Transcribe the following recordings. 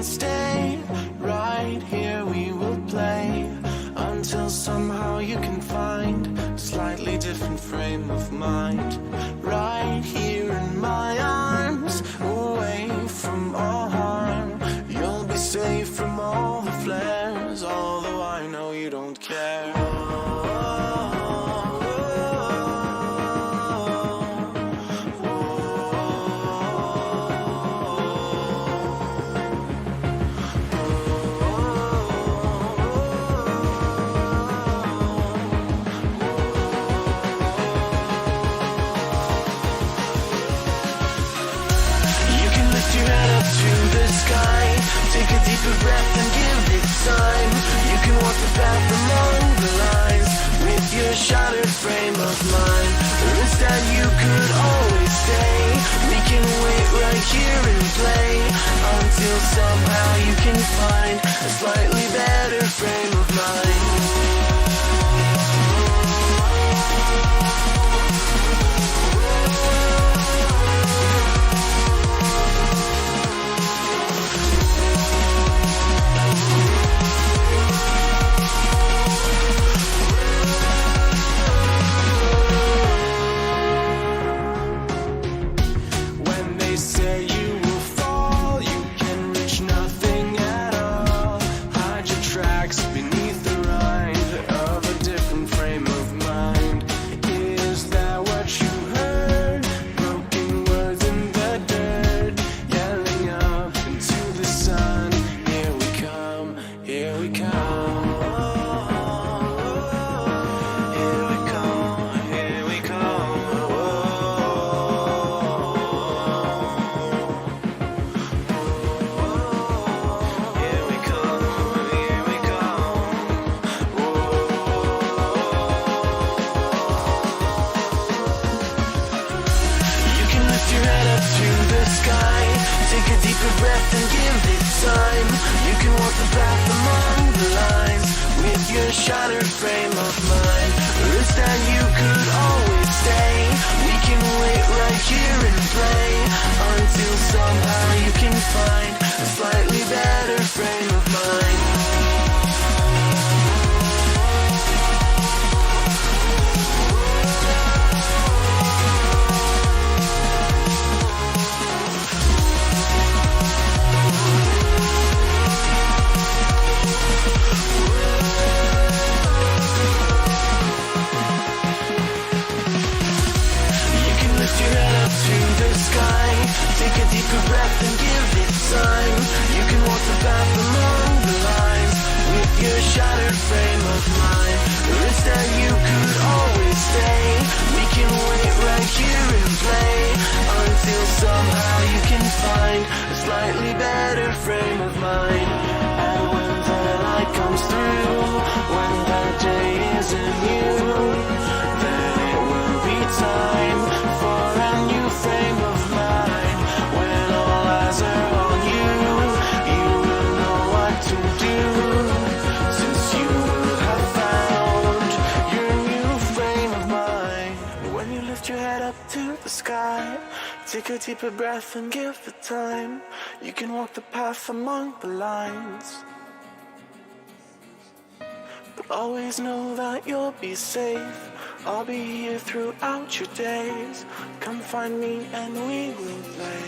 stay right here, we will play until somehow you can find a slightly different frame of mind. Right here in my arms, away from all harm, you'll be safe from all the flares, although I know you don't care. Take a deeper breath and give it time. You can walk the path among the lines with your shattered frame of mind. Or instead you could always stay. We can wait right here and play until somehow you can find a slightly better frame of mind. Take a deeper breath and give it time. You can walk the path among the lines with your shattered frame of mind. Or instead you could always stay. We can wait right here and play until somehow you can find a slightly better frame of mind. Take a deeper breath and give it time. You can walk the path among the lines with your shattered frame of mind. Or instead you could always stay. We can wait right here and play until somehow you can find a slightly better frame of mind. And when the light comes through, when the day isn't new, then it will be time for a new frame of mind. When all eyes are on you, you will know what to do, since you will have found your new frame of mind. When you lift your head up to the sky, take a deeper breath and give it time. You can walk the path among the lines, but always know that you'll be safe. I'll be here throughout your days. Come find me and we will play.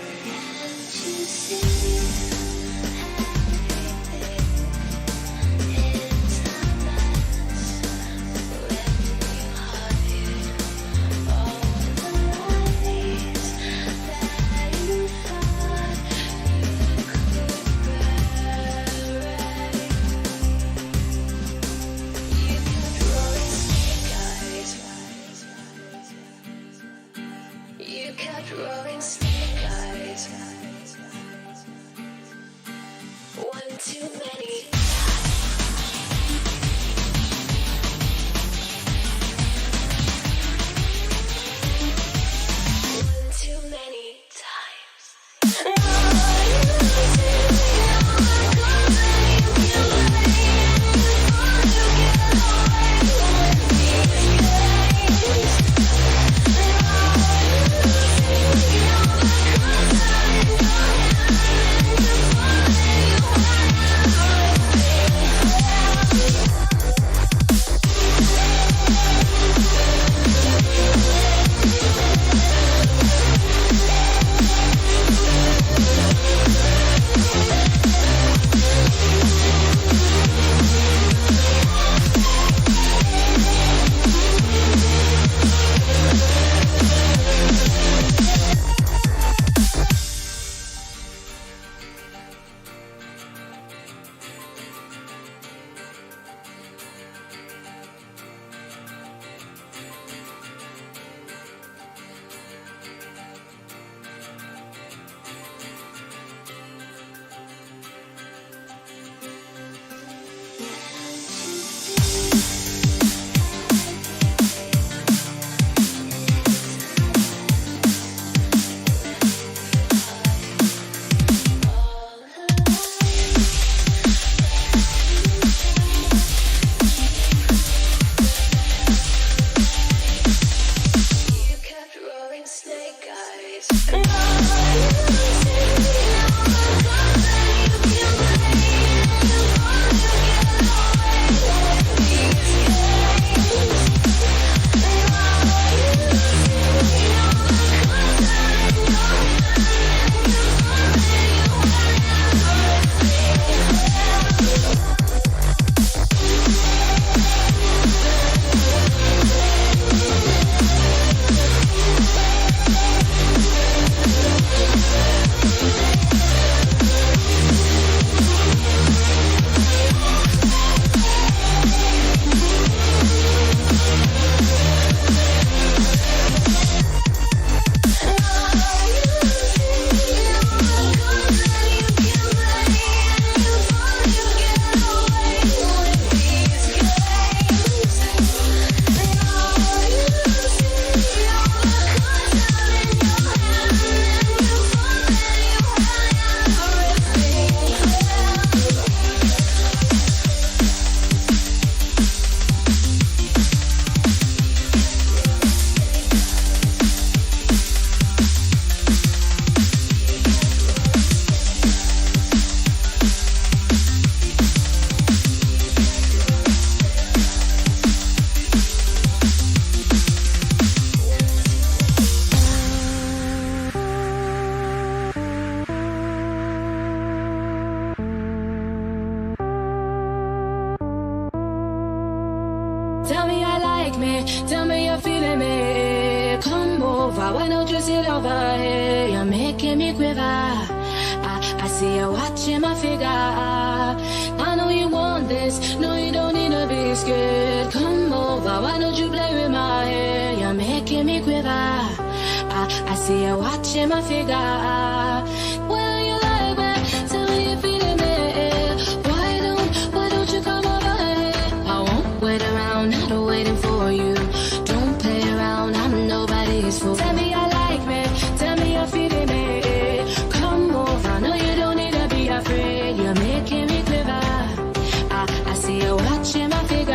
like me? Tell me you're feeling me. Come over, why don't you sit over here? You're making me quiver. I see you watching my figure. I know you want this. No, you don't need to be scared. Come over, why don't you play with my hair? You're making me quiver. I see you watching my figure. Well, you like me? Tell me you're feeling me. Why don't you come over here? I won't wait around, not waiting for you. Don't play around, I'm nobody's fool. Tell me you like me. Tell me you're feeling me. Come over, no, you don't need to be afraid. You're making me quiver. I see you watching my figure.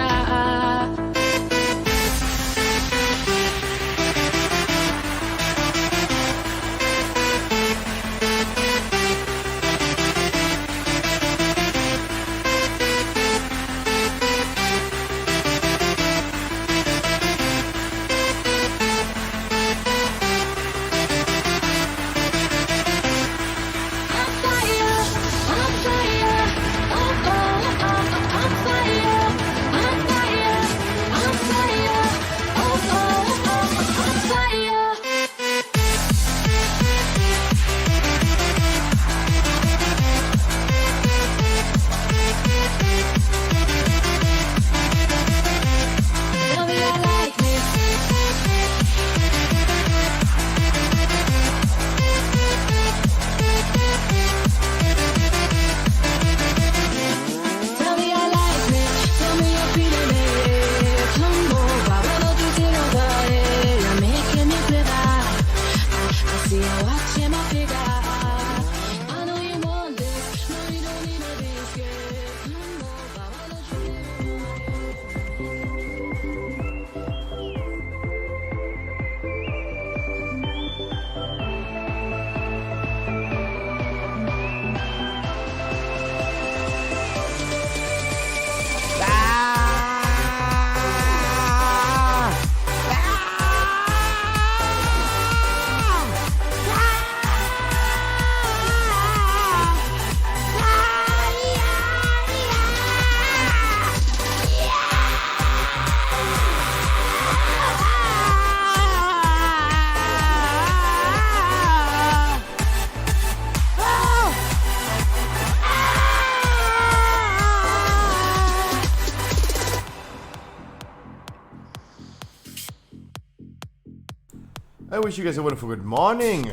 I wish you guys a wonderful good morning.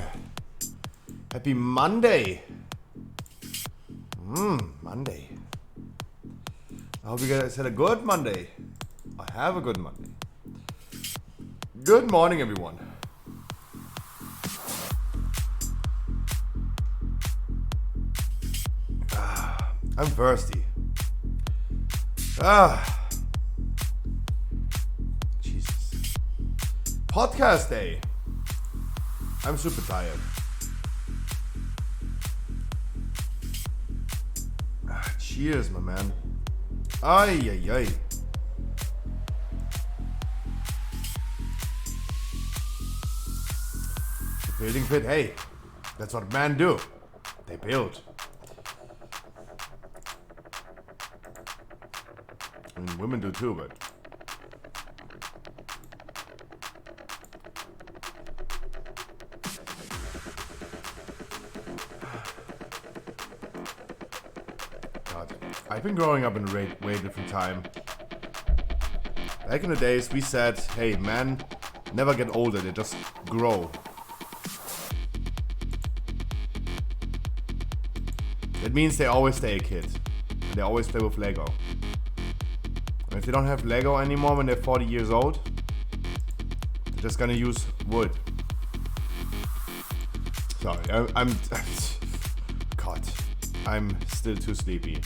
Happy Monday. Monday. I hope you guys had a good Monday. I have a good Monday. Good morning, everyone. I'm thirsty. Jesus. Podcast day. I'm super tired. Cheers, my man. Ay, ay, ay. Building pit, hey, that's what men do. They build. I mean, women do too, but... I've been growing up in a way different time. Back in the days, we said, hey, men never get older, they just grow. It means they always stay a kid. And they always play with Lego. And if they don't have Lego anymore when they're 40 years old, they're just gonna use wood. Sorry, I'm God, I'm still too sleepy.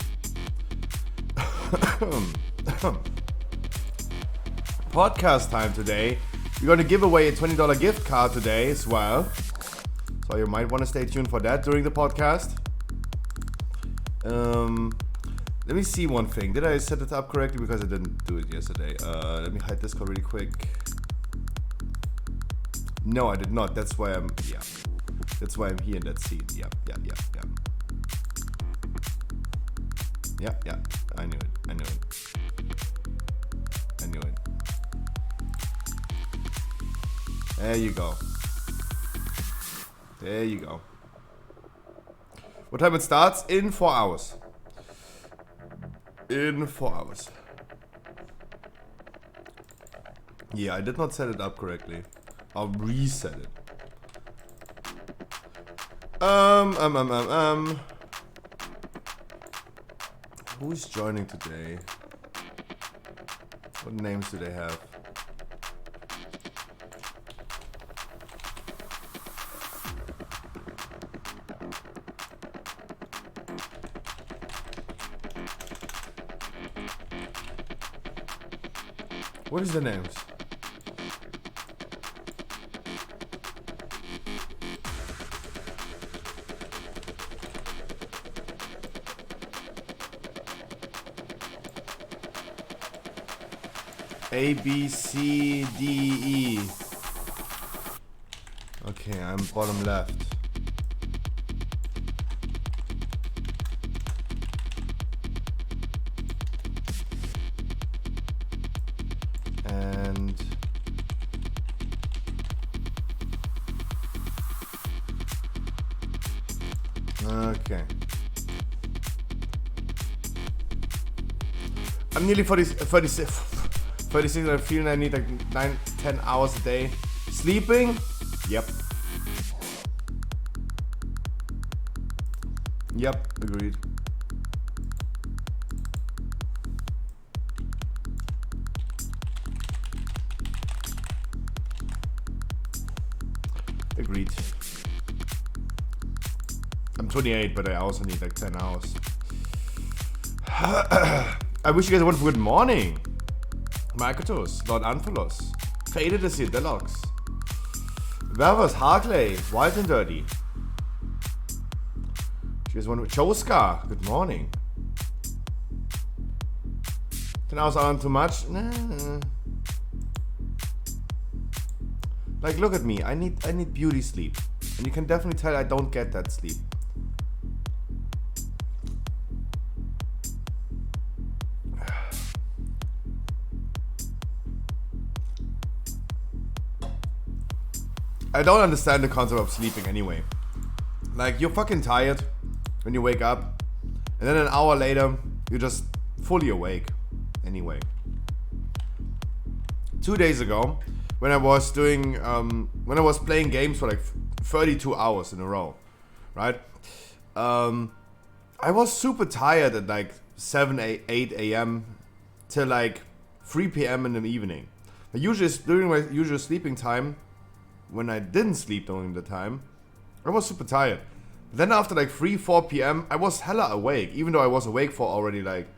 Podcast time today. We're going to give away a $20 gift card today as well. So you might want to stay tuned for that during the podcast. Let me see one thing. Did I set it up correctly? Because I didn't do it yesterday. Let me hide this code really quick. No, I did not. That's why I'm here in that seat. Yeah. I knew it. There you go. There you go. What time it starts? In 4 hours. In 4 hours. Yeah, I did not set it up correctly. I'll reset it. Who's joining today? What names do they have? What is the names? A, B, C, D, E. Okay, I'm bottom left. And okay. I'm nearly 36. I'm feeling I need like 9-10 hours a day. Sleeping? Yep. Yep, agreed. Agreed. I'm 28, but I also need like 10 hours. I wish you guys a wonderful good morning. Marketos, Lord Anthelos. Created is hier, Deluxe. Ververs, Harkley, Wild and Dirty. You guys want to Choska, good morning. 10 hours aren't too much? Nah. Like, look at me. I need beauty sleep. And you can definitely tell I don't get that sleep. I don't understand the concept of sleeping anyway. Like, you're fucking tired when you wake up, and then an hour later, you're just fully awake. Anyway. 2 days ago, when I was playing games for like 32 hours in a row, right? I was super tired at like 8 a.m. till like 3 p.m. in the evening. Usually during my usual sleeping time, when I didn't sleep during the time, I was super tired. Then after like 3-4 p.m. I was hella awake, even though I was awake for already like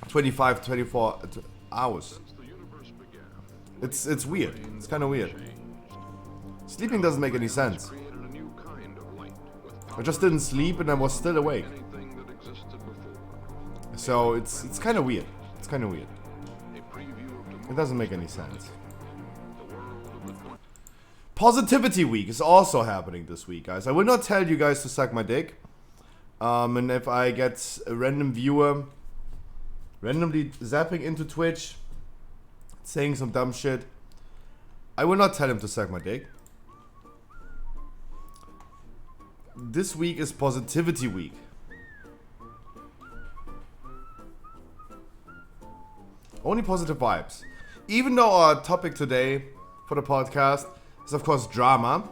24 hours. It's weird. It's kind of weird. Sleeping doesn't make any sense. I just didn't sleep and I was still awake. So it's kind of weird. It's kind of weird. It doesn't make any sense. Positivity week is also happening this week, guys. I will not tell you guys to suck my dick. And if I get a random viewer randomly zapping into Twitch, saying some dumb shit, I will not tell him to suck my dick. This week is positivity week. Only positive vibes. Even though our topic today for the podcast is of course drama,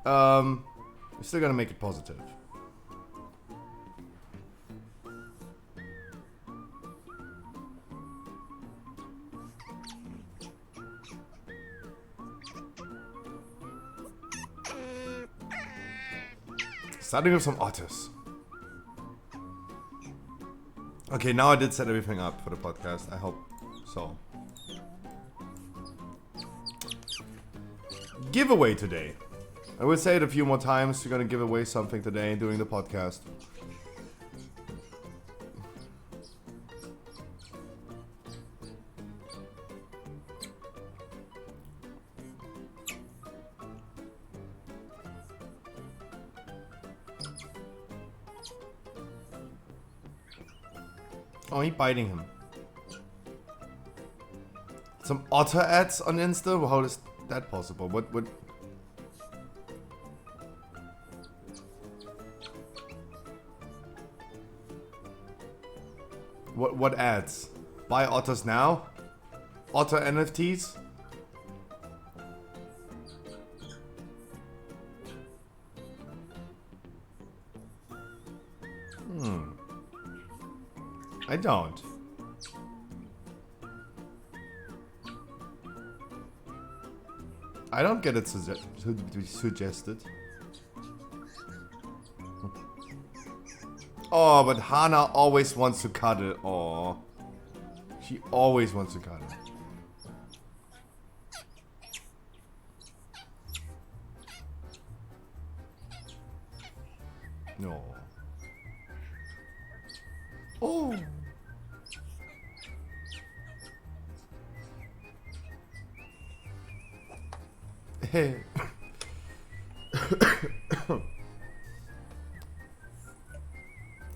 we're still gonna make it positive. Starting with some otters. Okay, now I did set everything up for the podcast. I hope so. Giveaway today. I will say it a few more times. We're gonna give away something today during the podcast. Oh, he's biting him. Some otter ads on Insta. that possible? What ads? Buy otters now? Otter NFTs? I don't. I don't get it suggested. Oh, but Hana always wants to cuddle. Oh, she always wants to cuddle. No. Oh. Hey.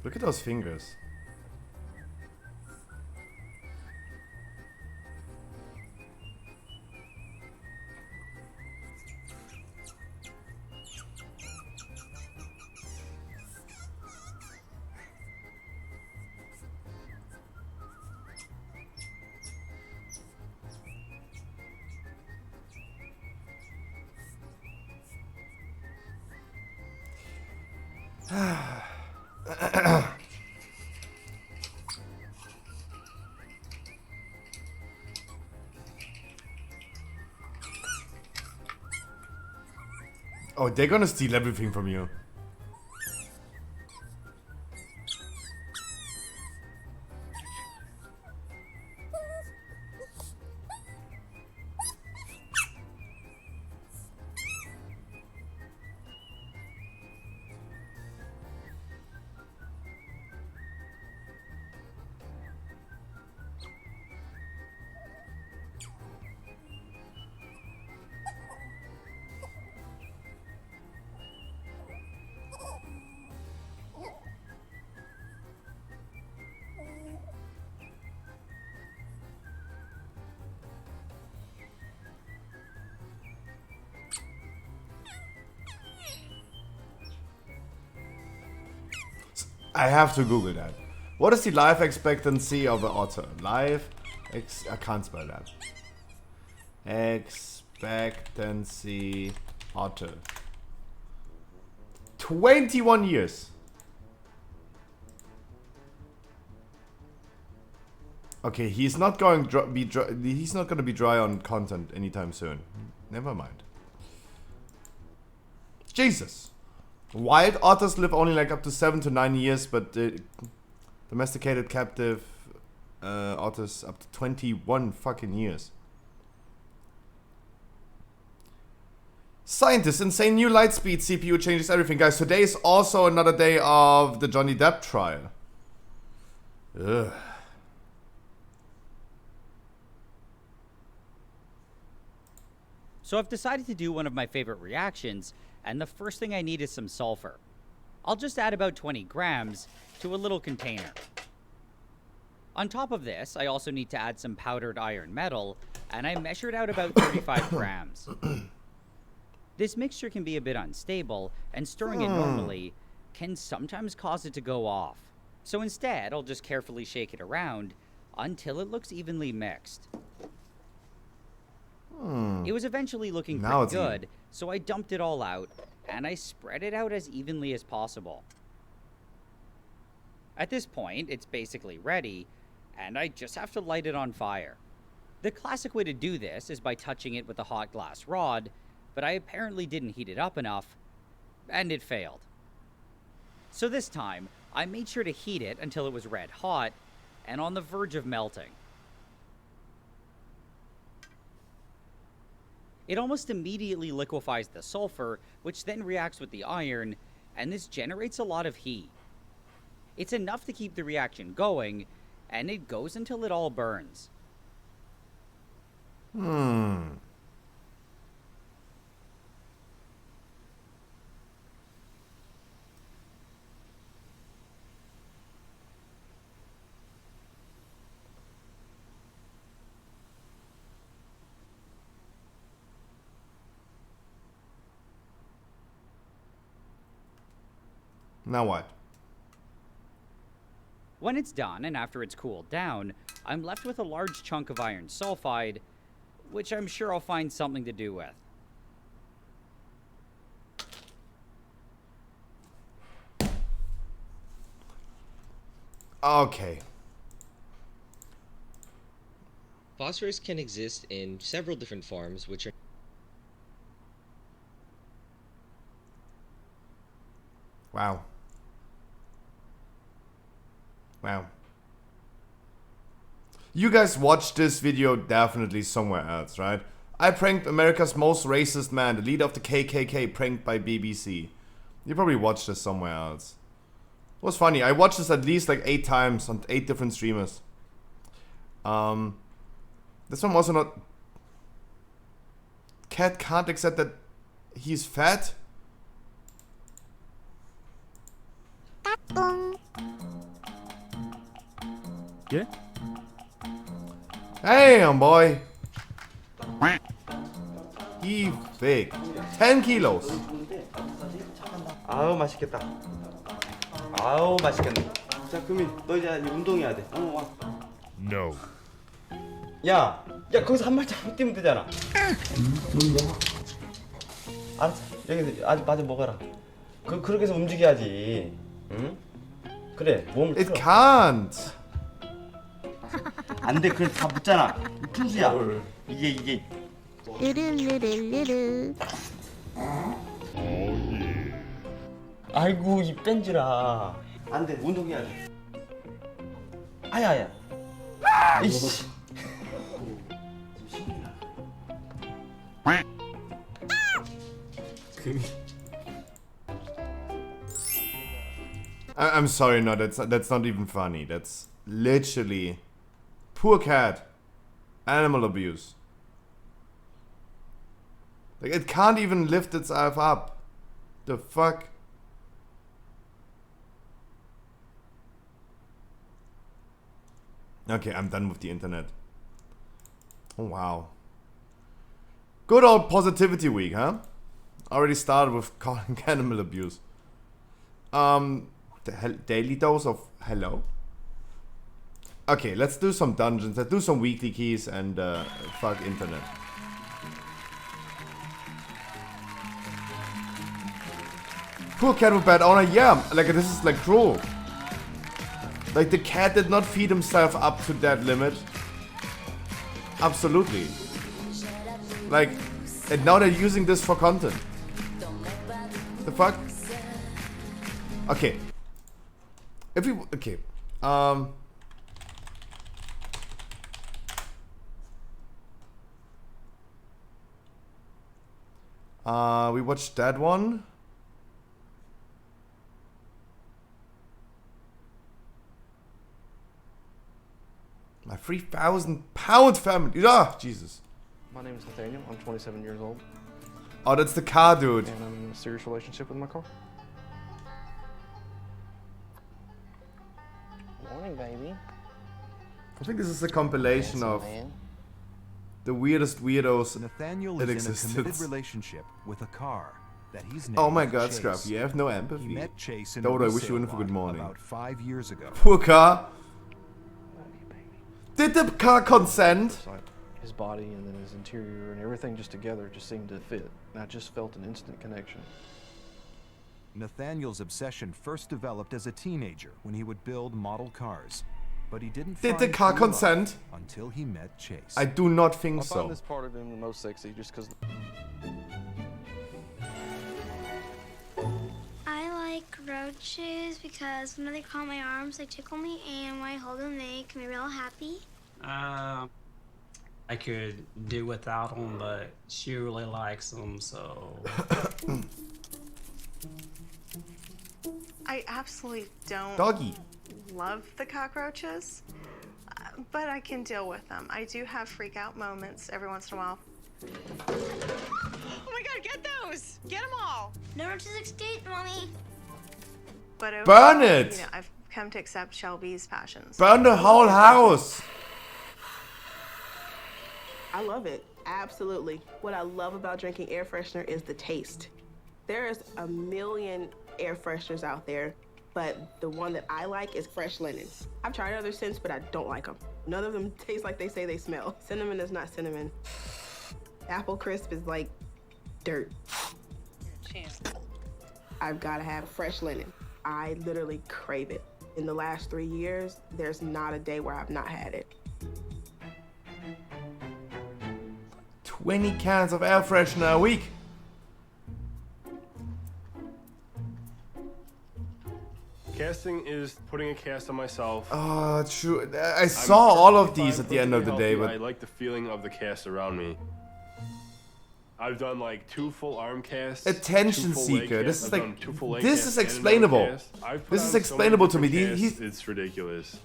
Look at those fingers. Oh, they're gonna steal everything from you. I have to Google that. What is the life expectancy of an otter? I can't spell that. Expectancy otter. 21 years. Okay, he's not going he's not going to be dry on content anytime soon. Never mind. Jesus. Wild otters live only like up to 7 to 9 years, but domesticated captive otters up to 21 fucking years. Scientists, insane new light speed CPU changes everything. Guys, today is also another day of the Johnny Depp trial. Ugh. So I've decided to do one of my favorite reactions, and the first thing I need is some sulfur. I'll just add about 20 grams to a little container. On top of this, I also need to add some powdered iron metal, and I measured out about 35 grams. This mixture can be a bit unstable, and stirring it normally can sometimes cause it to go off. So instead, I'll just carefully shake it around until it looks evenly mixed. It was eventually looking pretty good, so I dumped it all out, and I spread it out as evenly as possible. At this point, it's basically ready, and I just have to light it on fire. The classic way to do this is by touching it with a hot glass rod, but I apparently didn't heat it up enough, and it failed. So this time, I made sure to heat it until it was red hot, and on the verge of melting. It almost immediately liquefies the sulfur, which then reacts with the iron, and this generates a lot of heat. It's enough to keep the reaction going, and it goes until it all burns. Now what? When it's done and after it's cooled down, I'm left with a large chunk of iron sulfide, which I'm sure I'll find something to do with. Okay. Phosphorus can exist in several different forms, which are Wow. Wow. You guys watched this video definitely somewhere else, right? I pranked America's most racist man, the leader of the KKK, pranked by BBC. You probably watched this somewhere else. It was funny. I watched this at least like 8 times on 8 different streamers. This one also not... Cat can't accept that he's fat? Yeah? Damn, boy. He big. 10 kilos. 아우 맛있겠다. 아우 맛있겠네. 자 금민 너 이제 운동해야 돼. 와. No. 야 거기서 한 발짝 뛰면 되잖아. 알았어. 여기서 아주 빠져 먹어라. 그렇게 해서 움직여야지. 응? 그래 몸을 It 틀어. can't. 안돼 그래 다 묻잖아. 푼수야. 이게 르르르르르르. 아이고 입 뺀지라. 안돼 운동해야 돼. 아야야. 이씨. I'm sorry, no, that's not even funny. That's literally poor cat. Animal abuse. Like, it can't even lift itself up. The fuck? Okay, I'm done with the internet. Oh, wow. Good old positivity week, huh? Already started with calling animal abuse. The daily dose of hello? Okay, let's do some dungeons. Let's do some weekly keys and fuck internet. Poor cat with bad owner. Yeah, like this is like cruel. Like the cat did not feed himself up to that limit. Absolutely. Like, and now they're using this for content. The fuck? Okay. If we okay, we watched that one. My 3,000 pound family. Ah, Jesus. My name is Nathaniel. I'm 27 years old, Oh, that's the car dude. and I'm in a serious relationship with my car. Morning, baby. I think this is a compilation Handsome of man. the weirdest weirdos. Nathaniel It is in a committed exists. relationship with a car that he's named Oh my god, Chase. Scruff, you have no He empathy. met Chase in Dodo, a I wish you resale wouldn't for good lot morning. about 5 years ago. Poor car. Did the car consent? It's like his body and then his interior and everything just together just seemed to fit. And I just felt an instant connection. Nathaniel's obsession first developed as a teenager when he would build model cars. But he didn't Did find the car true love consent? until he met Chase. I do not I think find so. this part of him the most sexy just because I like roaches because when they crawl my arms, they tickle me, and when I hold them, they make me real happy. I could do without them, but she really likes them, so. I absolutely don't Doggy. love the cockroaches, but I can deal with them. I do have freak out moments every once in a while. Oh my god, get those! Get them all! No roaches escape, Mommy. But overall, Burn it! You know, I've come to accept Shelby's passions. Burn the whole house. I love it. Absolutely. What I love about drinking air freshener is the taste. There is a million air fresheners out there, but the one that I like is fresh linen. I've tried other scents, but I don't like them. None of them taste like they say they smell. Cinnamon is not cinnamon. Apple crisp is like dirt. I've got to have fresh linen. I literally crave it. In the last 3 years, there's not a day where I've not had it. 20 cans of air freshener a week. Casting is putting a cast on myself. Oh, true. I saw all of these at the end of the day, but I like the feeling of the cast around me. I've done like 2 full arm casts. attention seeker. This is like, this is explainable. This is explainable to me. It's ridiculous.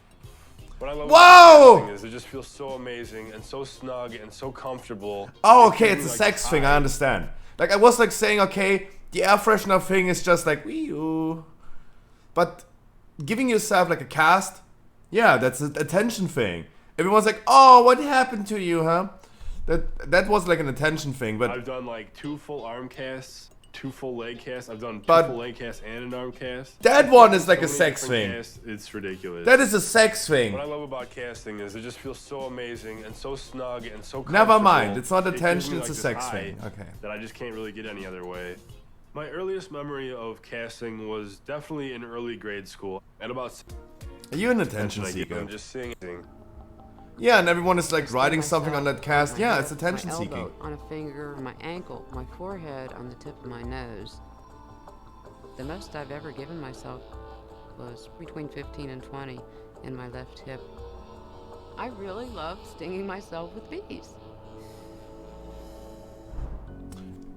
What I love Whoa! about casting is it just feels so amazing and so snug and so comfortable. Oh, okay, it's a sex thing. I understand. Like I was like saying, okay, the air freshener thing is just like wee-oo. But giving yourself like a cast, yeah, that's an attention thing. Everyone's like, oh, what happened to you, huh? That was like an attention thing, but I've done like 2 full arm casts, 2 full leg casts. I've done 2 But full leg casts and an arm cast. that one is like a sex thing. It's ridiculous. That is a sex thing. What I love about casting is it just feels so amazing and so snug and so comfortable. Never mind, it's not It gives attention, me, it's a this sex high thing. Okay. That I just can't really get any other way. My earliest memory of casting was definitely in early grade school. At about Are you an attention seeker? I'm just seeing. Yeah, and everyone is like writing something on that cast. Yeah, it's attention my seeking. elbow on a finger, my ankle, my forehead, on the tip of my nose. The most I've ever given myself was between 15 and 20 in my left hip. I really love stinging myself with bees.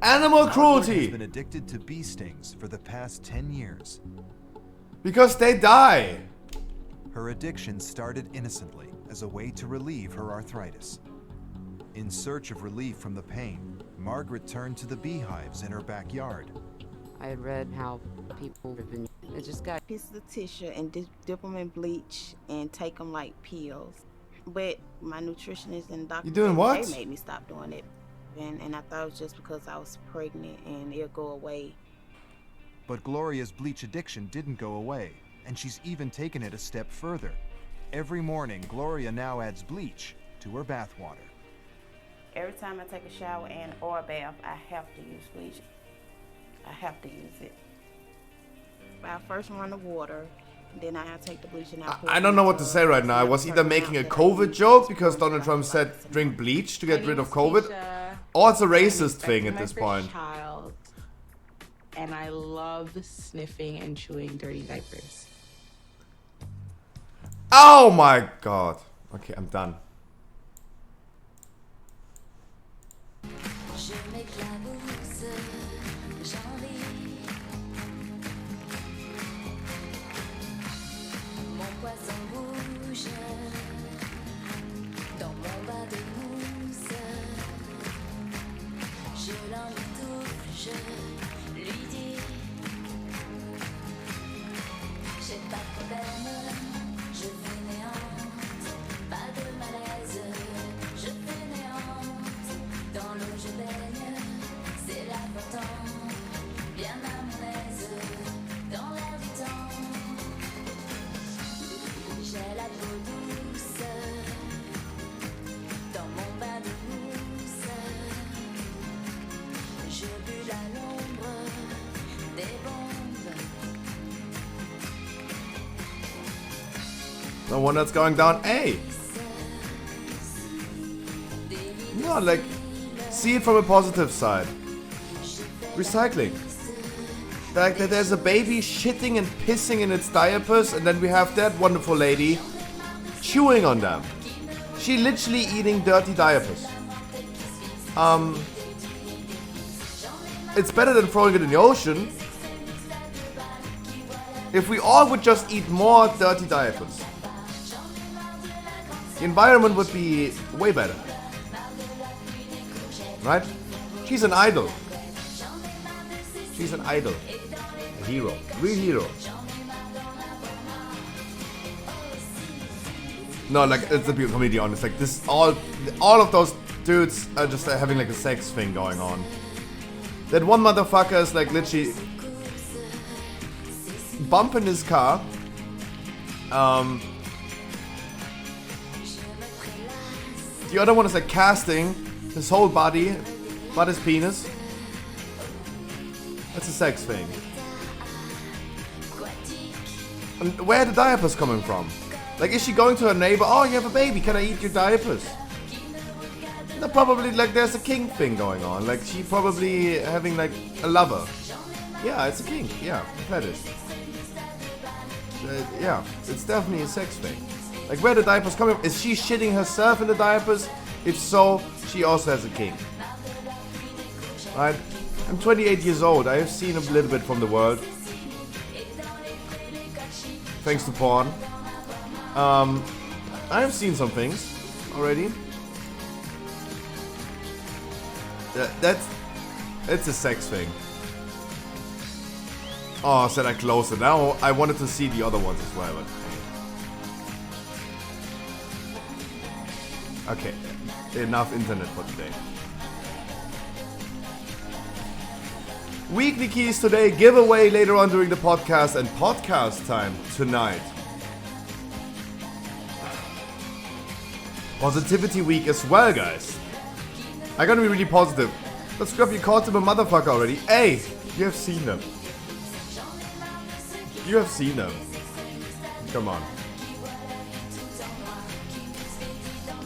Animal Margaret cruelty! has been addicted to bee stings for the past 10 years. Because they die! Her addiction started innocently as a way to relieve her arthritis. In search of relief from the pain, Margaret turned to the beehives in her backyard. I had read how people have been. It just got Pieces of tissue and dip them in bleach and take them like pills. But my nutritionist and doctor, You doing what? they made me stop doing it. And I thought it was just because I was pregnant and it'll go away. But Gloria's bleach addiction didn't go away, and she's even taken it a step further. Every morning, Gloria now adds bleach to her bath water. Every time I take a shower and or a bath, I have to use bleach. I have to use it. I first run the water, then I take the bleach and I don't know what to say right now. I was either making a COVID joke because Donald Trump said drink bleach to get rid of COVID, or it's a racist thing at this point. Child, and I love sniffing and chewing dirty diapers. Oh my god. Okay, I'm done. The one that's going down A. No, like, see it from a positive side. Recycling. Like, that there's a baby shitting and pissing in its diapers, and then we have that wonderful lady chewing on them. She literally eating dirty diapers. It's better than throwing it in the ocean. If we all would just eat more dirty diapers, the environment would be way better. Right? She's an idol. She's an idol. A hero. Real hero. No, like, let's be completely honest. Like, this, all of those dudes are just having like a sex thing going on. That one motherfucker is like literally bumping his car. The other one is like casting his whole body, but his penis. That's a sex thing. And where are the diapers coming from? Like, is she going to her neighbor? Oh, you have a baby. Can I eat your diapers? They're probably like there's a kink thing going on. Like she probably having like a lover. Yeah, it's a kink. Yeah, a fetish. Yeah, it's definitely a sex thing. Like where the diapers coming from? Is she shitting herself in the diapers? If so, she also has a kink. Right? I'm 28 years old. I have seen a little bit from the world. Thanks to porn. I have seen some things already. It's a sex thing. Oh, said I closed it. Now I wanted to see the other ones as well, but okay, enough internet for today. Weekly keys today, giveaway later on during the podcast, and podcast time tonight. Positivity week as well, guys. I'm gonna be really positive. But Scrub, you called him a motherfucker already. Hey, you have seen them. You have seen them. Come on.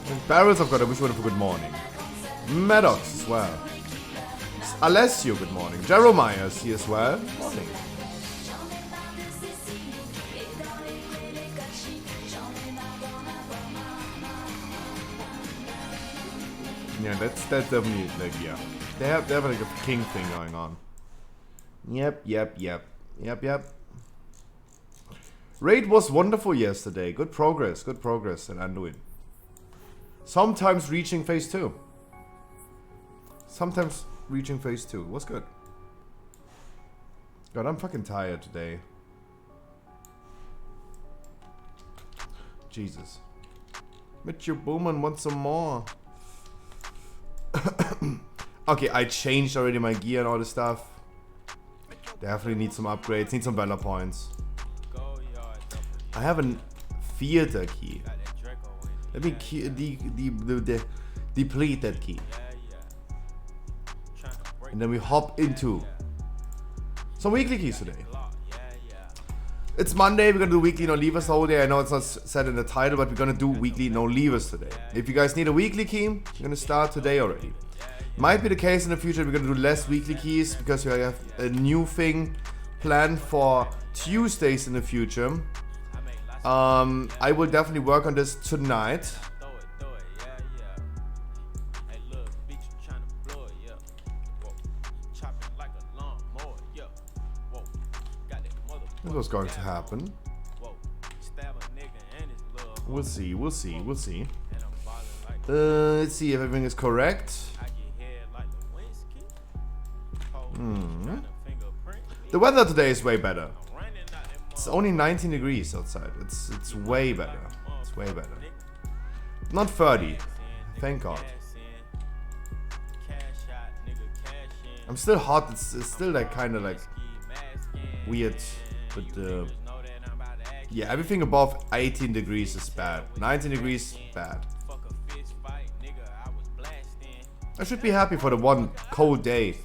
And Barrels, I've got a wish one for good morning. Maddox as well. Alessio, good morning. Jeremiah is here as well. Morning. Yeah, that's definitely like, yeah. They have like a king thing going on. Yep. Raid was wonderful yesterday. Good progress in Anduin. Sometimes reaching phase 2. Was good. God, I'm fucking tired today. Jesus. Mitchell Bowman wants some more. Okay, I changed already my gear and all this stuff. Definitely need some upgrades. Need some valor points. I have a theater key. Let me deplete that key. And then we hop into some weekly keys today. It's Monday, we're gonna do weekly no leavers the whole day. I know it's not said in the title, but we're gonna do weekly no leavers today. If you guys need a weekly key, we're gonna start today already. Might be the case in the future we're gonna do less weekly keys because we have a new thing planned for Tuesdays in the future. I will definitely work on this tonight. This was going to happen. We'll see. Let's see if everything is correct. The weather today is way better. It's only 19 degrees outside. It's way better. It's way better. Not 30. Thank God. I'm still hot. It's still like kind of like weird. But yeah, everything above 18 degrees is bad. 19 degrees, bad. I should be happy for the one cold day,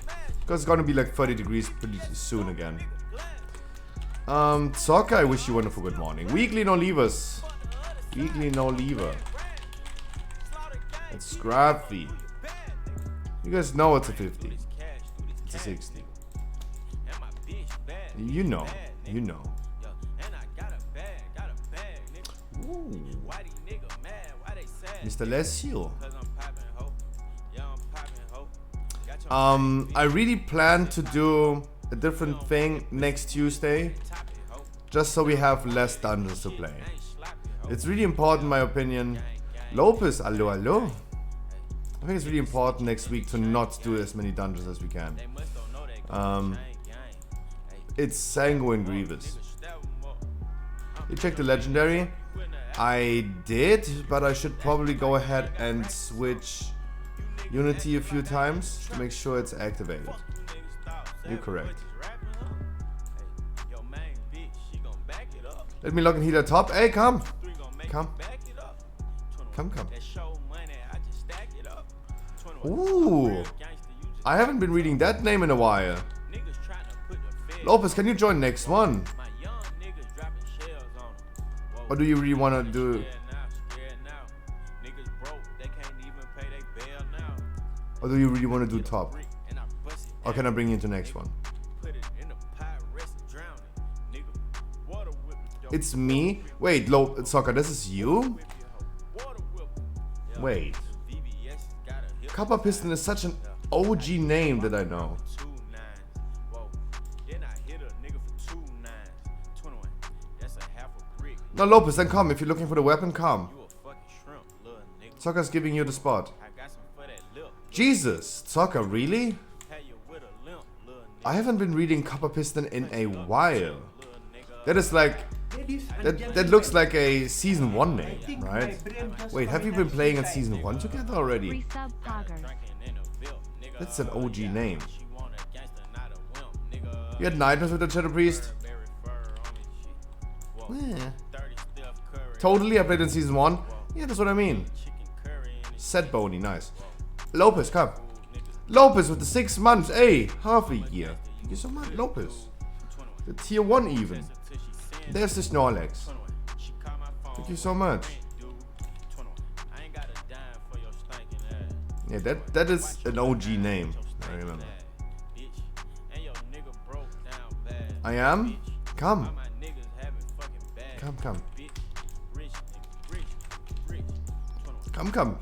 because it's gonna be like 30 degrees pretty soon again. Soccer, I wish you wonderful good morning. Weekly no leavers. Weekly no lever. It's scrappy. You guys know it's a 50. It's a 60. You know. Ooh. Mr. Alessio. I really plan to do a different thing next Tuesday, just so we have less dungeons to play. It's really important, in my opinion. Lopez, allo. I think it's really important next week to not do as many dungeons as we can. It's Sanguine Grievous. You checked the legendary? I did, but I should probably go ahead and switch Unity a few times to make sure it's activated. You're correct. Let me lock and heal at top. Hey, come. Come. Come. Ooh. I haven't been reading that name in a while. Lopez, can you join next one? Or do you really want to do... Or do you really want to do top? Or can I bring you into next one? It's me? Wait, Soccer, this is you? Wait. Copper Piston is such an OG name that I know. No, Lopez, then come. If you're looking for the weapon, come. Soccer's giving you the spot. Jesus, Soccer, really? I haven't been reading Copper Piston in a while. That is like... That looks like a Season 1 name, right? Wait, have you been playing in Season 1 together already? That's an OG name. You had nightmares with the Shadow Priest? Yeah. Totally, I played in Season 1. Yeah, that's what I mean. Set Boney, nice. Lopez, come. Lopez with the 6 months, hey, half a year. Thank you so much, Lopez. The tier 1 even. There's the Snorlax. Thank you so much. Yeah, that is an OG name. I remember. I am? Come. Come. Come.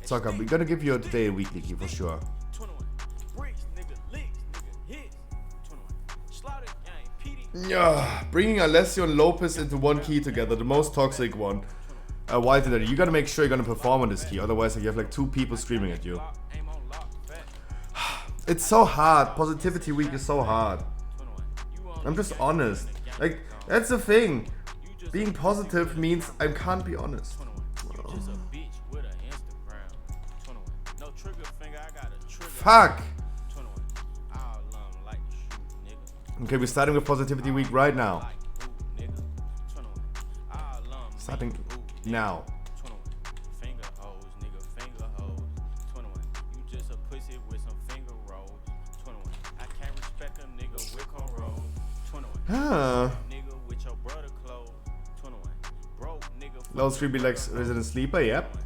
Soccer, we're gonna give you a today weekly key for sure. Yeah, bringing Alessio and Lopez into one key together, the most toxic one. Why did that? You gotta make sure you're gonna perform on this key, otherwise like, you have like 2 people screaming at you. It's so hard. Positivity week is so hard. I'm just honest. Like, that's the thing. Being positive means I can't be honest. Fuck! Okay, we're starting with Positivity Week right now. Starting now. Huh. Low stream be like Resident Sleeper, yep.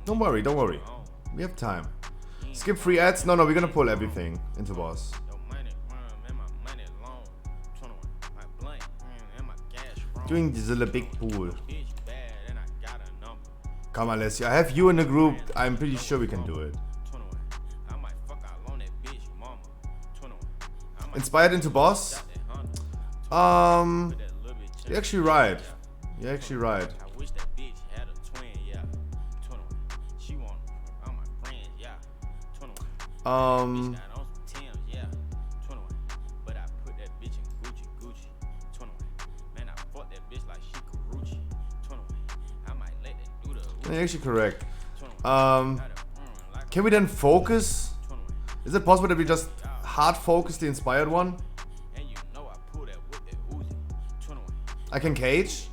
Don't worry. We have time. Skip free ads? No, we're gonna pull everything into boss. Doing this is a big pool. Come on, Alessio. I have you in the group. I'm pretty sure we can do it. Inspired into boss? You're actually right. You're actually correct. Can we then focus? Is it possible that we just hard focus the inspired one? I can cage.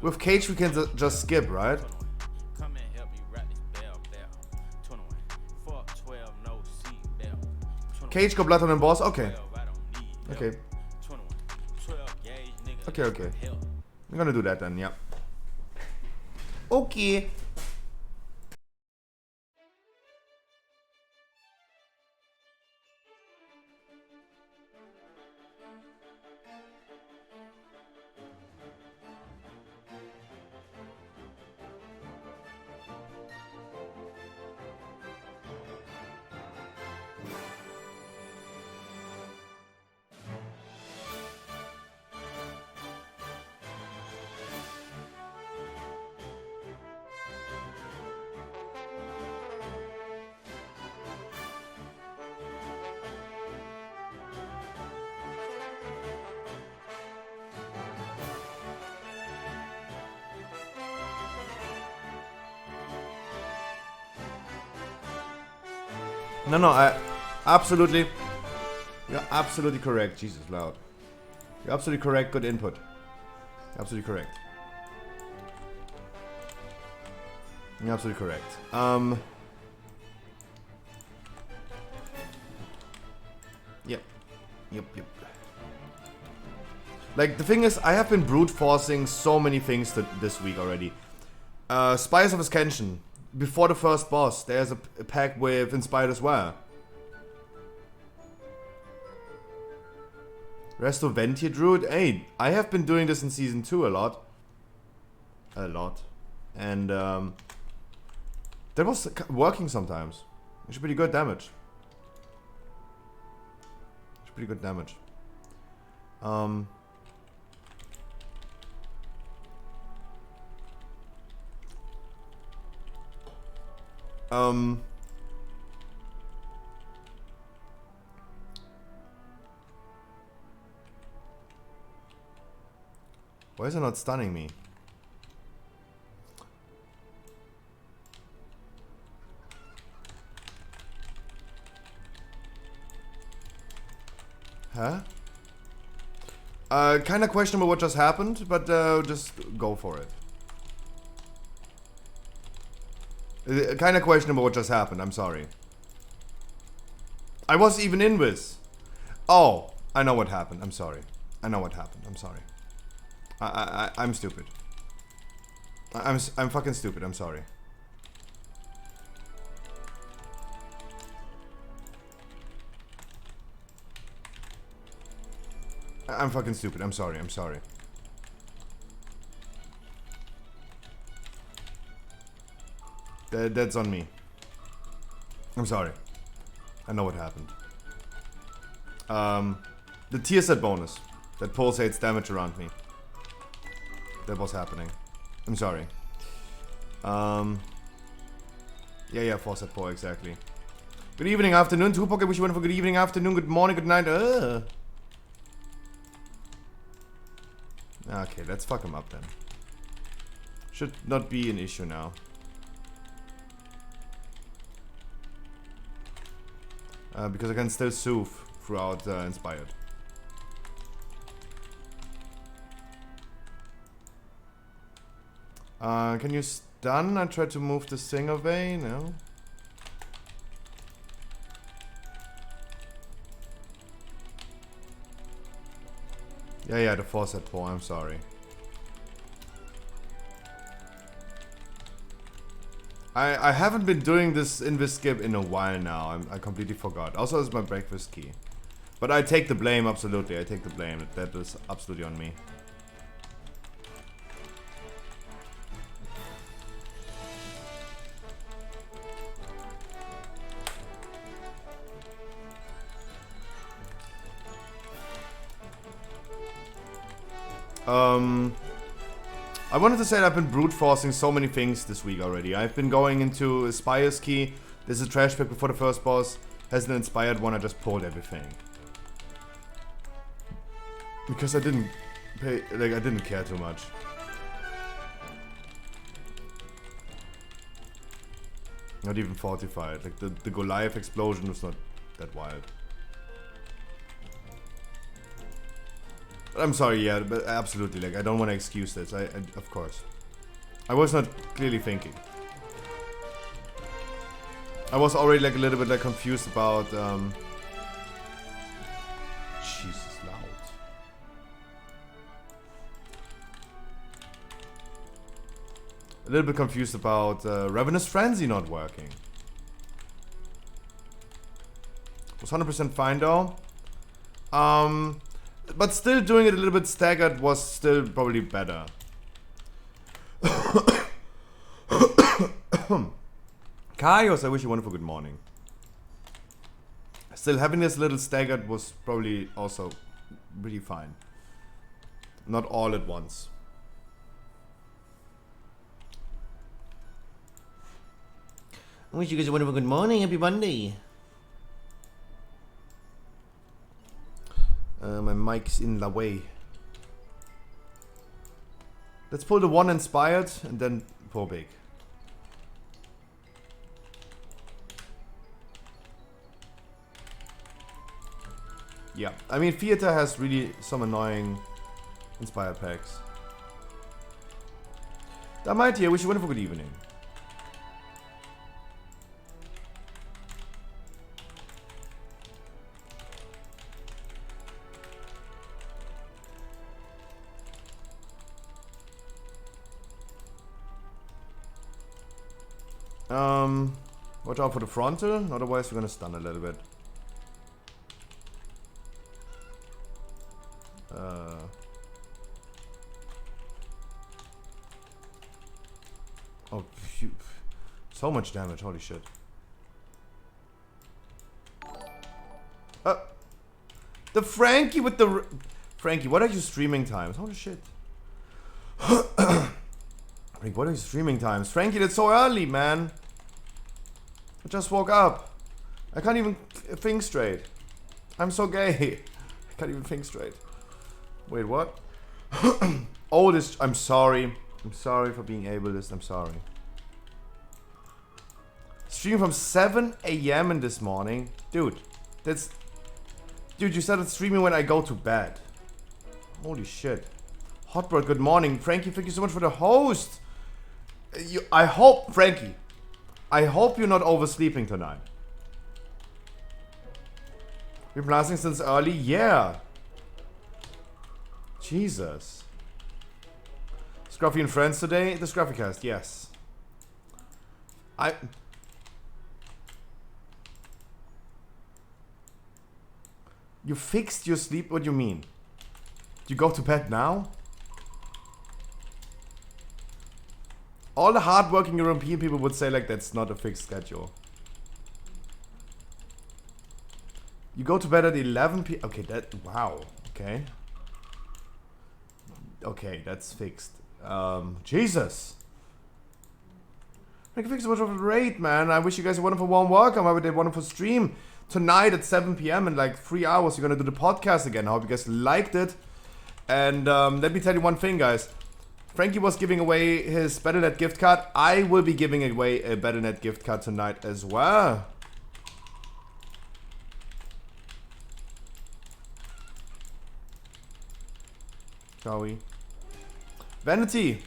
With cage we can just skip, right? Cage go blood on the boss. Okay. Okay. I'm gonna do that then. Yeah. Okay. No, I absolutely. You're absolutely correct. Jesus, loud. You're absolutely correct. Good input. Absolutely correct. You're absolutely correct. Yep. Like, the thing is, I have been brute forcing so many things this week already. Spires of Ascension. Before the first boss, there's a pack with Inspired as well. Resto Ventia Druid. Hey, I have been doing this in Season 2 a lot. And, that was working sometimes. It's pretty good damage. Why is it not stunning me? Huh? Kinda questionable what just happened, but just go for it. Kinda questionable what just happened, I'm sorry. I was even in this. Oh, I know what happened, I'm sorry. I'm sorry. I'm stupid. I'm fucking stupid, I'm sorry. I'm fucking stupid, I'm sorry. That's on me. I'm sorry. I know what happened. The tier set bonus that pulsates damage around me. That was happening. I'm sorry. Yeah, force set pull, exactly. Good evening, afternoon. Tupac, I wish you went for good evening, afternoon, good morning, good night. Okay, let's fuck him up then. Should not be an issue now. Because I can still soothe throughout Inspired. Can you stun? I tried to move this thing away, no? Yeah, the force set pull, I'm sorry. I haven't been doing this in this skip in a while now. I completely forgot. Also, it's my breakfast key. But I take the blame, absolutely. I take the blame. That is absolutely on me. I wanted to say that I've been brute forcing so many things this week already. I've been going into Spire's Key. There's a trash pick before the first boss. Has an inspired one. I just pulled everything. Because I didn't pay, like, I didn't care too much. Not even fortified. Like, the Goliath explosion was not that wild. I'm sorry, yeah, but absolutely, like, I don't want to excuse this, I of course. I was not clearly thinking. I was already, like, a little bit, like, confused about, Jesus, loud. A little bit confused about, Ravenous Frenzy not working. Was 100% fine, though. But still doing it a little bit staggered was still probably better. Kaios, I wish you a wonderful good morning. Still having this little staggered was probably also pretty fine. Not all at once. I wish you guys a wonderful good morning, happy Monday. My mic's in the way. Let's pull the one inspired and then pull big. Yeah, I mean, Theater has really some annoying inspired packs. That might here. Wish you a wonderful good evening. Watch out for the frontal, otherwise we're gonna stun a little bit. Oh, phew. So much damage, holy shit. The Frankie with the... Frankie, what are your streaming times? Holy shit. Frankie, what are your streaming times? Frankie, that's so early, man. I just woke up. I can't even think straight. I'm so gay. I can't even think straight. Wait, what? Oh, this... I'm sorry. I'm sorry for being ableist. I'm sorry. Stream from 7 a.m. in this morning. Dude, that's... Dude, you started streaming when I go to bed. Holy shit. Hotbird, good morning. Frankie, thank you so much for the host. I hope, Frankie, I hope you're not oversleeping tonight. You've been lasting since early? Yeah. Jesus. Scruffy and friends today? The Scruffy cast, yes. You fixed your sleep? What do you mean? You go to bed now? All the hardworking European people would say like that's not a fixed schedule. You go to bed at 11 p.m. Okay, that... Wow. Okay. Okay, that's fixed. Jesus. Thank you so much for the raid, man. I wish you guys a wonderful warm welcome. Have a wonderful stream. Tonight at 7 p.m. in like 3 hours, we're gonna do the podcast again. I hope you guys liked it. And let me tell you one thing, guys. Frankie was giving away his Battle.net gift card. I will be giving away a Battle.net gift card tonight as well. Shall we? Vanity,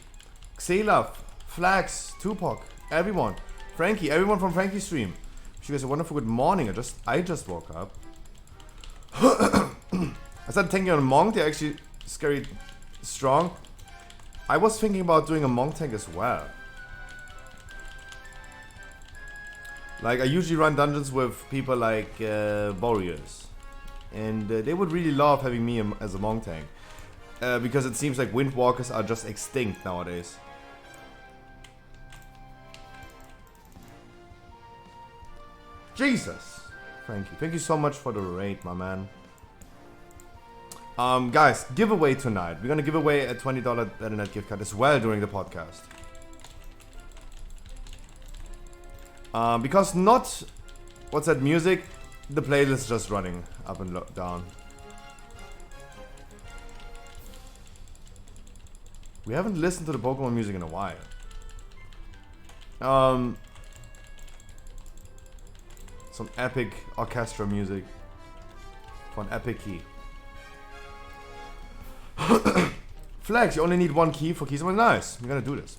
Xelaf, Flax, Tupac, everyone. Frankie, everyone from Frankie's stream. Wish you guys a wonderful good morning. I just woke up. I started tanking on a monk. They're actually scary strong. I was thinking about doing a monk tank as well. Like, I usually run dungeons with people like Warriors. And they would really love having me as a monk tank. Because it seems like Windwalkers are just extinct nowadays. Jesus! Frankie, thank you so much for the raid, my man. Guys, giveaway tonight. We're gonna give away a $20 Battle.net gift card as well during the podcast. Because not... What's that music? The playlist is just running up and down. We haven't listened to the Pokemon music in a while. Some epic orchestra music for an epic key. Flags, you only need one key for keys. Well, nice. We're gonna do this.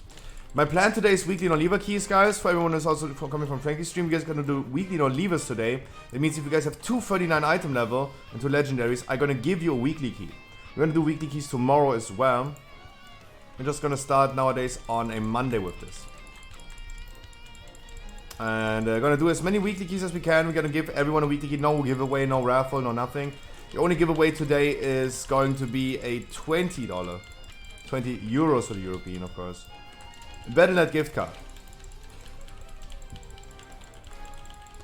My plan today is weekly non-lever keys, guys. For everyone who's also coming from Frankie's stream, you guys are gonna do weekly non-levers today. That means if you guys have 239 item level and 2 legendaries, I'm gonna give you a weekly key. We're gonna do weekly keys tomorrow as well. We're just gonna start nowadays on a Monday with this. And gonna do as many weekly keys as we can. We're gonna give everyone a weekly key. No giveaway, no raffle, no nothing. The only giveaway today is going to be a $20, 20 euros for the European, of course, Battle.net gift card.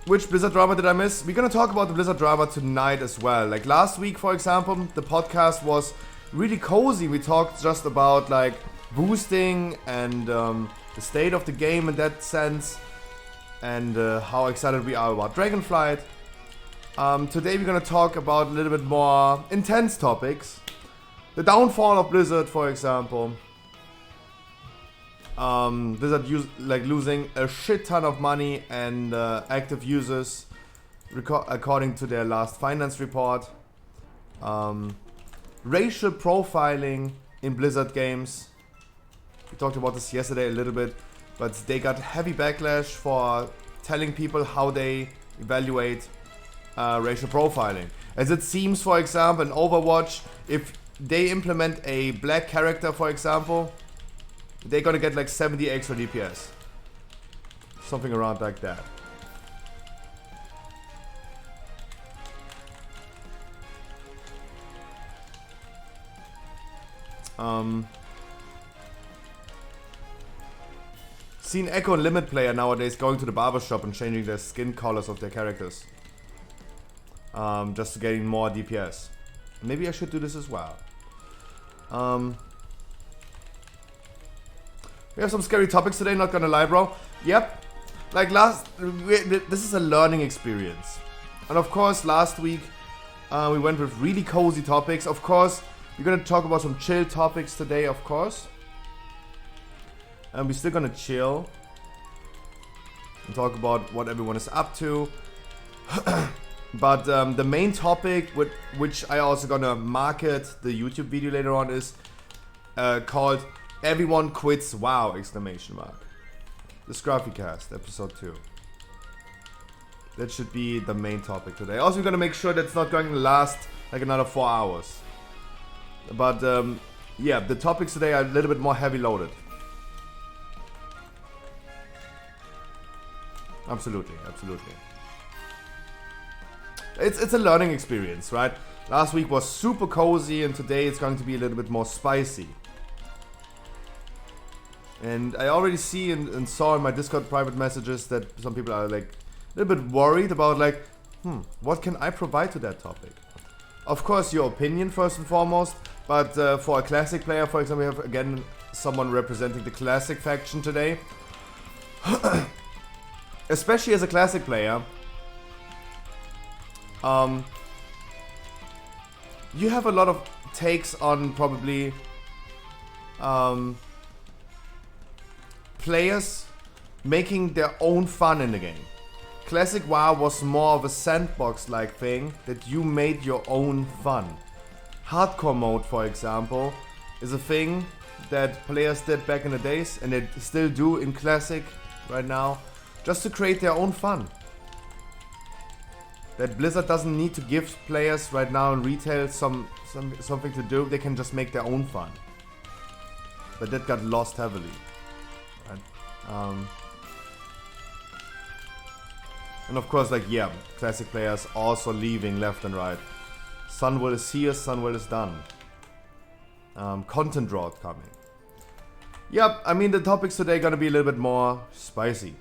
Which Blizzard drama did I miss? We're gonna talk about the Blizzard drama tonight as well. Like last week, for example, the podcast was really cozy. We talked just about like boosting and the state of the game in that sense, and how excited we are about Dragonflight. Today we're gonna talk about a little bit more intense topics. The downfall of Blizzard, for example. Blizzard losing a shit ton of money and active users according to their last finance report. Racial profiling in Blizzard games. We talked about this yesterday a little bit, but they got heavy backlash for telling people how they evaluate racial profiling. As it seems, for example, in Overwatch, if they implement a black character, for example, they're gonna get like 70 extra DPS. Something around like that. Seen Echo and Limit player nowadays going to the barbershop and changing the skin colors of their characters. Just to gain more DPS. Maybe I should do this as well. We have some scary topics today, not gonna lie, bro. Yep. Like this is a learning experience. And of course, last week we went with really cozy topics. Of course, we're gonna talk about some chill topics today, of course. And we're still gonna chill and talk about what everyone is up to. But the main topic, which I also gonna market the YouTube video later on, is called "Everyone Quits WoW!" exclamation mark. The Scruffycast, episode 2. That should be the main topic today. Also, we're gonna make sure that's not going to last like another 4 hours. But yeah, the topics today are a little bit more heavy loaded. Absolutely, absolutely. It's a learning experience, right? Last week was super cozy and today it's going to be a little bit more spicy. And I already see and saw in my Discord private messages that some people are like a little bit worried about like, what can I provide to that topic? Of course, your opinion first and foremost, but for a classic player, for example, we have again someone representing the classic faction today. Especially as a classic player, you have a lot of takes on probably players making their own fun in the game. Classic WoW was more of a sandbox-like thing that you made your own fun. Hardcore mode, for example, is a thing that players did back in the days, and they still do in Classic right now, just to create their own fun. That Blizzard doesn't need to give players right now in retail something to do, they can just make their own fun. But that got lost heavily. Right? And of course, like, yeah, classic players also leaving left and right. Sunwell is here, Sunwell is done. Content drought coming. Yep, I mean the topics today are gonna be a little bit more spicy.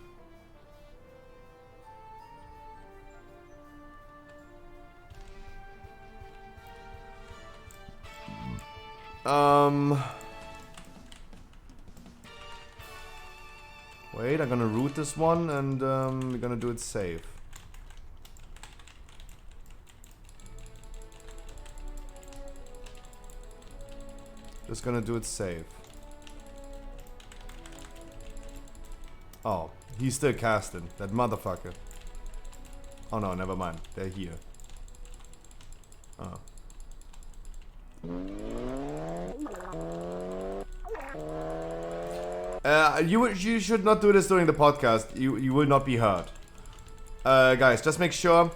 Wait, I'm gonna root this one and we're gonna do it safe. Just gonna do it safe. Oh, he's still casting, that motherfucker. Oh no, never mind, they're here. Oh. You should not do this during the podcast. You will not be heard. Guys, just make sure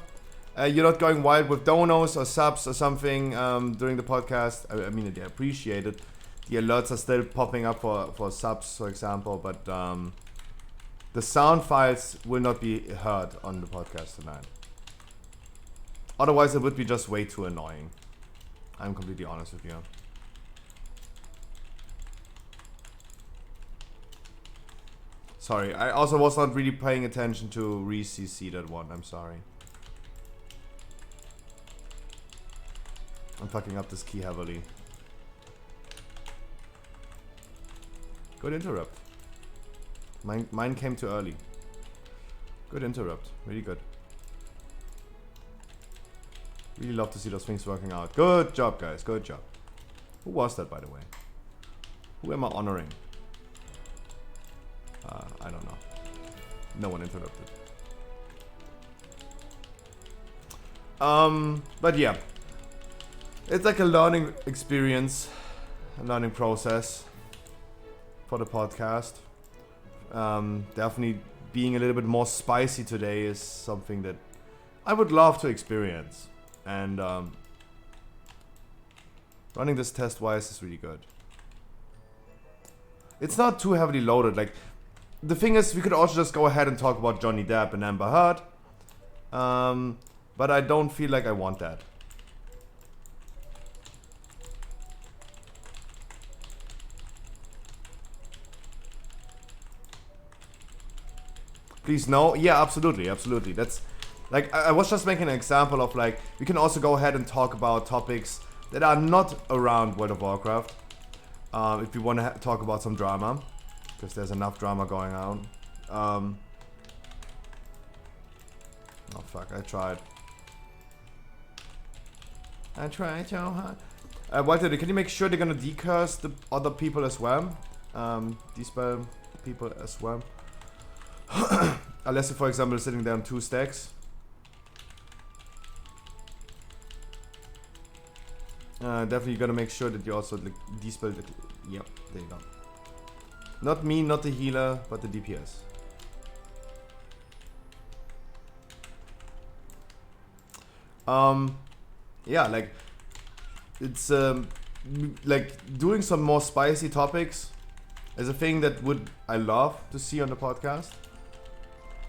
you're not going wild with donos or subs or something during the podcast. I mean, they appreciate it. The alerts are still popping up for subs, for example, but the sound files will not be heard on the podcast tonight. Otherwise, it would be just way too annoying. I'm completely honest with you. Sorry, I also was not really paying attention to re-CC that one, I'm sorry. I'm fucking up this key heavily. Good interrupt. Mine came too early. Good interrupt, really good. Really love to see those things working out. Good job, guys, good job. Who was that, by the way? Who am I honoring? I don't know. No one interrupted. But yeah. It's like a learning experience, a learning process for the podcast. Definitely being a little bit more spicy today is something that I would love to experience. And running this test-wise is really good. It's not too heavily loaded. Like, the thing is, we could also just go ahead and talk about Johnny Depp and Amber Heard. But I don't feel like I want that. Please no. Yeah, absolutely, absolutely. That's like I was just making an example of like we can also go ahead and talk about topics that are not around World of Warcraft. If we want to talk about some drama, because there's enough drama going on. Oh fuck! I tried. I tried so hard. Walter, can you make sure they're gonna decurse the other people as well? Despell people as well. Unless you, for example, sitting there on 2 stacks. Definitely you gotta make sure that you also like, dispel the... Yep, there you go. Not me, not the healer, but the DPS. Yeah, like... It's, like, doing some more spicy topics is a thing that I love to see on the podcast.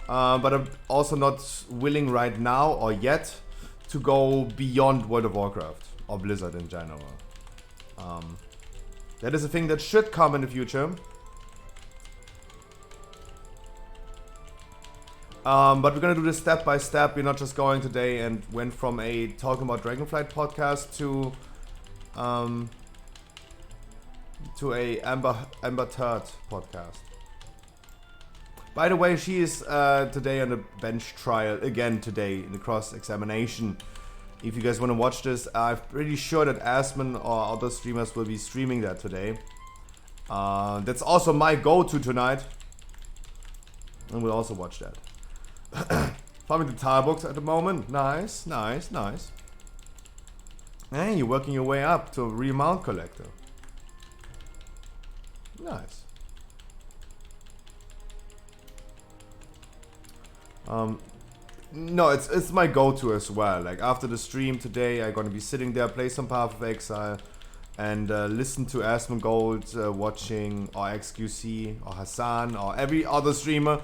But I'm also not willing right now or yet to go beyond World of Warcraft or Blizzard in general. That is a thing that should come in the future. But we're gonna do this step by step. We're not just going today and went from a talking about Dragonflight podcast to a Amber Heard podcast. By the way, she is today on the bench trial again today in the cross-examination. If you guys want to watch this, I'm pretty sure that Asman or other streamers will be streaming that today. That's also my go-to tonight. And we'll also watch that. Farming the tile books at the moment. Nice, nice, nice. Hey, you're working your way up to a real mount collector. Nice. No, it's my go-to as well. Like after the stream today, I'm gonna be sitting there, play some Path of Exile, and listen to Asmongold watching, or XQC, or Hassan, or every other streamer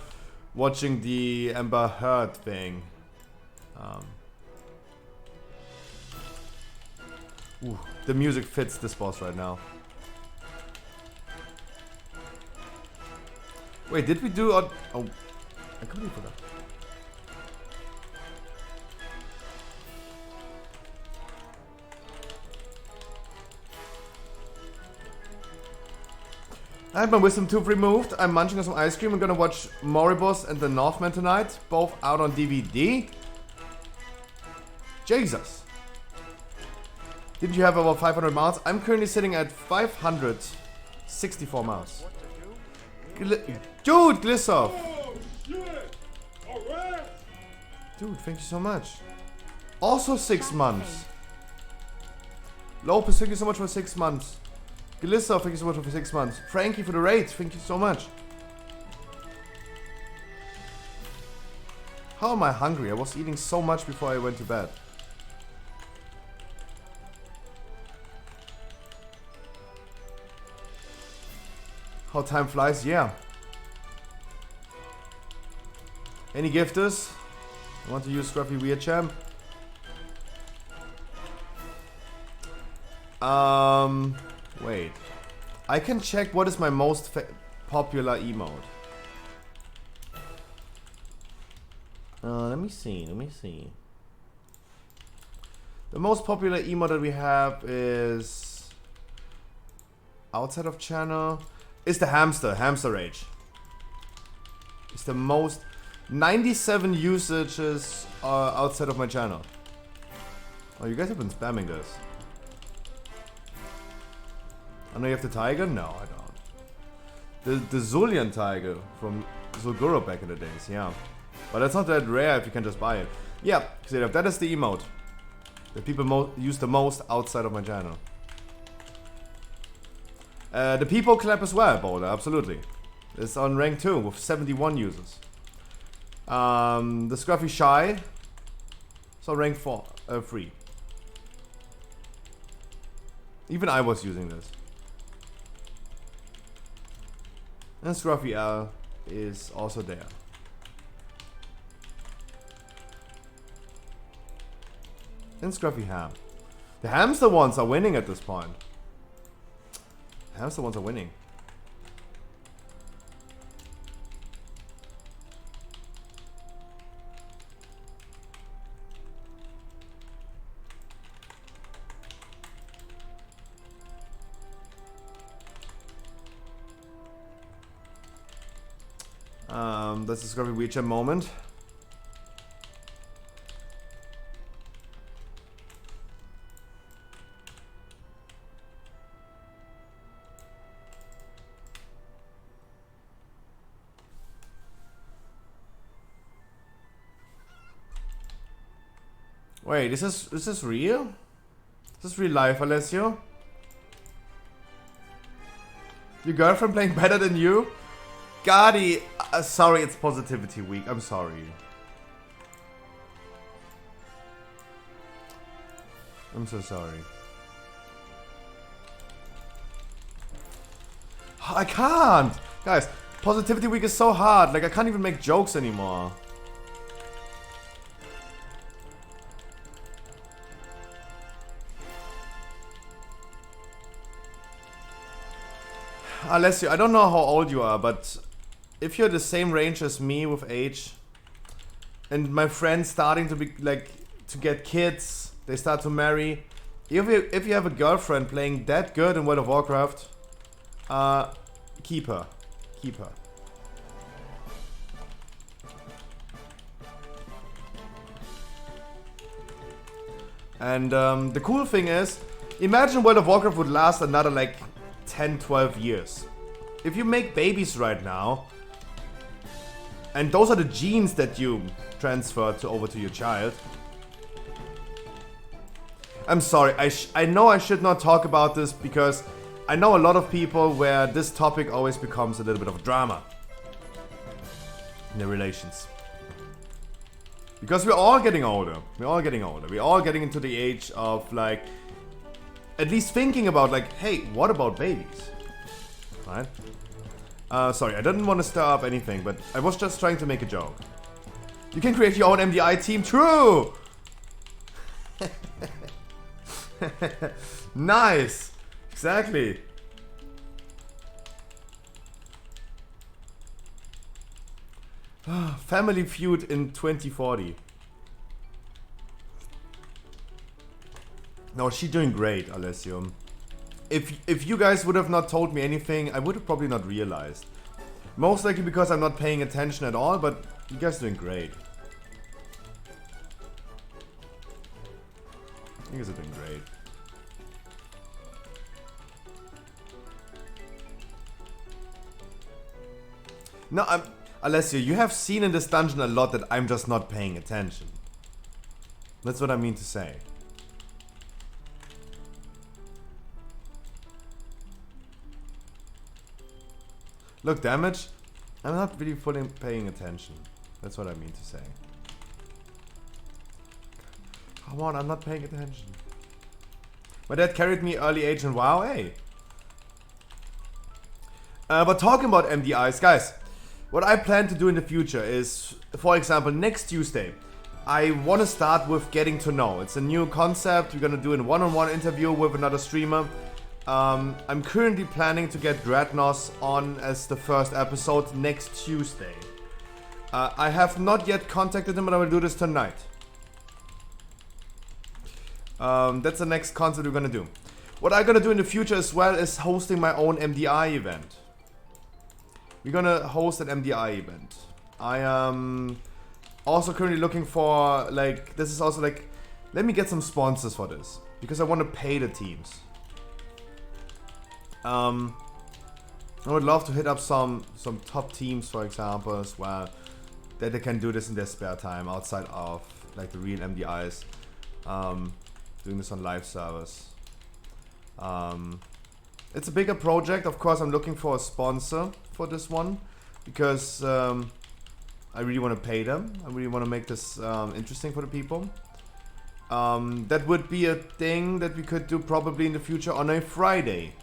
watching the Amber Heard thing. Ooh, the music fits this boss right now. Wait, did we do? Oh, I completely forgot. I had my wisdom tooth removed. I'm munching on some ice cream. I'm gonna watch Moribus and the Northman tonight. Both out on DVD. Jesus. Didn't you have over 500 miles? I'm currently sitting at 564 miles. Dude, Glissov. Oh, shit. All right. Dude, thank you so much. Also 6 months. Lopez, thank you so much for 6 months. Glissov, thank you so much for 6 months. Frankie for the raid, thank you so much. How am I hungry? I was eating so much before I went to bed. How time flies, yeah. Any gifters? I want to use Scruffy Weird Champ. Wait. I can check what is my most popular emote. Let me see. The most popular emote that we have is outside of channel is the hamster rage. It's the most 97 usages outside of my channel. Oh, you guys have been spamming this. I know you have the tiger? No, I don't. The Zulian tiger from Zulguro back in the days, yeah. But that's not that rare if you can just buy it. Yeah, that is the emote. that people use the most outside of my channel. The people clap as well, Boulder, absolutely. It's on rank 2 with 71 users. The Scruffy Shy, so rank 3. Even I was using this. And Scruffy L is also there. And Scruffy Ham. The hamster ones are winning at this point. The hamster ones are winning. This is Scruffy Wheelchair moment. Wait, is this real? Is this real life, Alessio? Your girlfriend playing better than you? Gardy, sorry, it's positivity week. I'm sorry. I'm so sorry. I can't! Guys, positivity week is so hard. Like, I can't even make jokes anymore. Alessio, I don't know how old you are, but if you're the same range as me with age, and my friends starting to be like to get kids, they start to marry. If you have a girlfriend playing that good in World of Warcraft, keep her, keep her. And the cool thing is, imagine World of Warcraft would last another like 10-12 years. If you make babies right now, and those are the genes that you transfer over to your child. I'm sorry, I know I should not talk about this because I know a lot of people where this topic always becomes a little bit of drama in their relations. Because we're all getting older. We're all getting older. We're all getting into the age of like at least thinking about like, hey, what about babies? Right? Sorry, I didn't want to stir up anything, but I was just trying to make a joke. You can create your own MDI team, true! Nice! Exactly. Family Feud in 2040. No, she's doing great, Alessio. If you guys would have not told me anything, I would have probably not realized. Most likely because I'm not paying attention at all, but you guys are doing great. You guys are doing great. No, Alessio, you have seen in this dungeon a lot that I'm just not paying attention. That's what I mean to say. Look, damage. I'm not really fully paying attention. That's what I mean to say. Come on, I'm not paying attention. My dad carried me early age in WoW, hey. But talking about MDIs, guys, what I plan to do in the future is, for example, next Tuesday, I want to start with getting to know. It's a new concept. We're going to do a one-on-one interview with another streamer. I'm currently planning to get Dreadnought on as the first episode next Tuesday. I have not yet contacted him, but I will do this tonight. That's the next concept we're gonna do. What I'm gonna do in the future as well is hosting my own MDI event. We're gonna host an MDI event. I am also currently looking for, like, this is also like, let me get some sponsors for this. Because I want to pay the teams. I would love to hit up some top teams, for example, as well, that they can do this in their spare time outside of like the real MDIs. doing this on live servers. It's a bigger project. Of course, I'm looking for a sponsor for this one because I really want to pay them. I really want to make this interesting for the people. That would be a thing that we could do probably in the future on a Friday.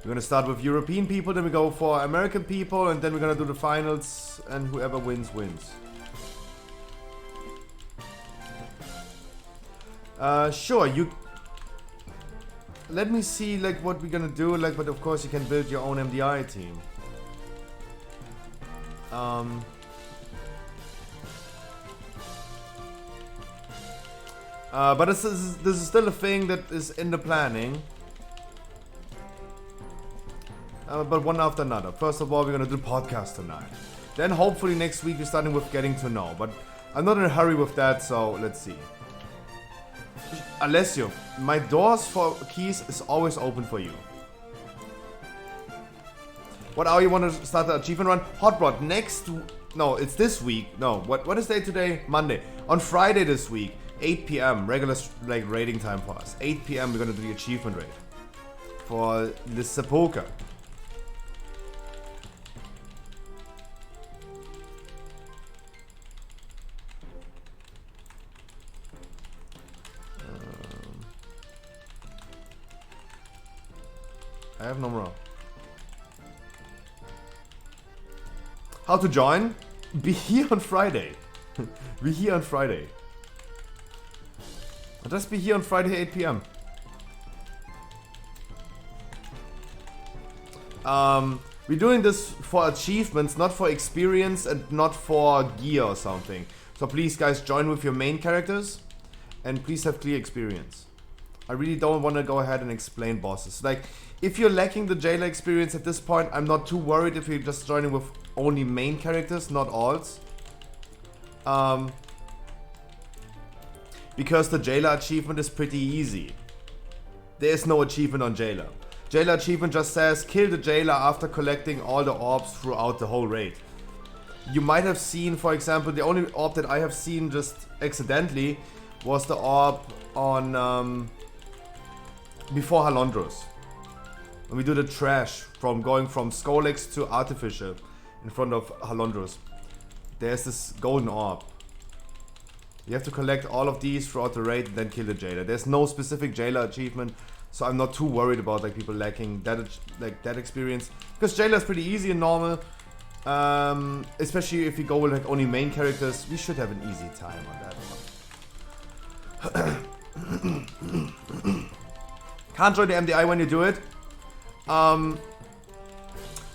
We're gonna start with European people, then we go for American people, and then we're gonna do the finals, and whoever wins, wins. Sure, you... Let me see, like, what we're gonna do, like, but of course you can build your own MDI team. But this is still a thing that is in the planning. But one after another. First of all, we're gonna do podcast tonight. Then hopefully next week we're starting with getting to know. But I'm not in a hurry with that, so let's see. Alessio, my doors for keys is always open for you. What hour you want to start the achievement run? Hot Rod, no, it's this week. No, what is day today? Monday. On Friday this week, 8 p.m. regular like raiding time for us. 8 p.m. we're gonna do the achievement raid for the Sepulka. I have no more. How to join? Be here on Friday. Be here on Friday. Just be here on Friday 8 p.m. We're doing this for achievements, not for experience and not for gear or something. So please guys join with your main characters and please have clear experience. I really don't want to go ahead and explain bosses. Like, if you're lacking the jailer experience at this point, I'm not too worried if you're just joining with only main characters, not alts. Because the jailer achievement is pretty easy. There is no achievement on jailer. Jailer achievement just says kill the jailer after collecting all the orbs throughout the whole raid. You might have seen, for example, the only orb that I have seen just accidentally was the orb on before Halondros. When we do the trash from going from Skolex to Artificial in front of Halondros. There's this golden orb. You have to collect all of these throughout the raid and then kill the jailer. There's no specific jailer achievement, so I'm not too worried about like people lacking that experience. Because jailer is pretty easy and normal. Especially if you go with like only main characters, we should have an easy time on that one. Can't join the MDI when you do it.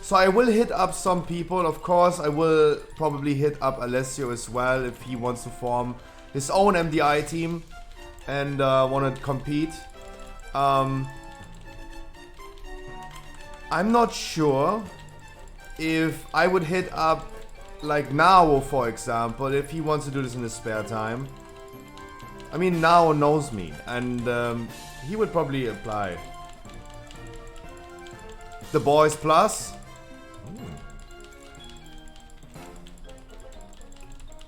So I will hit up some people. Of course, I will probably hit up Alessio as well if he wants to form his own MDI team and want to compete. I'm not sure if I would hit up like Nao, for example, if he wants to do this in his spare time. I mean, Nao knows me and he would probably apply. The Boys Plus.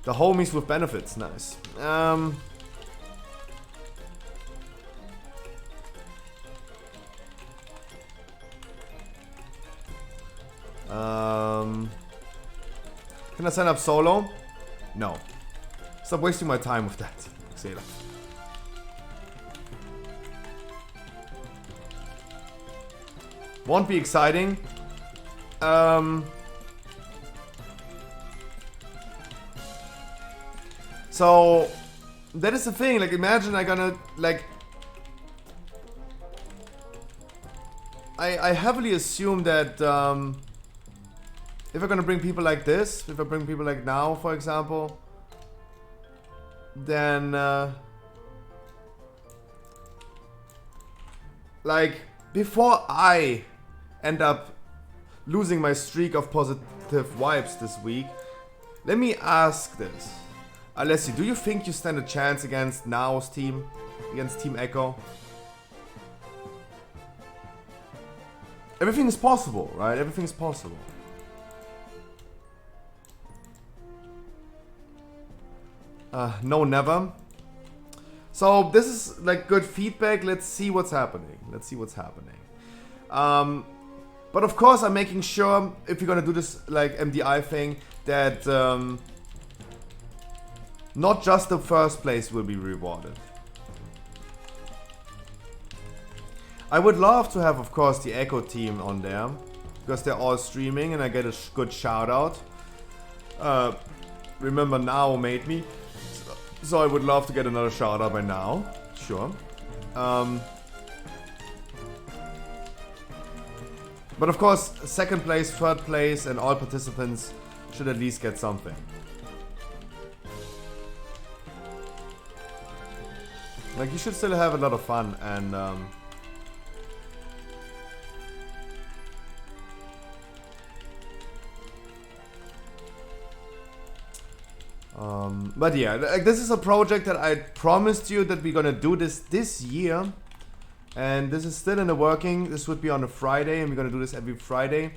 The homies with benefits, nice. Can I sign up solo? No. Stop wasting my time with that, Xela. Won't be exciting. So that is the thing. Like, imagine I gonna like. I heavily assume that if I'm gonna bring people like this, if I bring people like now, for example, then like before I end up losing my streak of positive vibes this week, let me ask this. Alessi, do you think you stand a chance against Nao's team? Against Team Echo? Everything is possible, right? Everything is possible. No, never. So this is like good feedback. Let's see what's happening. But of course, I'm making sure if you're gonna do this like MDI thing that not just the first place will be rewarded. I would love to have, of course, the Echo team on there because they're all streaming and I get a good shout out. Remember Now made me, so I would love to get another shout out by Now. Sure. But of course, second place, third place, and all participants should at least get something. Like, you should still have a lot of fun, and but yeah, like, this is a project that I promised you that we're gonna do this year. And this is still in the working. This would be on a Friday, and we're gonna do this every Friday.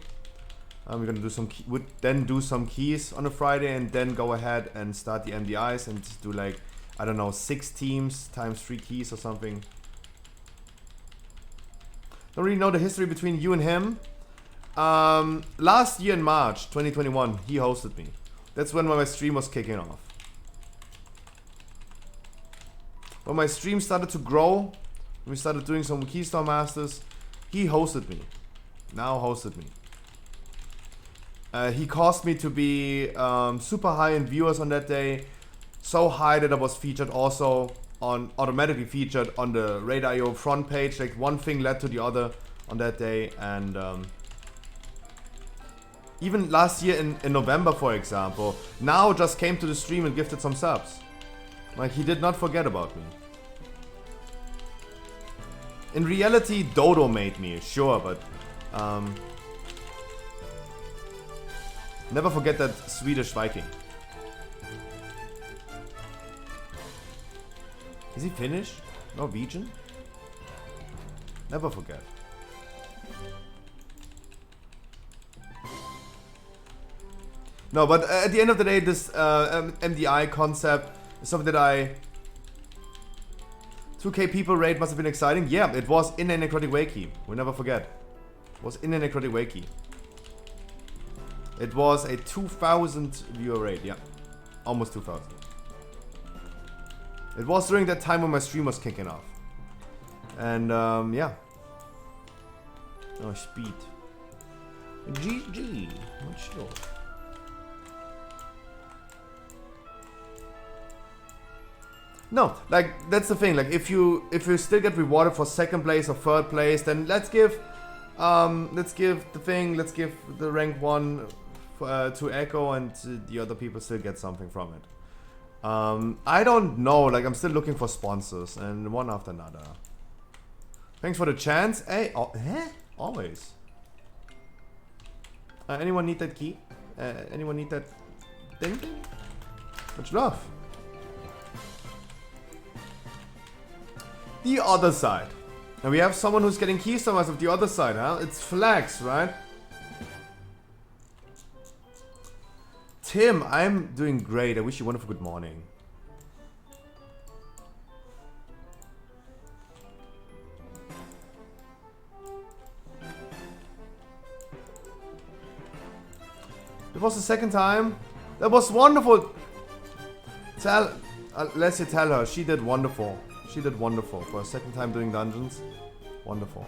We're gonna do some keys on a Friday, and then go ahead and start the MDIs and do like, I don't know, 6 teams times 3 keys or something. Don't really know the history between you and him. Last year in March 2021, he hosted me. That's when my stream was kicking off. When my stream started to grow, we started doing some Keystone Masters. He hosted me. Now hosted me. He caused me to be super high in viewers on that day. So high that I was featured also automatically featured on the Raid.io front page. Like, one thing led to the other on that day. And even last year in November, for example, Now just came to the stream and gifted some subs. Like, he did not forget about me. In reality, Dodo made me, sure, but never forget that Swedish Viking. Is he Finnish? Norwegian? Never forget. No, but at the end of the day, this MDI concept is something that 2K people raid must have been exciting. Yeah, it was in a Necrotic Wakey. We'll never forget. It was in a Necrotic Wakey. It was a 2,000 viewer raid, yeah. Almost 2,000. It was during that time when my stream was kicking off. And, yeah. Oh, speed. GG. Not sure. No, like, that's the thing. Like, if you still get rewarded for second place or third place, then let's give the rank 1 to Echo, and the other people still get something from it. I don't know. Like, I'm still looking for sponsors, and one after another. Thanks for the chance. Hey, always. Anyone need that key? Anyone need that thing? Much love. The other side. And we have someone who's getting Keystone as of the other side, huh? It's Flax, right? Tim, I'm doing great. I wish you a wonderful good morning. It was the second time. That was wonderful. Let's tell her. She did wonderful. She did wonderful for a second time doing dungeons. Wonderful.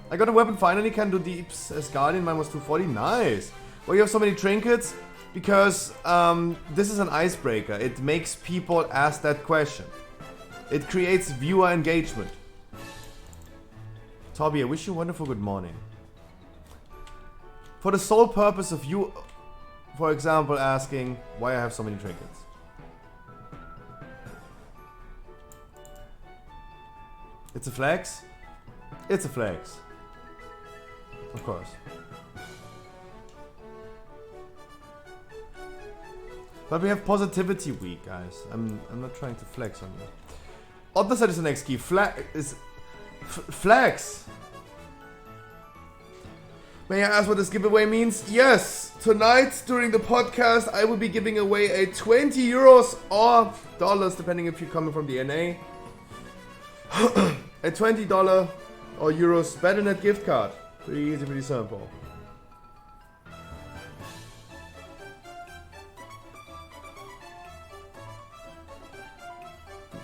I got a weapon finally, can do deeps as Guardian. Mine was 240. Nice. Well, you have so many trinkets because this is an icebreaker. It makes people ask that question. It creates viewer engagement. Toby, I wish you a wonderful good morning. For the sole purpose of you, for example, asking why I have so many trinkets. It's a flex? It's a flex. Of course. But we have positivity week, guys. I'm not trying to flex on you. Other side is the next key. Flex. May I ask what this giveaway means? Yes! Tonight, during the podcast, I will be giving away a 20 euros or dollars, depending if you're coming from the NA, A $20 or euros Battle.net gift card. Pretty easy, pretty simple.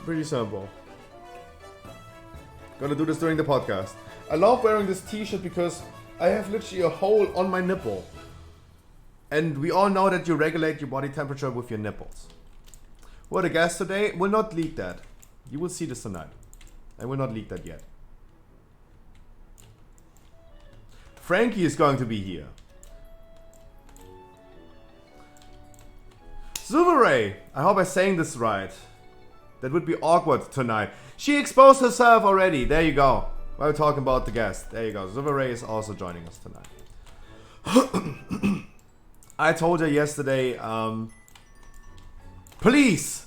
Pretty simple. Gonna do this during the podcast. I love wearing this t-shirt because I have literally a hole on my nipple. And we all know that you regulate your body temperature with your nipples. Well, the guest today will not leak that. You will see this tonight. I will not leak that yet. Frankie is going to be here. Zuveray, I hope I'm saying this right. That would be awkward tonight. She exposed herself already. There you go. While we're talking about the guest. There you go. Zuveray is also joining us tonight. I told her yesterday, please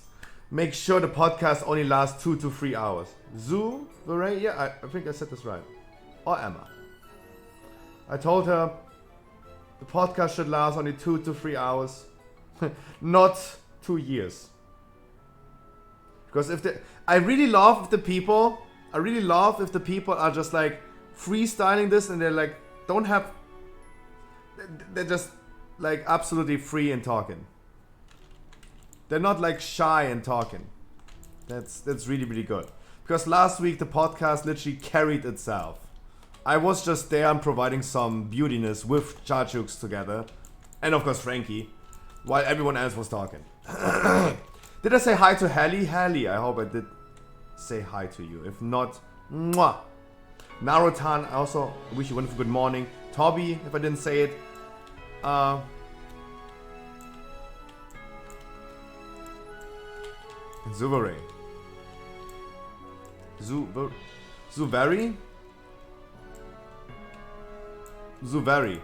make sure the podcast only lasts 2 to 3 hours. Zuveray? Yeah, I think I said this right. Or Emma. I told her the podcast should last only 2 to 3 hours. Not 2 years. Because I really love if the people are just like freestyling this and they're like, they're just like absolutely free in talking. They're not like shy in talking. That's really, really good. Because last week the podcast literally carried itself. I was just there and providing some beautiness with Chachuks together. And of course Frankie. While everyone else was talking. Did I say hi to Hallie? Hallie, I hope I did say hi to you. If not, mwah. Narutan, I also wish you a wonderful good morning. Toby, if I didn't say it. Zuveray. Zuvari? Zuvari.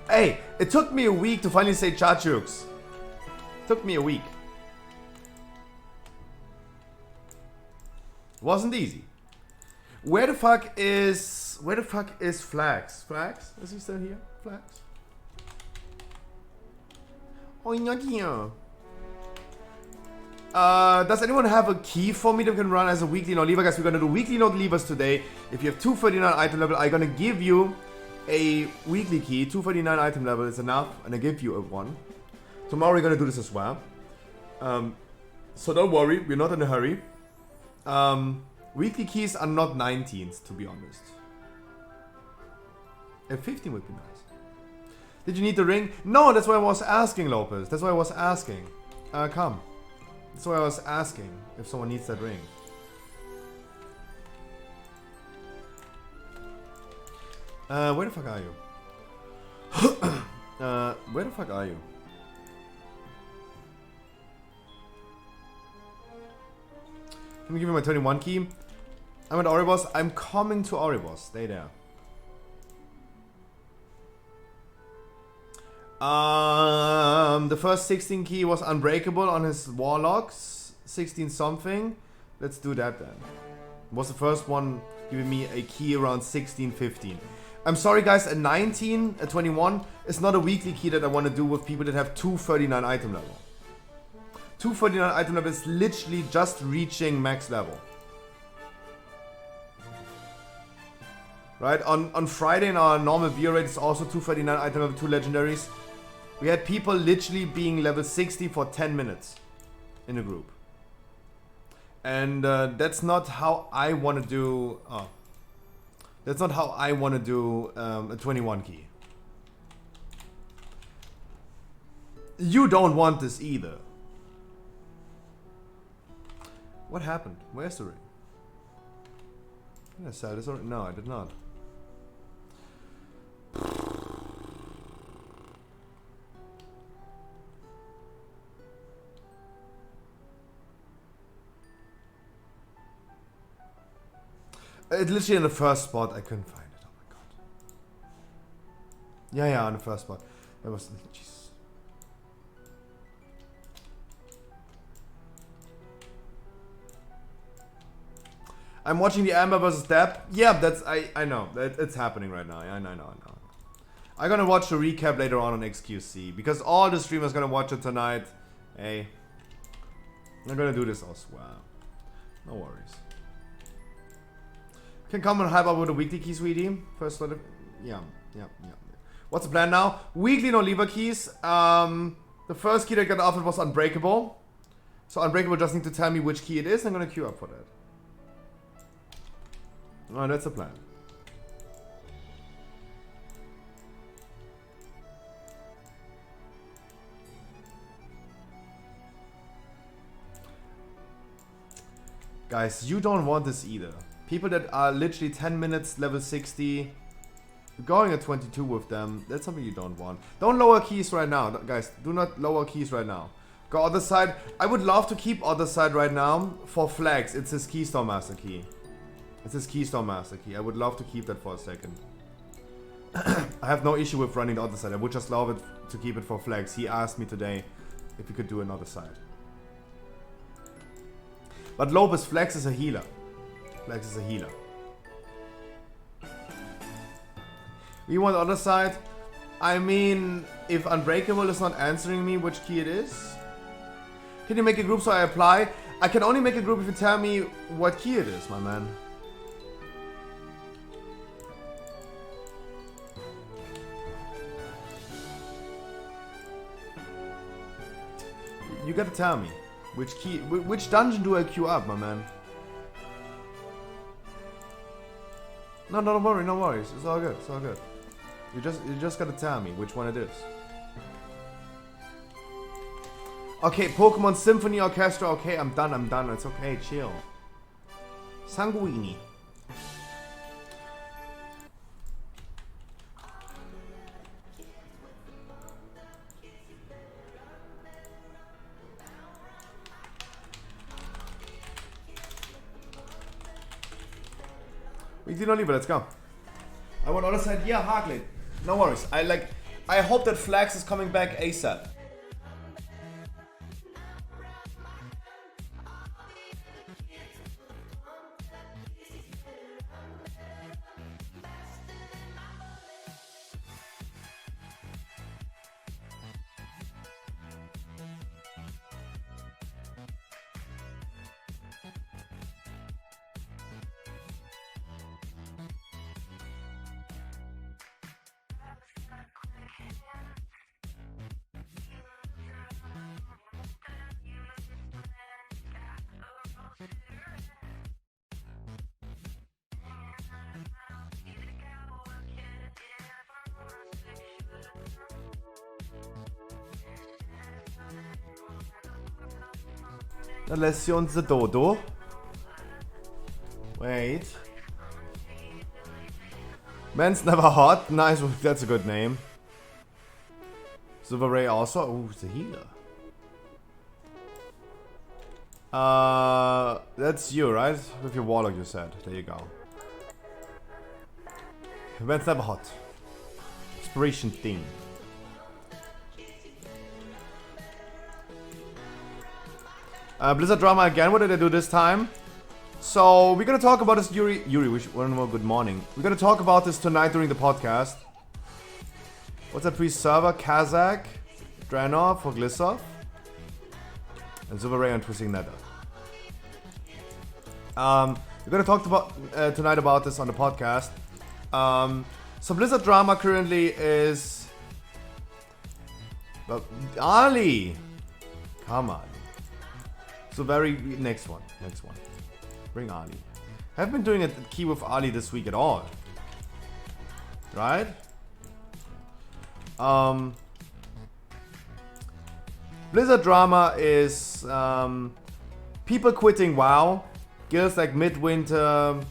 Hey, it took me a week to finally say Chachuks. Took me a week. Wasn't easy. Where the fuck is Flax? Flax? Is he still here? Flax? Oh, not here. Does anyone have a key for me that can run as a weekly note lever? Guys, we're gonna do weekly note levers today. If you have 239 item level, I'm gonna give you a weekly key. 239 item level is enough, and I give you a one. Tomorrow we're gonna do this as well. So don't worry, we're not in a hurry. Weekly keys are not 19s, to be honest. A 15 would be nice. Did you need the ring? No, that's why I was asking, Lopez. That's why I was asking. Come. That's why I was asking if someone needs that ring. Where the fuck are you? Where the fuck are you? Let me give you my 21 key. I'm at Oribos. I'm coming to Oribos. Stay there. The first 16 key was unbreakable on his warlocks. 16 something. Let's do that then. Was the first one giving me a key around 16, 15. I'm sorry guys, a 19, a 21 is not a weekly key that I want to do with people that have 239 item level. 239 item level is literally just reaching max level. Right, on Friday in our normal view rate, it's also 239 item level, 2 legendaries. We had people literally being level 60 for 10 minutes in a group. And that's not how I want to do... that's not how I want to do a 21 key. You don't want this either. What happened? Where's the ring? Did I sell this already? No, I did not. It's literally in the first spot. I couldn't find it. Oh my god. Yeah, on the first spot. That was... Jesus. I'm watching the Amber versus Depp. Yeah, that's... I know. It's happening right now. I know. I'm gonna watch the recap later on XQC. Because all the streamers gonna watch it tonight. Hey. I'm gonna do this as well. No worries. Can come and help out with the weekly key, sweetie. First letter. Yeah. What's the plan now? Weekly no lever keys. The first key that got offered was Unbreakable. So Unbreakable just need to tell me which key it is. I'm gonna queue up for that. Oh, that's the plan. Guys, you don't want this either. People that are literally 10 minutes level 60, going at 22 with them, that's something you don't want. Don't lower keys right now. Guys, do not lower keys right now. Go other side. I would love to keep other side right now for Flex. It's his Keystone Master Key. It's his Keystone Master Key. I would love to keep that for a second. I have no issue with running the other side. I would just love it to keep it for Flex. He asked me today if we could do another side. But Lopez, Flex is a healer. Flex is a healer. You want the other side? I mean, if Unbreakable is not answering me which key it is. Can you make a group so I apply? I can only make a group if you tell me what key it is, my man. You gotta tell me. Which key, which dungeon do I queue up, my man? No, don't worry, no worries. It's all good, it's all good. You just gotta tell me which one it is. Okay, Pokemon Symphony Orchestra. Okay, I'm done. It's okay, chill. Sanguini. We did not leave it, let's go. I want other side, yeah, Harkley. No worries. I hope that Flax is coming back ASAP. Lesions the Dodo. Wait. Man's never hot. Nice, that's a good name. Silver Ray also. Oh, it's a healer. That's you, right? With your Warlock, you said. There you go. Man's never hot. Inspiration theme. Blizzard drama again. What did I do this time? So we're gonna talk about this, Yuri. Wish one more good morning. We're gonna talk about this tonight during the podcast. What's that pre-server? Kazakh, Dranov for Glissov, and Zubaray and Twisting Nether. We're gonna talk about tonight about this on the podcast. So Blizzard drama currently is. Ali, come on. So next one. Bring Ali. I haven't been doing a key with Ali this week at all. Right? Blizzard drama is people quitting WoW. Guilds like Midwinter,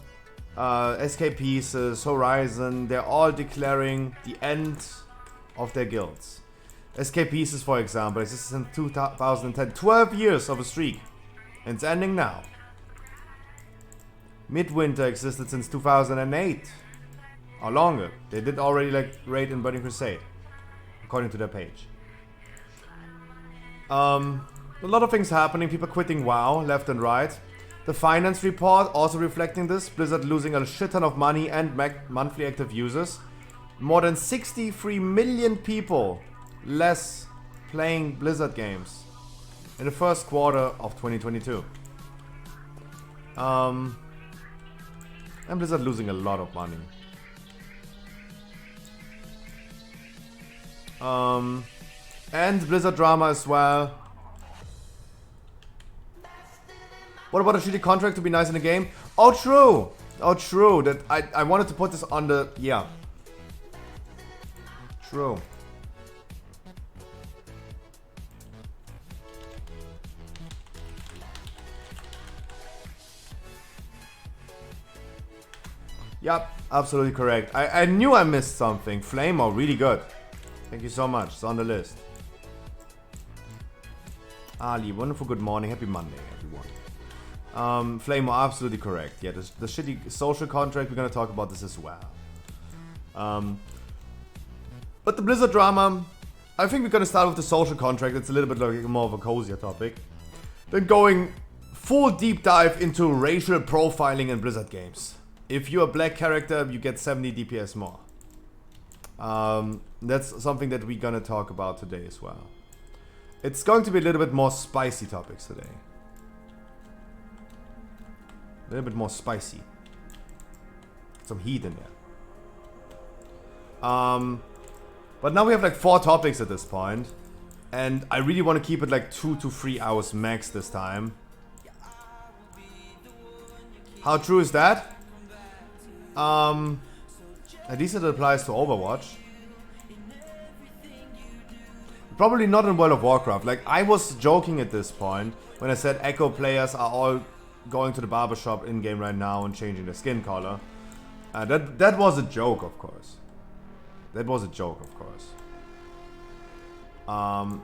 SK Pieces, Horizon, they're all declaring the end of their guilds. SK Pieces, for example, existed since 2010. 12 years of a streak. And it's ending now. Midwinter existed since 2008. Or longer. They did already raid in Burning Crusade. According to their page. A lot of things happening. People quitting WoW left and right. The finance report also reflecting this. Blizzard losing a shit ton of money and monthly active users. More than 63 million people less playing Blizzard games in the first quarter of 2022. And Blizzard losing a lot of money. And Blizzard drama as well. What about a shitty contract to be nice in the game? Oh, true. Oh, true. That I wanted to put this on the... Yeah. True. Yep, absolutely correct. I knew I missed something. Flamo, really good. Thank you so much. It's on the list. Ali, wonderful good morning. Happy Monday, everyone. Flamo, absolutely correct. Yeah, the shitty social contract, we're gonna talk about this as well. But the Blizzard drama, I think we're gonna start with the social contract. It's a little bit like more of a cozier topic. Then going full deep dive into racial profiling in Blizzard games. If you're a black character, you get 70 DPS more. That's something that we're gonna talk about today as well. It's going to be a little bit more spicy topics today. A little bit more spicy. Some heat in there. But now we have like 4 topics at this point. And I really want to keep it like 2 to 3 hours max this time. How true is that? At least it applies to Overwatch. Probably not in World of Warcraft. Like, I was joking at this point when I said Echo players are all going to the barbershop in-game right now and changing their skin color. That was a joke, of course. That was a joke, of course. I'll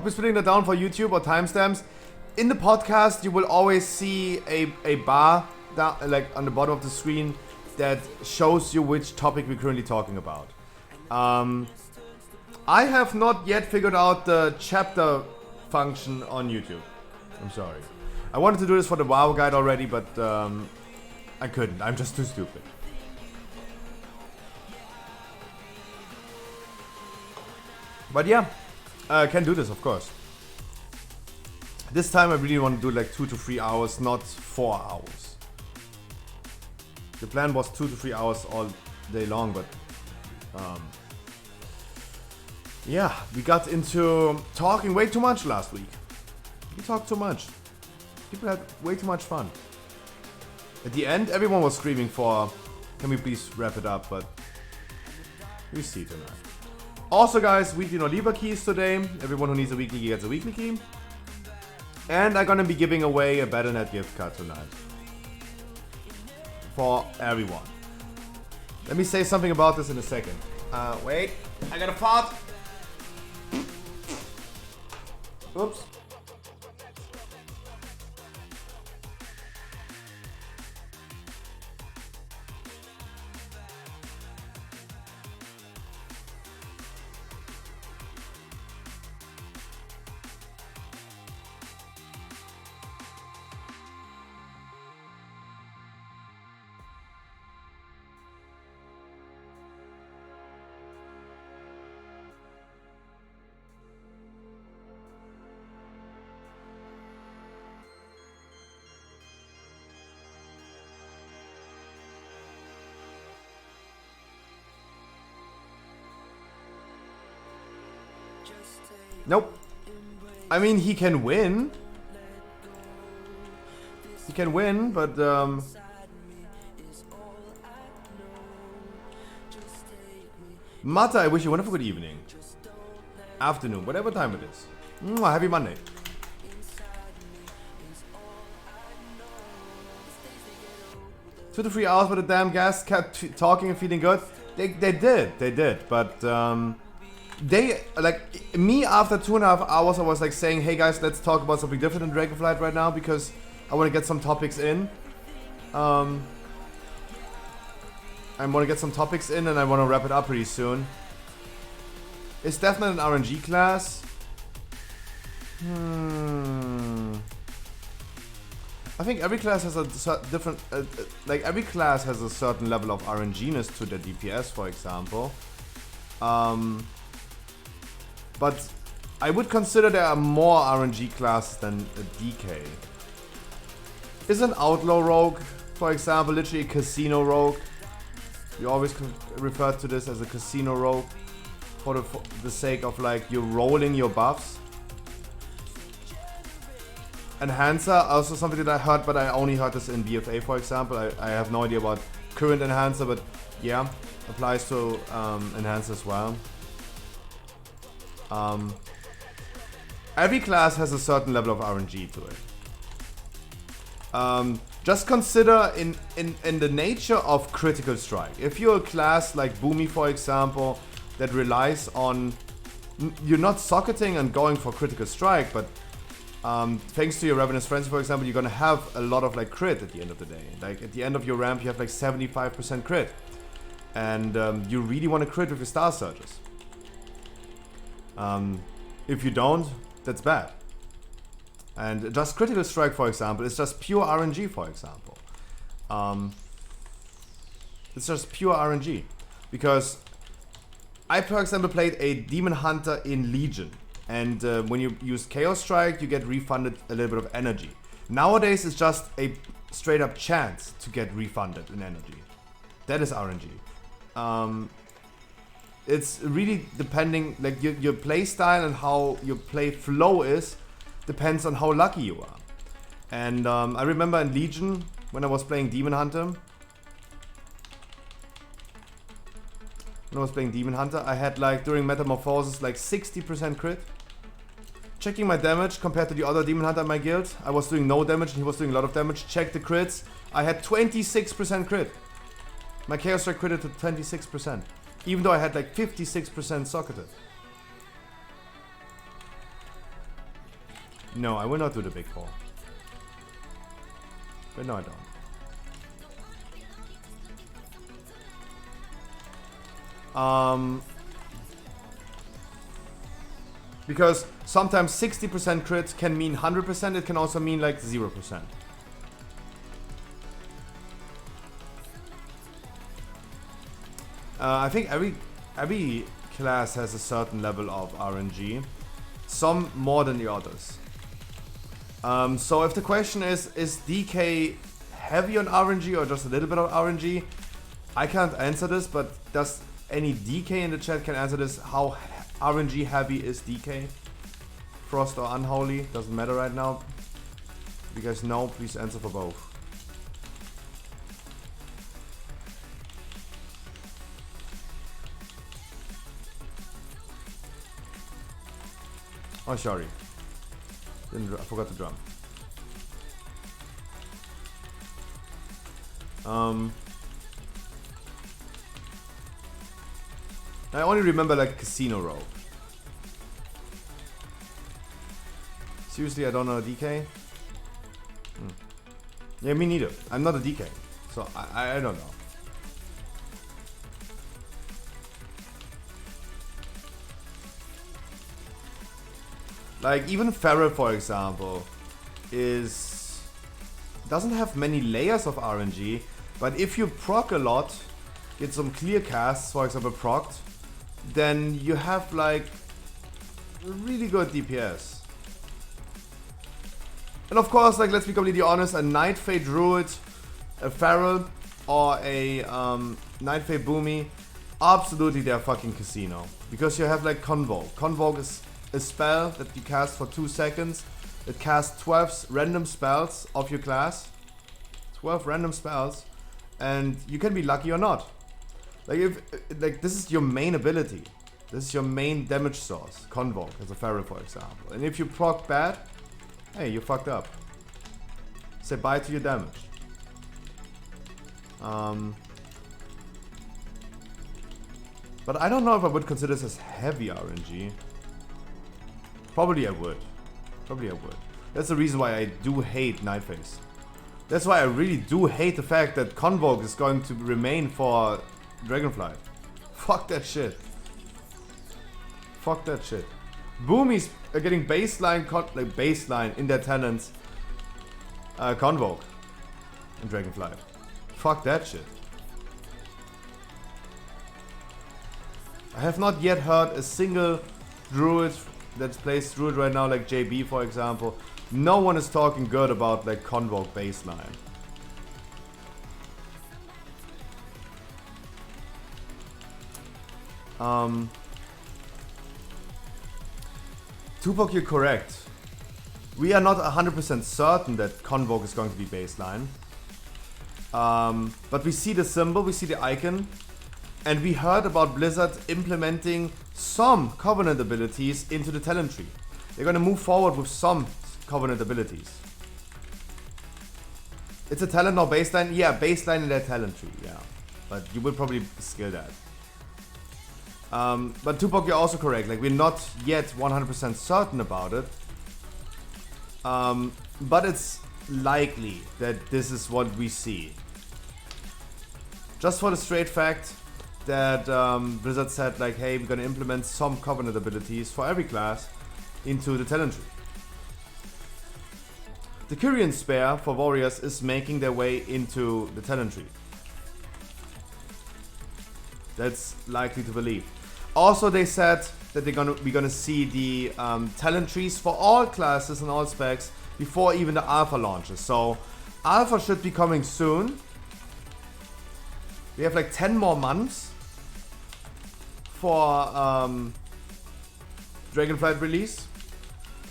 be splitting that down for YouTube or timestamps. In the podcast, you will always see a bar down, like on the bottom of the screen that shows you which topic we're currently talking about. I have not yet figured out the chapter function on YouTube. I'm sorry. I wanted to do this for the WoW guide already, but I couldn't. I'm just too stupid. But yeah, I can do this, of course. This time I really want to do like 2 to 3 hours, not 4 hours. The plan was 2 to 3 hours all day long, but yeah, we got into talking way too much last week. We talked too much. People had way too much fun. At the end, everyone was screaming for, can we please wrap it up, but we see tonight. Also guys, weekly no Lieber keys today. Everyone who needs a weekly key gets a weekly key. And I'm gonna be giving away a Battle.net gift card tonight. For everyone. Let me say something about this in a second. Wait, I got a fart. Oops. Nope. I mean, he can win. He can win, but Mata, I wish you a wonderful good evening. Afternoon, whatever time it is. Mwah, happy Monday. Two to 3 hours, but the damn guests kept talking and feeling good. They did, but they, like, me after 2.5 hours, I was like saying, hey guys, let's talk about something different in Dragonflight right now, because I want to get some topics in. I want to get some topics in, and I want to wrap it up pretty soon. Is Deathknight an RNG class? I think every class has a different, like every class has a certain level of RNG-ness to their DPS, for example. But I would consider there are more RNG classes than a DK. Is an outlaw rogue, for example, literally a casino rogue? You always refer to this as a casino rogue for the sake of like you're rolling your buffs. Enhancer, also something that I heard, but I only heard this in BFA, for example. I have no idea about current Enhancer, but yeah, applies to Enhancer as well. Every class has a certain level of RNG to it. Just consider in the nature of critical strike. If you're a class like Boomy, for example, that relies on... You're not socketing and going for critical strike, but thanks to your Ravenous Frenzy, for example, you're gonna have a lot of like crit at the end of the day. Like at the end of your ramp, you have like 75% crit. And you really want to crit with your Star Surges. If you don't, that's bad. And just Critical Strike, for example, is just pure RNG, for example. It's just pure RNG. Because I, for example, played a Demon Hunter in Legion. And when you use Chaos Strike, you get refunded a little bit of energy. Nowadays, it's just a straight up chance to get refunded in energy. That is RNG. It's really depending, like your play style and how your play flow is, depends on how lucky you are. And I remember in Legion, when I was playing Demon Hunter, I had like during Metamorphosis like 60% crit. Checking my damage compared to the other Demon Hunter in my guild, I was doing no damage and he was doing a lot of damage. Check the crits, I had 26% crit. My Chaos Strike critted to 26%. Even though I had like 56% socketed. No, I will not do the big four. But no, I don't. Because sometimes 60% crit can mean 100%, it can also mean like 0%. I think every class has a certain level of RNG, some more than the others. So if the question is DK heavy on RNG or just a little bit of RNG, I can't answer this, but does any DK in the chat can answer this? How RNG heavy is DK? Frost or Unholy, doesn't matter right now. If you guys know, please answer for both. Oh, sorry. I forgot the drum. I only remember like Casino Row. Seriously, I don't know a DK? Yeah, me neither. I'm not a DK. So I don't know. Like even Feral, for example, doesn't have many layers of RNG, but if you proc a lot, get some clear casts, for example, procced, then you have like really good DPS. And of course, like let's be completely honest, a Nightfade Druid, a Feral, or a Nightfade Boomy, absolutely they're fucking casino. Because you have like Convoke. Convoke is a spell that you cast for 2 seconds. It casts 12 random spells of your class. 12 random spells. And you can be lucky or not. Like this is your main ability. This is your main damage source. Convoke as a Feral, for example. And if you proc bad, hey, you fucked up. Say bye to your damage. But I don't know if I would consider this as heavy RNG. Probably I would. That's the reason why I do hate Nightface. That's why I really do hate the fact that Convoke is going to remain for Dragonflight. Fuck that shit. Fuck that shit. Boomies are getting baseline in their talents. Convoke and Dragonflight. Fuck that shit. I have not yet heard a single Druid that plays Druid right now, like JB for example, no one is talking good about like Convoke baseline. Tupac, you're correct. We are not 100% certain that Convoke is going to be baseline. But we see the symbol, we see the icon, and we heard about Blizzard implementing some Covenant abilities into the talent tree. They're going to move forward with some Covenant abilities. It's a talent now baseline? Yeah, baseline in their talent tree, yeah. But you will probably skill that. But Tupac, you're also correct. Like, we're not yet 100% certain about it. But it's likely that this is what we see. Just for the straight fact that Blizzard said, like, hey, we're gonna implement some Covenant abilities for every class into the talent tree. The Kyrian Spare for Warriors is making their way into the talent tree. That's likely to believe. Also, they said that we're gonna see the talent trees for all classes and all specs before even the alpha launches. So alpha should be coming soon. We have like 10 more months for Dragonflight release.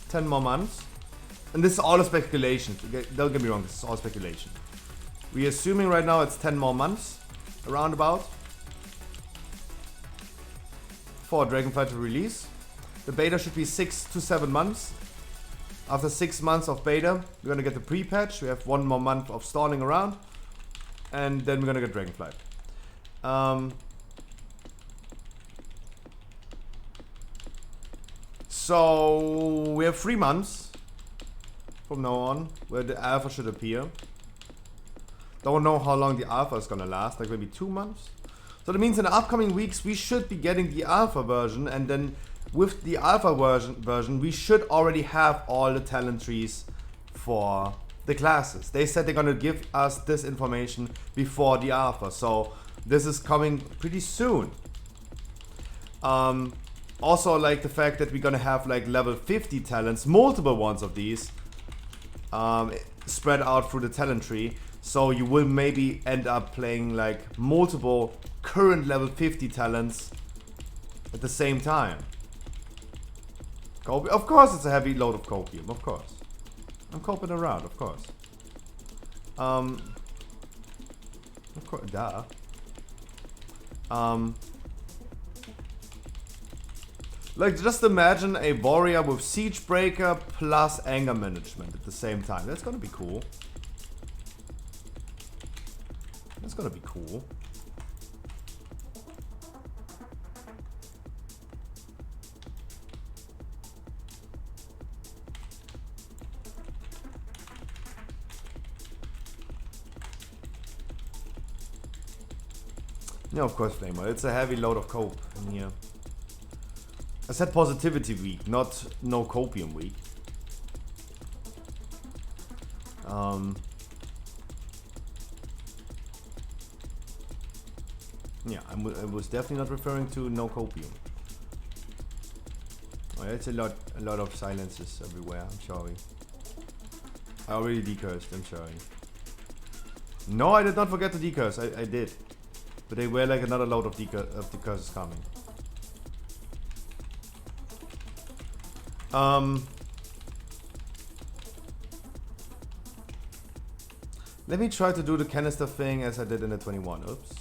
10 more months. And this is all a speculation. Don't get me wrong, this is all speculation. We're assuming right now it's 10 more months, around about, for Dragonflight to release. The beta should be 6 to 7 months. After 6 months of beta, we're gonna get the pre-patch. We have 1 more month of stalling around. And then we're gonna get Dragonflight. So we have 3 months from now on where the alpha should appear. Don't know how long the alpha is gonna last, like maybe 2 months. So that means in the upcoming weeks we should be getting the alpha version, and then with the alpha version we should already have all the talent trees for the classes. They said they're gonna give us this information before the alpha, so this is coming pretty soon. Also, like the fact that we're gonna have like level 50 talents, multiple ones of these, spread out through the talent tree. So you will maybe end up playing like multiple current level 50 talents at the same time. Of course it's a heavy load of copium, of course. I'm coping around, of course. Of course, duh. Like, just imagine a warrior with Siege Breaker plus Anger Management at the same time. That's gonna be cool. That's gonna be cool. Yeah, of course, Flamer. It's a heavy load of cope in here. I said positivity week, not no copium week. Yeah, I was definitely not referring to no copium. Oh, it's a lot of silences everywhere. I'm sorry. I already decursed. I'm sorry. No, I did not forget to decurse. I did, but they were like another load of decurses coming. Let me try to do the canister thing as I did in the 21. Oops.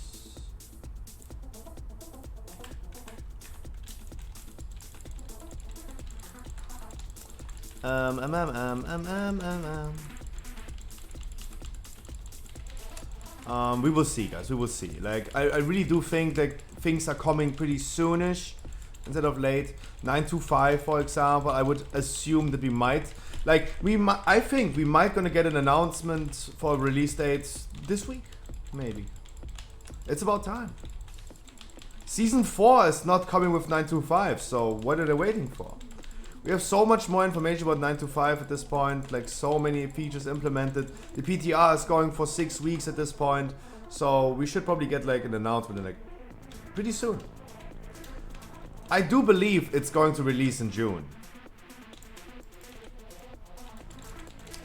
We will see, guys. We will see. Like, I really do think that things are coming pretty soonish instead of late. 925, for example, I would assume that we might, like, I think we might gonna get an announcement for a release date this week, maybe. It's about time. Season 4 is not coming with 925, so what are they waiting for? We have so much more information about 925 at this point, like so many features implemented. The PTR is going for 6 weeks at this point, so we should probably get like an announcement like pretty soon. I do believe it's going to release in June.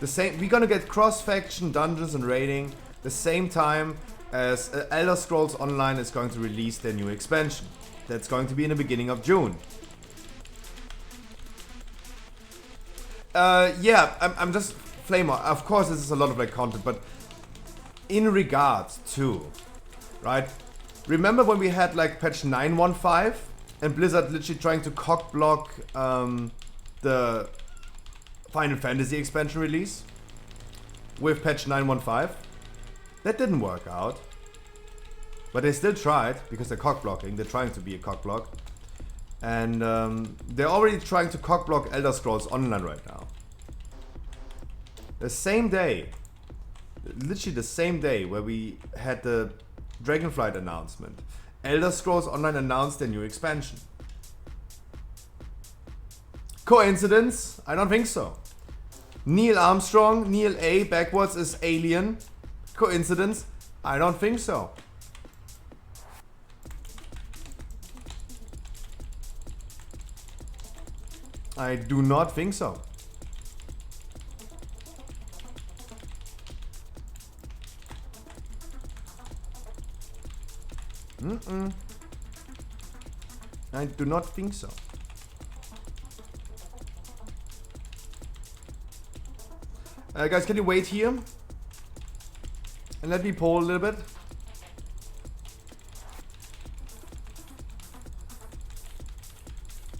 The same, we're gonna get cross-faction dungeons and raiding the same time as Elder Scrolls Online is going to release their new expansion. That's going to be in the beginning of June. Yeah, I'm just Flamer. Of course, this is a lot of like content, but in regards to, right? Remember when we had like patch 9.15 and Blizzard literally trying to cockblock the Final Fantasy expansion release with patch 9.15? That didn't work out. But they still tried, because they're cockblocking. They're trying to be a cockblock. And they're already trying to cockblock Elder Scrolls Online right now. The same day, literally the same day where we had the Dragonflight announcement, Elder Scrolls Online announced their new expansion. Coincidence? I don't think so. Neil Armstrong, Neil A backwards is alien. Coincidence? I don't think so. I do not think so. I do not think so. Guys, can you wait here? And let me poll a little bit.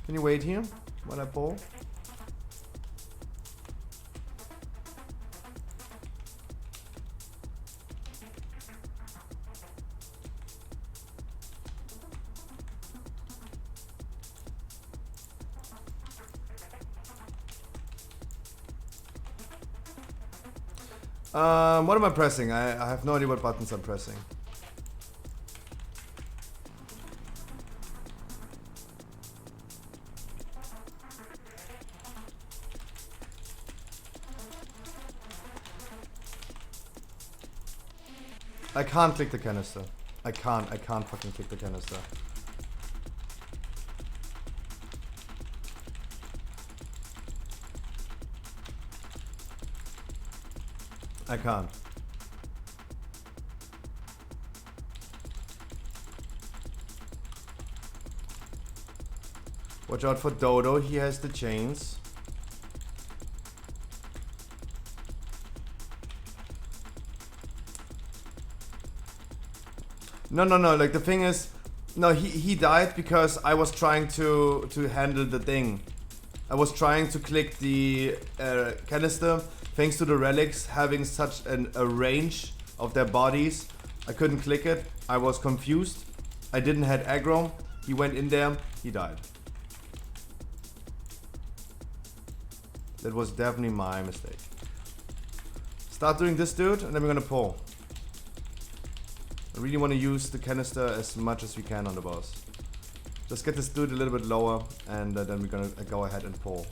Can you wait here while I poll? What am I pressing? I have no idea what buttons I'm pressing. I can't click the canister. I can't fucking click the canister. I can't. Watch out for Dodo, he has the chains. No, like the thing is, no, he died because I was trying to handle the thing. I was trying to click the canister. Thanks to the relics having such a range of their bodies, I couldn't click it. I was confused. I didn't have aggro. He went in there, he died. That was definitely my mistake. Start doing this, dude, and then we're gonna pull. I really want to use the canister as much as we can on the boss. Just get this dude a little bit lower, and then we're gonna go ahead and pull.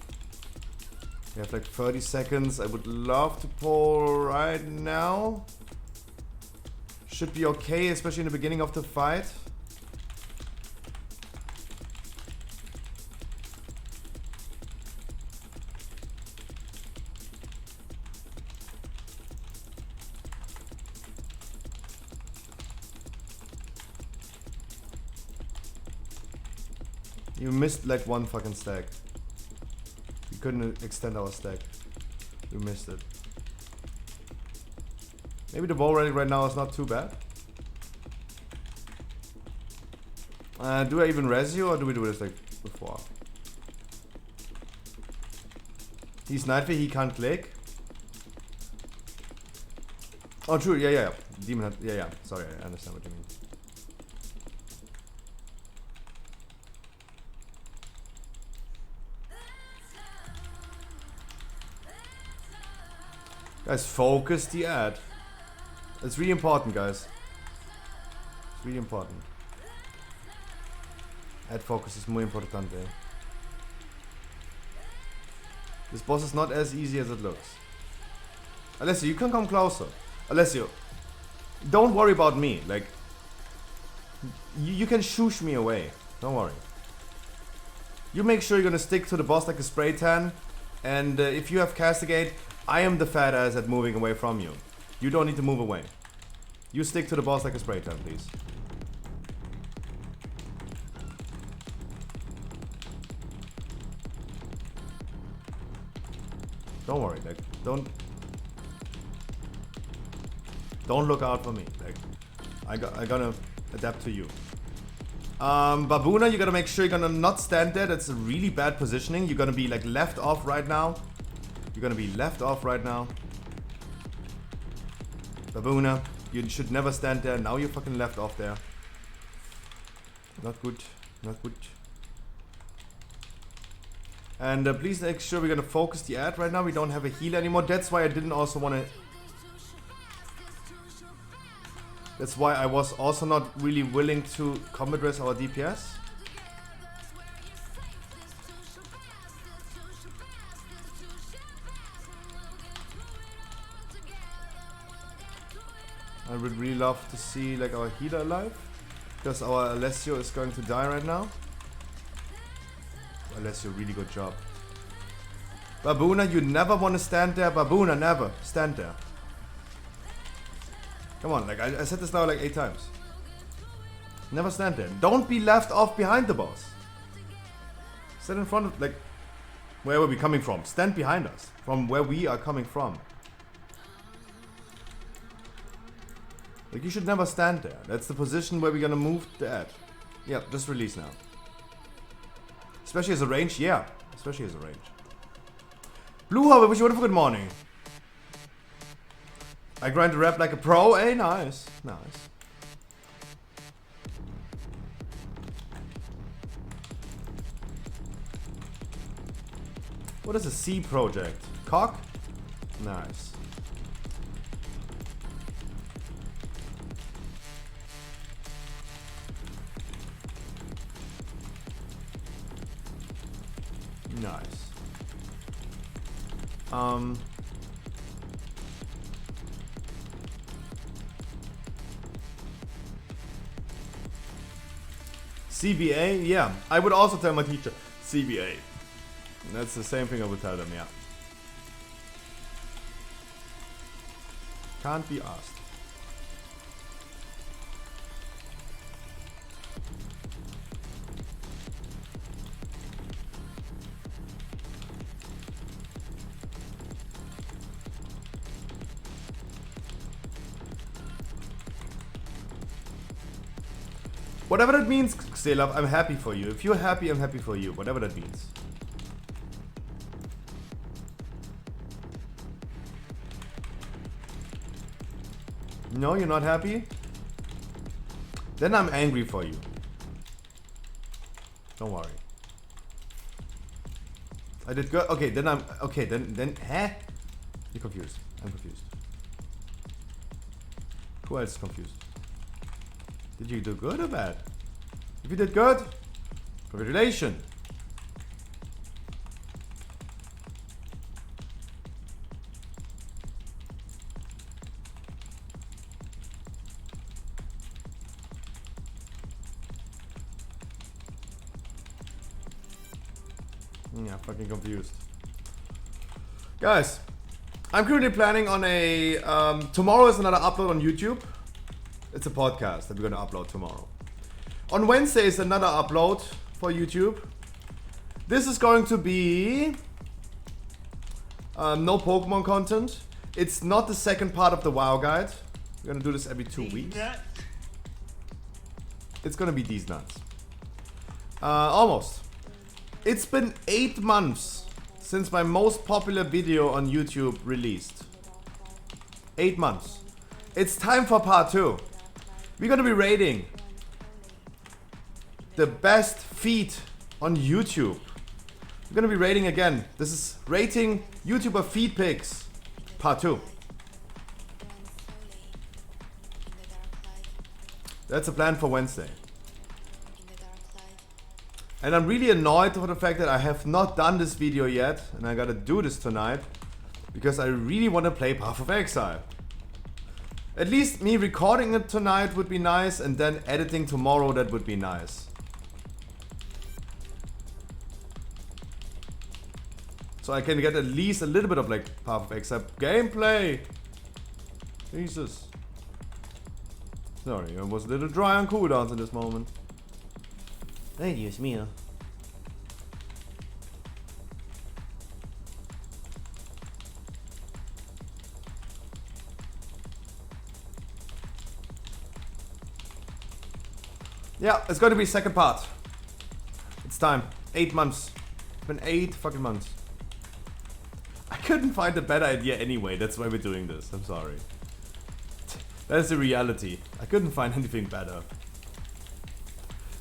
We have like 30 seconds. I would love to pull right now. Should be okay, especially in the beginning of the fight. You missed like one fucking stack. We couldn't extend our stack. We missed it. Maybe the ball rally right now is not too bad. Do I even res you, or do we do this like before? He's Nightway, he can't click. Oh true, yeah. Demon Hunt, yeah. Sorry, I understand what you mean. Guys, focus the ad. It's really important, guys. It's really important. Ad focus is muy importante. This boss is not as easy as it looks. Alessio, you can come closer. Alessio, don't worry about me. Like, you can shoosh me away. Don't worry. You make sure you're gonna stick to the boss like a spray tan. And if you have Castigate, I am the fat ass at moving away from you. You don't need to move away. You stick to the boss like a spray tan, please. Don't worry, like, don't look out for me. Like, I gonna adapt to you. Baboona, you gotta make sure you're gonna not stand there. That's a really bad positioning. You're gonna be like left off right now. You're gonna be left off right now. Baboona, you should never stand there. Now you're fucking left off there. Not good. Not good. And please make sure we're gonna focus the ad right now. We don't have a heal anymore. That's why I didn't also want to... That's why I was also not really willing to combat res our DPS. I would really love to see like our healer alive, because our Alessio is going to die right now. Alessio, really good job. Baboona, you never want to stand there. Baboona, never stand there. Come on, like I said this now like 8 times. Never stand there. Don't be left off behind the boss. Stand in front of, like, where are we coming from? Stand behind us, from where we are coming from. Like, you should never stand there. That's the position where we're gonna move the ad. Yeah, just release now. Especially as a range, yeah. Especially as a range. Blue Hub, I wish you a wonderful good morning. I grind the rap like a pro. Hey, nice. Nice. What is a C project? Cock? Nice. Nice. CBA? Yeah, I would also tell my teacher CBA. That's the same thing I would tell them, yeah. Can't be asked. Whatever that means, Xelab, I'm happy for you. If you're happy, I'm happy for you. Whatever that means. No, you're not happy? Then I'm angry for you. Don't worry. I did good. Okay, then I'm... Okay, then... Huh? You're confused. I'm confused. Who else is confused? Did you do good or bad? If you did good, congratulations. Yeah, fucking confused. Guys, I'm currently planning on a... tomorrow is another upload on YouTube. It's a podcast that we're gonna upload tomorrow. On Wednesday is another upload for YouTube. This is going to be no Pokemon content. It's not the second part of the WoW guide. We're gonna do this every 2 weeks. It's gonna be these nuts. Almost. It's been 8 months since my most popular video on YouTube released. 8 months. It's time for part 2. We're gonna be rating the best feed on YouTube. We're gonna be rating again. This is rating YouTuber feed pics, part 2. That's a plan for Wednesday. And I'm really annoyed for the fact that I have not done this video yet, and I gotta do this tonight, because I really want to play Path of Exile. At least me recording it tonight would be nice, and then editing tomorrow, that would be nice. So I can get at least a little bit of like Path of Exile gameplay. Jesus. Sorry, I was a little dry on cooldowns in this moment. Ay, Dios mío. Yeah, it's going to be second part. It's time. 8 months. It's been 8 fucking months. I couldn't find a better idea anyway. That's why we're doing this. I'm sorry. That's the reality. I couldn't find anything better.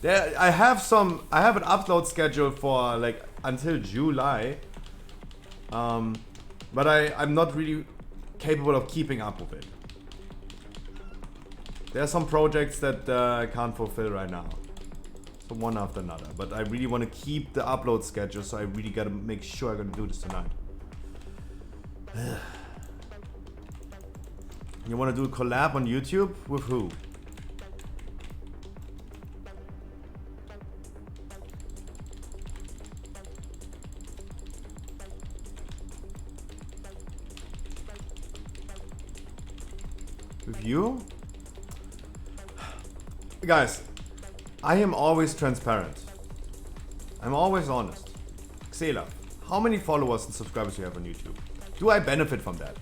There, I have an upload schedule for like until July. But I'm not really capable of keeping up with it. There are some projects that I can't fulfill right now. So one after another. But I really want to keep the upload schedule, so I really gotta make sure I'm gonna do this tonight. You want to do a collab on YouTube? With who? With you? Guys, I am always transparent. I'm always honest. Xela, how many followers and subscribers do you have on YouTube? Do I benefit from that?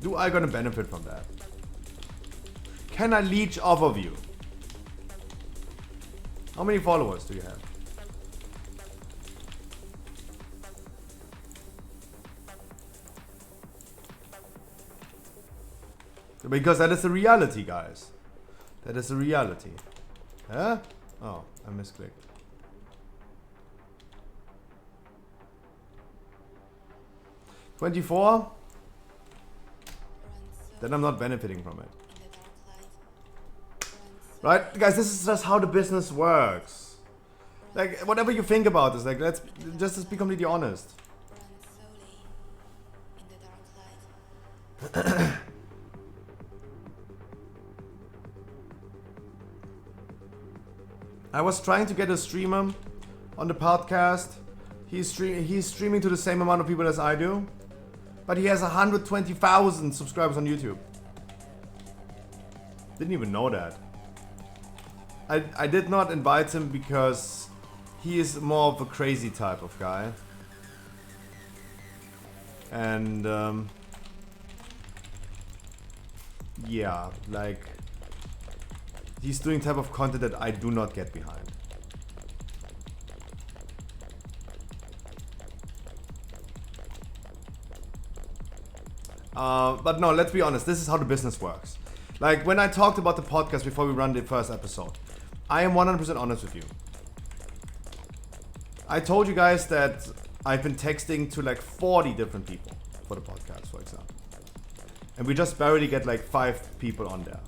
Do I gonna benefit from that? Can I leech off of you? How many followers do you have? Because that is the reality, guys. That is the reality. Huh? Oh, I misclicked. $24? Then I'm not benefiting from it. Right? Guys, this is just how the business works. Like, whatever you think about this, like, let's just be completely honest. I was trying to get a streamer on the podcast. He's streaming to the same amount of people as I do. But he has 120,000 subscribers on YouTube. Didn't even know that. I did not invite him because he is more of a crazy type of guy. And yeah, like he's doing type of content that I do not get behind. But no, let's be honest, this is how the business works. Like when I talked about the podcast before we run the first episode, I am 100% honest with you. I told you guys that I've been texting to like 40 different people for the podcast, for example. And we just barely get like 5 people on there.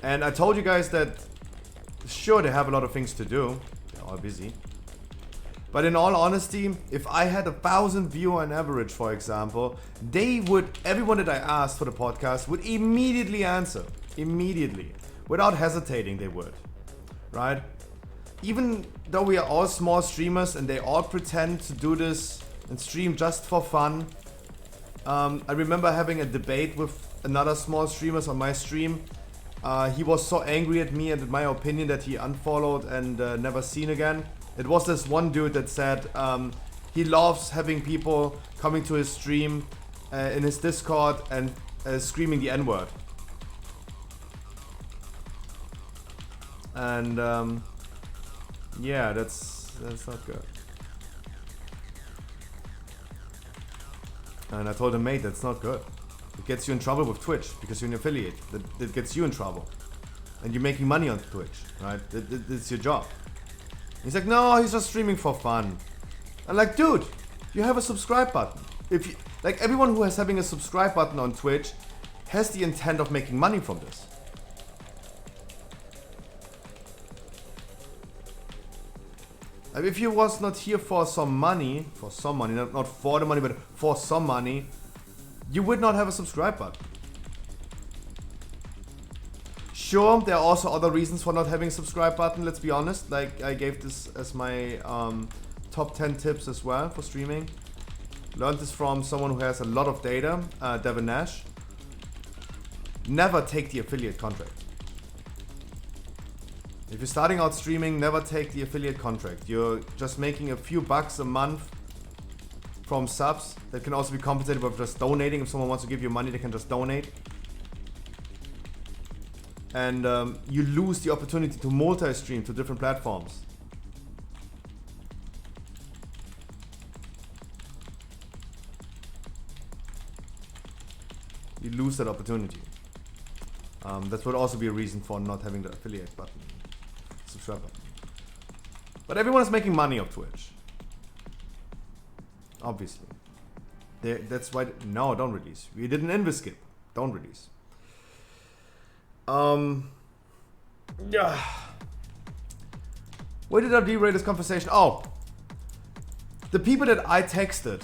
And I told you guys that, sure, they have a lot of things to do. They're all busy. But in all honesty, if I had 1,000 viewer on average, for example, everyone that I asked for the podcast would immediately answer. Immediately. Without hesitating, they would. Right? Even though we are all small streamers and they all pretend to do this and stream just for fun. I remember having a debate with another small streamers on my stream. He was so angry at me and at my opinion that he unfollowed and never seen again. It was this one dude that said he loves having people coming to his stream in his Discord and screaming the N-word. And yeah, that's not good. And I told him, mate, that's not good. It gets you in trouble with Twitch because you're an affiliate. That gets you in trouble. And you're making money on Twitch, right? It's your job. He's like, no, he's just streaming for fun. I'm like, dude, you have a subscribe button. If you, like everyone who is having a subscribe button on Twitch has the intent of making money from this. If you was not here for some money, not for the money, but for some money, you would not have a subscribe button. Sure, there are also other reasons for not having a subscribe button, let's be honest. Like, I gave this as my top 10 tips as well for streaming. Learned this from someone who has a lot of data, Devin Nash. Never take the affiliate contract. If you're starting out streaming, never take the affiliate contract. You're just making a few bucks a month from subs that can also be compensated by just donating. If someone wants to give you money, they can just donate. And you lose the opportunity to multi-stream to different platforms. You lose that opportunity. That would also be a reason for not having the affiliate button, subscribe button. But everyone is making money off Twitch. Obviously. That's why. No, don't release. We did an invis skip. Don't release. Yeah. Where did I derail this conversation? Oh, the people that I texted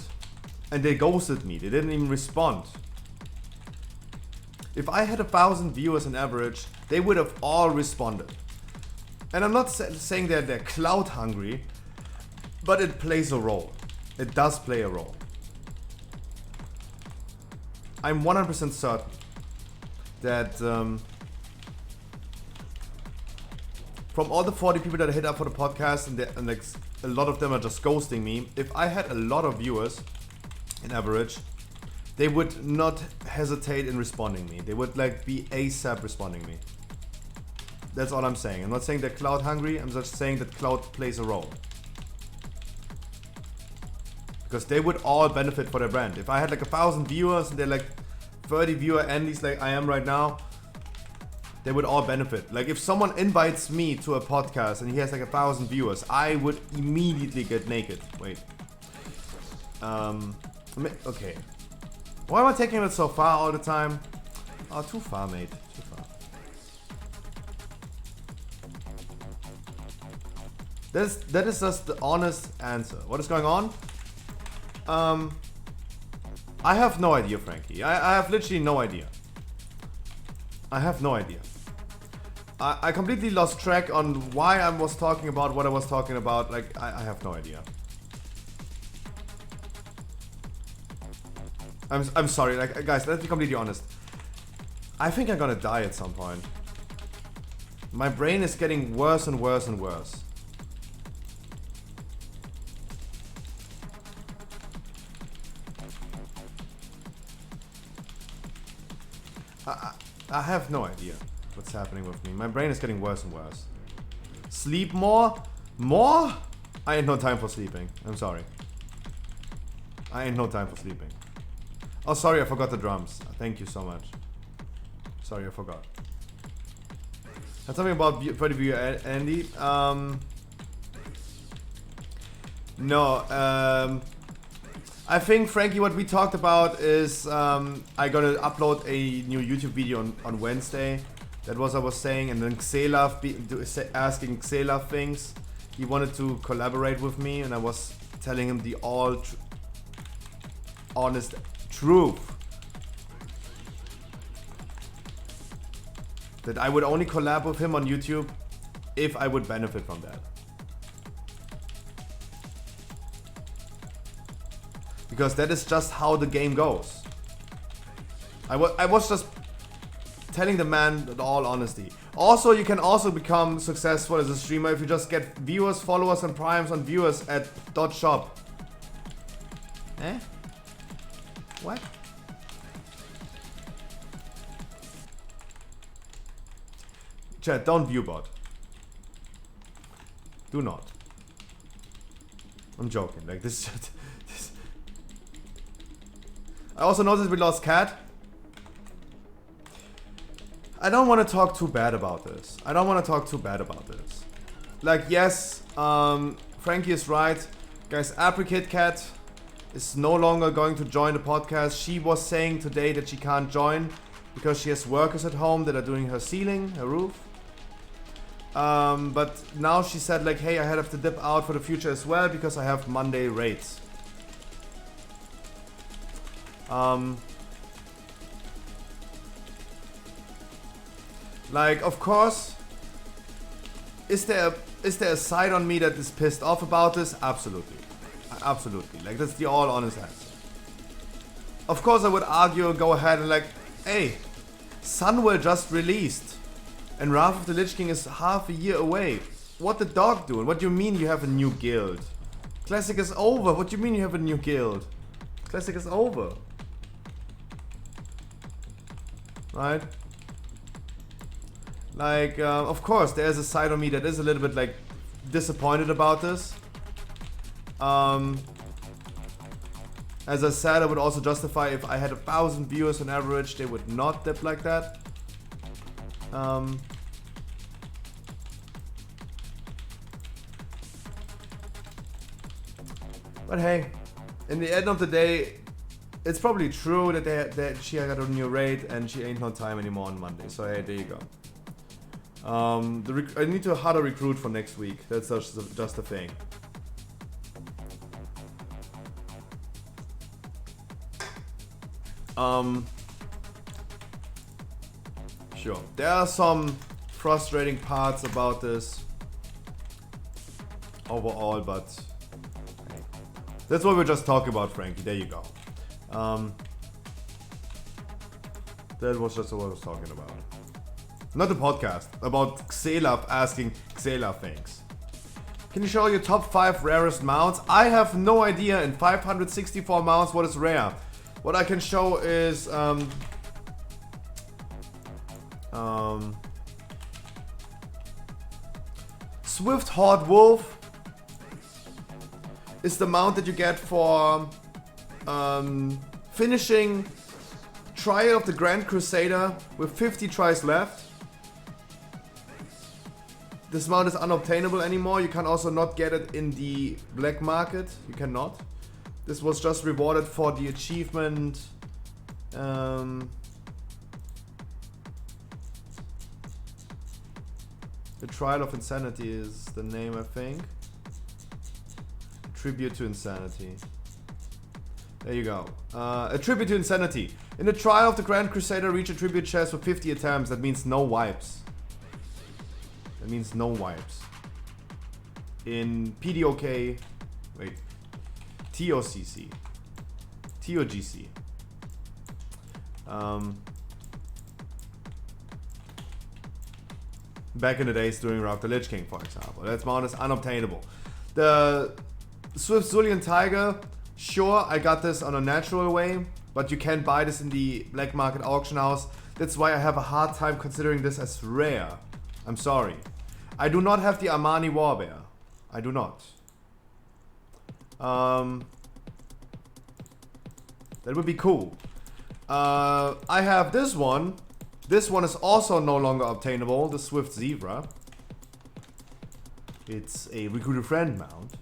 and they ghosted me. They didn't even respond. If I had 1,000 viewers on average, they would have all responded. And I'm not saying that they're clout hungry, but it plays a role. It does play a role. I'm 100% certain that from all the 40 people that I hit up for the podcast, and like a lot of them are just ghosting me, if I had a lot of viewers in average, they would not hesitate in responding me. They would like be ASAP responding me. That's all I'm saying. I'm not saying they're clout hungry. I'm just saying that clout plays a role. Because they would all benefit for their brand. If I had like 1,000 viewers and they're like 30 viewer Andys like I am right now, they would all benefit. Like if someone invites me to a podcast and he has like 1,000 viewers, I would immediately get naked. Wait. Okay. Why am I taking it so far all the time? Oh, too far, mate. Too far. That is just the honest answer. What is going on? I have no idea, Frankie. I have literally no idea. I have no idea. I completely lost track on why I was talking about what I was talking about. Like, I have no idea. I'm sorry, like guys, let's be completely honest. I think I'm gonna die at some point. My brain is getting worse and worse and worse. I have no idea what's happening with me. My brain is getting worse and worse. Sleep more? More? I ain't no time for sleeping. I'm sorry. I ain't no time for sleeping. Oh, sorry, I forgot the drums. Thank you so much. Sorry, I forgot. Had something about Freddy Viewer Andy. No. I think, Frankie, what we talked about is I'm gonna upload a new YouTube video on Wednesday. That was what I was saying, and then Xelav asking Xelav things. He wanted to collaborate with me, and I was telling him the honest truth. That I would only collab with him on YouTube if I would benefit from that. Because that is just how the game goes. I was just telling the man in all honesty. Also, you can also become successful as a streamer if you just get viewers, followers, and primes on viewers at .shop. Eh? What? Chat, don't view bot. Do not. I'm joking. Like this. I also noticed we lost Cat. I don't want to talk too bad about this. Like, yes, Frankie is right. Guys, Apricot Cat is no longer going to join the podcast. She was saying today that she can't join because she has workers at home that are doing her ceiling, her roof. But now she said like, hey, I have to dip out for the future as well because I have Monday raids. Like, of course, is there a side on me that is pissed off about this? Absolutely. Absolutely. Like, that's the all honest answer. Of course, I would argue, go ahead and like, hey, Sunwell just released, and Wrath of the Lich King is half a year away. What the dog doing? What do you mean you have a new guild? Classic is over. What do you mean you have a new guild? Classic is over. Right? Like, of course, there's a side of me that is a little bit like disappointed about this. As I said, I would also justify if I had 1,000 viewers on average, they would not dip like that. But hey, in the end of the day, it's probably true that she got a new raid and she ain't no time anymore on Monday. So hey, there you go. I need to harder recruit for next week. That's just a thing. Sure. There are some frustrating parts about this overall, but hey, that's what we're just talking about, Frankie. There you go. That was just what I was talking about. Not the podcast, about Xelaf asking Xelaf things. Can you show your top 5 rarest mounts? I have no idea in 564 mounts what is rare. What I can show is Swift Horde Wolf is the mount that you get for finishing Trial of the Grand Crusader with 50 tries left. This mount is unobtainable anymore. You can also not get it in the black market. You cannot. This was just rewarded for the achievement. The Trial of Insanity is the name, I think. Tribute to Insanity. There you go. A Tribute to Insanity. In the Trial of the Grand Crusader, reach a tribute chest for 50 attempts. That means no wipes. That means no wipes. In PDOK, wait, TOCC, TOGC. Back in the days during Wrath of the Lich King, for example. That mount is unobtainable. The Swift Zulian Tiger, sure, I got this on a natural way, but you can't buy this in the black market auction house. That's why I have a hard time considering this as rare. I'm sorry. I do not have the Armani Warbear. I do not. That would be cool. I have this one. This one is also no longer obtainable, the Swift Zebra. It's a Recruit a Friend mount.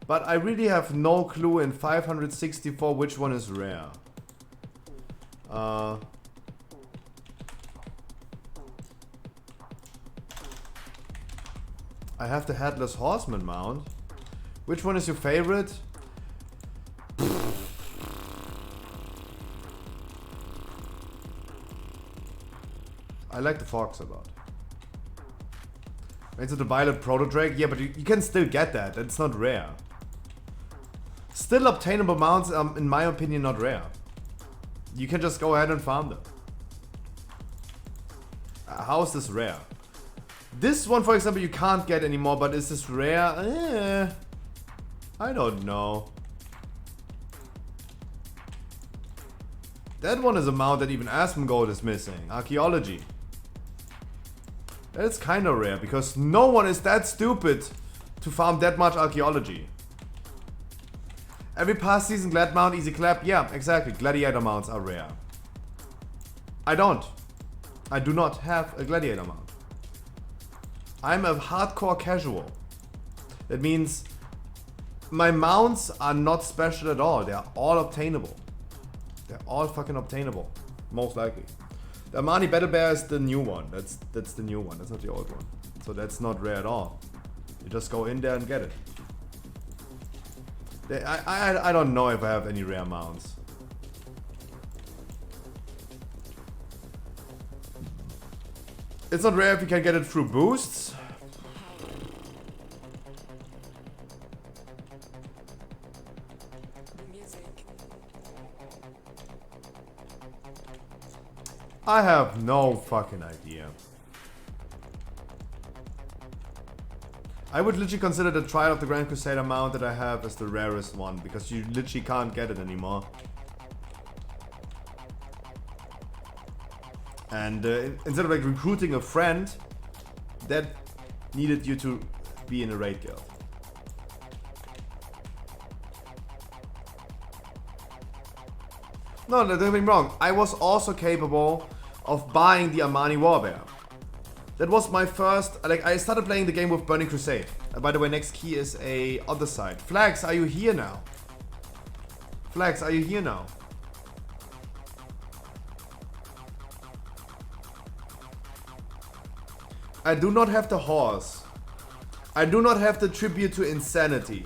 But I really have no clue in 564 which one is rare. I have the Headless Horseman mount. Which one is your favorite? I like the Fox a lot. Into the Violet Proto-Drake? Yeah, but you can still get that. It's not rare. Still obtainable mounts, in my opinion, not rare. You can just go ahead and farm them. How is this rare? This one, for example, you can't get anymore, but is this rare? I don't know. That one is a mount that even Asmongold is missing. Archaeology. That's kind of rare, because no one is that stupid to farm that much archaeology. Every past season Glad mount, easy clap. Yeah, exactly. Gladiator mounts are rare. I don't. I do not have a gladiator mount. I'm a hardcore casual. That means my mounts are not special at all. They are all obtainable. They're all fucking obtainable. Most likely. The Armani Battle Bear is the new one. That's the new one. That's not the old one. So that's not rare at all. You just go in there and get it. I don't know if I have any rare mounts. It's not rare if you can get it through boosts. I have no fucking idea. I would literally consider the Trial of the Grand Crusader mount that I have as the rarest one, because you literally can't get it anymore. And instead of like recruiting a friend, that needed you to be in a raid guild. No, don't get me wrong. I was also capable of buying the Armani Warbear. That was my first, like, I started playing the game with Burning Crusade. By the way, next key is a other side. Flags, are you here now? Flags, are you here now? I do not have the horse. I do not have the tribute to insanity.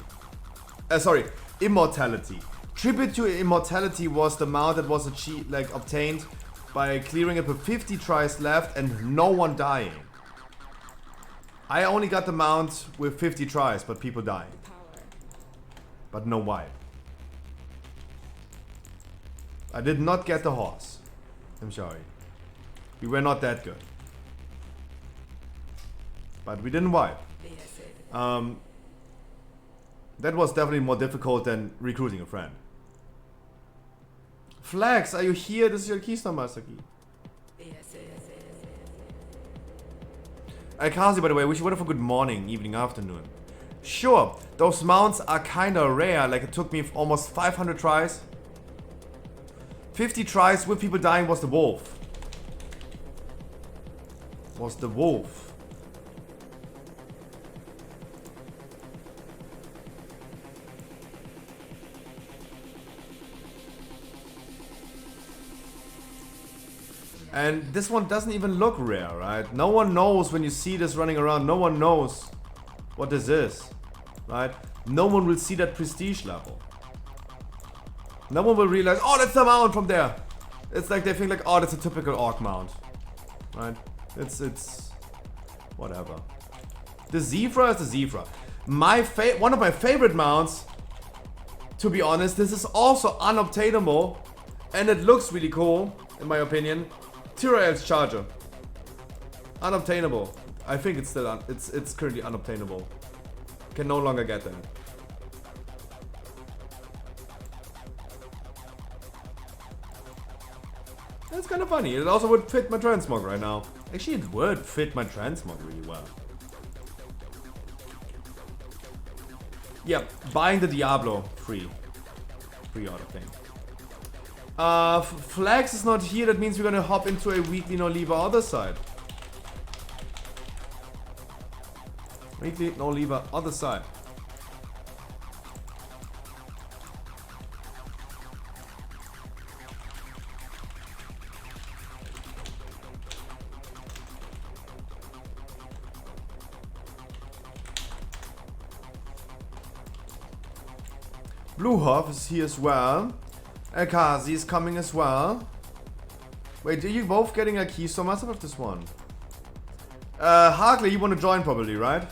Sorry, immortality. Tribute to immortality was the mount that was achieved, like obtained by clearing up with 50 tries left and no one dying. I only got the mount with 50 tries, but people dying. But no wipe. I did not get the horse. I'm sorry. We were not that good. But we didn't wipe. That was definitely more difficult than recruiting a friend. Flags, are you here? This is your Keystone Master key. Kazi, by the way, wish you wonderful good morning, evening, afternoon. Sure, those mounts are kinda rare, like it took me almost 500 tries. 50 tries with people dying was the wolf. And this one doesn't even look rare, right? No one knows when you see this running around. No one knows what this is, right? No one will see that prestige level. No one will realize, oh, that's the mount from there. It's like they think like, oh, that's a typical orc mount, right? It's whatever. The Zebra is the Zebra. One of my favorite mounts, to be honest, this is also unobtainable, and it looks really cool, in my opinion. Tyrael's Charger. Unobtainable. I think it's still it's currently unobtainable. Can no longer get them. That's kind of funny. It also would fit my transmog right now. Actually, it would fit my transmog really well. Yeah, buying the Diablo free. Pre-order thing. Flags is not here, that means we're gonna hop into a weekly no lever other side. Weekly no lever other side. Blue Hoff is here as well. Kazi is coming as well. Wait, are you both getting a Keystone Master with this one? Harkley, you want to join probably, right?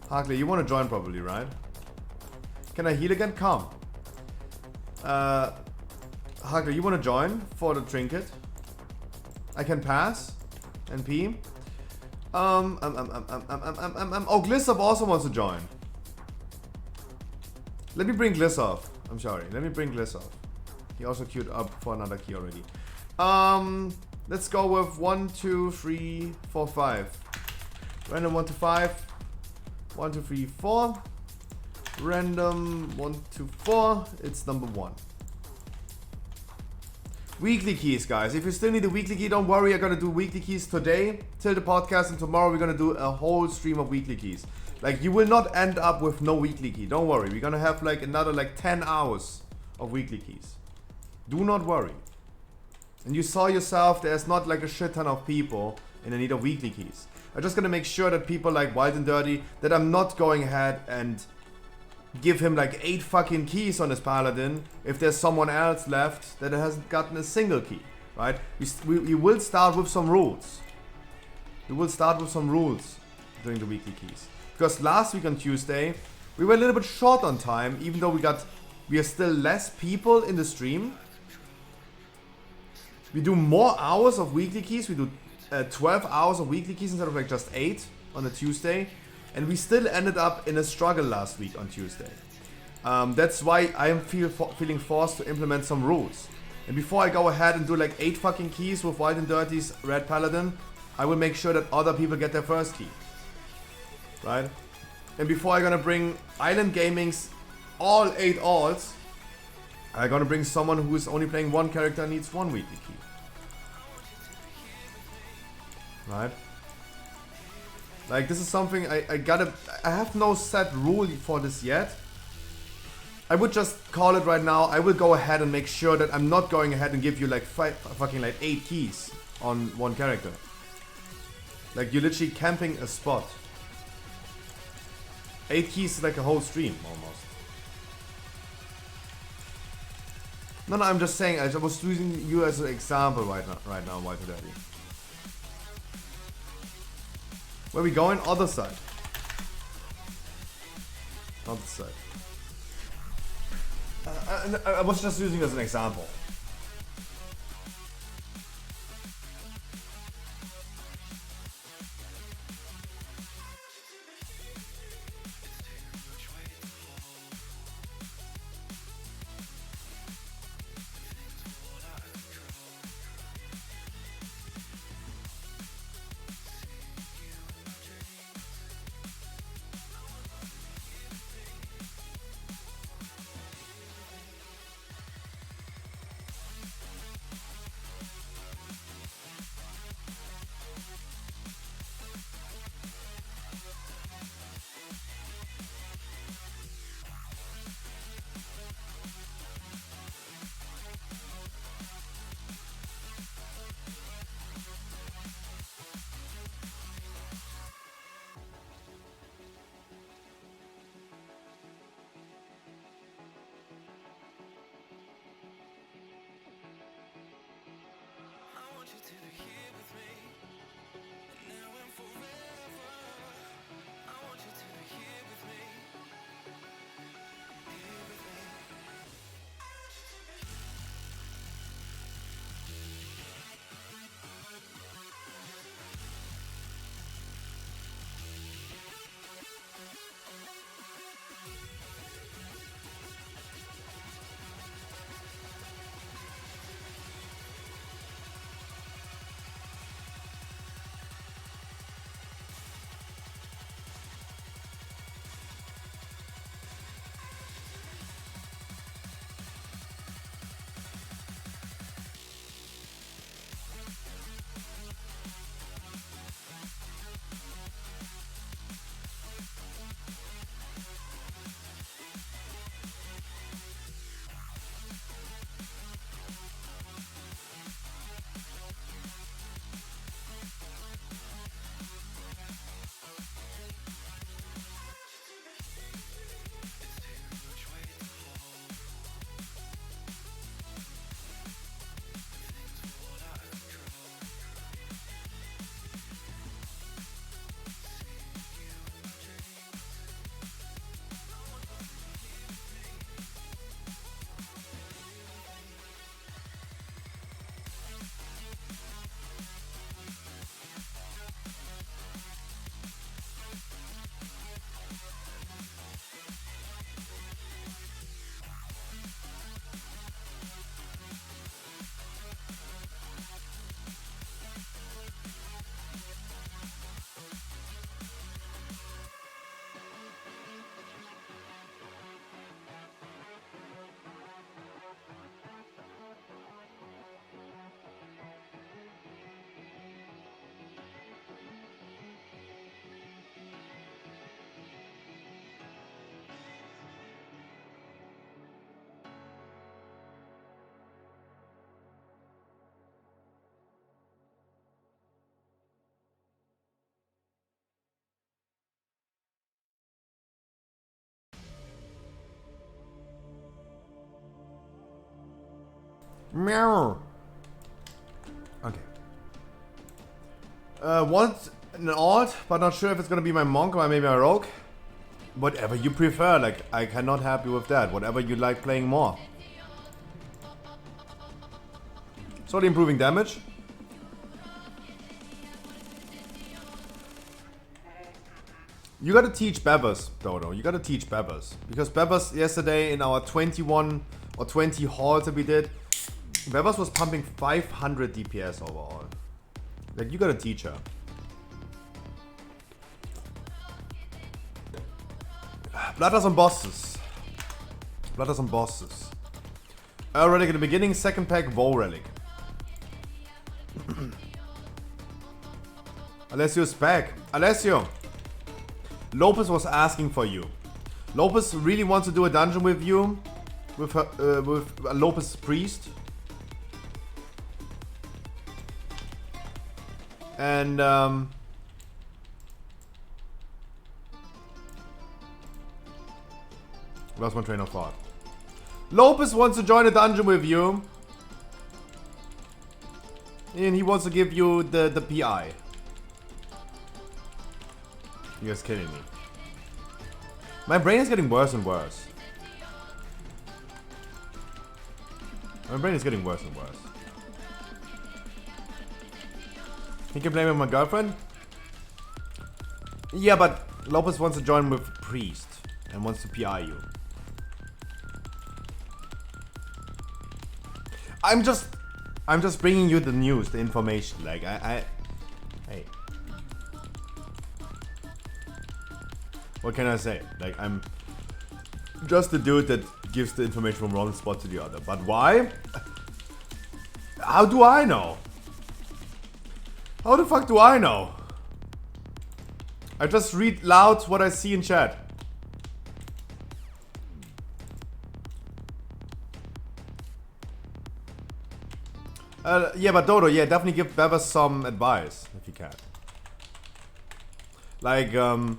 Harkley, you want to join probably, right? Can I heal again? Come. Harkley, you want to join for the trinket? I can pass. NP. Oh, Glissop also wants to join. Let me bring Glissop. I'm sorry. Let me bring Glissop. He also queued up for another key already. Let's go with 1, 2, 3, 4, 5. Random 1 to 5. 1, 2, 3, 4. Random 1 to 4. It's number 1. Weekly keys, guys. If you still need a weekly key, don't worry. I'm gonna do weekly keys today till the podcast, and tomorrow we're gonna do a whole stream of weekly keys. Like, you will not end up with no weekly key. Don't worry. We're gonna have like another like 10 hours of weekly keys. Do not worry. And you saw yourself, there's not like a shit ton of people in the need of weekly keys. I'm just gonna make sure that people like Wild and Dirty, that I'm not going ahead and give him like 8 fucking keys on his paladin if there's someone else left that hasn't gotten a single key, right? We will start with some rules. we will start with some rules during the weekly keys. Because last week on Tuesday, we were a little bit short on time, even though we are still less people in the stream. We do more hours of weekly keys. We do 12 hours of weekly keys instead of like just 8 on a Tuesday. And we still ended up in a struggle last week on Tuesday. That's why I am feeling forced to implement some rules. And before I go ahead and do like 8 fucking keys with Wild and Dirty's Red Paladin, I will make sure that other people get their first key. Right? And before I'm gonna bring Island Gaming's all 8 alls, I'm gonna bring someone who is only playing one character and needs 1 weekly key. Right? Like, this is something I have no set rule for this yet. I would just call it right now. I will go ahead and make sure that I'm not going ahead and give you like fucking like 8 keys on one character. Like, you're literally camping a spot. 8 keys is like a whole stream almost. No, I'm just saying. I was using you as an example right now, White and Dirty. Where we going? Other side. Other side. I was just using it as an example. Meow. Okay. Want an alt, but not sure if it's gonna be my monk or maybe my rogue. Whatever you prefer, like, I cannot help you with that. Whatever you like playing more. Slowly improving damage. You gotta teach Bevers, Dodo. You gotta teach Bevers. Because Bevers yesterday in our 21 or 20 halls that we did, Bevers was pumping 500 DPS overall. Like, you gotta teach her. Bladders on bosses. Bladders on bosses. Relic in the beginning, second pack, VoD relic. Alessio's back. Alessio! Lopez was asking for you. Lopez really wants to do a dungeon with you. With her, with Lopez Priest. And, lost my train of thought. Lopez wants to join a dungeon with you. And he wants to give you the PI. You guys kidding me? My brain is getting worse and worse. My brain is getting worse and worse. He can blame it on my girlfriend? Yeah, but Lopez wants to join with Priest and wants to PI you. I'm just bringing you the news, the information. Like hey. What can I say? Like, I'm just the dude that gives the information from one spot to the other. But why? How do I know? How the fuck do I know? I just read loud what I see in chat. Yeah, but Dodo, yeah, definitely give Bevers some advice, if you can. Like, VoD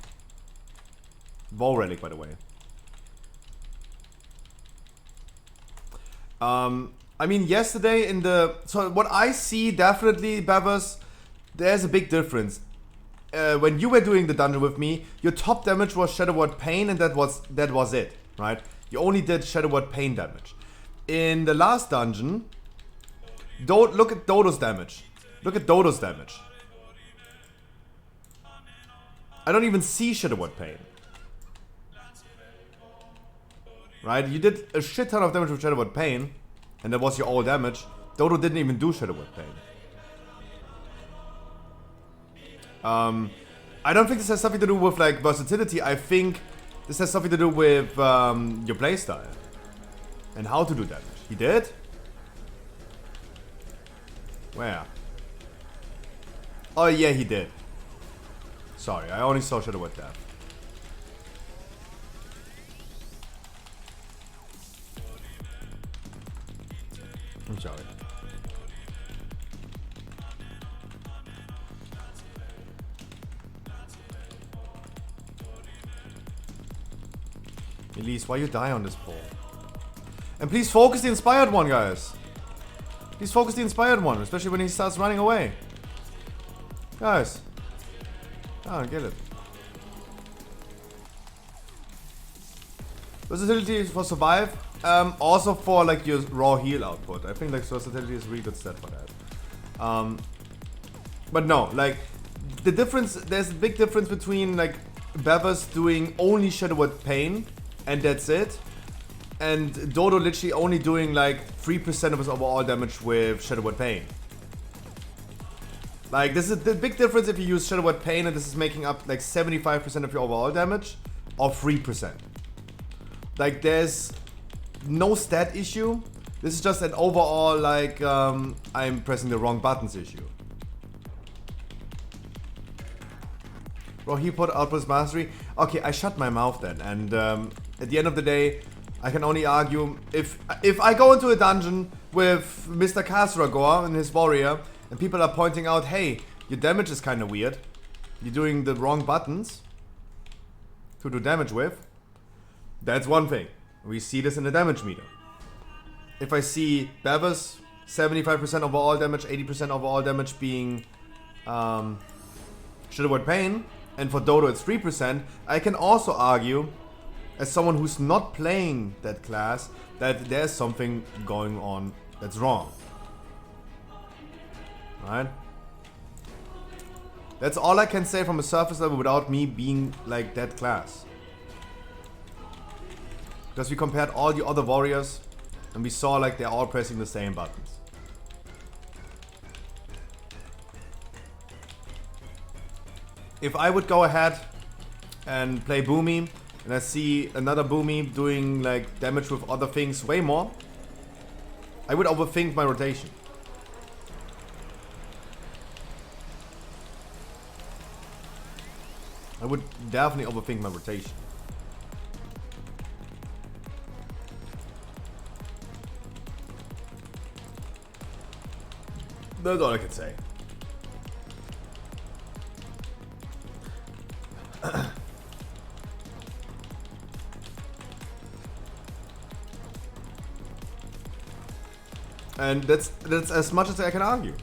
relic, by the way. I mean, yesterday in the... So, what I see, definitely, Bevers, there's a big difference. When you were doing the dungeon with me, your top damage was Shadow Word Pain, and that was it, right? You only did Shadow Word Pain damage. In the last dungeon... Look at Dodo's damage. Look at Dodo's damage. I don't even see Shadow Word Pain. Right? You did a shit ton of damage with Shadow Word Pain, and that was your all damage. Dodo didn't even do Shadow Word Pain. I don't think this has something to do with like versatility. I think this has something to do with your playstyle and how to do damage. He did? Where? Oh yeah, he did. Sorry, I only saw Shadow Word Death. I'm sorry. Elise, why you die on this pole? And please focus the inspired one, guys. Please focus the inspired one, especially when he starts running away. Guys. I don't get it. Versatility for survive. Also for like your raw heal output. I think like versatility is a really good stat for that. But no, like the difference, there's a big difference between like Bevers doing only Shadow Word Pain and that's it. And Dodo literally only doing like 3% of his overall damage with Shadow Word Pain. Like this is the big difference if you use Shadow Word Pain and this is making up like 75% of your overall damage or 3%. Like there's no stat issue. This is just an overall like I'm pressing the wrong buttons issue. Bro, he put outpost mastery. Okay, I shut my mouth then. And at the end of the day, I can only argue if I go into a dungeon with Mr. Kasragor and his warrior, and people are pointing out, hey, your damage is kind of weird. You're doing the wrong buttons to do damage with. That's one thing. We see this in the damage meter. If I see Bevers 75% overall damage, 80% overall damage being should avoid pain, and for Dodo it's 3%, I can also argue, as someone who's not playing that class, that there's something going on that's wrong. Right? That's all I can say from a surface level without me being like that class. Because we compared all the other warriors and we saw like they're all pressing the same buttons. If I would go ahead and play Boomy and I see another Boomy doing like damage with other things way more, I would overthink my rotation. I would definitely overthink my rotation. That's all I can say. And that's as much as I can argue,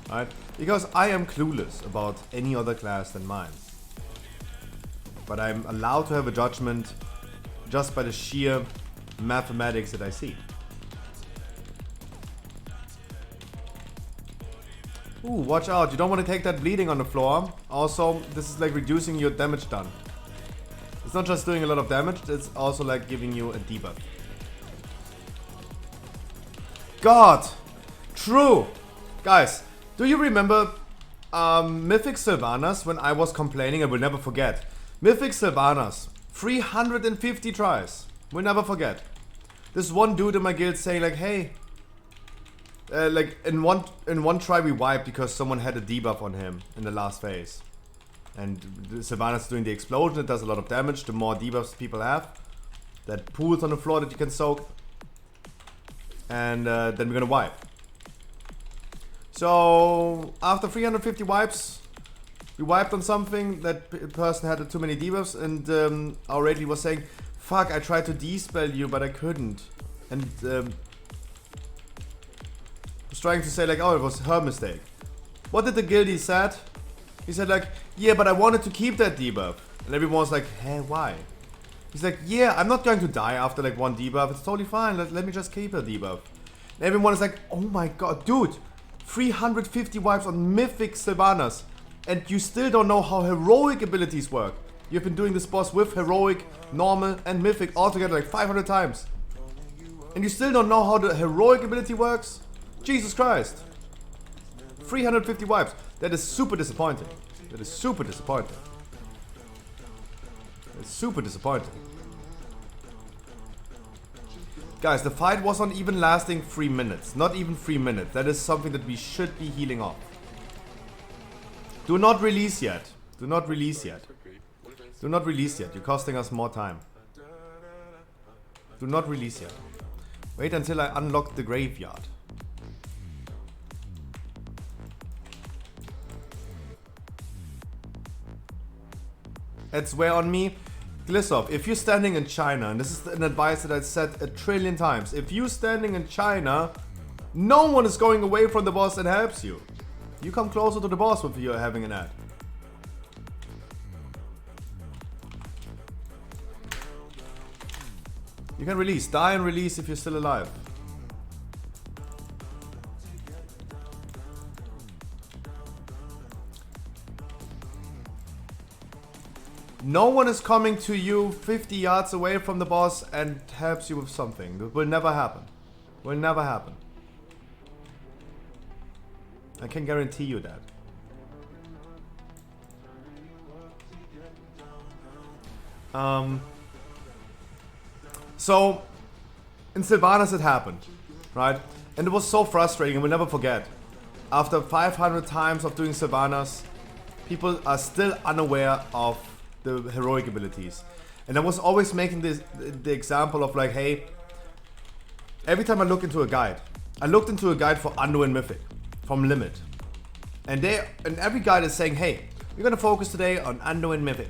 right? Because I am clueless about any other class than mine. But I'm allowed to have a judgment just by the sheer mathematics that I see. Ooh, watch out, you don't want to take that bleeding on the floor. Also, this is like reducing your damage done. It's not just doing a lot of damage, it's also like giving you a debuff. God! True! Guys, do you remember Mythic Sylvanas when I was complaining? I will never forget. Mythic Sylvanas, 350 tries. We'll never forget. This one dude in my guild saying like, hey, like in one try we wiped because someone had a debuff on him in the last phase. And Sylvanas doing the explosion, it does a lot of damage. The more debuffs people have, that pools on the floor that you can soak. And then we're gonna wipe. So after 350 wipes, we wiped on something, that person had too many debuffs, and our raid leader was saying, fuck, I tried to de-spell you, but I couldn't. And was trying to say like, oh, it was her mistake. What did the guildie said? He said like, yeah, but I wanted to keep that debuff. And everyone was like, hey, why? He's like, yeah, I'm not going to die after like one debuff. It's totally fine. Let me just keep a debuff. And everyone is like, oh my god, dude, 350 wipes on Mythic Sylvanas. And you still don't know how heroic abilities work. You've been doing this boss with heroic, normal, and mythic all together like 500 times. And you still don't know how the heroic ability works? Jesus Christ. 350 wipes. That is super disappointing. That is super disappointing. It's super disappointing. Guys, the fight was not even lasting 3 minutes. Not even 3 minutes. That is something that we should be healing off. Do not release yet. Do not release yet. Do not release yet. You're costing us more time. Do not release yet. Wait until I unlock the graveyard. It's swear on me. Glissop, if you're standing in China, and this is an advice that I said 1 trillion times, if you're standing in China, no one is going away from the boss and helps you. You come closer to the boss if you're having an ad. You can release. Die and release if you're still alive. No one is coming to you 50 yards away from the boss and helps you with something. That will never happen. Will never happen. I can guarantee you that. So, in Sylvanas it happened, right? And it was so frustrating, and we'll never forget. After 500 times of doing Sylvanas, people are still unaware of the heroic abilities. And I was always making the example of like, hey, every time I look into a guide, I looked into a guide for Undo and Mythic from Limit. And every guide is saying, hey, we're gonna focus today on Undo and Mythic.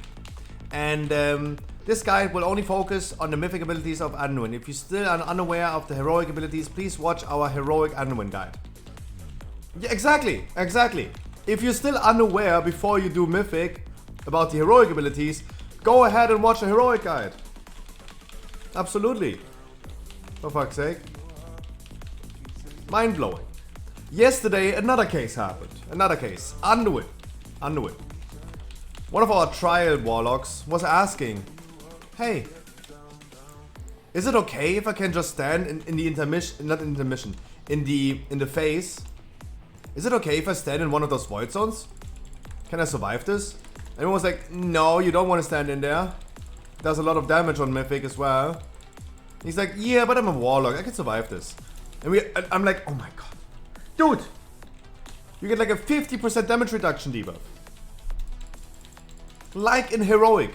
And this guide will only focus on the Mythic abilities of Anduin. If you still are unaware of the heroic abilities, please watch our heroic Anduin guide. Yeah, exactly. if you're still unaware before you do Mythic about the heroic abilities, go ahead and watch a heroic guide. Absolutely. For fuck's sake. Mind blowing. Yesterday, another case happened. Another case. Underwood. One of our trial warlocks was asking, hey, is it okay if I can just stand in the intermission, not intermission, in the phase? Is it okay if I stand in one of those void zones? Can I survive this? Everyone was like, no, you don't want to stand in there. Does a lot of damage on Mythic as well. He's like, yeah, but I'm a warlock, I can survive this. And I'm like, oh my god. Dude! You get like a 50% damage reduction debuff. Like in heroic.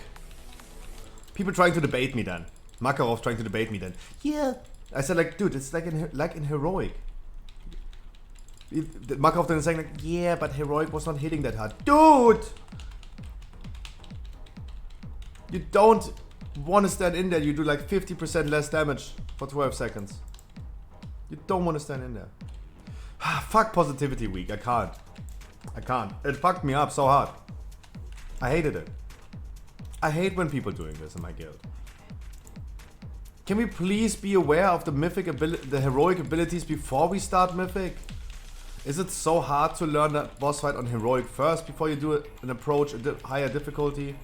People trying to debate me then. Makarov trying to debate me then. Yeah. I said like, dude, it's like in heroic. Makarov then saying like, yeah, but heroic was not hitting that hard. Dude! You don't want to stand in there, you do like 50% less damage for 12 seconds. You don't want to stand in there. Fuck positivity week, I can't. It fucked me up so hard. I hated it. I hate when people doing this in my guild. Can we please be aware of the mythic the heroic abilities before we start Mythic? Is it so hard to learn that boss fight on heroic first before you do an approach at higher difficulty?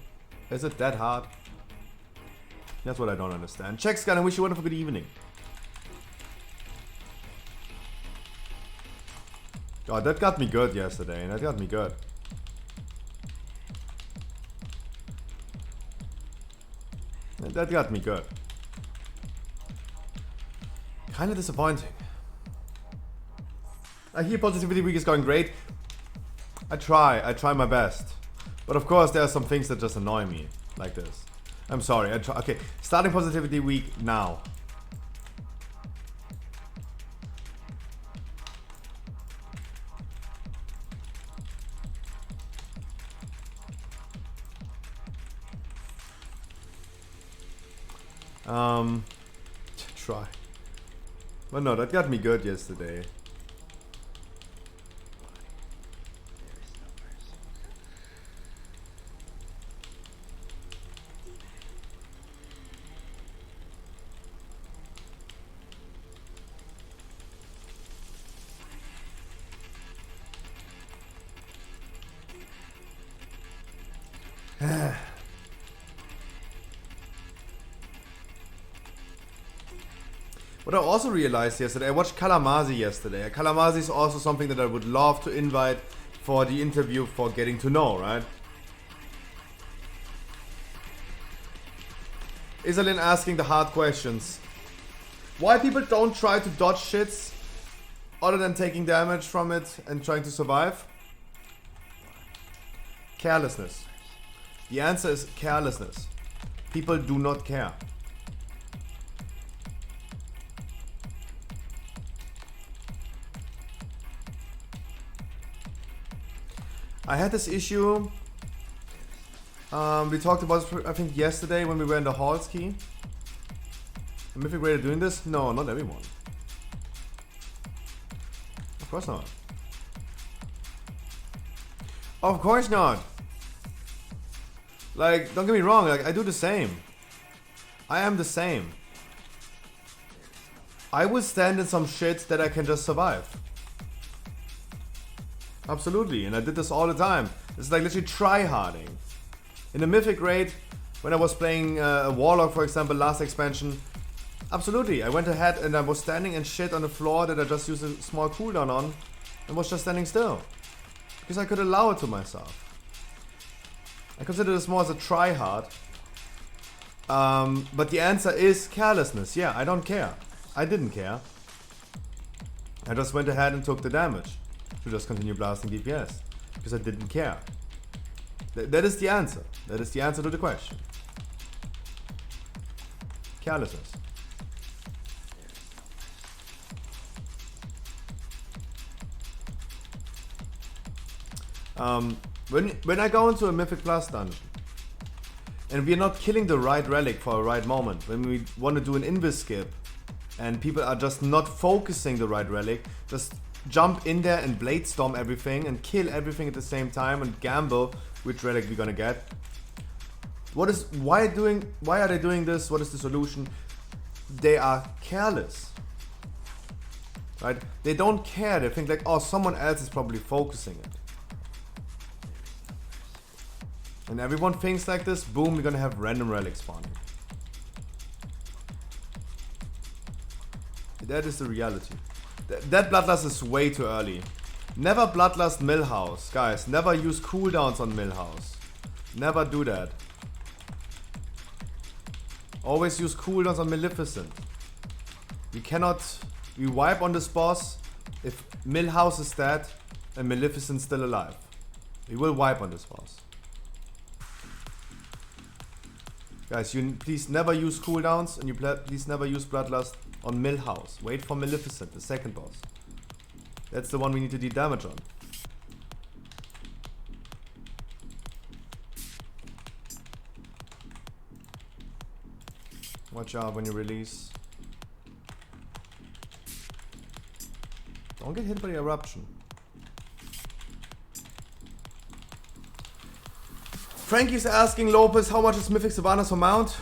Is it that hard? That's what I don't understand. Check Scan, I wish you a wonderful good evening. God, that got me good yesterday. That got me good. That got me good. Kinda disappointing. I hear positivity week is going great. I try my best. But of course there are some things that just annoy me. Like this. I'm sorry, I try. Okay, starting positivity week now. Try. But no, that got me good yesterday. What I also realized yesterday, I watched Kalamazoo yesterday. Kalamazoo is also something that I would love to invite for the interview for getting to know, right? Isalin asking the hard questions. Why people don't try to dodge shits other than taking damage from it and trying to survive? Carelessness. The answer is carelessness. People do not care. I had this issue, we talked about it, I think yesterday when we were in the hall ski. Am Mythic Raider doing this? No, not everyone. Of course not. Of course not. Like, don't get me wrong, like I do the same. I am the same. I will stand in some shit that I can just survive. Absolutely, and I did this all the time. It's like literally try-harding. In the Mythic raid, when I was playing a Warlock, for example, last expansion, absolutely, I went ahead and I was standing in shit on the floor that I just used a small cooldown on, and was just standing still. Because I could allow it to myself. I consider this more as a try-hard. But the answer is carelessness. Yeah, I don't care. I didn't care. I just went ahead and took the damage. To just continue blasting DPS. Because I didn't care. That is the answer. That is the answer to the question. Carelessness. When I go into a Mythic Plus dungeon and we are not killing the right relic for a right moment, when we want to do an invis skip and people are just not focusing the right relic, just jump in there and blade storm everything and kill everything at the same time and gamble which relic we're gonna get. Why are they doing this? What is the solution? They are careless. Right? They don't care. They think like, oh, someone else is probably focusing it. And everyone thinks like this, boom, we're gonna have random relics spawning. That is the reality. That Bloodlust is way too early. Never Bloodlust Millhouse. Guys, never use cooldowns on Millhouse. Never do that. Always use cooldowns on Maleficent. We wipe on this boss if Millhouse is dead and Maleficent's still alive. We will wipe on this boss. Guys, you please never use cooldowns and you please never use Bloodlust on Millhouse. Wait for Maleficent, the second boss. That's the one we need to do damage on. Watch out when you release. Don't get hit by the eruption. Frankie's asking Lopez how much is Mythic Savannah's for mount?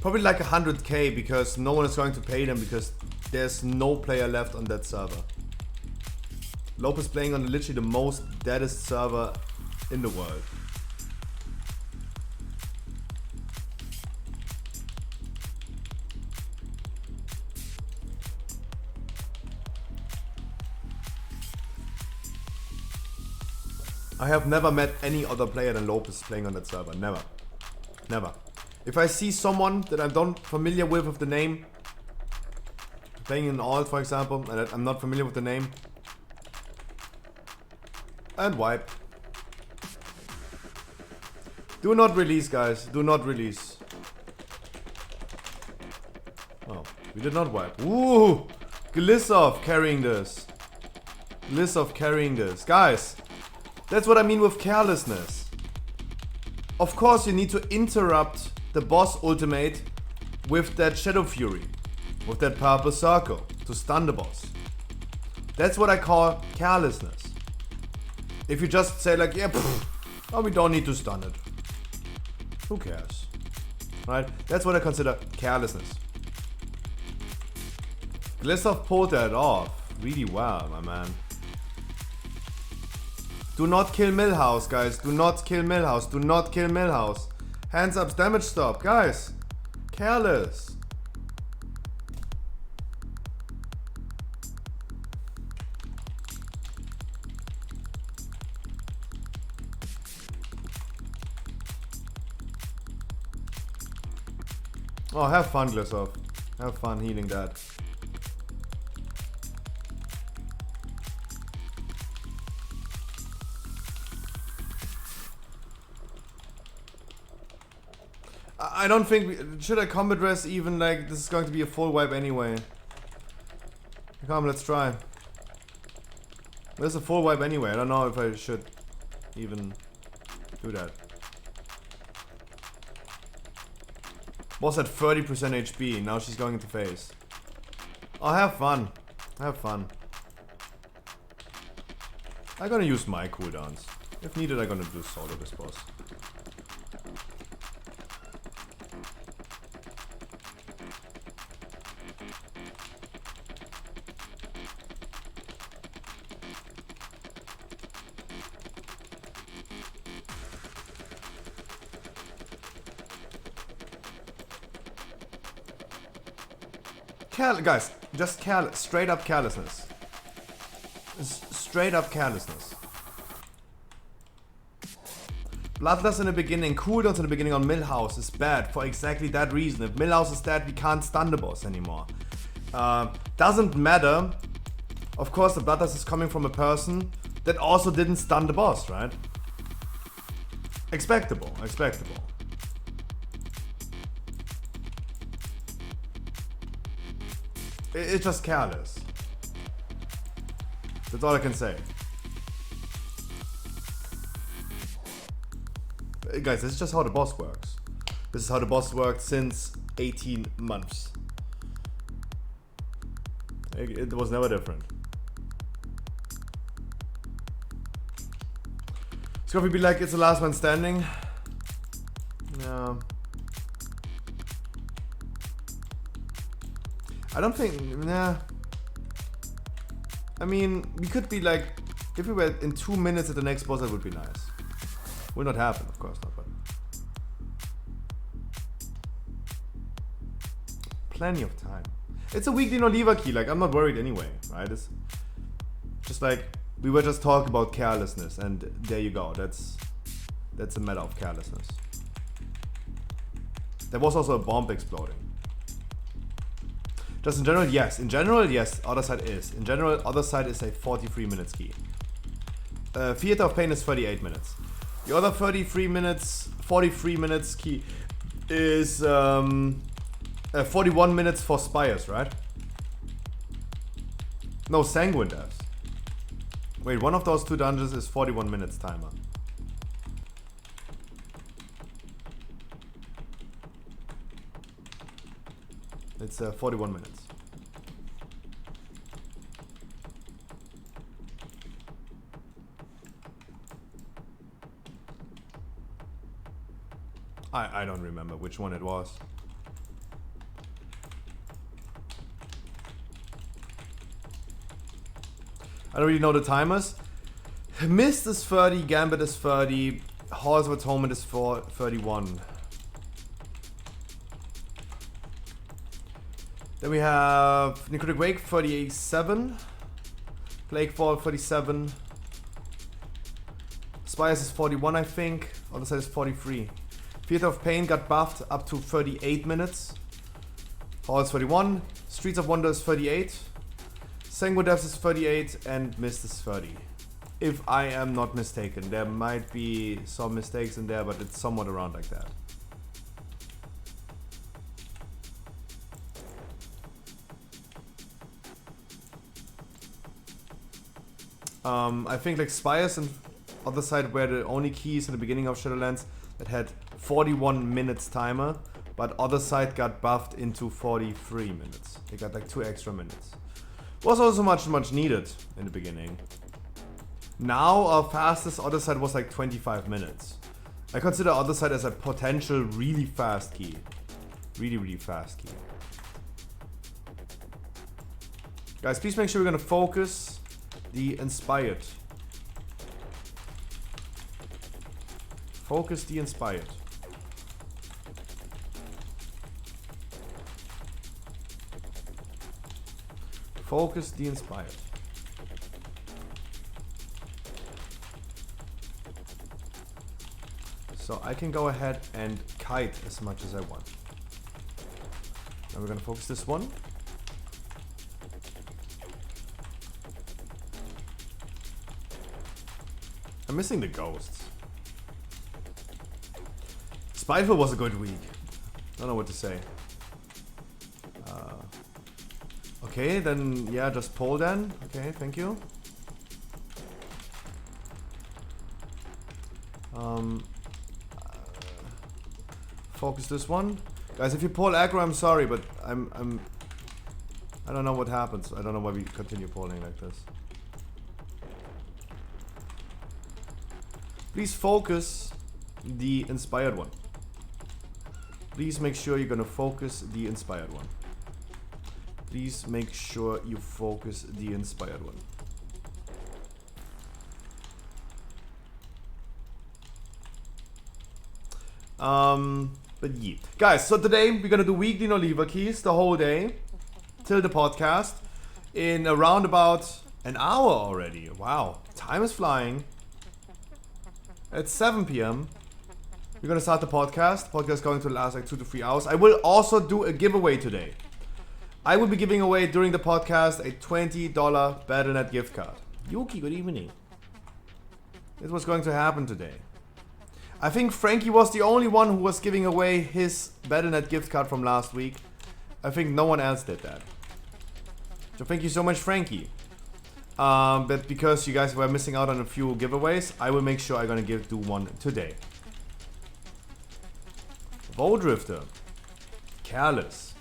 Probably like 100k because no one is going to pay them because there's no player left on that server. Lopez playing on literally the most deadest server in the world. I have never met any other player than Lopez playing on that server. Never. Never. If I see someone that I'm not familiar with the name, playing in alt for example, and I'm not familiar with the name, and wipe. Do not release, guys. Do not release. Oh, we did not wipe. Ooh! Glissov carrying this. Glissov carrying this. Guys! That's what I mean with carelessness. Of course you need to interrupt the boss ultimate with that Shadow Fury. With that purple circle to stun the boss. That's what I call carelessness. If you just say like, yeah, oh, we don't need to stun it. Who cares? Right? That's what I consider carelessness. Glissov pulled that off really well, my man. Do not kill Millhouse, guys. Do not kill Millhouse. Do not kill Millhouse. Hands up, damage stop. Guys. Careless. Oh, have fun, Glissov. Have fun healing that. I don't think should I combat dress even like this is going to be a full wipe anyway. Come, let's try. There's a full wipe anyway. I don't know if I should even do that. Boss at 30% HP. Now she's going into phase. Oh, have fun. Have fun. I'm gonna use my cooldowns. If needed, I'm gonna do solo this boss. Guys, just straight up carelessness. Straight up carelessness. Bloodlust in the beginning, cooldowns in the beginning on Millhouse is bad for exactly that reason. If Millhouse is dead, we can't stun the boss anymore. Doesn't matter. Of course, the Bloodlust is coming from a person that also didn't stun the boss, right? Expectable, expectable. It's just careless. That's all I can say. Guys, this is just how the boss works. This is how the boss worked since 18 months. It was never different. Scruffy be like, it's the last man standing. No. I don't think, nah. I mean, we could be like, if we were in 2 minutes at the next boss, that would be nice. Will not happen, of course not, but. Plenty of time. It's a weekly no lever key, like I'm not worried anyway, right? It's just like, we were just talking about carelessness, and there you go, that's a matter of carelessness. There was also a bomb exploding. Just in general, yes. In general, yes, other side is. In general, other side is a 43 minutes key. Theater of Pain is 38 minutes. The other 43 minutes key is 41 minutes for Spires, right? No, Sanguine Devs. Wait, one of those two dungeons is 41 minutes timer. It's 41 minutes. I don't remember which one it was. I don't really know the timers. Mist is 30, Gambit is 30, Halls of Atonement is 31. Then we have Necrotic Wake 37, Plaguefall 37, Spires is 41 I think, other side is 43. Theater of Pain got buffed up to 38 minutes, Hall is 31, Streets of Wonder is 38, Sanguine Devs is 38 and Mist is 30. If I am not mistaken, there might be some mistakes in there, but it's somewhat around like that. I think like Spires and other side were the only keys in the beginning of Shadowlands that had 41 minutes timer, but other side got buffed into 43 minutes. They got like 2 extra minutes. Was also much needed in the beginning. Now our fastest other side was like 25 minutes. I consider other side as a potential really fast key. Really fast key. Guys, please make sure we're gonna focus the Inspired. Focus the Inspired. Focus the Inspired. So I can go ahead and kite as much as I want. Now we're gonna focus this one. I'm missing the ghosts. Spiteful was a good week. I don't know what to say. Okay, then yeah, just pull then. Okay, thank you. Focus this one, guys. If you pull aggro, I'm sorry, but I don't know what happens. I don't know why we continue pulling like this. Please focus the Inspired one. Please make sure you're gonna focus the Inspired one. Please make sure you focus the Inspired one. But yeah. Guys, so today we're gonna do weekly no lever keys the whole day till the podcast in around about an hour already. Wow, time is flying. At 7 p.m. we're gonna start the podcast. Podcast is going to last like 2 to 3 hours. I will also do a giveaway today. I will be giving away during the podcast a $20 Battle.net gift card. Yuki, good evening. This was going to happen today. I think Frankie was the only one who was giving away his Battle.net gift card from last week. I think no one else did that. So thank you so much, Frankie. But because you guys were missing out on a few giveaways, I will make sure I'm gonna do one today. VoD Drifter. Careless.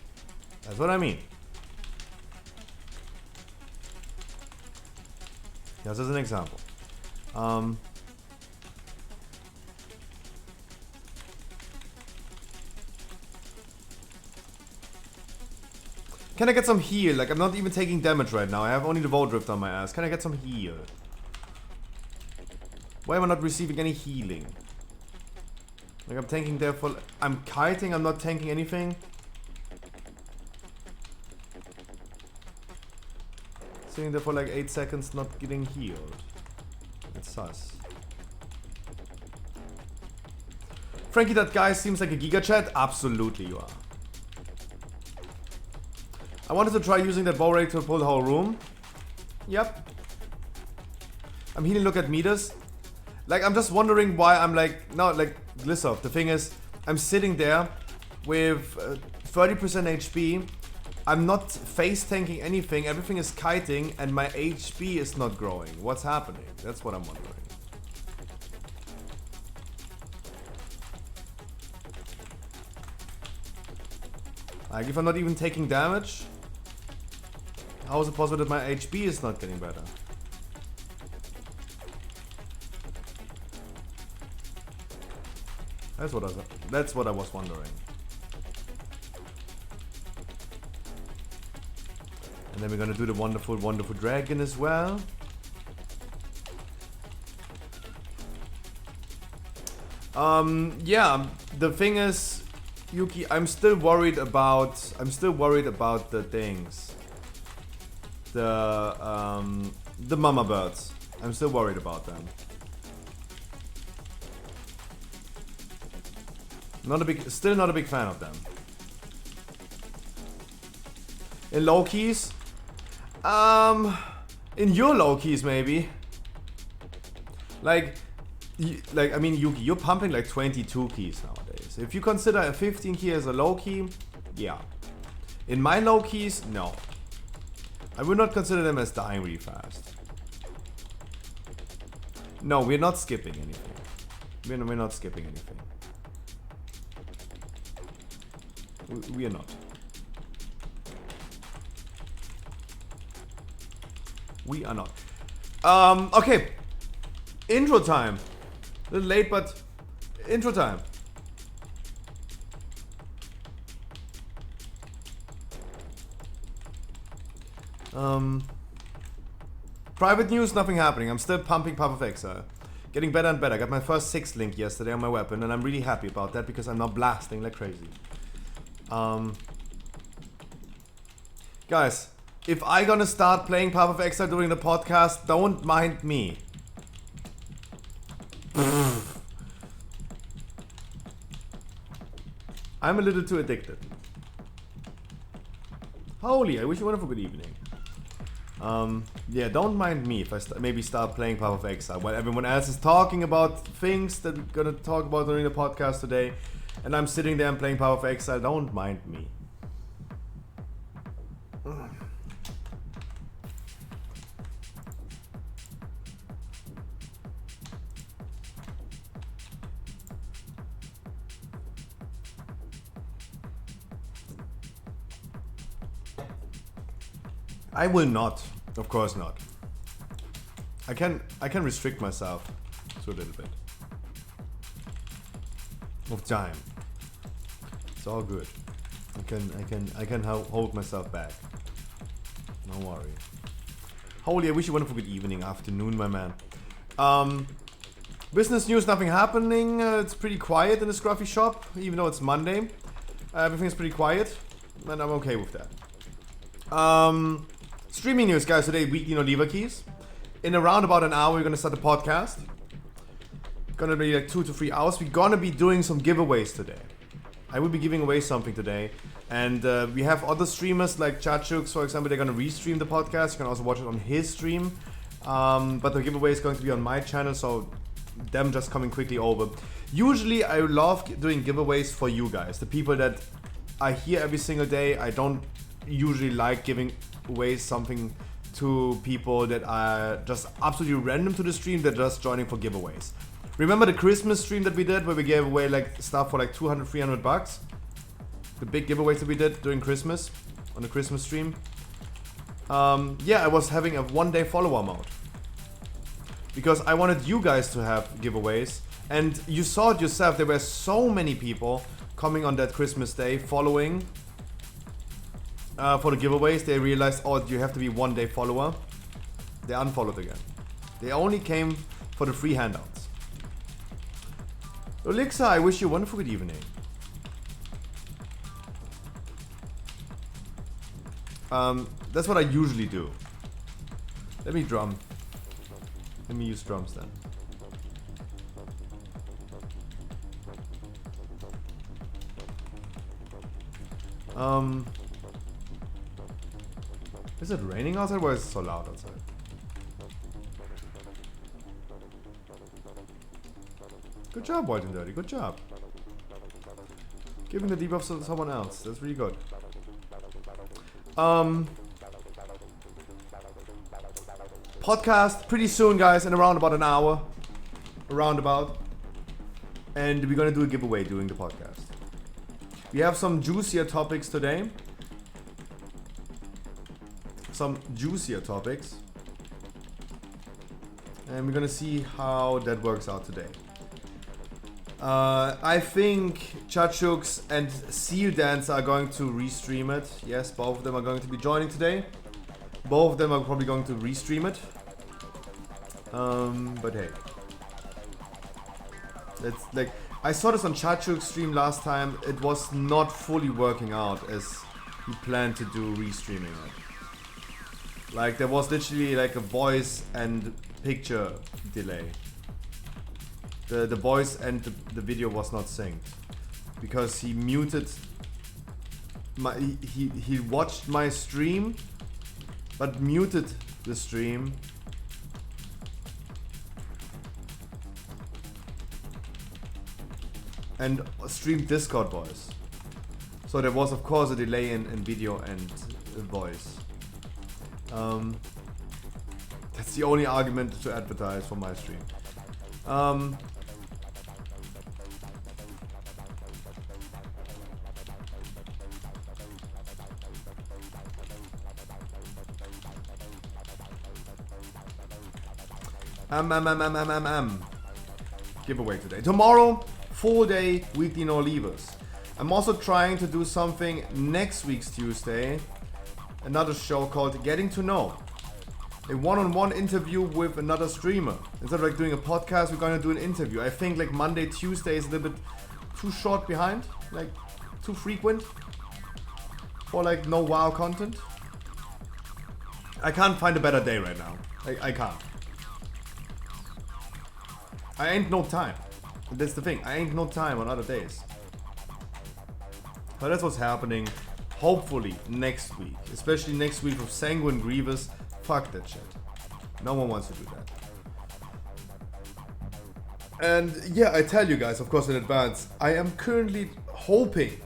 That's what I mean. Just as an example. Can I get some heal? Like, I'm not even taking damage right now. I have only the VoD drift on my ass. Can I get some heal? Why am I not receiving any healing? Like, I'm tanking there for... I'm kiting, I'm not tanking anything. Sitting there for like 8 seconds, not getting healed. That's sus. Frankie, that guy seems like a giga chat. Absolutely you are. I wanted to try using that bow rake to pull the whole room. Yep. I'm healing, look at meters. Like, I'm just wondering why I'm like... No, like, Glissov, the thing is, I'm sitting there with 30% HP. I'm not face tanking anything, everything is kiting, and my HP is not growing. What's happening? That's what I'm wondering. Like, if I'm not even taking damage, how is it possible that my HP is not getting better? That's what I was wondering. And then we're gonna do the wonderful, wonderful dragon as well. Yeah, the thing is, Yuki, I'm still worried about the things. The mama birds. I'm still worried about them. Still not a big fan of them. In low keys? In your low keys maybe. Like, I mean, Yuki, you're pumping like 22 keys nowadays. If you consider a 15 key as a low key, yeah. In my low keys, no. I would not consider them as dying really fast. No, we're not skipping anything. We're not skipping anything. We are not. We are not. Okay. Intro time. A little late, but intro time. Private news, nothing happening. I'm still pumping Path of Exile. Getting better and better. I got my first 6 link yesterday on my weapon, and I'm really happy about that because I'm now blasting like crazy. Guys, if I gonna start playing Path of Exile during the podcast, don't mind me. I'm a little too addicted. Holy, I wish you a wonderful good evening. Yeah, don't mind me if I maybe start playing Path of Exile while everyone else is talking about things that we're gonna talk about during the podcast today, and I'm sitting there and playing Path of Exile. Don't mind me. I will not. Of course not. I can restrict myself to a little bit of time. It's all good. I can hold myself back. Don't worry. Holy, I wish you a wonderful good evening, afternoon, my man. Business news, nothing happening. It's pretty quiet in the Scruffy shop, even though it's Monday. Everything's pretty quiet, and I'm okay with that. Streaming news, guys. Today, weekly no lever keys. In around about an hour, we're gonna start the podcast. Gonna be like 2 to 3 hours. We're gonna be doing some giveaways today. I will be giving away something today, and we have other streamers like Chachuk, for example. They're gonna restream the podcast. You can also watch it on his stream. But the giveaway is going to be on my channel, so them just coming quickly over. Usually, I love doing giveaways for you guys, the people that are here every single day. I don't usually like giving away something to people that are just absolutely random to the stream. They're just joining for giveaways. Remember the Christmas stream that we did where we gave away like stuff for like 200, 300 bucks? The big giveaways that we did during Christmas on the Christmas stream. Yeah, I was having a 1-day follower mode. because I wanted you guys to have giveaways. And you saw it yourself, there were so many people coming on that Christmas day following for the giveaways. They realized, oh, you have to be 1 day follower. They unfollowed again. They only came for the free handouts. Elixa, I wish you a wonderful good evening. That's what I usually do. Let me drum. Let me use drums then. Is it raining outside? Why is it so loud outside? Good job, White and Dirty. Good job. Giving the debuff to someone else. That's really good. Podcast pretty soon, guys, in around about an hour. Around about. And we're gonna do a giveaway during the podcast. We have some juicier topics today. Some juicier topics. And we're gonna see how that works out today. I think Chachuks and Seal Dance are going to restream it. Yes, both of them are going to be joining today. Both of them are probably going to restream it. But hey. It's like, I saw this on Chachuk's stream last time. It was not fully working out as he planned to do restreaming it. Like, there was literally like a voice and picture delay. The voice and the video was not synced because he muted my he watched my stream but muted the stream and streamed Discord voice. So there was of course a delay in video and voice. That's the only argument to advertise for my stream. Giveaway today. Tomorrow, full day weekly no leavers. I'm also trying to do something next week's Tuesday. Another show called Getting to Know. A one-on-one interview with another streamer. Instead of like doing a podcast, we're gonna do an interview. I think like Monday, Tuesday is a little bit too short behind, like too frequent for like no wow content. I can't find a better day right now. I can't. I ain't no time. That's the thing. I ain't no time on other days. But that's what's happening. Hopefully next week, especially next week with Sanguine Grievous. Fuck that shit. No one wants to do that. And yeah, I tell you guys, of course, in advance, I am currently hoping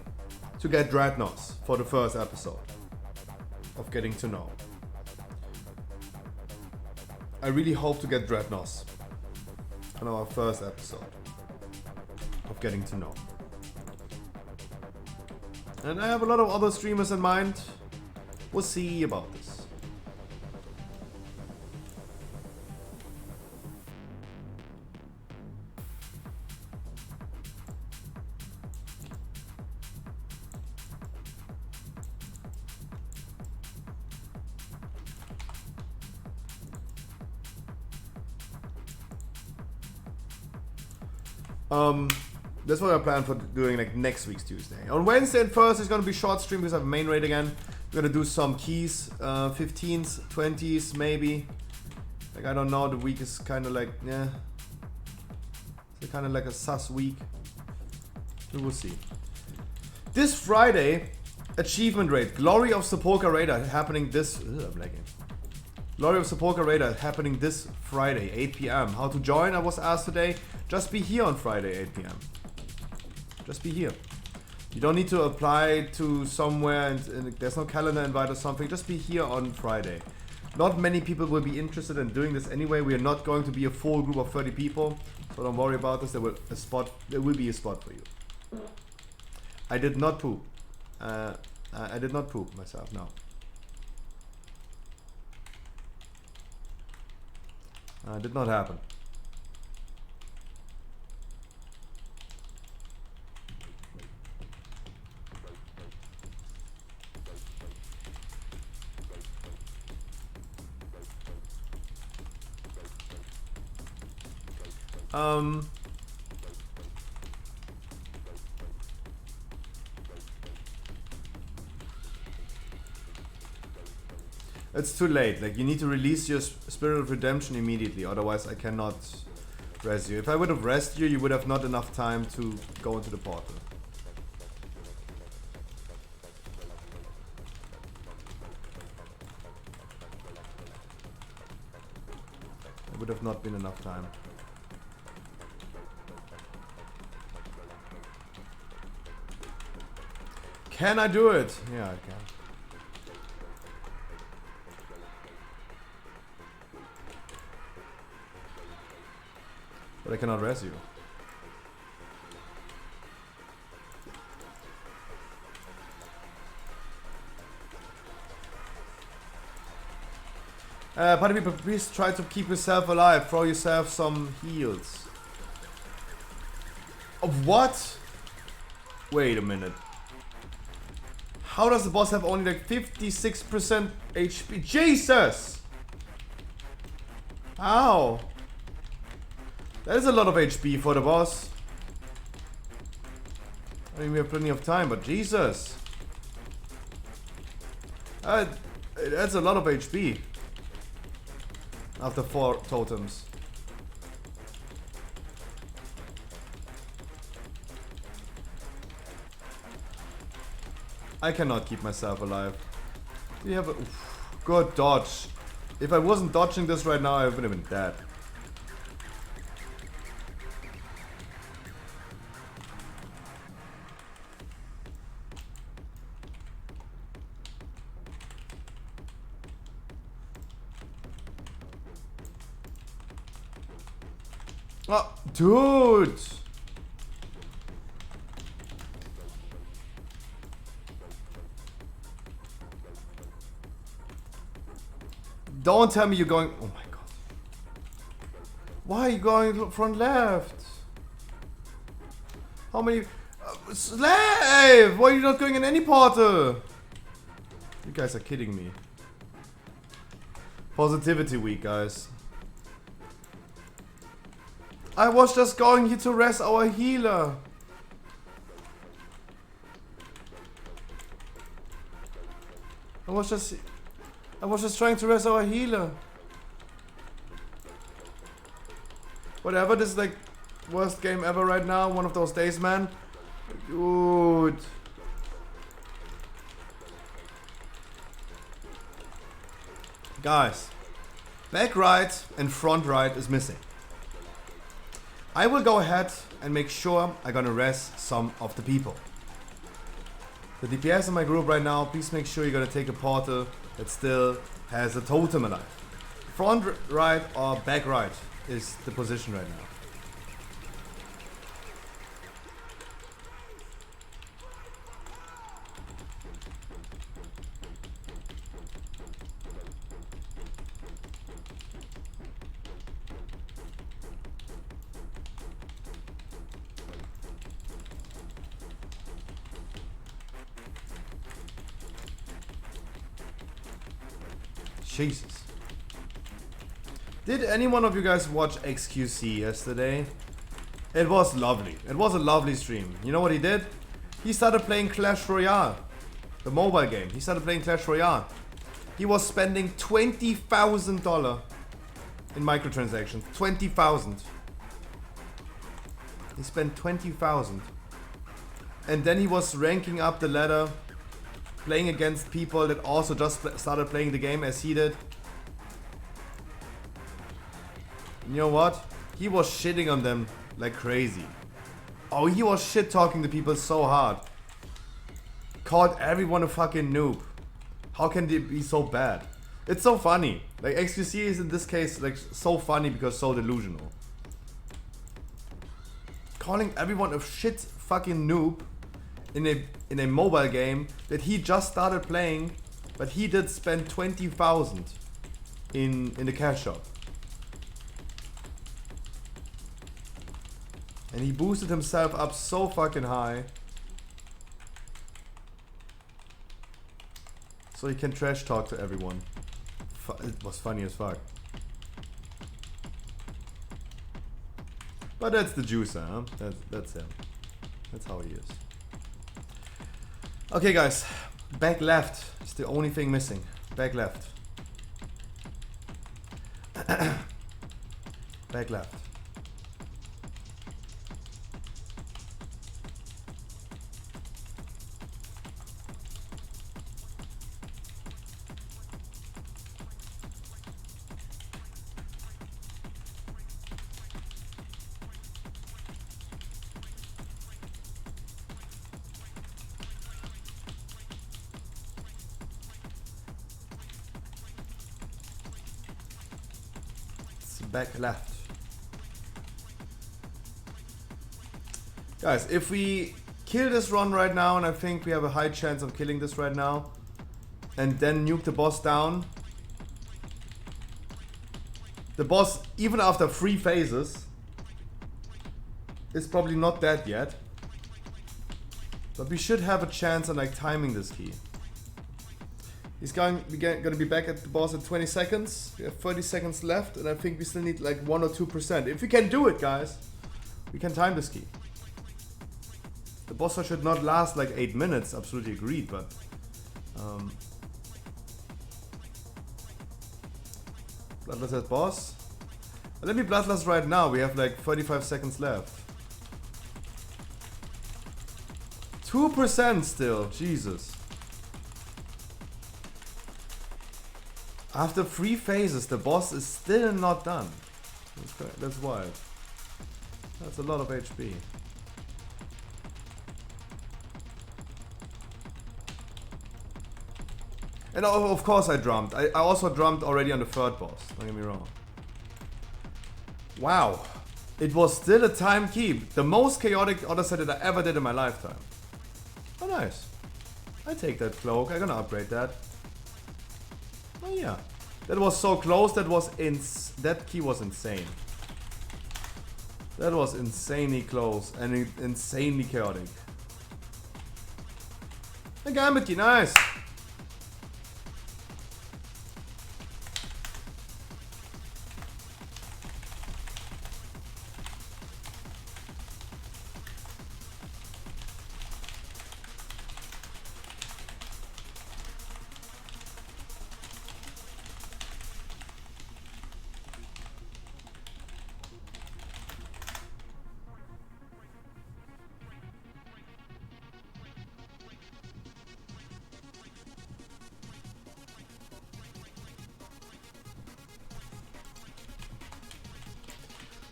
to get Dreadnoughts for the first episode of Getting to Know. I really hope to get Dreadnoughts on our first episode of Getting to Know. And I have a lot of other streamers in mind. We'll see about this. That's what I plan for doing like next week's Tuesday. On Wednesday and Thursday is gonna be short stream because I have main raid again. We're gonna do some keys, 15s, 20s maybe. Like I don't know, the week is kind of like, yeah. It's kind of like a sus week. We will see. This Friday, achievement raid, Glory of Sepulchre Raider happening this, I'm lagging. Glory of Sepulchre Raider happening this Friday, 8 p.m. How to join, I was asked today. Just be here on Friday, 8 p.m. Just be here. You don't need to apply to somewhere and there's no calendar invite or something. Just be here on Friday. Not many people will be interested in doing this anyway. We are not going to be a full group of 30 people. So don't worry about this. There will be a spot for you. I did not poop. I did not poop myself, no. Did not happen. It's too late. Like, you need to release your Spirit of Redemption immediately, otherwise I cannot res you. If I would have resed you, you would have not enough time to go into the portal. It would have not been enough time. Can I do it? Yeah, I can. But I cannot res you. Party people, please try to keep yourself alive. Throw yourself some heals. Of what? Wait a minute. How does the boss have only like 56% HP? Jesus! How? That is a lot of HP for the boss. I mean, we have plenty of time, but Jesus. That's a lot of HP. After 4 totems. I cannot keep myself alive. Do you have a... Oof, good dodge. If I wasn't dodging this right now, I would have been dead. Oh, dude! Don't tell me you're going... Oh my god. Why are you going front left? How many... slave! Why are you not going in any portal? You guys are kidding me. Positivity week, guys. I was just going here to rest our healer. I was just trying to rest our healer. Whatever, this is like worst game ever right now. One of those days, man. Dude. Guys, back right and front right is missing. I will go ahead and make sure I'm gonna res some of the people. The DPS in my group right now, please make sure you're gonna take a portal that still has a totem alive. Front right or back right is the position right now. Jesus. Did any one of you guys watch XQC yesterday? It was lovely. It was a lovely stream. You know what he did? He started playing Clash Royale. The mobile game. He started playing Clash Royale. He was spending $20,000 in microtransactions. 20,000. He spent 20,000. And then he was ranking up the ladder, playing against people that also just started playing the game as he did. You know what? He was shitting on them like crazy. Oh, he was shit talking to people so hard. Called everyone a fucking noob. How can they be so bad? It's so funny. Like, XQC is in this case like so funny because so delusional. Calling everyone a shit fucking noob in a mobile game that he just started playing, but he did spend 20,000 in the cash shop. And he boosted himself up so fucking high. So he can trash talk to everyone. It was funny as fuck. But that's the juicer, huh? That's him. That's how he is. Okay, guys. Back left is the only thing missing. Back left. Back left. Back left. Guys, if we kill this run right now, and I think we have a high chance of killing this right now, and then nuke the boss down, the boss, even after 3 phases, is probably not dead yet. But we should have a chance on like timing this key. He's gonna be back at the boss in 20 seconds. We have 30 seconds left, and I think we still need like 1 or 2%. If we can do it, guys, we can time this key. The boss fight should not last like 8 minutes, absolutely agreed, but Bloodlust as boss. Let me Bloodlust right now, we have like 35 seconds left. 2% still, Jesus. After 3 phases, the boss is still not done. That's wild. That's a lot of HP. And of course I jumped. I also jumped already on the 3rd boss. Don't get me wrong. Wow. It was still a time keep. The most chaotic auto set that I ever did in my lifetime. Oh, nice. I take that cloak. I'm gonna upgrade that. Oh yeah, that was so close. That key was insane. That was insanely close and insanely chaotic. A gambit key, nice.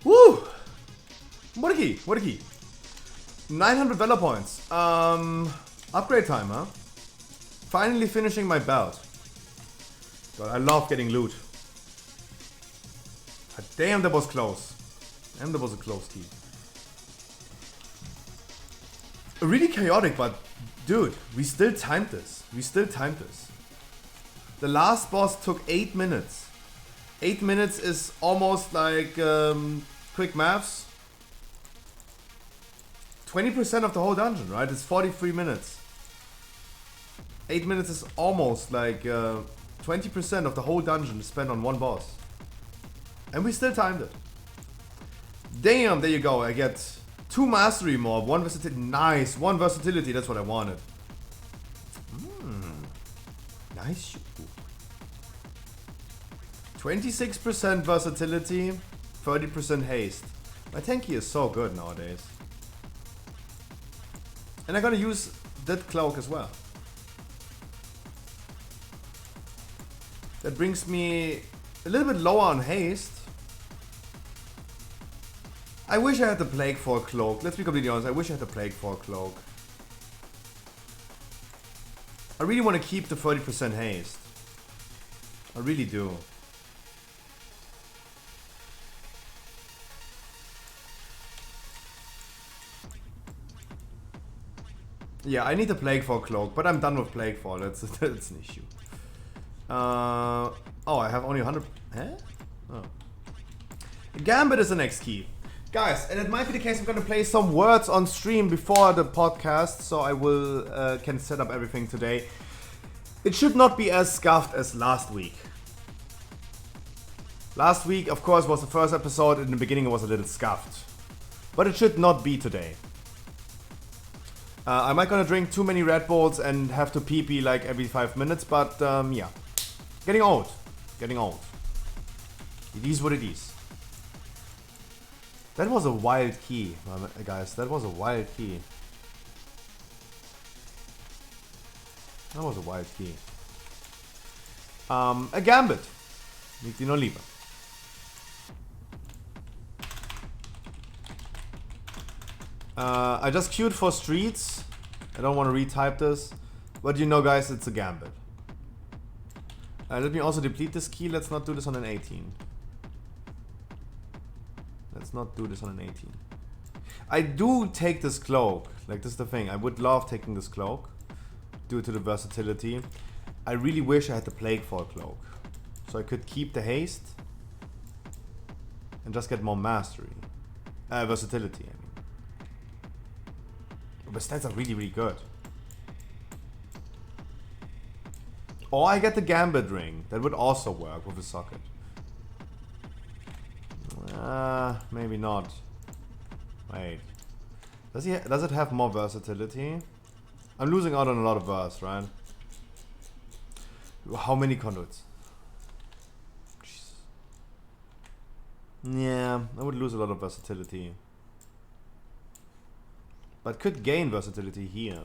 Woo! What a key! What a key! 900 Valor points. Upgrade time, huh? Finally finishing my belt. God, I love getting loot. God, damn, that was close. Damn, that was a close key. Really chaotic, but dude, we still timed this. We still timed this. The last boss took 8 minutes. 8 minutes is almost like quick maths. 20% of the whole dungeon, right? It's 43 minutes. 8 minutes is almost like 20% of the whole dungeon spent on one boss. And we still timed it. Damn, there you go. I get 2 mastery more, 1 versatility. Nice, 1 versatility, that's what I wanted. Nice. 26% versatility, 30% haste. My tanky is so good nowadays. And I'm gonna use that cloak as well. That brings me a little bit lower on haste. I wish I had the Plague 4 cloak. Let's be completely honest, I wish I had the Plague 4 cloak. I really want to keep the 30% haste. I really do. Yeah, I need the Plague 4 cloak, but I'm done with Plague 4. That's an issue. Oh, I have only 100. Huh? Oh. Gambit is the next key. Guys, and it might be the case I'm gonna play some words on stream before the podcast, so I will can set up everything today. It should not be as scuffed as last week. Last week, of course, was the first episode. In the beginning, it was a little scuffed. But it should not be today. I might gonna drink too many Red Bulls and have to pee like every 5 minutes, but yeah. Getting old. Getting old. It is what it is. That was a wild key, guys. That was a wild key. That was a wild key. A gambit. Liegt die noch lieber. I just queued for streets. I don't want to retype this. But you know, guys, it's a gambit. Let me also deplete this key. Let's not do this on an 18. Let's not do this on an 18. I do take this cloak. Like, this is the thing. I would love taking this cloak due to the versatility. I really wish I had the Plaguefall cloak. So I could keep the haste and just get more mastery. Versatility, I mean. But stats are really, really good. Or I get the Gambit ring. That would also work with a socket. Maybe not. Wait. Does it have more versatility? I'm losing out on a lot of verse, right? How many conduits? Jeez. Yeah, I would lose a lot of versatility. But could gain versatility here.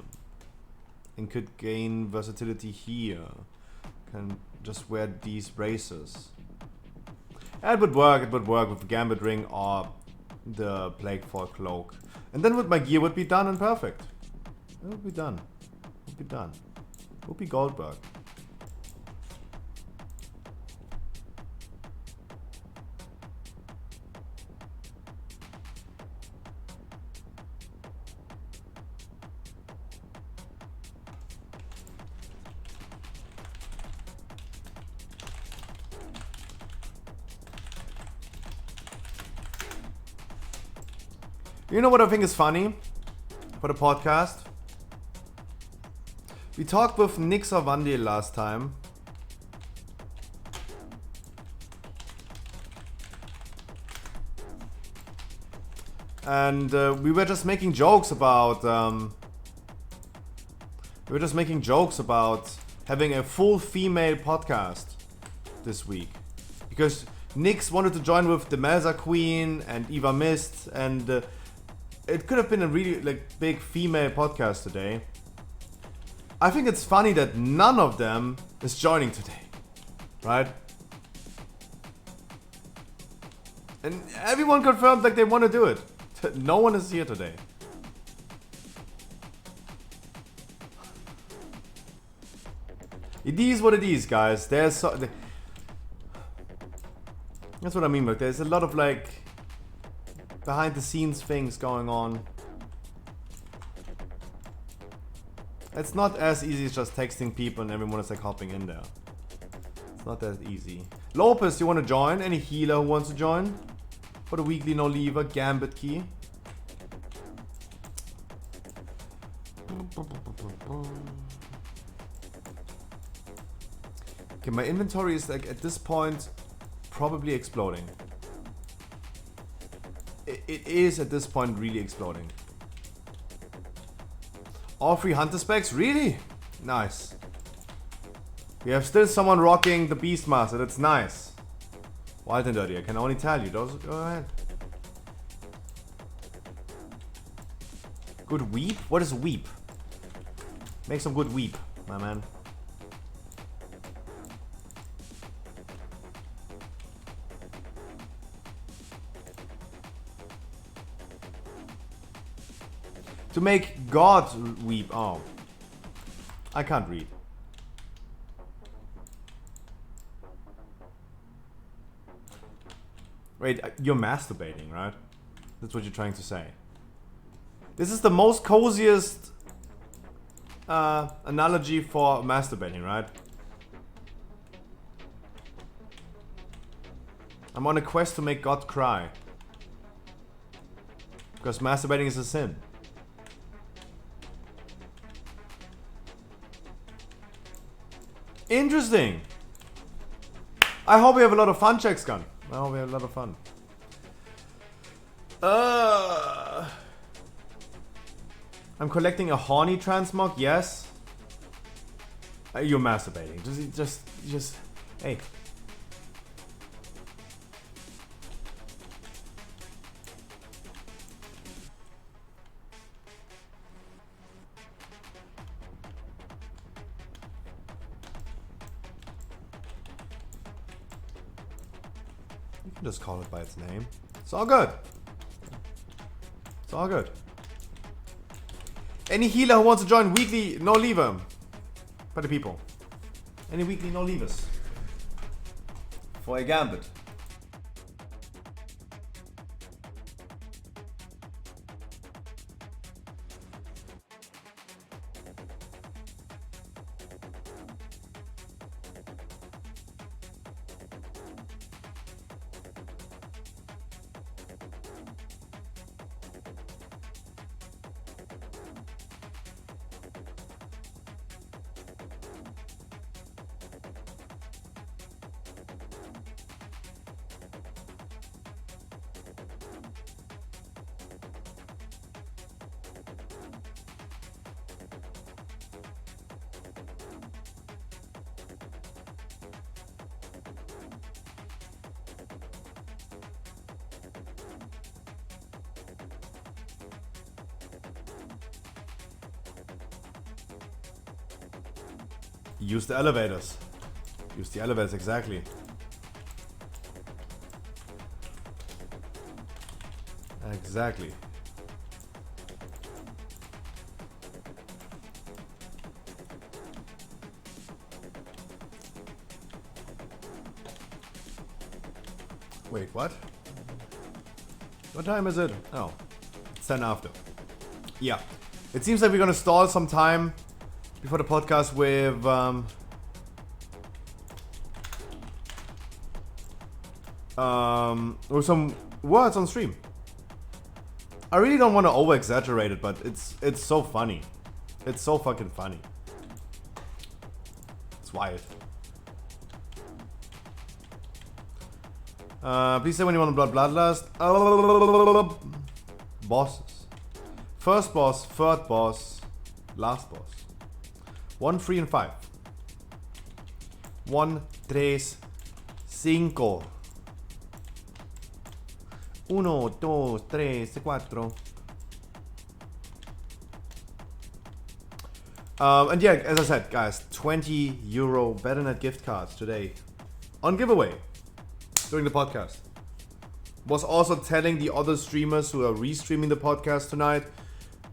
And could gain versatility here. Can just wear these braces. It would work with the Gambit ring or the Plaguefall cloak. And then my gear would be done and perfect. It would be done. It would be done. It would be Goldberg. You know what I think is funny for the podcast? We talked with Nix or Vandil last time. And we were just making jokes about having a full female podcast this week. Because Nix wanted to join with the Melza Queen and Eva Mist, and it could have been a really big female podcast today. I think it's funny that none of them is joining today, right? And everyone confirmed they want to do it. No one is here today. It is what it is, guys. That's what I mean. Like, there's a lot of behind the scenes things going on. It's not as easy as just texting people and everyone is hopping in there. It's not that easy. Lopez, you want to join? Any healer who wants to join? For the weekly no lever Gambit key. Okay, my inventory is at this point probably exploding. It is at this point really exploding. All 3 hunter specs? Really? Nice. We have still someone rocking the Beastmaster. That's nice. Wild and dirty, I can only tell you. Those, go ahead. Good weep? What is weep? Make some good weep, my man. To make God weep. Oh. I can't read. Wait, you're masturbating, right? That's what you're trying to say. This is the most coziest analogy for masturbating, right? I'm on a quest to make God cry. Because masturbating is a sin. Interesting. I hope we have a lot of fun, checks gun. I hope we have a lot of fun. I'm collecting a horny transmog. Yes. You're masturbating. Just. Hey. You can just call it by its name. It's all good. It's all good. Any healer who wants to join weekly no leaver. For the people. Any weekly no leavers. For a gambit. Use the elevators. Use the elevators, exactly. Exactly. Wait, what? What time is it? Oh, it's 10 after. Yeah. It seems like we're gonna stall some time before the podcast with some words on stream. I really don't want to over exaggerate it, but it's so funny. It's so fucking funny. It's wild. Please say when you want to bloodlust. Bosses. First boss, third boss, last boss. 1, 3, and 5. 1, 3, 5. 1, 2, 3, 4. And yeah, as I said, guys, 20 euro Battle.net gift cards today on giveaway during the podcast. Was also telling the other streamers who are restreaming the podcast tonight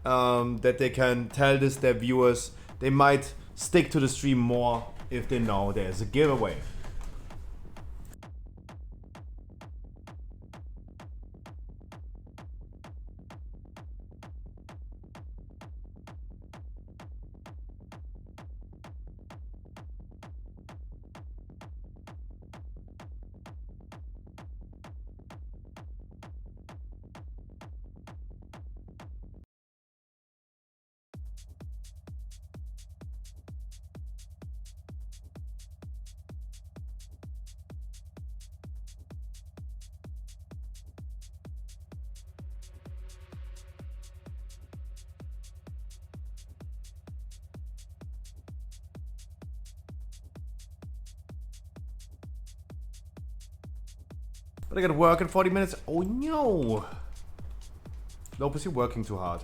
that they can tell their viewers. They might stick to the stream more if they know there's a giveaway. But I gotta work in 40 minutes. Oh no! Lopez, you're working too hard.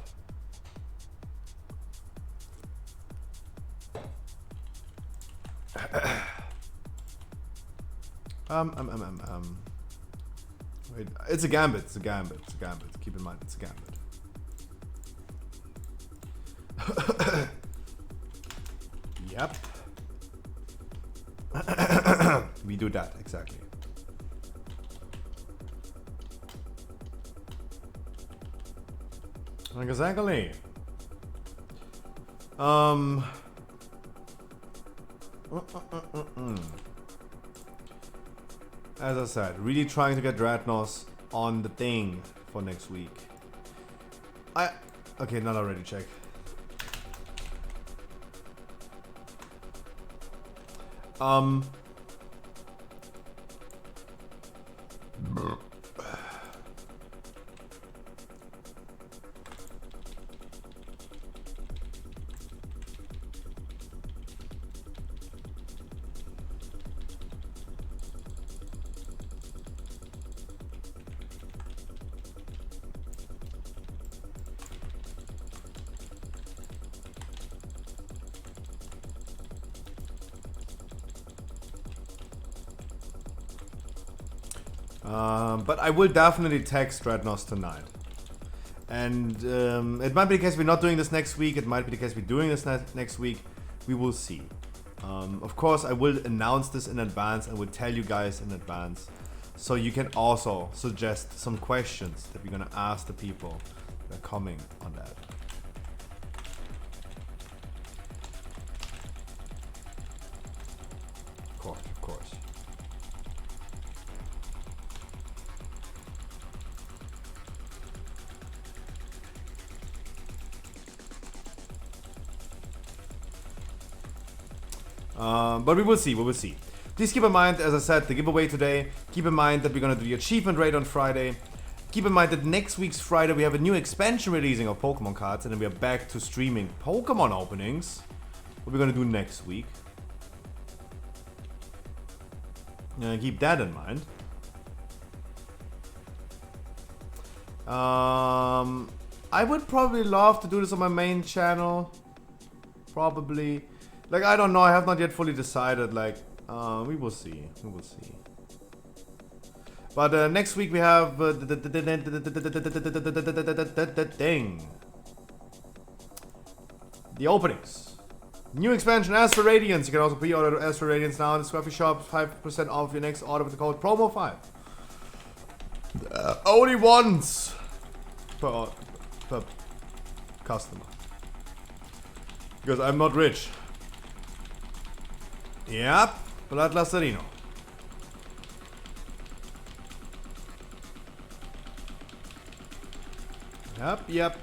Wait, it's a gambit. It's a gambit. It's a gambit. Keep in mind, it's a gambit. Yep. We do that exactly. Exactly. As I said, really trying to get Dreadnoughts on the thing for next week. Okay, not already. Check. But I will definitely text Dreadnoughts tonight. And it might be the case we're not doing this next week. It might be the case we're doing this next week. We will see. Of course, I will announce this in advance. I will tell you guys in advance. So you can also suggest some questions that we're going to ask the people that are coming on that. Of course, of course. But we will see, we will see. Please keep in mind, as I said, the giveaway today. Keep in mind that we're gonna do the achievement raid on Friday. Keep in mind that next week's Friday we have a new expansion releasing of Pokemon cards, and then we are back to streaming Pokemon openings. What we're gonna do next week. Keep that in mind. I would probably love to do this on my main channel. Probably. Like, I don't know, I have not yet fully decided, like, we will see, we will see. But next week we have the openings. New expansion, Astro Radiance. You can also pre-order Astro Radiance now in the Scruffy Shop. 5% off your next order with the code PROMO5. Only once per customer. Because I'm not rich. Yep, Blood Lacerino. Yep.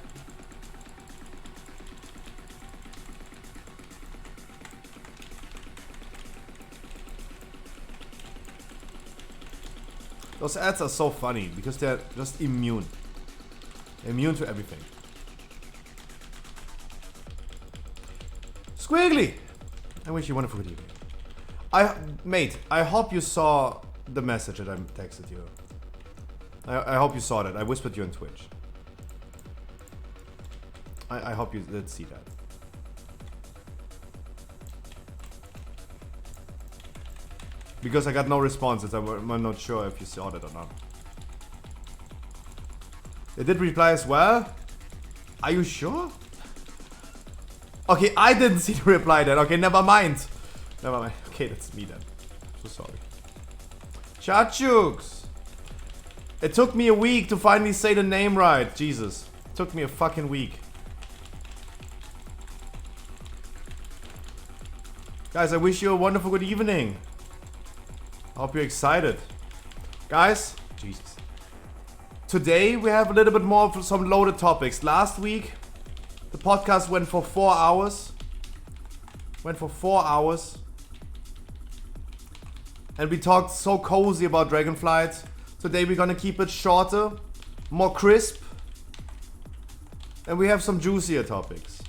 Those ads are so funny because they're just immune. Immune to everything. Squiggly! I wish you a wonderful good evening. Mate, I hope you saw the message that I texted you. I hope you saw that. I whispered you on Twitch. I hope you did see that. Because I got no responses. I'm not sure if you saw that or not. They did reply as well? Are you sure? Okay, I didn't see the reply then. Okay, never mind. Never mind. Okay, that's me then. So sorry. Chachooks! It took me a week to finally say the name right. Jesus. It took me a fucking week. Guys, I wish you a wonderful good evening. I hope you're excited. Guys, Jesus. Today we have a little bit more of some loaded topics. Last week, the podcast went for 4 hours. And we talked so cozy about Dragonflight. Today we're gonna keep it shorter, more crisp. And we have some juicier topics.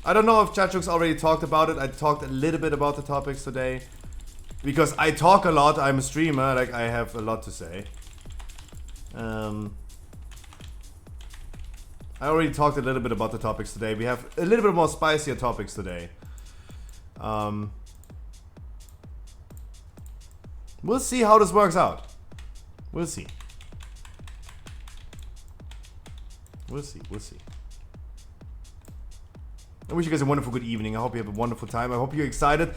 I don't know if Chachuk's already talked about it. I talked a little bit about the topics today. Because I talk a lot, I'm a streamer, like I have a lot to say. I already talked a little bit about the topics today. We have a little bit more spicier topics today. We'll see how this works out. We'll see. We'll see. I wish you guys a wonderful good evening. I hope you have a wonderful time. I hope you're excited.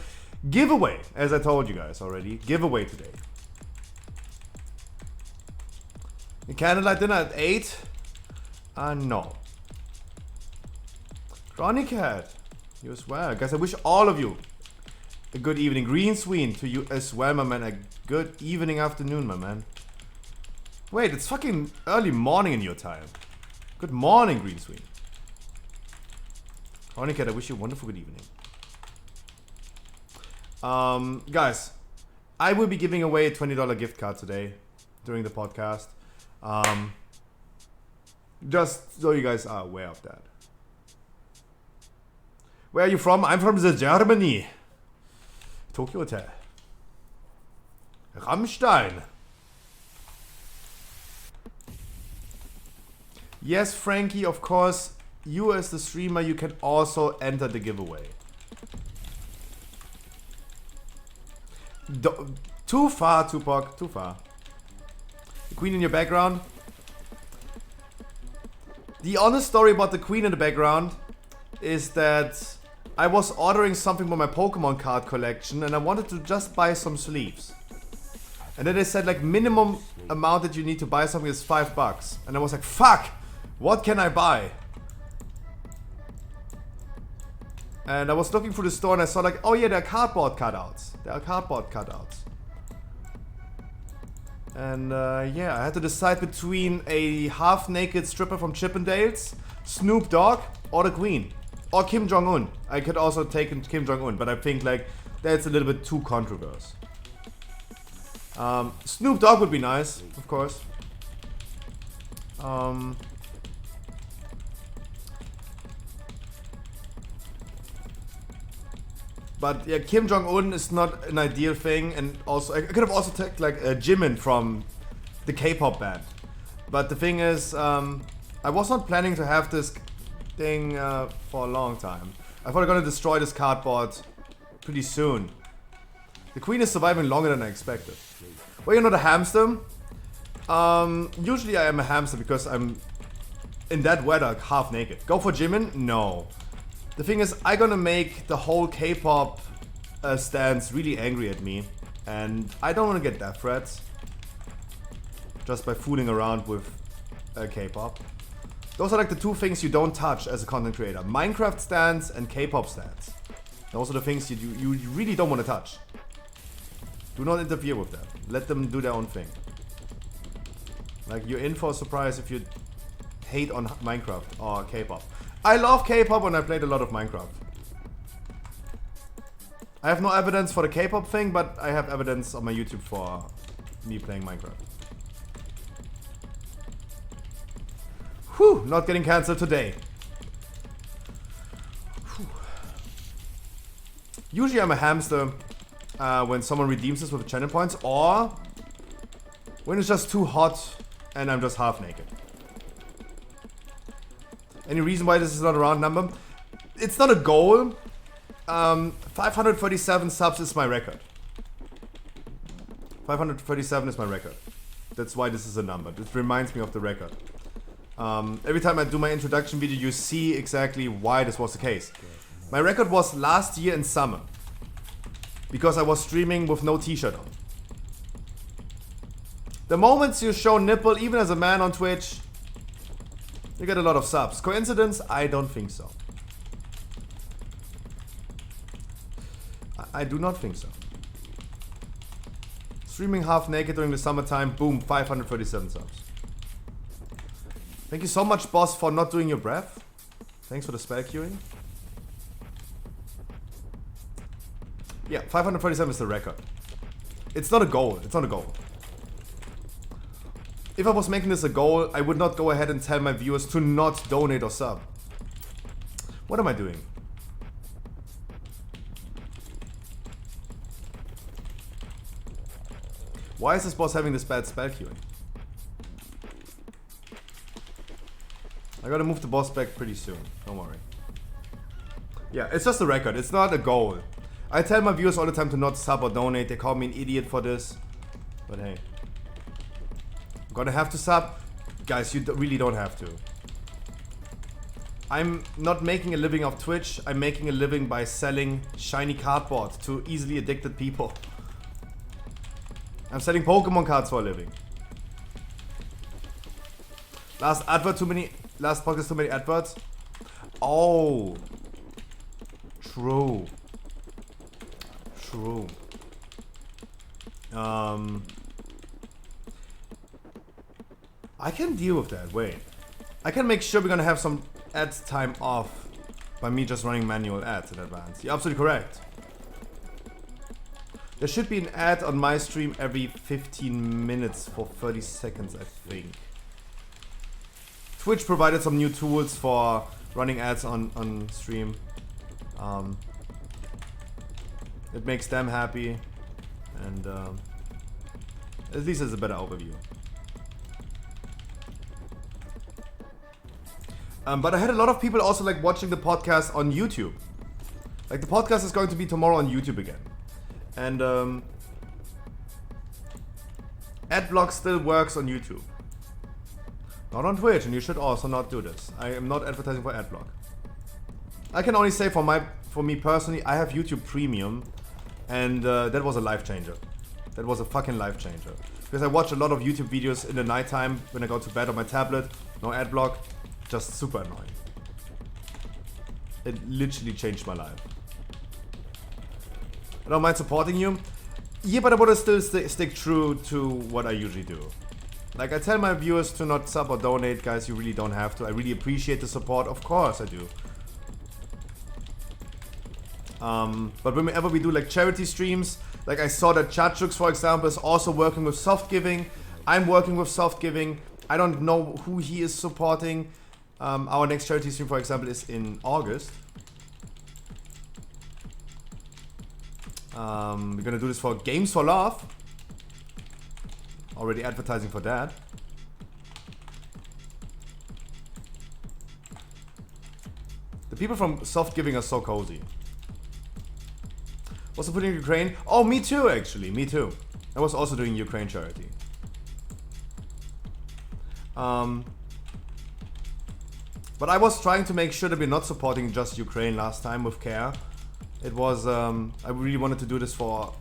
Giveaway, as I told you guys already. Giveaway today. The candlelight dinner at 8? No. Chronicat, you as well. Guys, I wish all of you a good evening. Green Sween to you as well, my man. A good evening, afternoon, my man. Wait, it's fucking early morning in your time. Good morning, Green Swing. Honeycat, I wish you a wonderful good evening. Guys, I will be giving away a $20 gift card today during the podcast. Just so you guys are aware of that. Where are you from? I'm from the Germany. Tokyo Hotel. Rammstein. Yes, Frankie, of course, you as the streamer, you can also enter the giveaway. Too far, Tupac, too far. The queen in your background. The honest story about the queen in the background is that I was ordering something for my Pokemon card collection and I wanted to just buy some sleeves. And then they said like minimum amount that you need to buy something is $5. And I was like, fuck, what can I buy? And I was looking through the store and I saw like, oh yeah, there are cardboard cutouts. And yeah, I had to decide between a half-naked stripper from Chippendales, Snoop Dogg, or the Queen. Or Kim Jong-un. I could also take Kim Jong-un, but I think like that's a little bit too controversial. Snoop Dogg would be nice, of course. But yeah, Kim Jong-un is not an ideal thing, and also I could have also taken like a Jimin from the K-pop band. But the thing is, I was not planning to have this thing for a long time. I thought I'm gonna destroy this cardboard pretty soon. The queen is surviving longer than I expected. Well, you're not a hamster. Usually I am a hamster because I'm in that weather half naked. Go for Jimin? No. The thing is, I'm gonna make the whole K-pop stance really angry at me, and I don't want to get death threats just by fooling around with K-pop. Those are like the two things you don't touch as a content creator: Minecraft stance and K-pop stance. Those are the things you really don't want to touch. Do not interfere with them. Let them do their own thing. Like, you're in for a surprise if you hate on Minecraft or K-pop. I love K-pop and I played a lot of Minecraft. I have no evidence for the K-pop thing, but I have evidence on my YouTube for me playing Minecraft. Whew, not getting cancelled today. Whew. Usually I'm a hamster when someone redeems this with channel points, or when it's just too hot and I'm just half naked. Any reason why this is not a round number? It's not a goal. 537 subs is my record. 537 is my record. That's why this is a number. This reminds me of the record. Every time I do my introduction video, you see exactly why this was the case. My record was last year in summer, because I was streaming with no t-shirt on. The moments you show nipple, even as a man on Twitch, you get a lot of subs. Coincidence? I don't think so. I do not think so. Streaming half naked during the summertime, boom, 537 subs. Thank you so much, boss, for not doing your breath. Thanks for the spell queuing. Yeah, 537 is the record. It's not a goal. It's not a goal. If I was making this a goal, I would not go ahead and tell my viewers to not donate or sub. What am I doing? Why is this boss having this bad spell queuing? I gotta move the boss back pretty soon. Don't worry. Yeah, it's just a record. It's not a goal. I tell my viewers all the time to not sub or donate. They call me an idiot for this. But hey. I'm gonna have to sub. Guys, you really don't have to. I'm not making a living off Twitch. I'm making a living by selling shiny cardboard to easily addicted people. I'm selling Pokemon cards for a living. Last podcast too many adverts. Oh. True. True. I can deal with that. Wait. I can make sure we're gonna have some ad time off by me just running manual ads in advance. You're absolutely correct. There should be an ad on my stream every 15 minutes for 30 seconds, I think. Twitch provided some new tools for running ads on stream. It makes them happy, and at least it's a better overview. But I had a lot of people also like watching the podcast on YouTube. Like the podcast is going to be tomorrow on YouTube again. And Adblock still works on YouTube. Not on Twitch, and you should also not do this. I am not advertising for Adblock. I can only say for me personally, I have YouTube Premium, and that was a life changer. That was a fucking life changer. Because I watch a lot of YouTube videos in the nighttime when I go to bed on my tablet. No Adblock. Just super annoying. It literally changed my life. I don't mind supporting you. Yeah, but I want to still stick true to what I usually do. Like, I tell my viewers to not sub or donate, guys, you really don't have to. I really appreciate the support, of course I do. But whenever we do like charity streams, like I saw that Chachux, for example, is also working with soft giving. I'm working with soft giving. I don't know who he is supporting. Our next charity stream, for example, is in August. We're gonna do this for Games for Love. Already advertising for that. The people from Soft Giving are so cozy. Also putting Ukraine. Oh, me too, actually. Me too. I was also doing Ukraine charity. But I was trying to make sure that we're not supporting just Ukraine last time with CARE. It was, I really wanted to do this for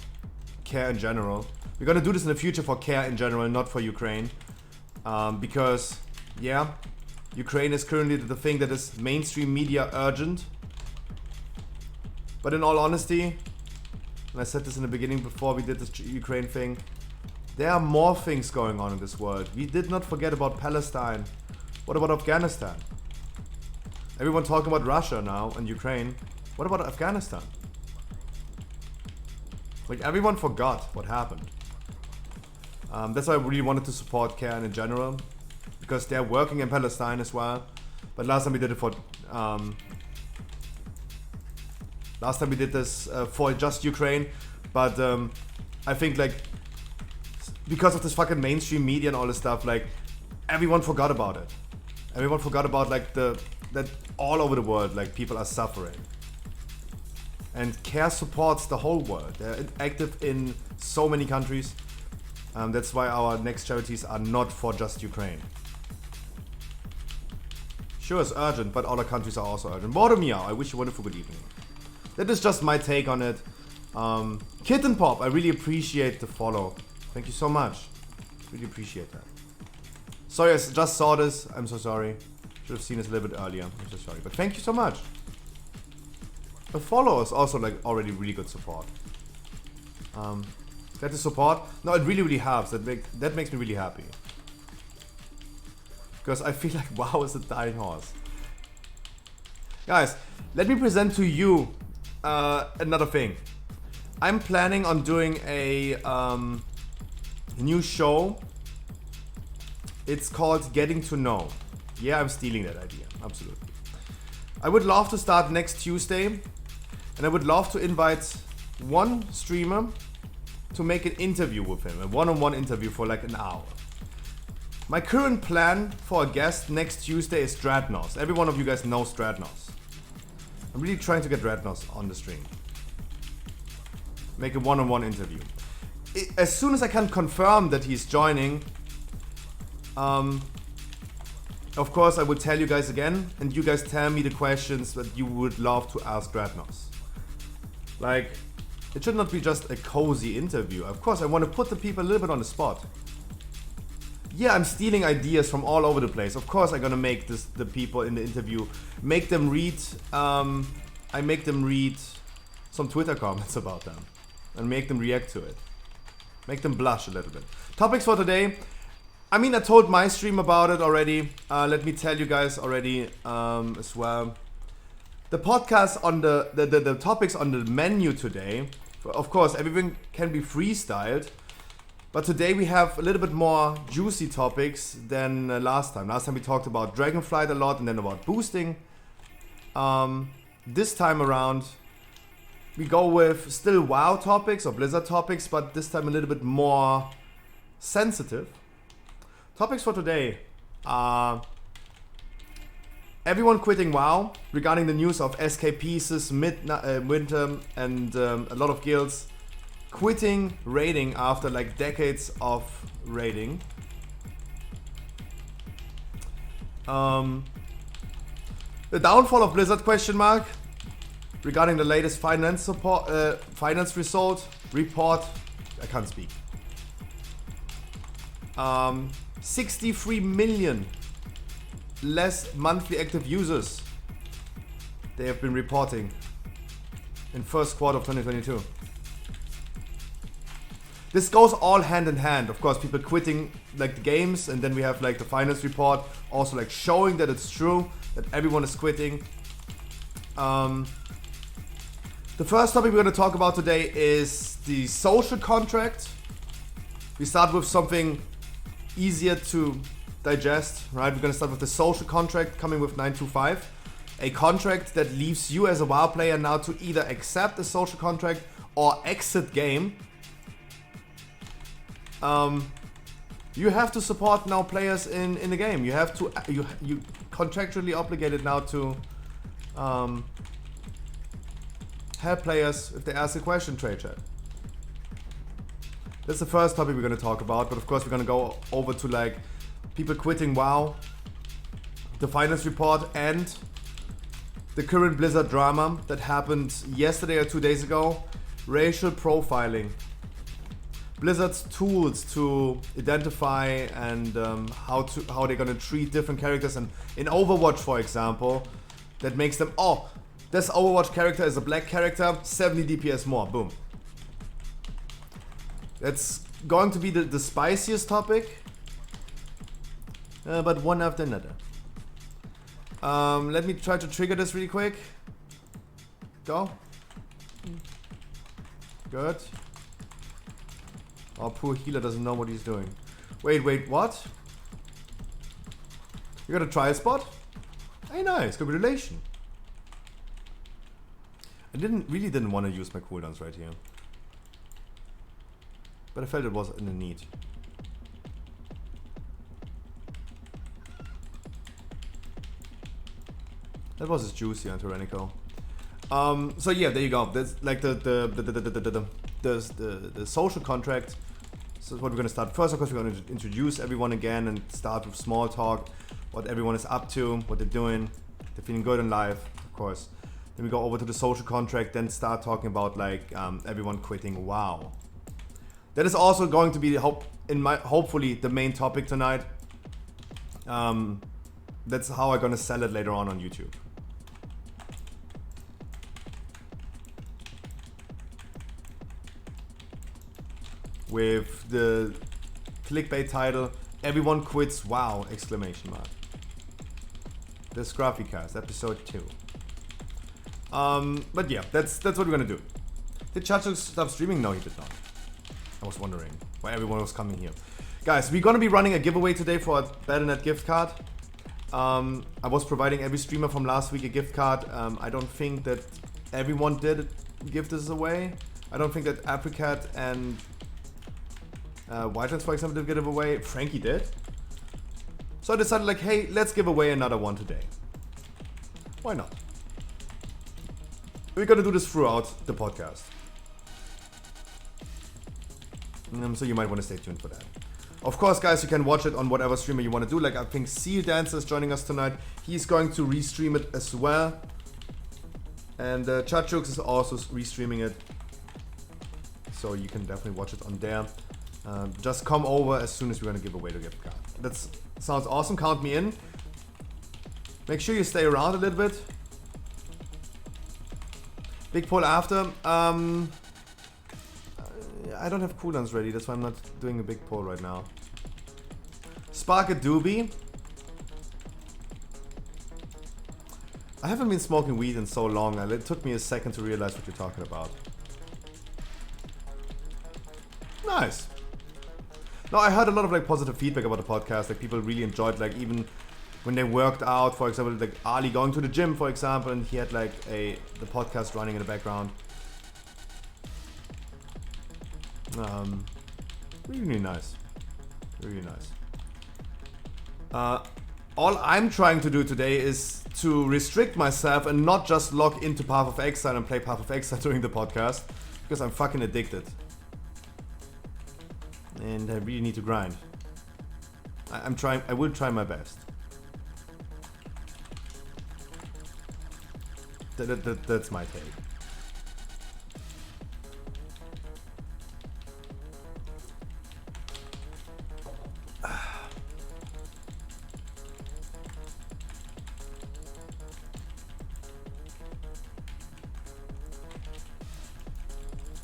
CARE in general. We're gonna do this in the future for CARE in general, not for Ukraine. Because, yeah, Ukraine is currently the thing that is mainstream media urgent. But in all honesty, and I said this in the beginning before we did this Ukraine thing, there are more things going on in this world. We did not forget about Palestine. What about Afghanistan? Everyone talking about Russia now and Ukraine. What about Afghanistan? Like, everyone forgot what happened. That's why I really wanted to support CARE in general, because they're working in Palestine as well. But last time we did it for last time we did this for just Ukraine. But I think like because of this fucking mainstream media and all this stuff, like everyone forgot about it. Everyone forgot about like that all over the world, like people are suffering. And CARE supports the whole world. They're active in so many countries. That's why our next charities are not for just Ukraine. Sure, it's urgent, but other countries are also urgent. Boromir, I wish you a wonderful good evening. That is just my take on it. Kitten Pop, I really appreciate the follow. Thank you so much. Really appreciate that. Sorry, I just saw this. I'm so sorry. Should have seen this a little bit earlier. I'm so sorry. But thank you so much. A follow is also like already really good support. That is support. No, it really, really helps. That makes me really happy. Because I feel like WoW is a dying horse. Guys, let me present to you another thing. I'm planning on doing a new show. It's called Getting to Know. Yeah, I'm stealing that idea. Absolutely. I would love to start next Tuesday. And I would love to invite one streamer to make an interview with him. A one-on-one interview for like an hour. My current plan for a guest next Tuesday is Dreadnoughts. Every one of you guys knows Dreadnoughts. I'm really trying to get Dreadnoughts on the stream. Make a one-on-one interview. As soon as I can confirm that he's joining, of course I will tell you guys again, and you guys tell me the questions that you would love to ask Dreadnoughts. Like, it should not be just a cozy interview. Of course, I want to put the people a little bit on the spot. Yeah, I'm stealing ideas from all over the place. Of course, I'm gonna make the people in the interview make them read. I make them read some Twitter comments about them and make them react to it. Make them blush a little bit. Topics for today. I mean, I told my stream about it already. Let me tell you guys already as well. The podcast on the topics on the menu today, of course, everything can be freestyled. But today we have a little bit more juicy topics than last time. Last time we talked about Dragonflight a lot and then about boosting. This time around, we go with still WoW topics or Blizzard topics, but this time a little bit more sensitive. Topics for today are everyone quitting WoW regarding the news of SK Pieces, Winter, and a lot of guilds quitting raiding after like decades of raiding. The downfall of Blizzard ? Regarding the latest finance report. I can't speak. 63 million less monthly active users they have been reporting in first quarter of 2022. This goes all hand in hand. Of course, people quitting like the games, and then we have like the finance report also like showing that it's true that everyone is quitting. The first topic we're going to talk about today is the social contract. We start with something easier to digest, right? We're going to start with the social contract coming with 925. A contract that leaves you as a WoW player now to either accept a social contract or exit game. You have to support now players in the game. You have to you contractually obligated now to help players if they ask a question, trade chat. That's the first topic we're going to talk about, but of course we're going to go over to like people quitting WoW, the finance report, and the current Blizzard drama that happened yesterday or 2 days ago. Racial profiling. Blizzard's tools to identify and how they're gonna treat different characters, and in Overwatch, for example, that makes them, oh, this Overwatch character is a black character, 70 DPS more, boom. That's going to be the spiciest topic, but one after another. Let me try to trigger this really quick. Go. Good. Oh, poor healer doesn't know what he's doing. Wait, what? You got a trial spot? Hey, nice, congratulations. I really didn't want to use my cooldowns right here, but I felt it was in the need. That was juicy on Tyrannical. So yeah, there you go. That's like the social contract. So what we're gonna start first. Of course, we're gonna introduce everyone again and start with small talk, what everyone is up to, what they're doing, they're feeling good in life, of course. Then we go over to the social contract, then start talking about like everyone quitting WoW. That is also going to be hopefully the main topic tonight. That's how I'm gonna sell it later on YouTube. With the clickbait title, "Everyone Quits WoW!" exclamation mark. The Scruffycast, episode 2. But yeah, that's what we're gonna do. Did Chacho stop streaming? No, he did not. I was wondering why everyone was coming here. Guys, we're gonna be running a giveaway today for a Battle.net gift card. I was providing every streamer from last week a gift card. I don't think that everyone did give this away. I don't think that Apricot and Whitelands, for example, did give away. Frankie did. So I decided like, hey, let's give away another one today. Why not? We're gonna do this throughout the podcast. So you might want to stay tuned for that. Of course, guys, you can watch it on whatever streamer you want to do. Like, I think Seal Dancer is joining us tonight. He's going to restream it as well. And Chachooks is also restreaming it. So you can definitely watch it on there. Just come over as soon as we're going to give away the gift card. That sounds awesome. Count me in. Make sure you stay around a little bit. Big poll after. I don't have cooldowns ready. That's why I'm not doing a big poll right now. Spark a doobie. I haven't been smoking weed in so long, and it took me a second to realize what you're talking about. Nice. No, I heard a lot of like positive feedback about the podcast. Like people really enjoyed, like even when they worked out, for example, like Ali going to the gym, for example, and he had like the podcast running in the background. Really nice. Really nice. All I'm trying to do today is to restrict myself and not just log into Path of Exile and play Path of Exile during the podcast, because I'm fucking addicted. And I really need to grind. I'm trying. I will try my best. That's my take.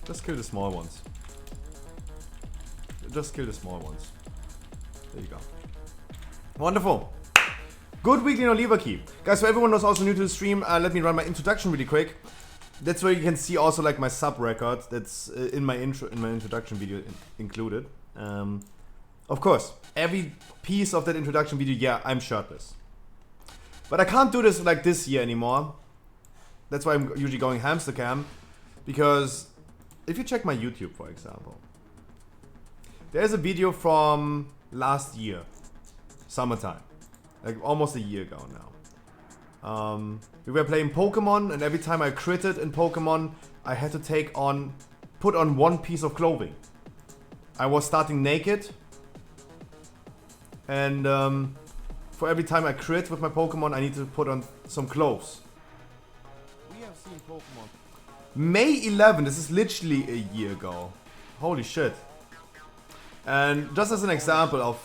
Just kill the small ones. Just kill the small ones. There you go. Wonderful. Good weekly no lever key. Guys, for everyone who's also new to the stream, let me run my introduction really quick. That's where you can see also like my sub record. That's in my introduction video included. Of course, every piece of that introduction video, yeah, I'm shirtless. But I can't do this like this year anymore. That's why I'm usually going hamster cam. Because if you check my YouTube, for example, there's a video from last year, summertime, like almost a year ago now. We were playing Pokemon, and every time I critted in Pokemon, I had to put on one piece of clothing. I was starting naked, and for every time I crit with my Pokemon, I need to put on some clothes. We have seen Pokemon. May 11, this is literally a year ago. Holy shit. And just as an example of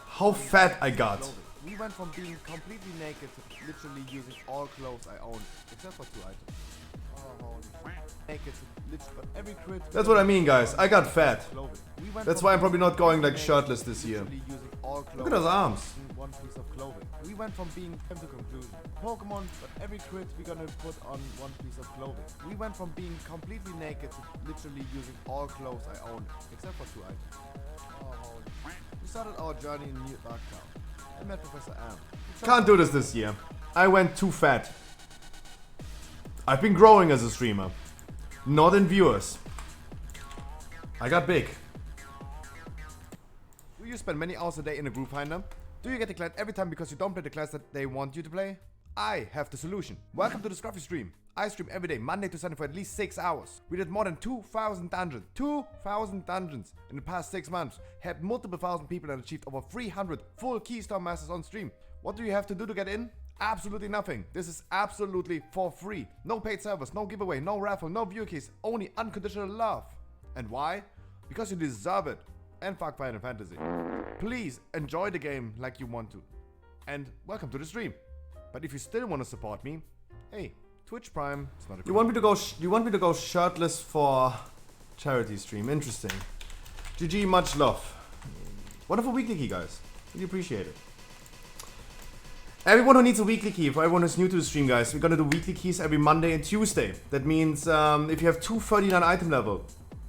how fat I got. We went from being completely naked to literally using all clothes I own, except for 2 items. Naked to literally every crit. That's what I mean, guys. I got fat. That's why I'm probably not going like shirtless this year. Look at those arms. One piece of clothing. We went from being to conclusion. Pokemon, but every crit we're gonna put on one piece of clothing. We went from being completely naked to literally using all clothes I own, except for 2 items. We started our journey in New Darktown. I met Professor M. Can't do this year. I went too fat. I've been growing as a streamer. Not in viewers. I got big. Do you spend many hours a day in a group finder? Do you get declared every time because you don't play the class that they want you to play? I have the solution. Welcome to the Scruffy stream. I stream every day, Monday to Sunday for at least 6 hours. We did more than 2,000 dungeons. 2,000 dungeons in the past 6 months. Had multiple thousand people and achieved over 300 full Keystone Masters on stream. What do you have to do to get in? Absolutely nothing. This is absolutely for free. No paid servers, no giveaway, no raffle, no viewer keys. Only unconditional love. And why? Because you deserve it. And fuck Final Fantasy. Please enjoy the game like you want to. And welcome to the stream. But if you still want to support me, hey, Twitch Prime. It's not a you want me to go shirtless for charity stream? Interesting. GG, much love. Wonderful weekly key, guys. Really appreciate it. Everyone who needs a weekly key, for everyone who's new to the stream, guys, we're gonna do weekly keys every Monday and Tuesday. That means if you have 239 item level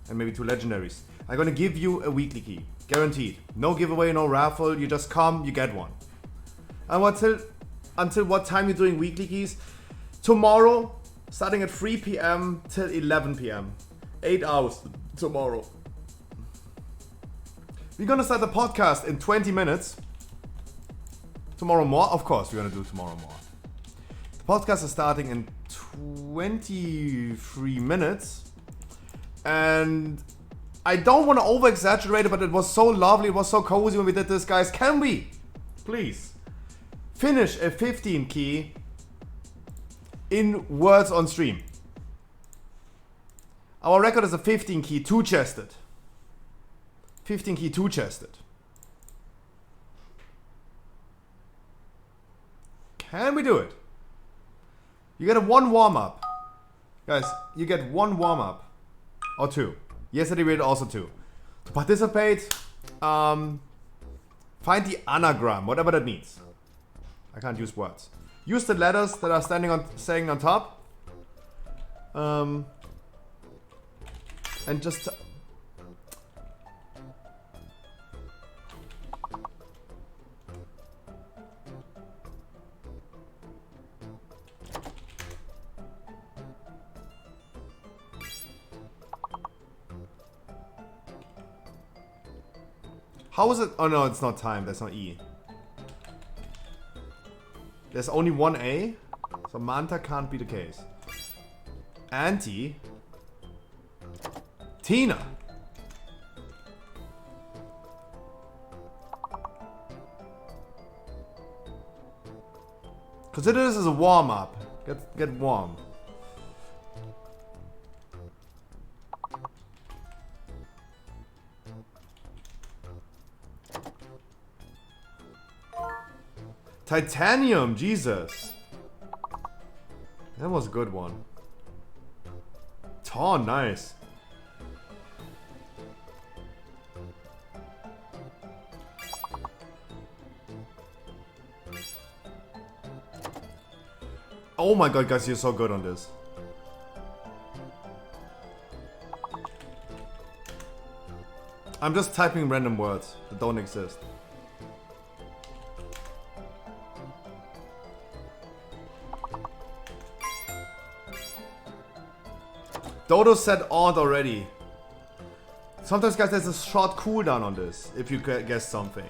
and maybe 2 legendaries, I'm gonna give you a weekly key, guaranteed. No giveaway, no raffle. You just come, you get one. And until what time you're doing weekly keys? Tomorrow, starting at 3 p.m. till 11 p.m. 8 hours tomorrow. We're gonna start the podcast in 20 minutes. Tomorrow more? Of course, we're gonna do tomorrow more. The podcast is starting in 23 minutes. And I don't want to over-exaggerate it, but it was so lovely, it was so cozy when we did this, guys. Can we, please, finish a 15 key in words on stream? Our record is a 15 key 2-chested. 15 key 2-chested. Can we do it? You get a 1 warm-up. Guys, you get 1 warm-up. Or 2. Yesterday we had also 2. To participate, Find the anagram, whatever that means. I can't use words. Use the letters that are saying on top. And just... How is it? Oh no, it's not time. That's not E. There's only one A. So Manta can't be the case. Auntie. Tina. Consider this as a warm-up. Get warm. Titanium, Jesus. That was a good one. Torn, nice. Oh my god, guys, you're so good on this. I'm just typing random words that don't exist. Dodo said aunt already. Sometimes, guys, there's a short cooldown on this, if you guess something.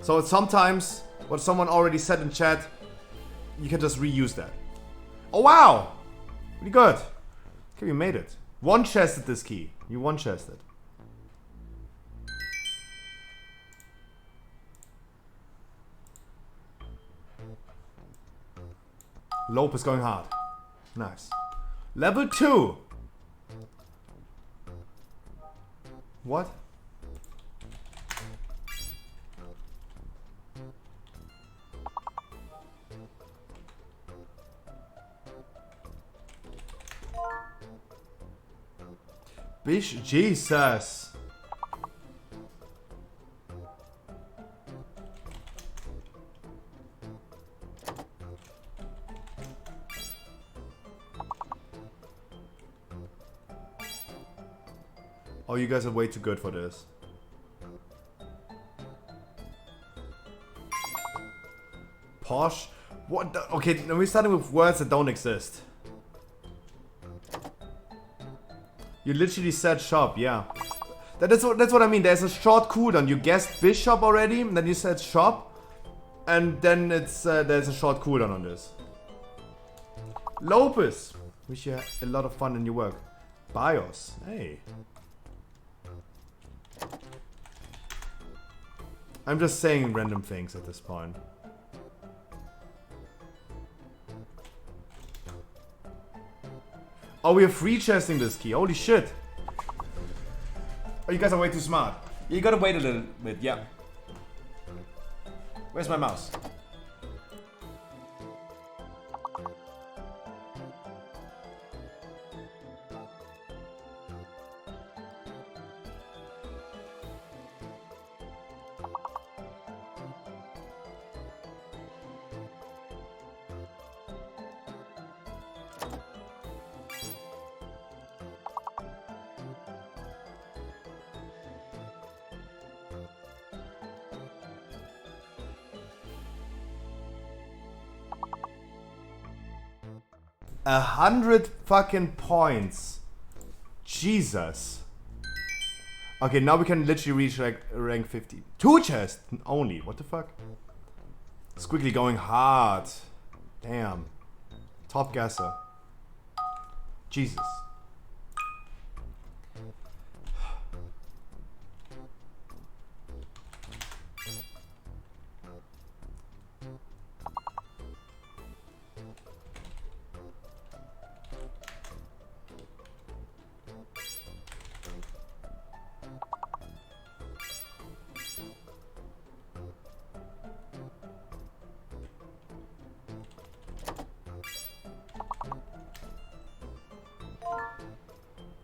So sometimes, what someone already said in chat, you can just reuse that. Oh wow! Pretty good. Okay, we made it. One-chested this key. You one-chested. Lope is going hard. Nice. Level 2. What? Bish, Jesus. Oh, you guys are way too good for this. Posh? What the? Okay, now we're starting with words that don't exist. You literally said shop, yeah. That's what I mean. There's a short cooldown. You guessed bishop already, and then you said shop, and then it's there's a short cooldown on this. Lopez, wish you a lot of fun in your work. BIOS, hey. I'm just saying random things at this point. Oh, we are free chesting this key. Holy shit. Oh, you guys are way too smart. You gotta wait a little bit, yeah. Where's my mouse? $100 fucking points. Jesus. Okay, now we can literally reach like rank 50. 2 chests only. What the fuck? Squiggly going hard. Damn. Top gasser. Jesus.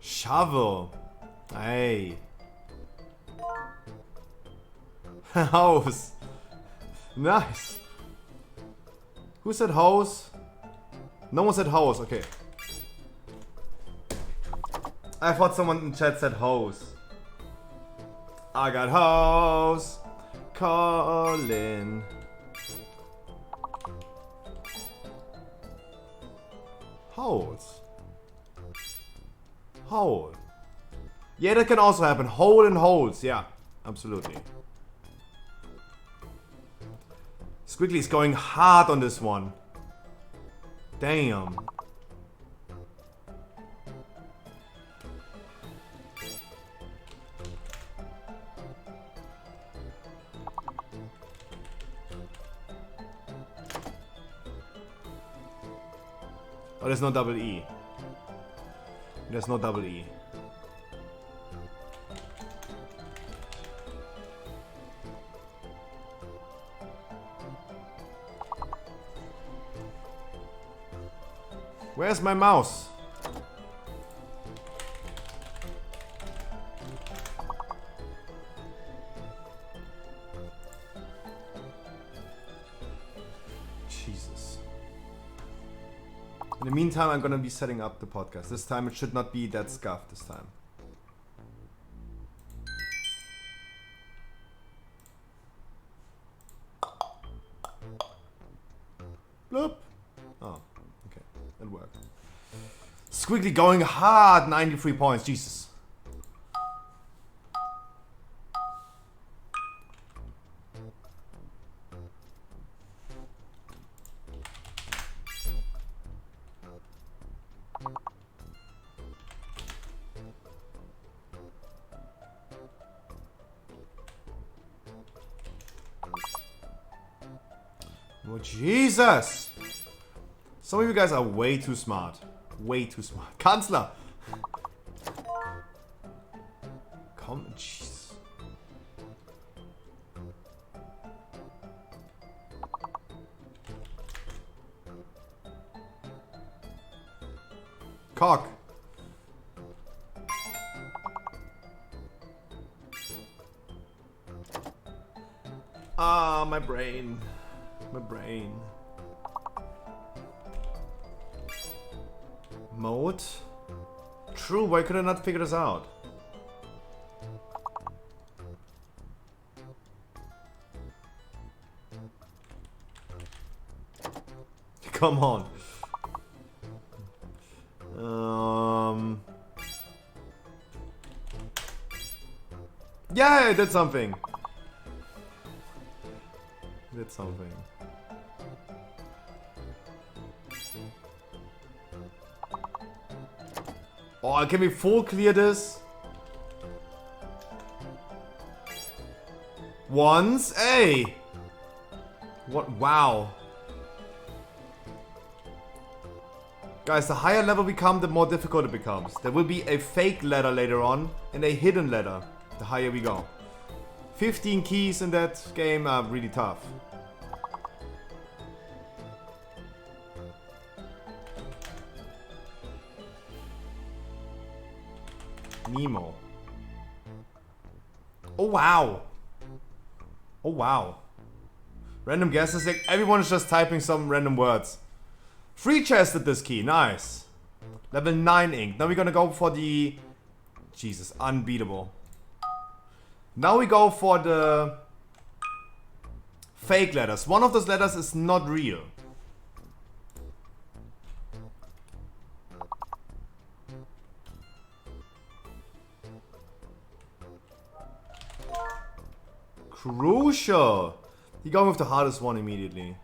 Shovel. Hey. House. Nice. Who said house? No one said house. Okay. I thought someone in chat said hose. I got hose. Calling. Holes. Hole. Yeah, that can also happen. Hole and holes. Yeah, absolutely. Squiggly's going hard on this one. Damn. Oh, there's no double E. There's no double E. Where's my mouse? Jesus. In the meantime, I'm gonna be setting up the podcast. This time it should not be that scuffed this time. Bloop. Oh, okay. That worked. Squiggly going hard, 93 points. Jesus. Oh, Jesus! Some of you guys are way too smart. Way too smart. Kanzler! Come, jeez. Cock. Ah, my brain. My brain. Mode? True, why could I not figure this out? Come on. Yeah, I did something. Did something. Oh, can we full clear this? Once? Hey! What? Wow. Guys, the higher level we come, the more difficult it becomes. There will be a fake ladder later on and a hidden ladder the higher we go. 15 keys in that game are really tough. Nemo. Oh wow. Oh wow. Random guesses, like everyone is just typing some random words. Free chested this key, nice. Level 9 ink. Now we're gonna go for the... Jesus, unbeatable. Now we go for the... fake letters. One of those letters is not real. Crucial. He going with the hardest one immediately.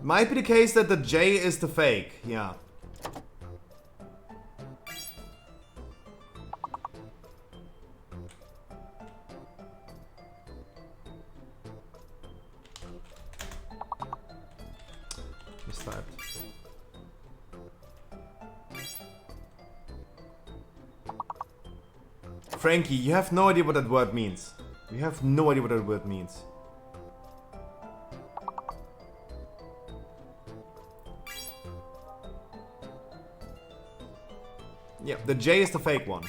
Might be the case that the J is the fake. Yeah. Mistyped. Frankie, you have no idea what that word means. You have no idea what that word means. Yeah, the J is the fake one.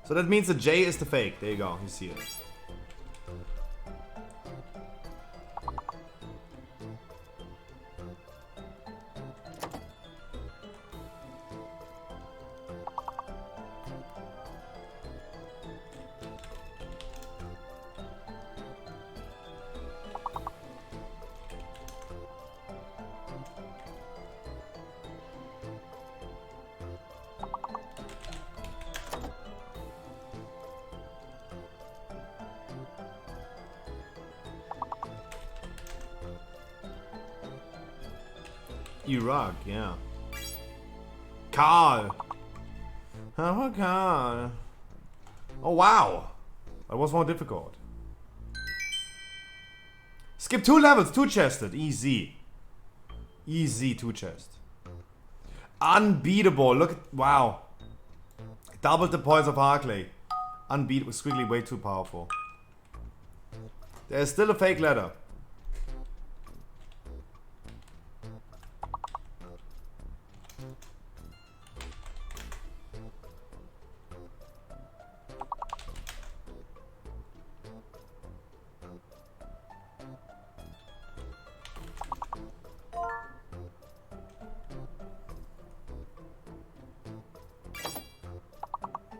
So that means the J is the fake. There you go. You see it. Iraq, yeah. Carl! Oh, Carl. Oh, wow! That was more difficult. Skip 2 levels, 2-chested. Easy. Easy 2-chest. Unbeatable. Look at... Wow. Doubled the points of Harkley. Unbeatable. Squiggly way too powerful. There's still a fake letter.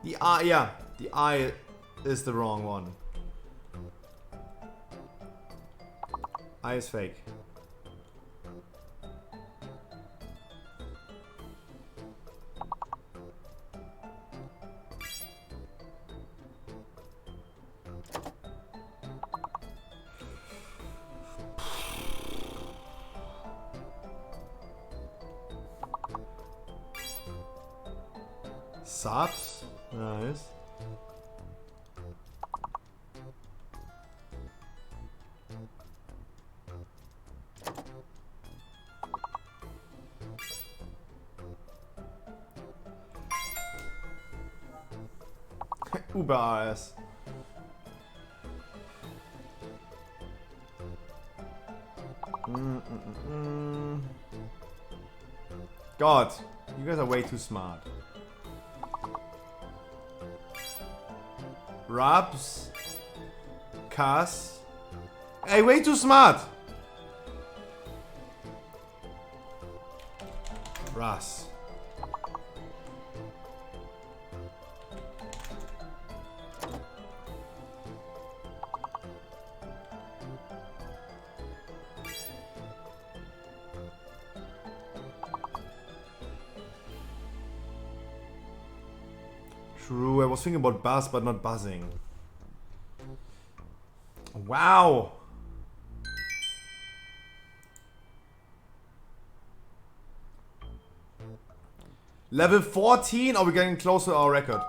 The I, yeah, the I is the wrong one. I is fake. Subs? Nice. Uber AS. God, you guys are way too smart. Rubs. Cass. Hey, way too smart. Russ. True, I was thinking about buzz, but not buzzing. Wow! Level 14? Are we getting close to our record?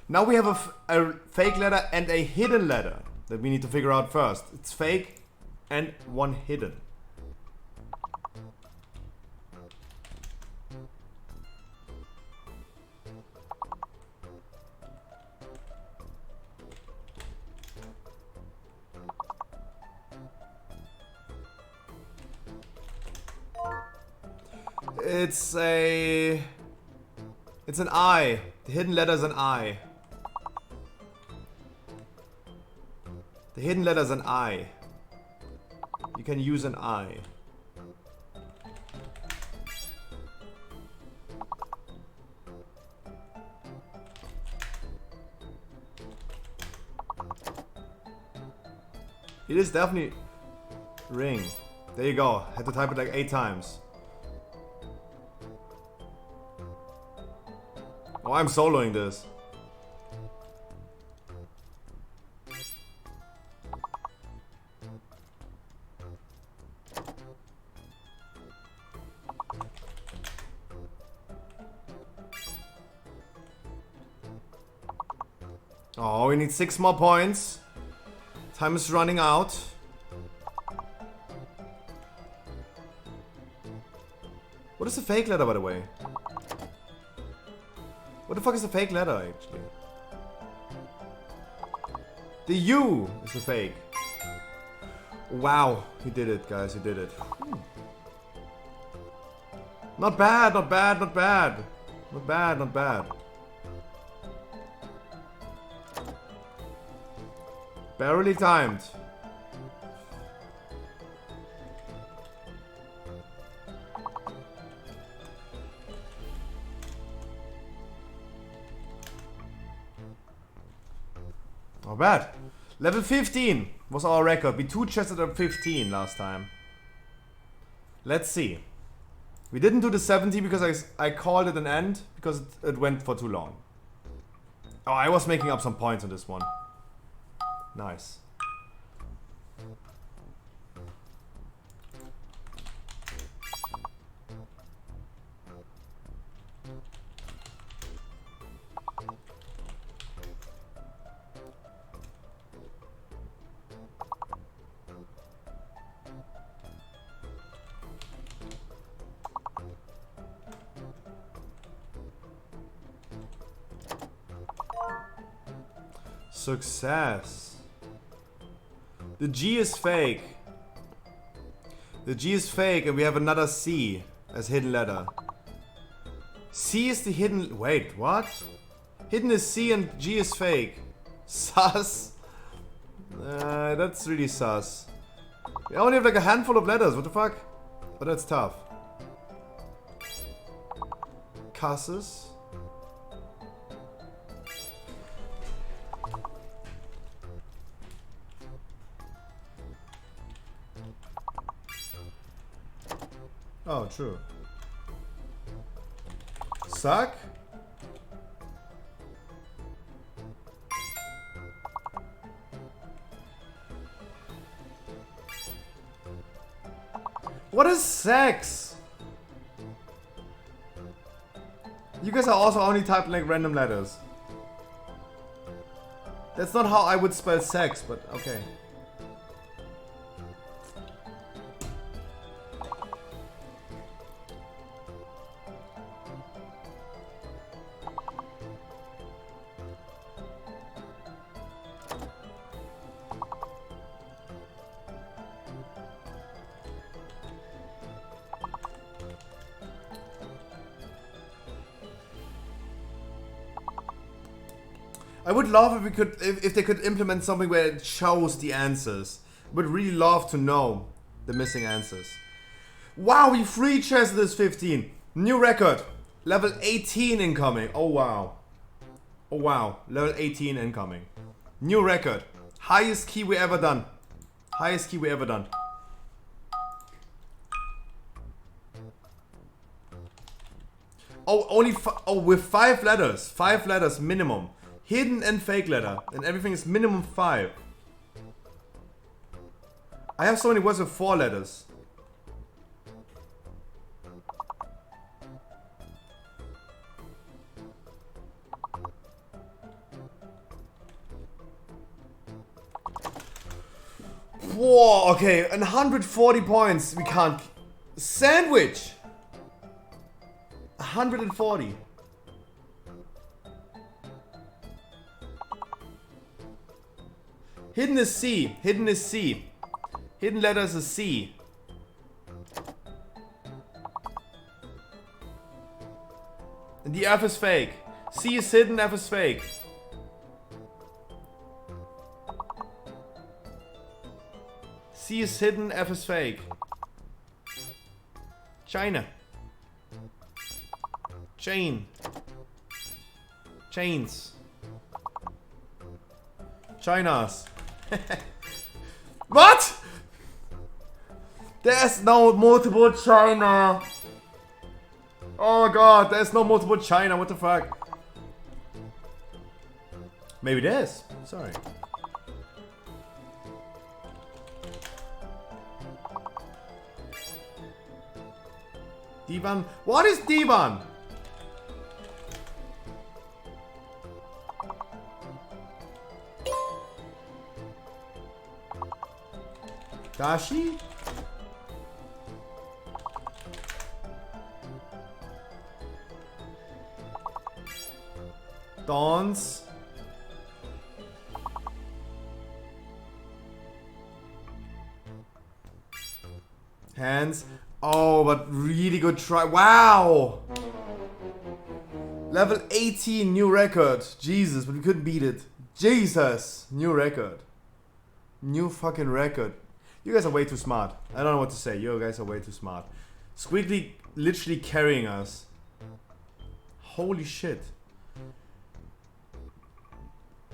Now we have a fake letter and a hidden letter that we need to figure out first. It's fake and one hidden. It's an I. The hidden letter is an I. The hidden letter is an I. You can use an I. It is definitely ring. There you go. Had to type it like 8 times. Oh, I'm soloing this. Oh, we need 6 more points. Time is running out. What is the fake letter, by the way? What the fuck is the fake letter, actually? The U is the fake. Wow, he did it, guys, he did it. Whew. Not bad, not bad, not bad. Not bad, not bad. Barely timed. Not bad. Level 15 was our record. We 2 chested at 15 last time. Let's see. We didn't do the 70 because I called it an end because it went for too long. Oh, I was making up some points on this one. Nice. Success. The G is fake. The G is fake and we have another C as hidden letter. C is the hidden... Wait, what? Hidden is C and G is fake. Sus. That's really sus. We only have like a handful of letters, what the fuck? But that's tough. Cusses. Oh, true. Suck? What is sex? You guys are also only typing like random letters. That's not how I would spell sex, but okay. I would love if we could, if they could implement something where it shows the answers. Would really love to know the missing answers. Wow, we free chested this 15. New record. Level 18 incoming. Oh wow. Oh wow. Level 18 incoming. New record. Highest key we ever done. Highest key we ever done. Oh, only with 5 letters. 5 letters minimum. Hidden and fake letter. And everything is minimum 5. I have so many words with 4 letters. Whoa, okay, 140 points. We can't. Sandwich! 140. Hidden is C. Hidden is C. Hidden letters is C. And the F is fake. C is hidden, F is fake. C is hidden, F is fake. China. Chain. Chains. Chinas. What? There's no multiple China. Oh god, there's no multiple China. What the fuck? Maybe there's. Sorry. Divan. What is Divan? Dashi? Dawns. Hands. Oh, but really good try. Wow! Level 18, new record. Jesus, but we couldn't beat it. Jesus! New record. New fucking record. You guys are way too smart. I don't know what to say. You guys are way too smart. Squiggly literally carrying us. Holy shit.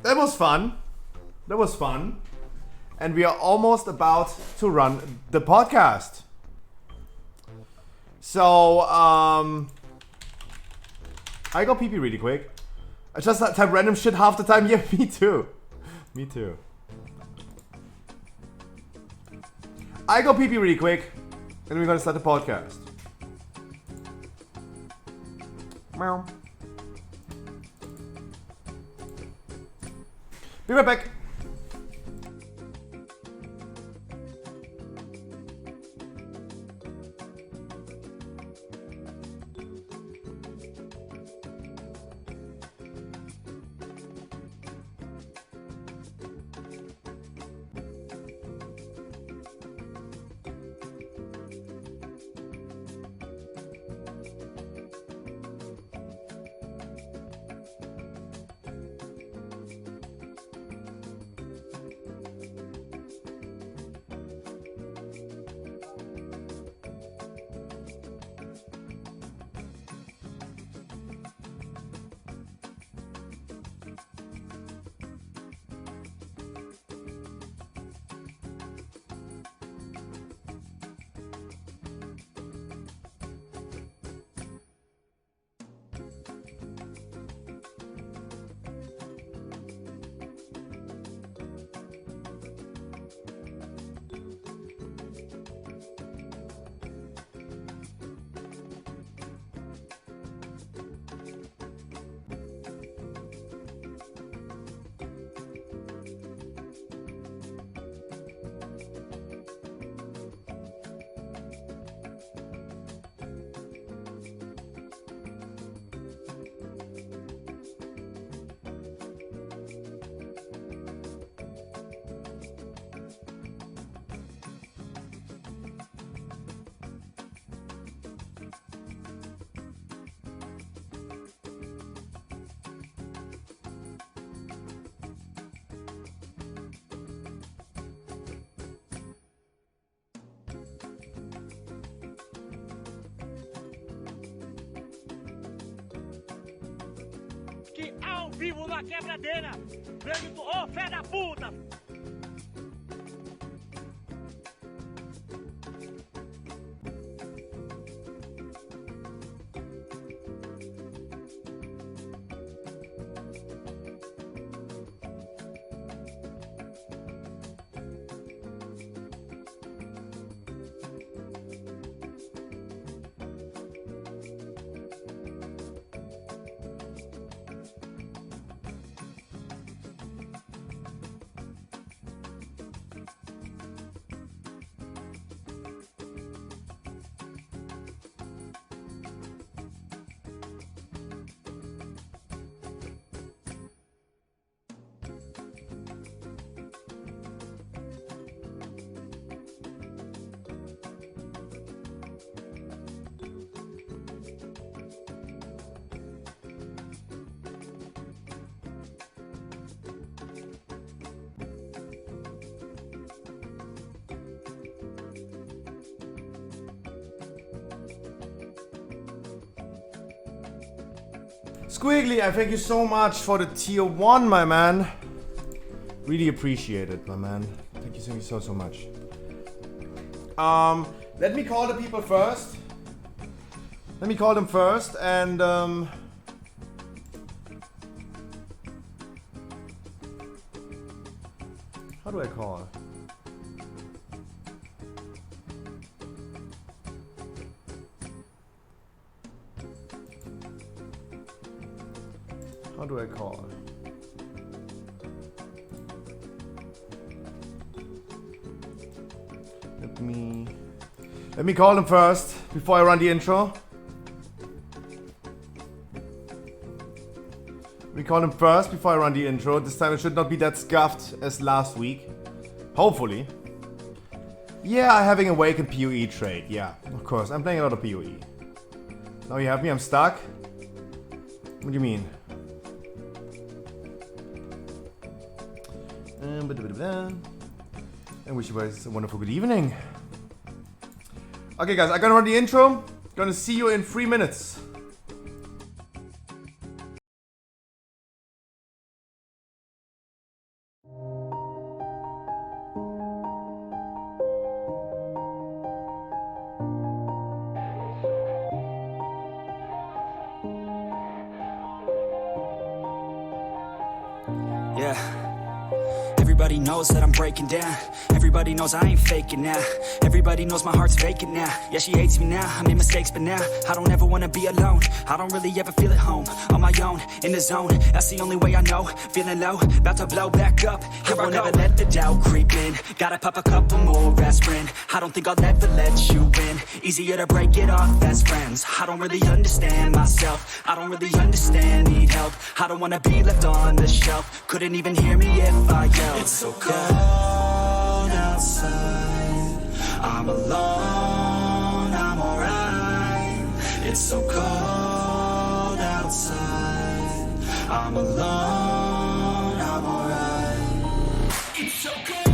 That was fun. That was fun. And we are almost about to run the podcast. So, I go pee-pee really quick. I just type random shit half the time. Yeah, me too. Me too. I go pee-pee really quick. And we're gonna start the podcast. Meow. Be right back. Que ao vivo na quebradeira, grito, ô fé da puta! Squiggly, I thank you so much for the tier 1, my man. Really appreciate it, my man. Thank you so much. Let me call the people first. Let me call them first and how do I call? How do I call? Let me call them first before I run the intro. We call them first before I run the intro. This time it should not be that scuffed as last week. Hopefully. Yeah, I'm having a Awakened PoE trade. Yeah, of course. I'm playing a lot of PoE. Now you have me, I'm stuck. What do you mean? I wish you guys a wonderful good evening. Okay, guys, I'm gonna run the intro. Gonna see you in 3 minutes. Yeah. Everybody knows that I'm breaking down. Everybody knows I ain't faking now. Everybody knows my heart's vacant now. Yeah, she hates me now. I made mistakes, but now I don't ever wanna be alone. I don't really ever feel at home. On my own, in the zone. That's the only way I know. Feeling low, about to blow back up. Here I won't ever let the doubt creep in. Gotta pop a couple more aspirin. I don't think I'll ever let you in. Easier to break it off as friends. I don't really understand myself. I don't really understand, need help. I don't wanna be left on the shelf. Couldn't even hear me if I yelled. It's so cold outside. I'm alone, I'm alright. It's so cold outside. I'm alone, I'm alright. It's so cold.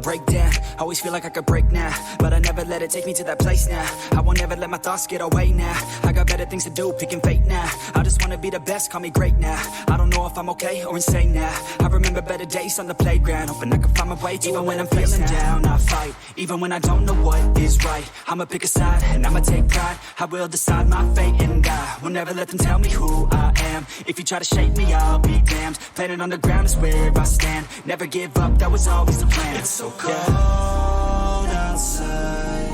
Break down, always feel like I could break now, but I never let it take me to that place now. I won't ever let my thoughts get away now. I got better things to do, picking fate now. I just wanna be the best, call me great now. I don't know if I'm okay or insane now. I remember better days on the playground, hoping I can find my way to even when I'm feeling down. I fight, even when I don't know what is right. I'ma pick a side, and I'ma take pride. I will decide my fate, and I will never let them tell me who I am. If you try to shape me, I'll be damned. Planet on the ground is where I stand. Never give up, that was always the plan. It's so cold outside.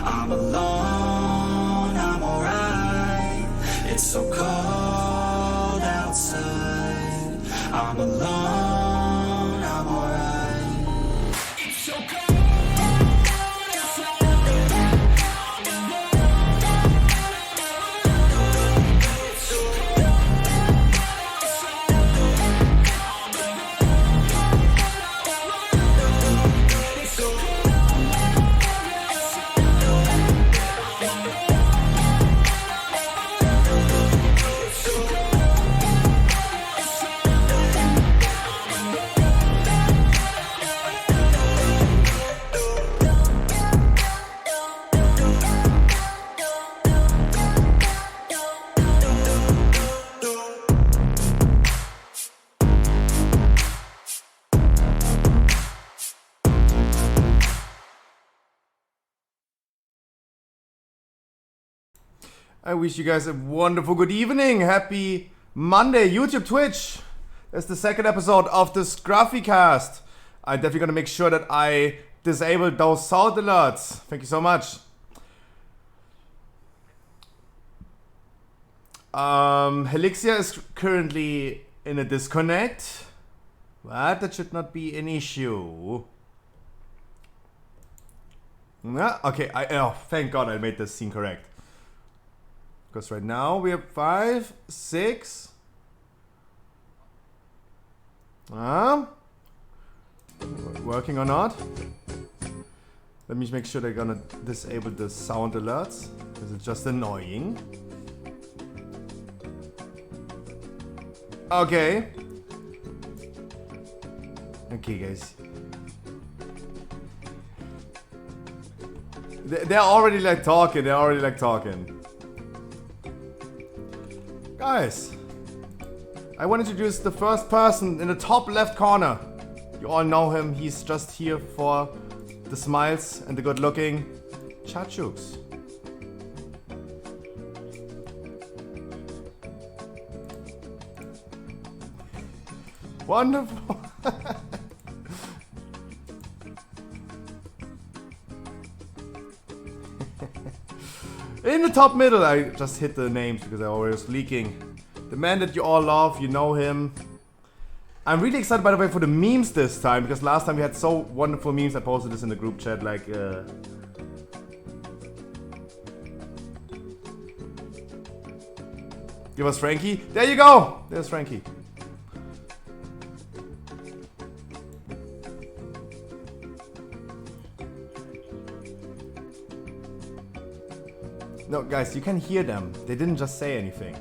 I'm alone, I'm alright. It's so cold outside. I'm alone, I'm alright. It's so cold. I wish you guys a wonderful good evening. Happy Monday, YouTube, Twitch. That's the second episode of the Scruffy cast. I'm definitely gonna make sure that I disable those sound alerts. Thank you so much. Helixia is currently in a disconnect, but that should not be an issue. Yeah, okay, oh, thank God I made this scene correct. Because right now we have 5, 6. Working or not? Let me make sure they're gonna disable the sound alerts, because it's just annoying. Okay. Okay, guys. They're already like talking. Guys, I want to introduce the first person in the top left corner. You all know him. He's just here for the smiles and the good looking. Chachooks. Wonderful. In the top middle, I just hit the names because I was leaking. The man that you all love, you know him. I'm really excited, by the way, for the memes this time, because last time we had so wonderful memes. I posted this in the group chat, like, give us Frankie. There you go! There's Frankie. No, guys, you can hear them. They didn't just say anything.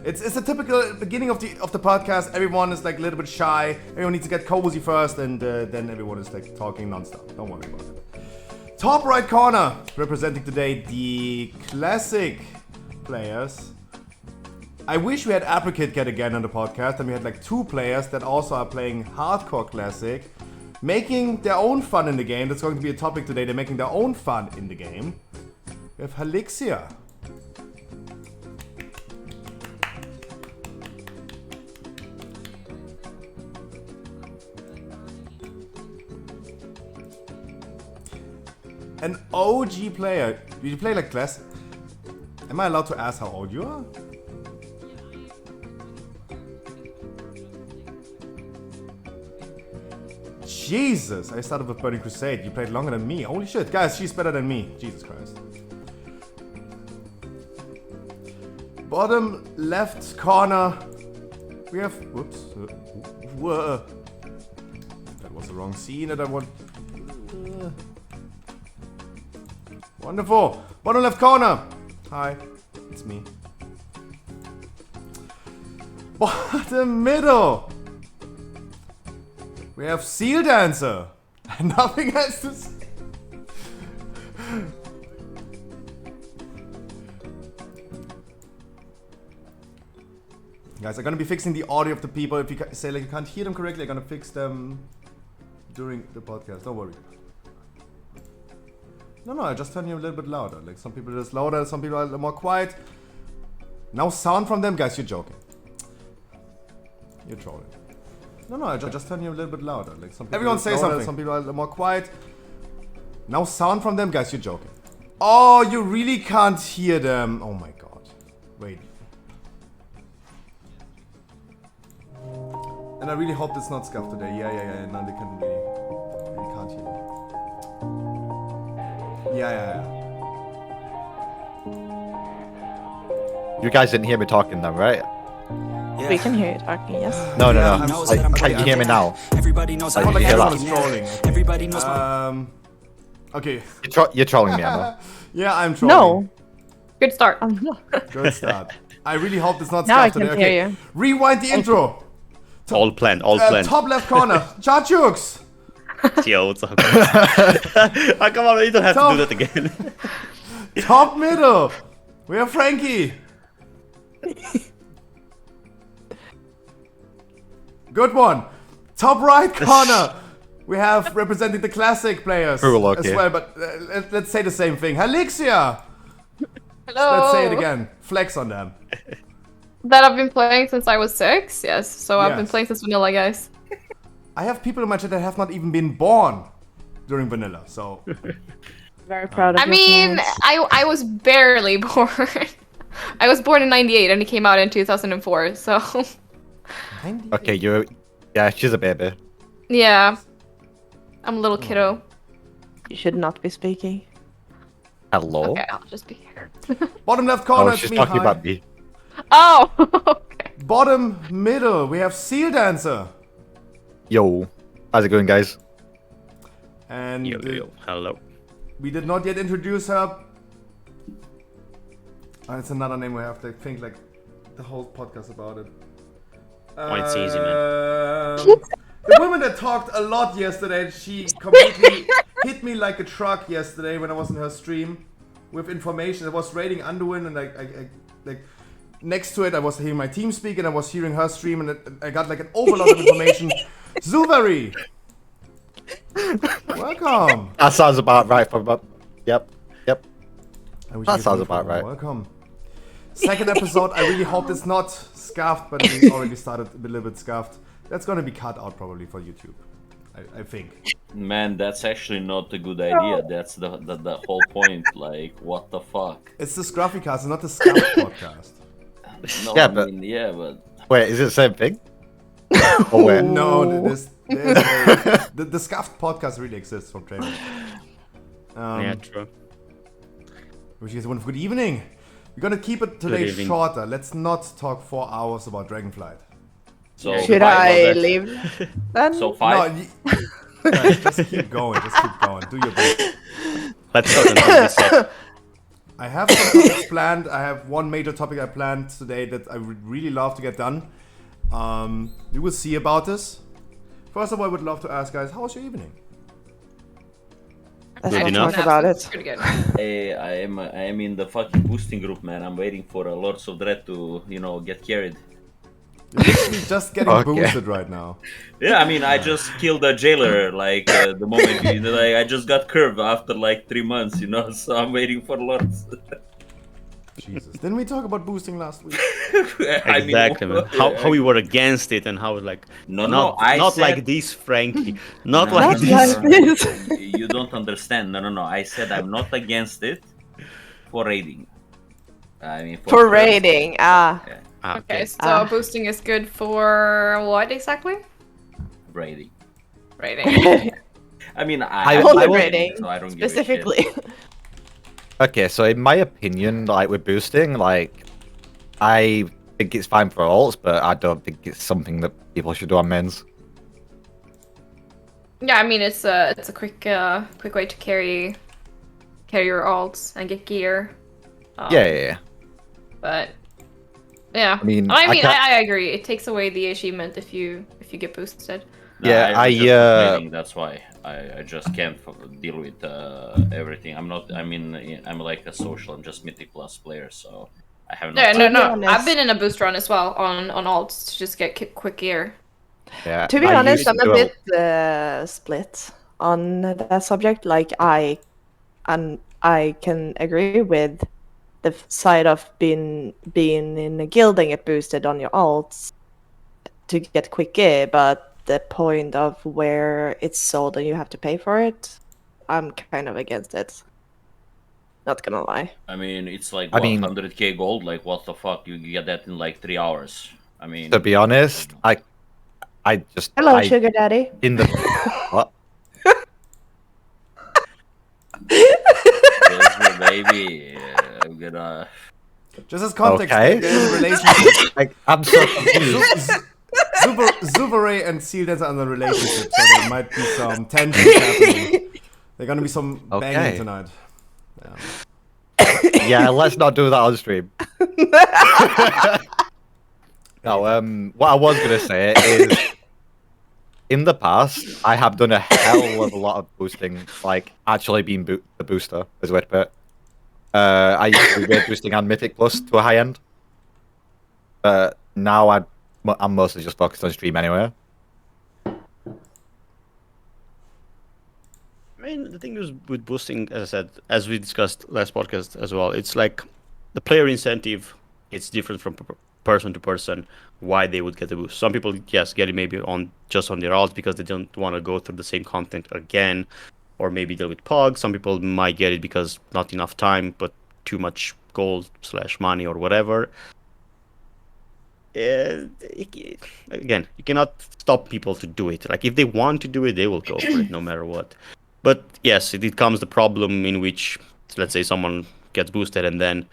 It's a typical beginning of the podcast. Everyone is like a little bit shy. Everyone needs to get cozy first, and then everyone is like talking non-stop. Don't worry about it. Top right corner, representing today the classic players. I wish we had Apricot get again on the podcast, and we had like 2 players that also are playing hardcore classic, making their own fun in the game. That's going to be a topic today. They're making their own fun in the game. We have Halixia. An OG player. Do you play like classic? Am I allowed to ask how old you are? Jesus, I started with Burning Crusade. You played longer than me. Holy shit. Guys, she's better than me. Jesus Christ. Bottom left corner. We have... Whoops. Whoa. That was the wrong scene that I want... Wonderful. Bottom left corner. Hi. It's me. Bottom middle. We have Seal Dancer. Nothing else to say. Guys, I'm gonna be fixing the audio of the people. If you say like you can't hear them correctly, I'm gonna fix them during the podcast. Don't worry. No, I just turn you a little bit louder. Like some people are just louder, some people are a little more quiet. No sound from them, guys. You're joking. You're trolling. No, I just turn you a little bit louder. Like some people everyone say louder, something. Some people are a little more quiet. No sound from them, guys. You're joking. Oh, you really can't hear them. Oh my god. Wait. And I really hope it's not scuffed today. Yeah. No, they can really can't hear me. Yeah. You guys didn't hear me talking though, right? We can hear you talking, yes. No. Like, can you hear me now? Everybody knows like, I'm you hear trolling. Everybody knows Okay. You're trolling me, Emma. Yeah, I'm trolling. No. Good start. Good start. I really hope it's not now scuffed I can today. hear you. Rewind the intro. All planned. Top left corner. Chachooks. Yo, what's up? Come on, you don't have to do that again. Top middle. We have Frankie. Good one. Top right corner. We have representing the classic players as well, but let's say the same thing. Halixia. Hello. Let's say it again. Flex on them. That I've been playing since I was 6, yes. So I've been playing since vanilla, guys. I have people in my chat that have not even been born during vanilla, so... Very proud of I your mean, parents. I was barely born. I was born in 98 and it came out in 2004, so... Okay, yeah, she's a baby. Yeah. I'm a little kiddo. You should not be speaking. Hello? Okay, I'll just be here. Bottom left corner, Oh, it's she's me. talking Hi. about me. Oh! Okay. Bottom middle, we have Seal Dancer. Yo. How's it going, guys? And Yo. Hello. we did not yet introduce her. It's another name we have to think like the whole podcast about it. Oh, it's easy, man. The woman that talked a lot yesterday, she completely hit me like a truck yesterday when I was in her stream with information. I was raiding Underwind and like next to it I was hearing my team speak and I was hearing her stream and I got like an overload of information. Zuvari! Welcome! That sounds about right for Yep. That sounds about right. Welcome. Second episode, I really hope it's not scuffed, but we already started a little bit scuffed. That's gonna be cut out probably for YouTube. I think. Man, that's actually not a good idea. That's the whole point. Like, what the fuck? It's the Scruffy cast, not the scuffed podcast. No, Yeah, I but- mean, yeah, but Wait, is it the same thing? Oh, wait. No, the Scuffed podcast really exists from trainers. Yeah, true. Wish you guys a wonderful good evening. We're gonna keep it today evening. shorter. Let's not talk 4 hours about Dragonflight. So Should I leave then? So 5. No, guys, just keep going. Just keep going. Do your best. Let's talk until we set. I have some topics planned. I have one major topic I planned today that I would really love to get done. We will see about this. First of all, I would love to ask guys, how was your evening? Let's Good not enough. talk about it. Pretty good. I am in the fucking boosting group, man. I'm waiting for Lords of Dread to, get carried. You're literally just getting boosted right now. Yeah, I mean, I just killed a jailer, the moment, I just got curved after, 3 months, so I'm waiting for Lords. Jesus. Didn't we talk about boosting last week? Exactly, man. How we were against it and how not said, like this, Frankie. Not No, like no, this. no. You don't understand. No. I said I'm not against it for raiding. I mean, For raiding, Okay, so boosting is good for what exactly? Raiding. Raiding. I mean, I I will raiding so I don't give a specifically. shit. Okay, so in my opinion, with boosting, I think it's fine for alts, but I don't think it's something that people should do on mains. Yeah, I mean it's a quick way to carry your alts and get gear. Yeah. But yeah, I mean, I agree. It takes away the achievement if you get boosted. Yeah, I'm just complaining, that's why I just can't deal with everything. I'm not. I mean, I'm like a social. I'm just Mythic Plus player, so I have no. Yeah, no. I've been in a boost run as well on alts to just get quick gear. Yeah. To be honest, I'm a bit split on that subject. I can agree with the side of being in a guild and get boosted on your alts to get quick gear, but the point of where it's sold and you have to pay for it, I'm kind of against it. Not gonna lie. I mean, it's 100k gold. What the fuck? You get that in 3 hours. I mean, To be honest, I just Hello, sugar daddy. In the what? yes, baby. I'm gonna. Just as context, Okay. there's a relationship. I'm so confused. Zubaray and Seal Dance are in a relationship, so there might be some tension happening. There's gonna be some banging tonight. Yeah, let's not do that on stream. No, what I was gonna say is, in the past, I have done a hell of a lot of boosting, actually being a booster, as a way to put it. I used to be weird boosting and Mythic Plus to a high end. Now I'm mostly just focused on stream anyway. I mean, the thing is with boosting, as I said, as we discussed last podcast as well, it's the player incentive. It's different from person to person why they would get the boost. Some people, yes, get it maybe just on their alts because they don't want to go through the same content again, or maybe deal with POG. Some people might get it because not enough time, but too much gold / money or whatever. Again, you cannot stop people to do it. If they want to do it, they will go for it no matter what. But yes, it comes the problem in which, let's say, someone gets boosted and then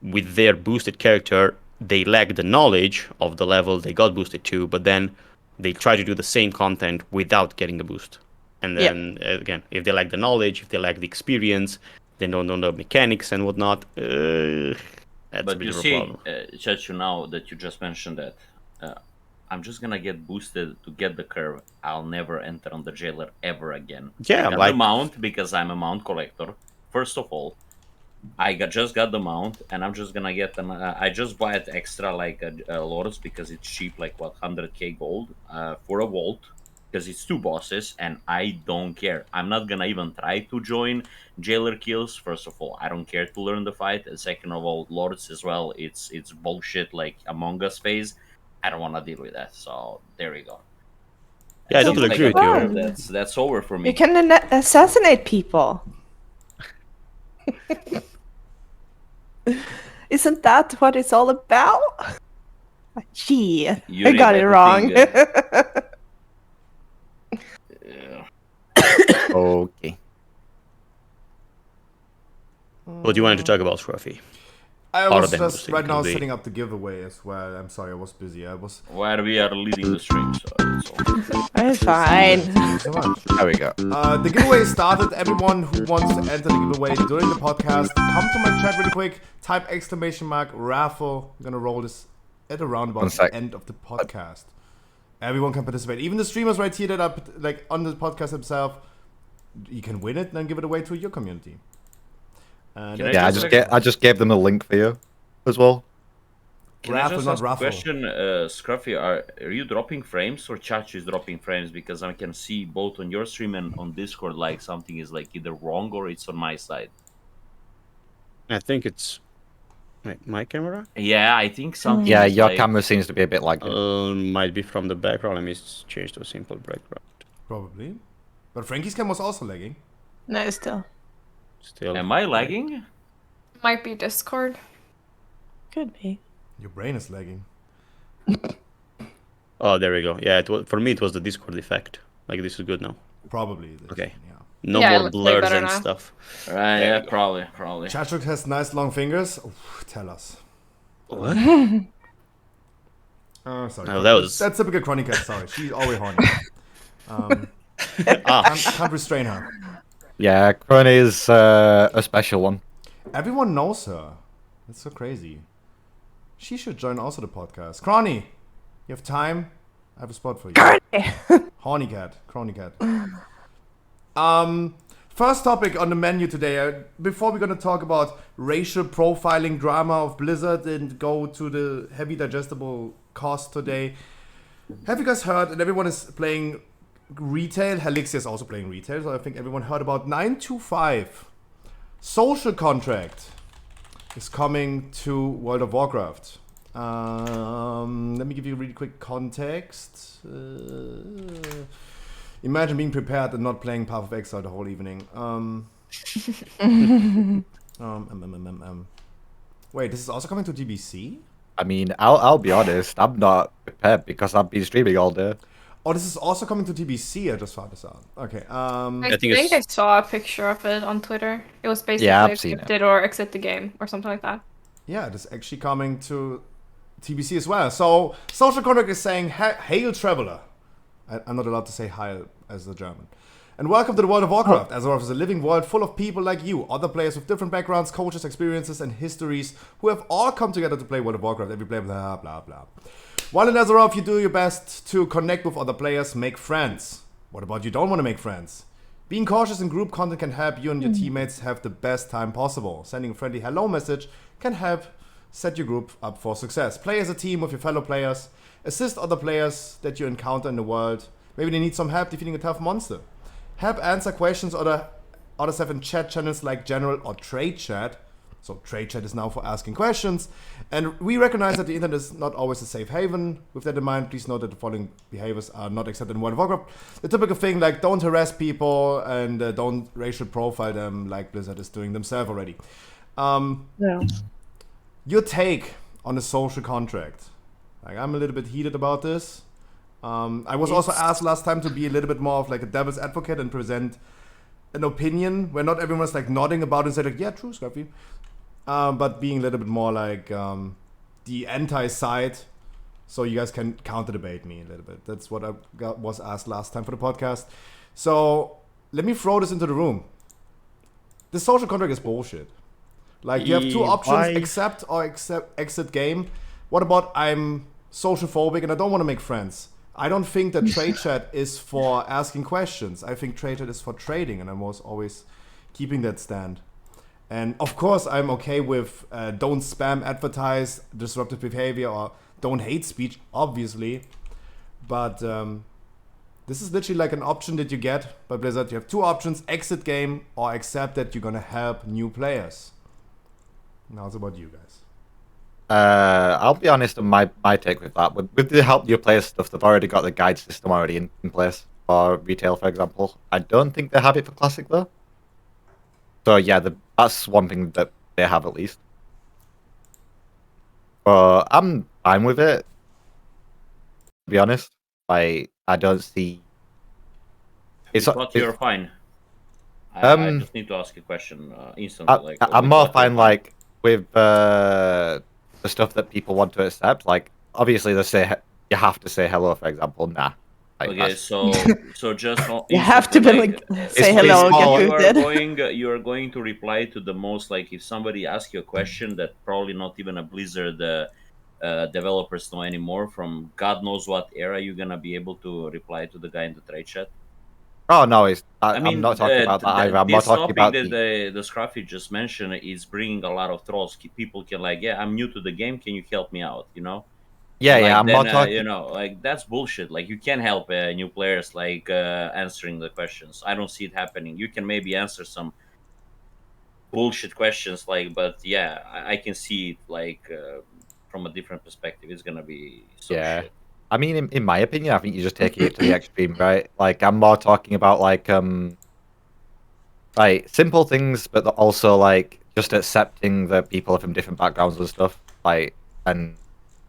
with their boosted character, they lack the knowledge of the level they got boosted to, but then they try to do the same content without getting the boost. And then, again, if they lack the knowledge, if they lack the experience, they don't know the mechanics and whatnot, that's a bit of a problem. Chachu, now that you just mentioned that, I'm just gonna get boosted to get the curve. I'll never enter on the jailer ever again. Yeah, I got the mount because I'm a mount collector. First of all, just got the mount, and I'm just gonna get them. I just buy it extra lords because it's cheap, 100k gold for a vault. Because it's 2 bosses, and I don't care. I'm not gonna even try to join jailer kills. First of all, I don't care to learn the fight. And second of all, lords as well. It's bullshit Among Us phase. I don't want to deal with that. So there we go. Yeah, I totally agree with you. That's over for me. You can assassinate people. Isn't that what it's all about? Gee, I Yuri got it wrong. Okay. What do you wanted to talk about, Scruffy? I Other was than just boosting, right now could be- setting up the giveaway as well. I'm sorry, I was busy. I was. Where we are leading the stream, so it's all. It's fine. Thank you so much. There we go. The giveaway started. Everyone who wants to enter the giveaway during the podcast, come to my chat really quick. Type ! raffle. I'm gonna roll this at around about the end of the podcast. Everyone can participate. Even the streamers right here that are like on the podcast themselves. You can win it and then give it away to your community. Yeah, I just gave them a link for you as well. Can Raffle, I just not ask raffle. a question, Scruffy? Are you dropping frames or chat is dropping frames? Because I can see both on your stream and on Discord, like something is like either wrong or it's on my side. I think it's my camera. Yeah, I think something. Yeah, is your like... camera seems to be a bit like. Might be from the background. Let me change to a simple background. Probably. But Frankie's cam was also lagging. No, still. Am I lagging? Might be Discord. Could be. Your brain is lagging. Oh, there we go. Yeah, it was, for me it was the Discord effect. Like this is good now. Probably. Okay. Yeah. No Yeah, it more looks way blurs better and now. stuff. Right, yeah, probably. Chatruk has nice long fingers. Oof, tell us. What? Oh, sorry. No, that was- That's typical Chronica. Sorry, she's always horny. Can't restrain her. Yeah, Crony is a special one. Everyone knows her. That's so crazy. She should join also the podcast. Crony, you have time? I have a spot for you. Horny cat. Crony cat. First topic on the menu today. Before we're gonna talk about racial profiling drama of Blizzard and go to the heavy digestible cost today. Have you guys heard? And everyone is playing retail. Helixia is also playing retail, so I think everyone heard about 925. Social contract is coming to World of Warcraft. Let me give you a really quick context. Imagine being prepared and not playing Path of Exile the whole evening. Wait, this is also coming to GBC? I mean, I'll be honest, I'm not prepared because I've been streaming all day. Oh, this is also coming to TBC. I just found this out. Okay. I think I saw a picture of it on Twitter. It was basically I've seen accept it or exit the game or something like that. Yeah, it is actually coming to TBC as well. So, Social Contract is saying, Hail Traveler. I'm not allowed to say Heil as a German. And welcome to the World of Warcraft. As Warcraft is a living world full of people like you, other players with different backgrounds, cultures, experiences, and histories, who have all come together to play World of Warcraft. Every player, blah, blah, blah. While in Azeroth, you do your best to connect with other players, make friends. What about you don't want to make friends? Being cautious in group content can help you and your teammates have the best time possible. Sending a friendly hello message can help set your group up for success. Play as a team with your fellow players. Assist other players that you encounter in the world. Maybe they need some help defeating a tough monster. Help answer questions others have in chat channels like general or trade chat. So trade chat is now for asking questions. And we recognize that the internet is not always a safe haven. With that in mind, please note that the following behaviors are not accepted in World of Warcraft. The typical thing like don't harass people and don't racial profile them like Blizzard is doing themselves already. Your take on the social contract. Like, I'm a little bit heated about this. I was also asked last time to be a little bit more of like a devil's advocate and present an opinion where not everyone's like nodding about it and say like, yeah, true, Scruffy. But being a little bit more like the anti-side, so you guys can counter-debate me a little bit. That's what was asked last time for the podcast. So let me throw this into the room. The social contract is bullshit. Like, you have two options, accept or exit game. What about I'm social phobic and I don't want to make friends? I don't think that trade chat is for asking questions. I think trade chat is for trading, and I was always keeping that stand. And of course, I'm okay with don't spam, advertise, disruptive behavior, or don't hate speech, obviously. But this is literally like an option that you get by Blizzard. You have two options, exit game or accept that you're going to help new players. Now it's about you guys. I'll be honest on my take with that. With the help new players stuff, they've already got the guide system already in place for retail, for example. I don't think they have it for Classic though. So yeah, that's one thing that they have at least. But I'm fine with it. To be honest, I don't see. But you're fine. I just need to ask a question instantly. I'm more fine like with the stuff that people want to accept. Like obviously they say you have to say hello, for example. Nah. Like, Okay, so just You have to be like, say hello, get booted. you are going to reply to the most, like, if somebody asks you a question that probably not even a Blizzard developers know anymore from God knows what era, you're gonna be able to reply to the guy in the trade chat. Oh no, I mean, I'm not talking about that either. I'm not this talking topic about that the Scruffy just mentioned is bringing a lot of trolls. People can like, yeah, I'm new to the game. Can you help me out? You know? Yeah, And, like, yeah. I'm then, not talking. you know, like that's bullshit. Like you can't help new players like answering the questions. I don't see it happening. You can maybe answer some bullshit questions, like, but yeah, I can see it like from a different perspective. It's gonna be so Yeah. shit. I mean, in my opinion, I think you're just taking it to the extreme, right? Like, I'm more talking about like simple things, but also like just accepting that people are from different backgrounds and stuff. Like, and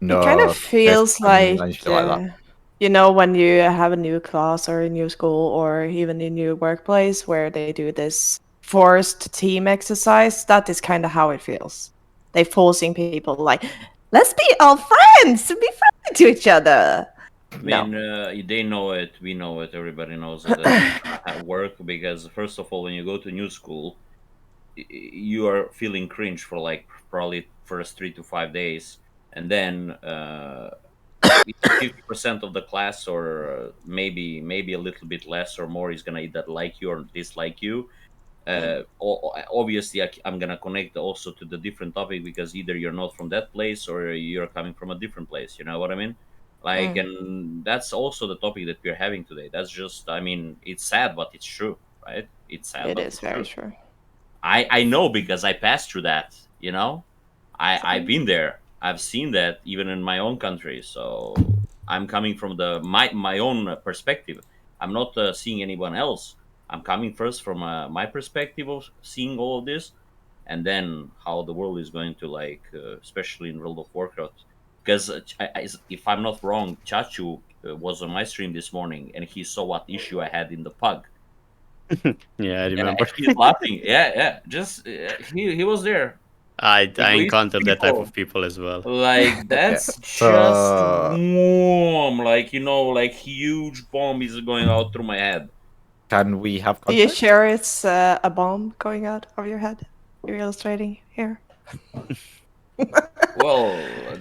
It kind of no feels racism like, and shit like that. you know, when you have a new class or a new school or even a new workplace where they do this forced team exercise, that is kind of how it feels. They're forcing people like, let's be all friends, be friendly to each other. I mean, they know it. We know it. Everybody knows it at work because first of all, when you go to new school, you are feeling cringe for like probably first 3 to 5 days, and then 50% of the class, or maybe a little bit less or more, is gonna either like you or dislike you. Obviously, I'm gonna connect also to the different topic because either you're not from that place or you're coming from a different place. You know what I mean? Like, Mm. and that's also the topic that we're having today. That's just, I mean, it's sad, but it's true, right? It's sad, It but is it's very true. true. I know because I passed through that. You know, I've been there. I've seen that even in my own country. So I'm coming from my own perspective. I'm not seeing anyone else. I'm coming first from my perspective of seeing all of this, and then how the world is going to, like, especially in World of Warcraft. Because if I'm not wrong, Chachu was on my stream this morning, and he saw what issue I had in the pug. Yeah, I And remember. he's laughing. Yeah, yeah. Just he was there. I Egoistic encountered that type people. of people as well. Like, that's just warm. Like, you know, like huge bomb is going out through my head. Can we have Are you context? sure it's a bomb going out of your head? You're illustrating here. Well,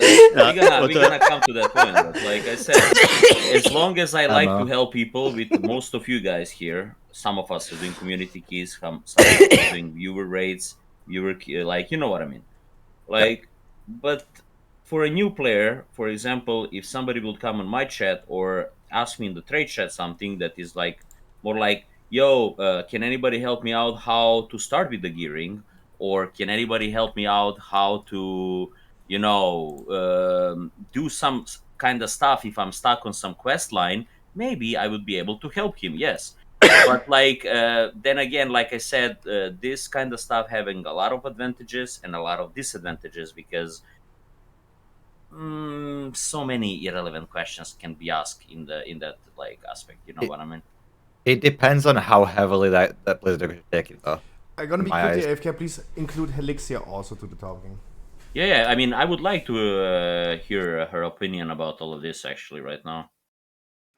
Yeah, we're gonna come to that point. But like I said, as long as I like to help people, with most of you guys here, some of us are doing community keys, some of us are doing viewer rates, like, you know what I mean. Like, but for a new player, for example, if somebody will come on my chat or ask me in the trade chat something that is like more like, yo, can anybody help me out how to start with the gearing, or can anybody help me out how to, you know, do some kind of stuff if I'm stuck on some quest line, maybe I would be able to help him, yes. But like, then again, like I said, this kind of stuff having a lot of advantages and a lot of disadvantages, because so many irrelevant questions can be asked in that like aspect. You know what I mean? It depends on how heavily that Blizzard is taking, though. I'm gonna in be my quickly eyes. AFK. Please include Helixia also to the topic. Yeah. I mean, I would like to hear her opinion about all of this actually right now,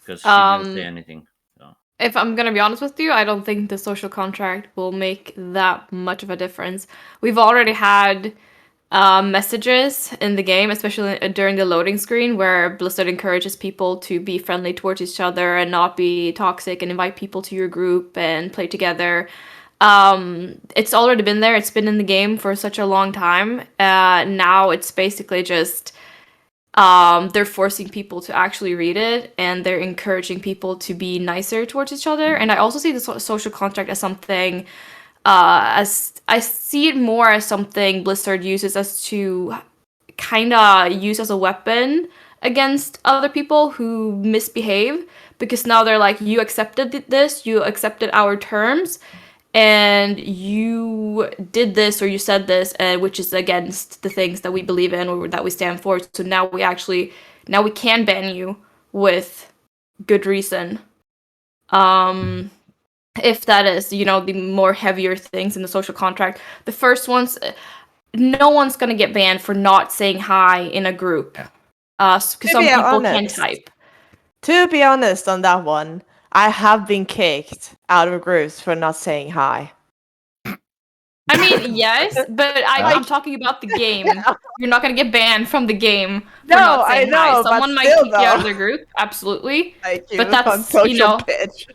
because she didn't say anything. So. If I'm gonna be honest with you, I don't think the social contract will make that much of a difference. We've already had messages in the game, especially during the loading screen, where Blizzard encourages people to be friendly towards each other and not be toxic, and invite people to your group and play together. It's already been there. It's been in the game for such a long time. Now it's basically just they're forcing people to actually read it, and they're encouraging people to be nicer towards each other. And I also see the social contract as something, as I see it more as something Blizzard uses as to kind of use as a weapon against other people who misbehave, because now they're like, you accepted this, you accepted our terms, and you did this or you said this, which is against the things that we believe in or that we stand for. So now we can ban you with good reason. If that is, you know, the more heavier things in the social contract. The first ones, no one's gonna get banned for not saying hi in a group. Because some be people can honest. type. To be honest on that one, I have been kicked out of groups for not saying hi. I mean, yes, but I'm talking about the game. You're not gonna get banned from the game for No, not saying I know, hi. but Someone might still, kick you out of though. their group, absolutely. Thank you But on that's, you social know, pitch.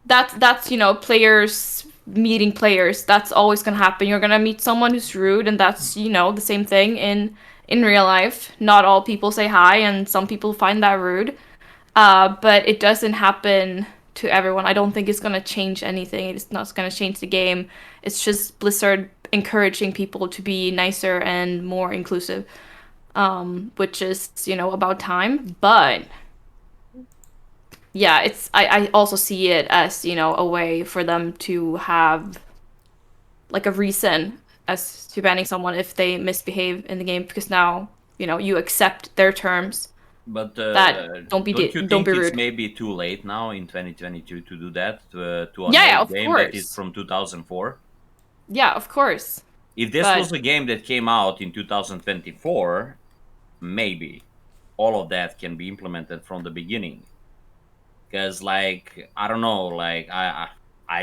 that's you know, players meeting players. That's always gonna happen. You're gonna meet someone who's rude, and that's, you know, the same thing in real life. Not all people say hi, and some people find that rude. But it doesn't happen to everyone. I don't think it's gonna change anything. It's not gonna change the game. It's just Blizzard encouraging people to be nicer and more inclusive, which is, you know, about time. But yeah, I also see it as, you know, a way for them to have like a reason as to banning someone if they misbehave in the game, because now, you know, you accept their terms. But That don't be don't you don't think be it's rude. maybe too late now in 2022 to do that to an Yeah, old of game that is course. from 2004? Yeah, of course. If this But was a game that came out in 2024, maybe all of that can be implemented from the beginning. Because, like, I don't know, like, I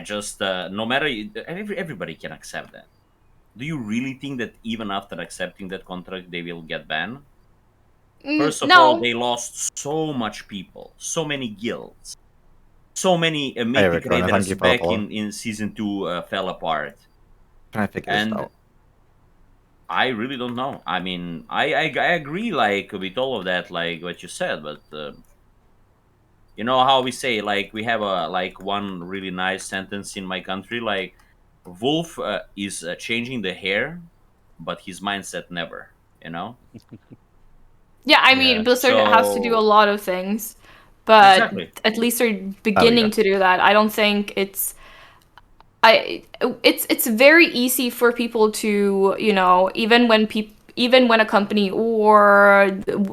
just, no matter, everybody can accept that. Do you really think that even after accepting that contract, they will get banned? First of all, no. they lost so much people, so many guilds, so many Hey, mythic Rick, thank raiders you for the back follow. in season 2 fell apart. Can I figure this And out? I really don't know. I mean, I agree, like, with all of that, like what you said, but you know how we say, like, we have a like one really nice sentence in my country, like, Wolf is changing the hair, but his mindset never. You know. Yeah, I mean, Yeah. Blizzard has to do a So lot of things, but exactly. at least they're There we beginning go. to do that. I don't think it's it's very easy for people to, you know, even when a company or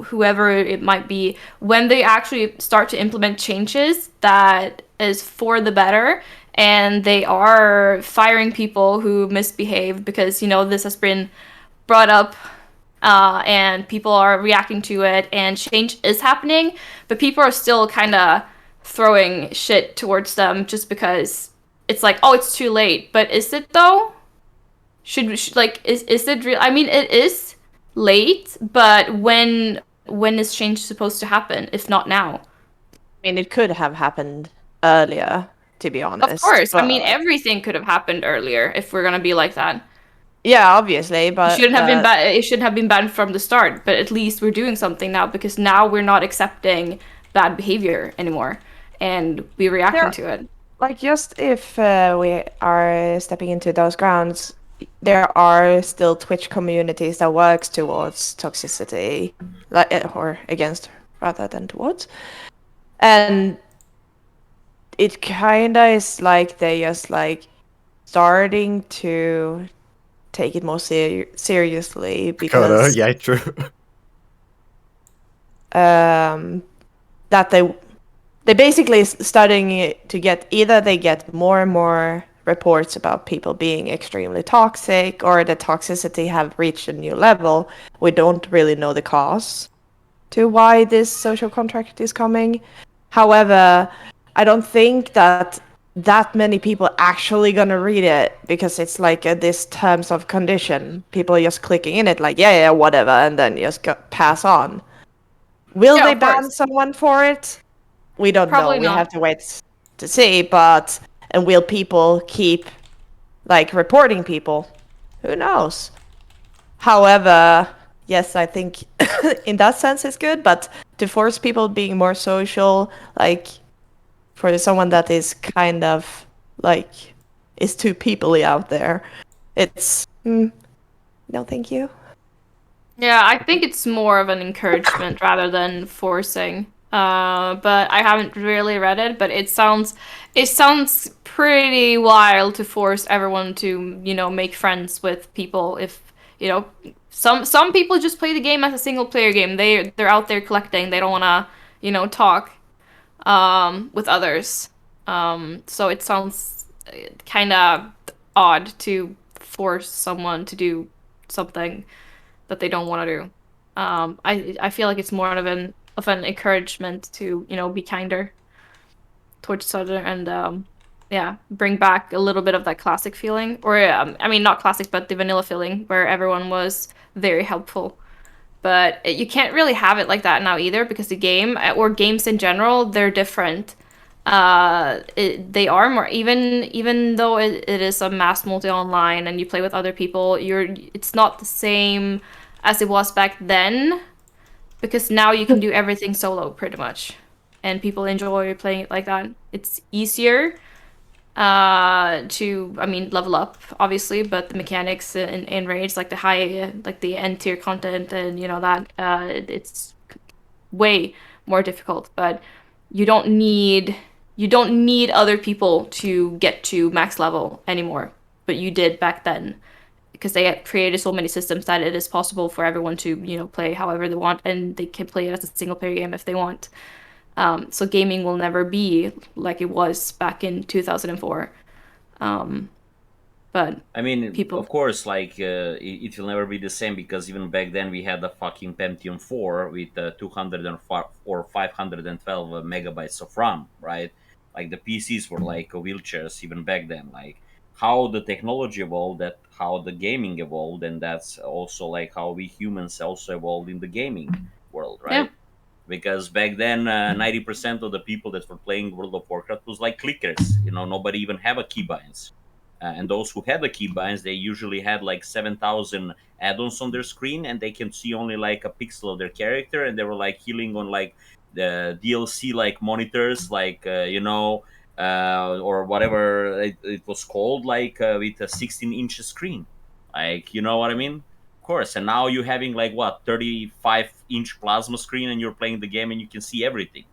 whoever it might be, when they actually start to implement changes that is for the better, and they are firing people who misbehave because, you know, this has been brought up, and people are reacting to it, and change is happening, but people are still kind of throwing shit towards them just because it's like, oh, it's too late. But is it though? Should like, is it real? I mean, it is late, but when is change supposed to happen if not now? I mean, it could have happened earlier, to be honest. Of course. I mean, but- everything could have happened earlier if we're gonna be like that. Yeah, obviously, but It shouldn't have been it shouldn't have been banned from the start, but at least we're doing something now, because now we're not accepting bad behavior anymore, and we're reacting to it. like, just if we are stepping into those grounds, there are still Twitch communities that works towards toxicity, like, or against rather than towards, and it kinda is like they just like starting to take it more seriously because Yeah, true. that they basically starting to get, either they get more and more reports about people being extremely toxic, or the toxicity have reached a new level. We don't really know the cause to why this social contract is coming. However, I don't think that many people actually gonna read it, because it's like this terms of condition. People are just clicking in it like, yeah, whatever, and then just pass on. Will Yeah, they of ban course. someone for it? We don't Probably know. We not. have to wait to see. But, and will people keep like reporting people? Who knows? However, yes, I think in that sense it's good, but to force people being more social, like for someone that is kind of like is too peoply out there, it's no, thank you. Yeah, I think it's more of an encouragement rather than forcing. But I haven't really read it, but it sounds pretty wild to force everyone to, you know, make friends with people. If, you know, some people just play the game as a single player game. They're out there collecting. They don't want to, you know, talk. with others. So it sounds kind of odd to force someone to do something that they don't want to do. I feel like it's more of an encouragement to, you know, be kinder towards each other and yeah, bring back a little bit of that classic feeling, or I mean not classic, but the vanilla feeling where everyone was very helpful. But you can't really have it like that now either, because the game or games in general, they're different. They are more, even though it is a mass multi online and you play with other people, it's not the same as it was back then, because now you can do everything solo pretty much, and people enjoy playing it like that. It's easier to, I mean, level up obviously, but the mechanics in raids, like the high, like the end tier content, and you know that it's way more difficult. But you don't need other people to get to max level anymore, but you did back then, because they had created so many systems that it is possible for everyone to, you know, play however they want, and they can play it as a single player game if they want. So gaming will never be like it was back in 2004. But I mean, people, of course, like it will never be the same, because even back then we had the fucking Pentium 4 with 204 or 512 megabytes of RAM, right? Like the PCs were like wheelchairs even back then. Like how the technology evolved, that how the gaming evolved, and that's also like how we humans also evolved in the gaming world, right? yeah. Because back then 90% of the people that were playing World of Warcraft was like clickers, you know, nobody even have a keybinds. And those who had the keybinds, they usually had like 7,000 add-ons on their screen, and they can see only like a pixel of their character, and they were like healing on like the DLC like monitors, like or whatever it was called, like with a 16-inch screen, like, you know what I mean? Course. And now you're having like what, 35-inch plasma screen, and you're playing the game and you can see everything.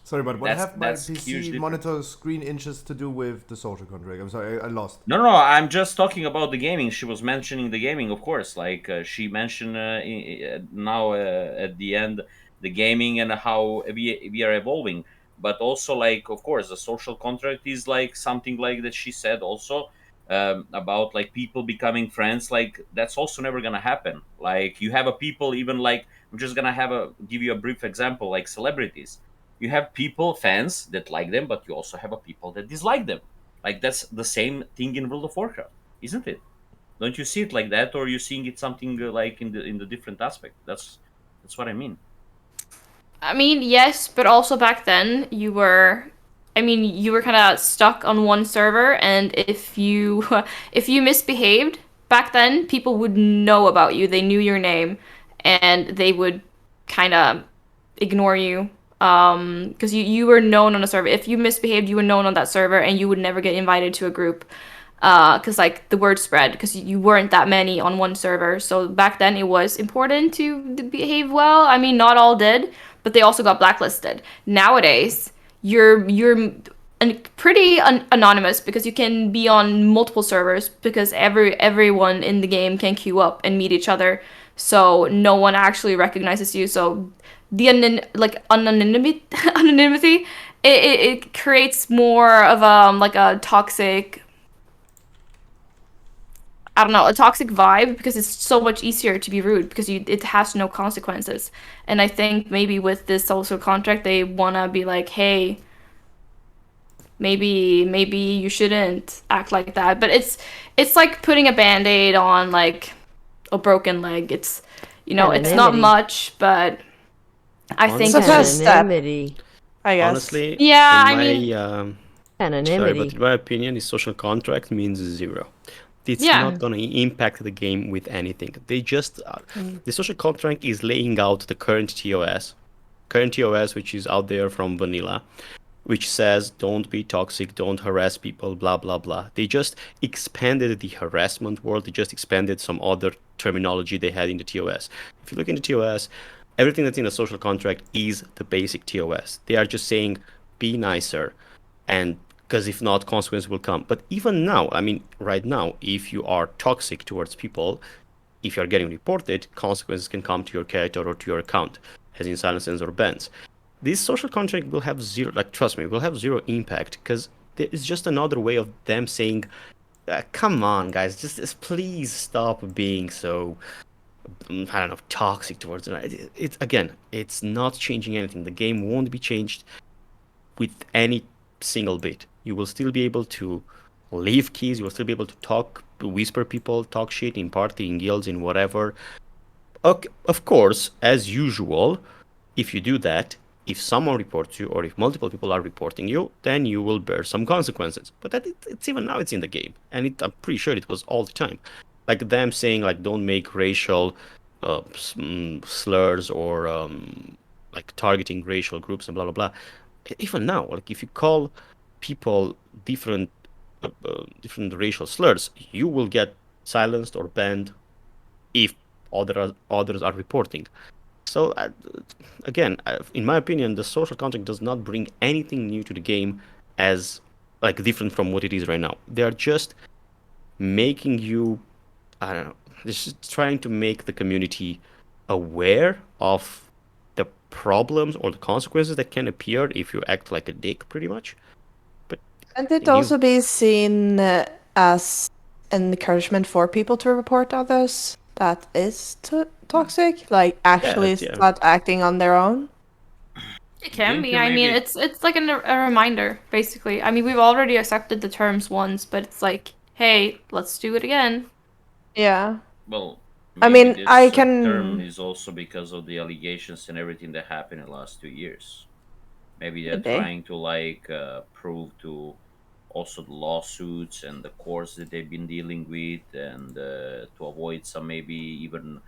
Sorry, but what have my That's huge PC difference. monitor screen inches to do with the social contract? I'm sorry, I lost. No, I'm just talking about the gaming. She was mentioning the gaming, of course. Like she mentioned now at the end the gaming and how we are evolving. But also, like, of course, the social contract is like something like that she said also about like people becoming friends. Like that's also never gonna happen. Like you have a people, even like I'm just gonna give you a brief example, like celebrities. You have people, fans that like them, but you also have a people that dislike them. Like that's the same thing in World of Warcraft, isn't it? Don't you see it like that, or are you seeing it something like in the different aspect? That's what I mean. I mean, yes, but also back then you were, I mean, you were kind of stuck on one server, and if you if you misbehaved back then, people would know about you. They knew your name, and they would kind of ignore you. Because you were known on a server. If you misbehaved, you were known on that server, and you would never get invited to a group. Because like the word spread, because you weren't that many on one server. So back then it was important to behave well. I mean, not all did, but they also got blacklisted. Nowadays, you're pretty anonymous, because you can be on multiple servers, because everyone in the game can queue up and meet each other, so no one actually recognizes you. So the anonymity, it creates more of like a toxic, I don't know, a toxic vibe, because it's so much easier to be rude, because it has no consequences. And I think maybe with this social contract, they wanna be like, hey, maybe you shouldn't act like that. But it's like putting a band-aid on like a broken leg. It's, you know, it's not much, but I think It's a first step, I guess. Honestly, yeah, in I my mean, sorry, but in my opinion, this social contract means zero. It's Yeah. not gonna impact the game with anything. They just the social contract is laying out the current TOS, which is out there from vanilla, which says don't be toxic, don't harass people, blah blah blah. They just expanded the harassment world. They just expanded some other terminology they had in the TOS. If you look in the TOS, everything that's in a social contract is the basic TOS. They are just saying be nicer, and because if not, consequences will come. But even now, I mean, right now, if you are toxic towards people, if you are getting reported, consequences can come to your character or to your account, as in silences or bans. this social contract will have zero, like, trust me, will have zero impact, because it's just another way of them saying, come on, guys, just please stop being so, I don't know, toxic towards it. It's again, it's not changing anything. The game won't be changed with any single bit. You will still be able to leave keys. You will still be able to talk, whisper people, talk shit in party, in guilds, in whatever. Okay, of course, as usual, if you do that, if someone reports you or if multiple people are reporting you, then you will bear some consequences. But it's even now it's in the game, and I'm pretty sure it was all the time, like them saying like don't make racial slurs or like targeting racial groups and blah blah blah. Even now, like if you call people different racial slurs, you will get silenced or banned if others are reporting. So again, in my opinion, the social contract does not bring anything new to the game as like different from what it is right now. They are just making you, I don't know, just trying to make the community aware of the problems or the consequences that can appear if you act like a dick, pretty much. But and it also be seen as an encouragement for people to report others that is toxic, like actually start acting on their own. It can be. I mean, it's like a reminder, basically. I mean, we've already accepted the terms once, but it's like, hey, let's do it again. Yeah. Well, I maybe mean, this I can. term is also because of the allegations and everything that happened in the last 2 years. Maybe they're trying to like prove to also the lawsuits and the courts that they've been dealing with, and to avoid some maybe even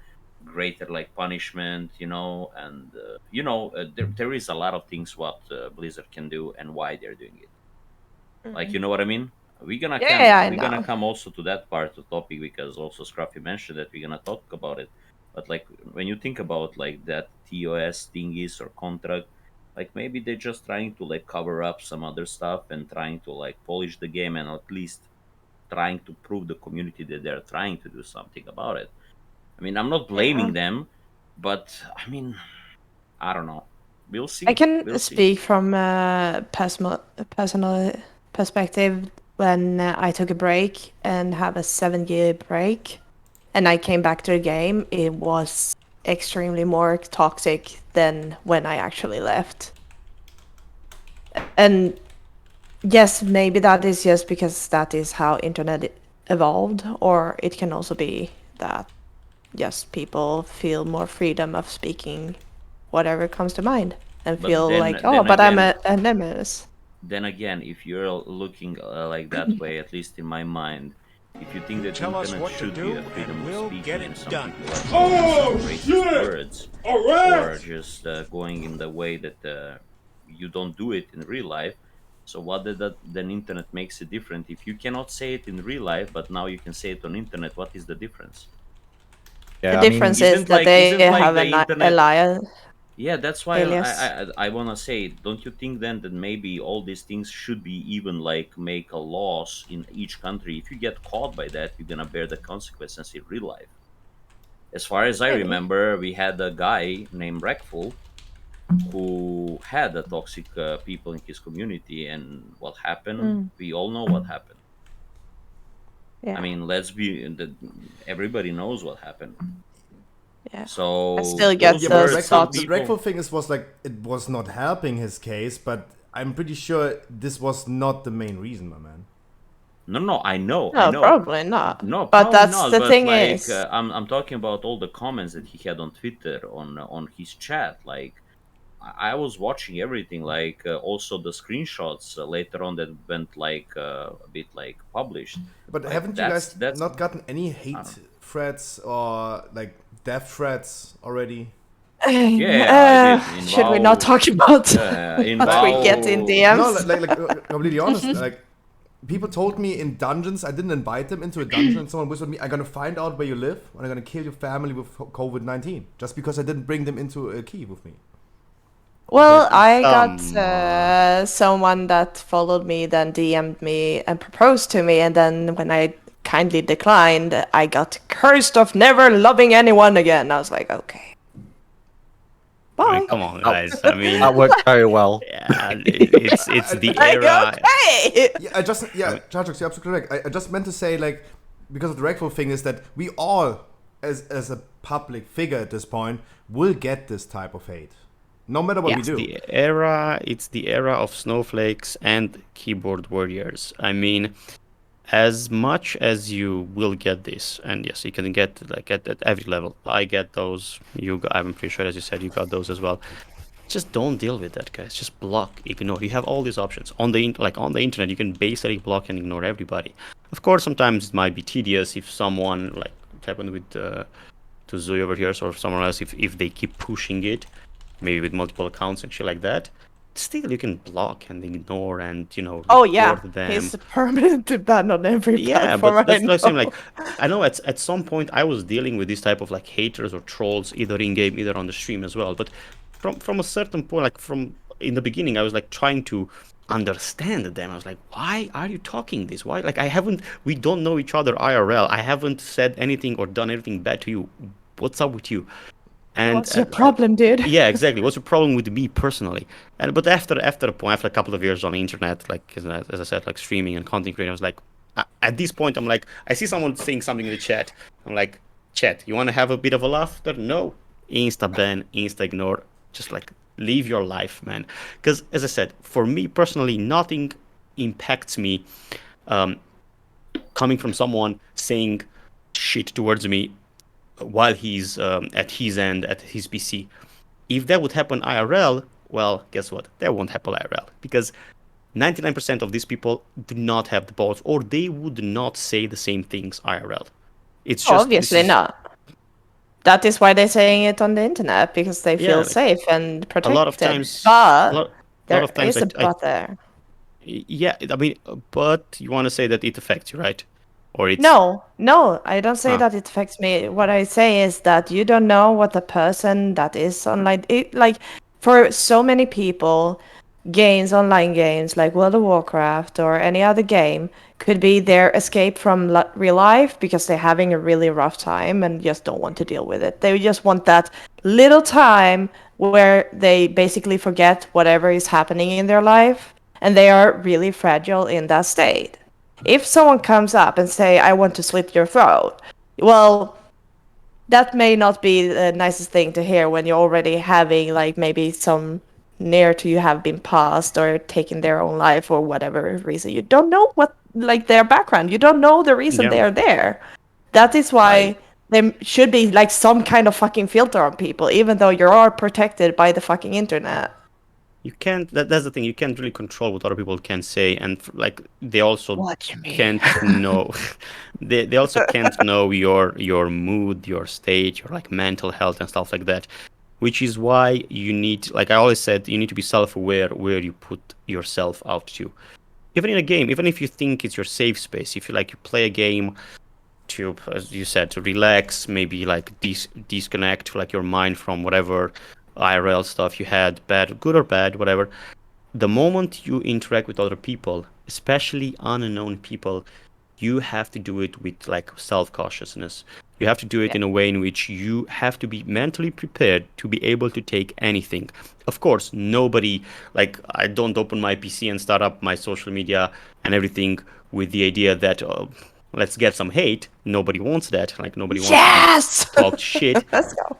greater like punishment, and there is a lot of things what Blizzard can do and why they're doing it. Like, you know what I mean? We're gonna come. Yeah, I We're gonna know. come also to that part of the topic because also Scruffy mentioned that we're gonna talk about it. But like when you think about like that TOS thingies or contract, like maybe they're just trying to like cover up some other stuff and trying to like polish the game and at least trying to prove the community that they're trying to do something about it. I mean, I'm not blaming them, but I mean, I don't know. We'll see. I can We'll see. speak from a personal perspective. When I took a break and have a 7-year break, and I came back to the game, it was extremely more toxic than when I actually left. And yes, maybe that is just because that is how internet evolved, or it can also be that yes, people feel more freedom of speaking whatever comes to mind and But feel then- like, oh, then but I'm again- an anonymous. Then again, if you're looking like that way, at least in my mind, if you think that Tell us internet what to should do, be a freedom and of we'll speaking get and it some done. people are saying some racist shit! words, Alright! or just going in the way that you don't do it in real life. So what did that then internet makes it different? If you cannot say it in real life, but now you can say it on internet, what is the difference? The difference is that they have the an internet alias. yeah, that's why alias. I wanna say, don't you think then that maybe all these things should be even like make a laws in each country? If you get caught by that, you're gonna bear the consequences in real life. As far as I Maybe. remember, we had a guy named Wreckful who had a toxic people in his community, and what happened? We all know what happened. Yeah. I mean, everybody knows what happened. Yeah. So I still get those Yeah, those but thoughts. the Reckful thing was like it was not helping his case, but I'm pretty sure this was not the main reason, my man. No, I know, No, I know. probably not. No, But probably that's not. the But thing like, is. I'm talking about all the comments that he had on Twitter on his chat. Like, I was watching everything. Like, also the screenshots later on that went like a bit like published. But Like, haven't you guys that's not gotten any hate threats or like death threats already? Yeah, I did. Should we not talk about In what we get in DMs? No, like completely honest. Like people told me in dungeons, I didn't invite them into a dungeon, and someone whispered me, "I'm gonna find out where you live, and I'm gonna kill your family with COVID-19 just because I didn't bring them into a key with me." Well, I got someone that followed me, then DM'd me and proposed to me, and then when I kindly declined, I got cursed of never loving anyone again. I was like, okay. I mean, come on, guys. I mean, That worked very well. Yeah, it's the era. Okay. Yeah, Chargex, you're absolutely correct. I just meant to say, like, because of the Ragful thing, is that we all, as a public figure at this point, will get this type of hate, no matter what we do. It's the era of snowflakes and keyboard warriors. I mean, as much as you will get this, and yes, you can get like at every level. I get those. I'm pretty sure, as you said, you got those as well. Just don't deal with that, guys. Just block, ignore. You have all these options on the on the internet. You can basically block and ignore everybody. Of course, sometimes it might be tedious if someone, like what happened with to Zoe over here, or someone else, if they keep pushing it, maybe with multiple accounts and shit like that. Still, you can block and ignore and Oh yeah, report them. he's permanently banned on every Yeah, platform. but that's I what I'm saying. know. Like, I know at some point I was dealing with this type of like haters or trolls, either in game, either on the stream as well. But from a certain point, like from in the beginning, I was like trying to understand them. I was like, why are you talking this? Why? Like, we don't know each other IRL. I haven't said anything or done anything bad to you. What's up with you? And What's your problem, dude? yeah, exactly. What's your problem with me personally? But after a point, after a couple of years on the internet, like as I said, like streaming and content creating, I was like, at this point, I'm like, I see someone saying something in the chat. I'm like, chat, you want to have a bit of a laughter? No, insta ban, insta ignore. Just like live your life, man. Because as I said, for me personally, nothing impacts me coming from someone saying shit towards me while he's at his end at his PC. If that would happen IRL, well, guess what? That won't happen IRL because 99% of these people do not have the balls, or they would not say the same things IRL. It's just obviously not. That is why they're saying it on the internet, because they feel safe and protected. A lot of times, but there is a I, but there. Yeah, I mean, but you want to say that it affects you, right? Or it's No, I don't say that it affects me. What I say is that you don't know what the person that is online, like for so many people, online games like World of Warcraft or any other game could be their escape from real life because they're having a really rough time and just don't want to deal with it. They just want that little time where they basically forget whatever is happening in their life, and they are really fragile in that state. If someone comes up and say, I want to slit your throat, well, that may not be the nicest thing to hear when you're already having like maybe some near to you have been passed or taken their own life or whatever reason. You don't know what like their background. You don't know the reason they are there. That is why there should be like some kind of fucking filter on people, even though you are protected by the fucking internet. You can't. That's the thing. You can't really control what other people can say, and like they also can't know. They also can't know your mood, your state, your like mental health and stuff like that. Which is why you need, like I always said, you need to be self-aware where you put yourself out to. Even in a game, even if you think it's your safe space, if you like you play a game to, as you said, to relax, maybe like disconnect like your mind from whatever IRL stuff you had, good or bad, whatever. The moment you interact with other people, especially unknown people, you have to do it with like self-cautiousness. You have to do it in a way in which you have to be mentally prepared to be able to take anything. Of course, nobody, like I don't open my PC and start up my social media and everything with the idea that let's get some hate. Nobody wants that. Like nobody wants to talk shit. Let's go.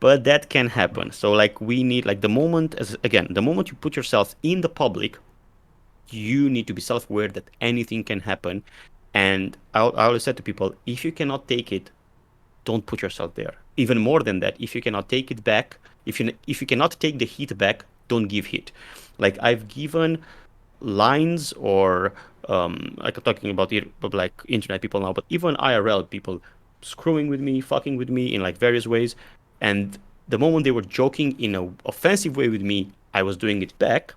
But that can happen. So like we need like the moment you put yourself in the public, you need to be self-aware that anything can happen. And I always said to people, if you cannot take it, don't put yourself there. Even more than that, if you cannot take it back, if you cannot take the heat back, don't give heat. Like I've given lines or like I'm talking about like internet people now, but even IRL people screwing with me, fucking with me in like various ways. And the moment they were joking in an offensive way with me, I was doing it back.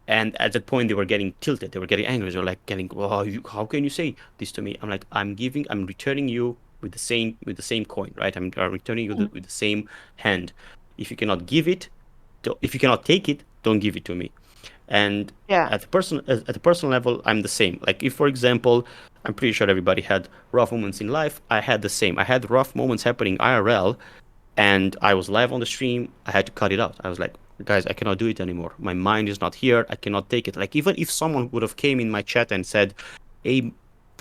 And at that point, they were getting tilted. They were getting angry. They were like, how can you say this to me? I'm like, I'm returning you with the same coin, right? I'm returning you with the same hand. If you cannot give it, if you cannot take it, don't give it to me. And at the personal level, I'm the same. Like if, for example, I'm pretty sure everybody had rough moments in life. I had the same. I had rough moments happening IRL. and I was live on the stream, I had to cut it out. I was like, guys, I cannot do it anymore. My mind is not here. I cannot take it. Like, even if someone would have came in my chat and said a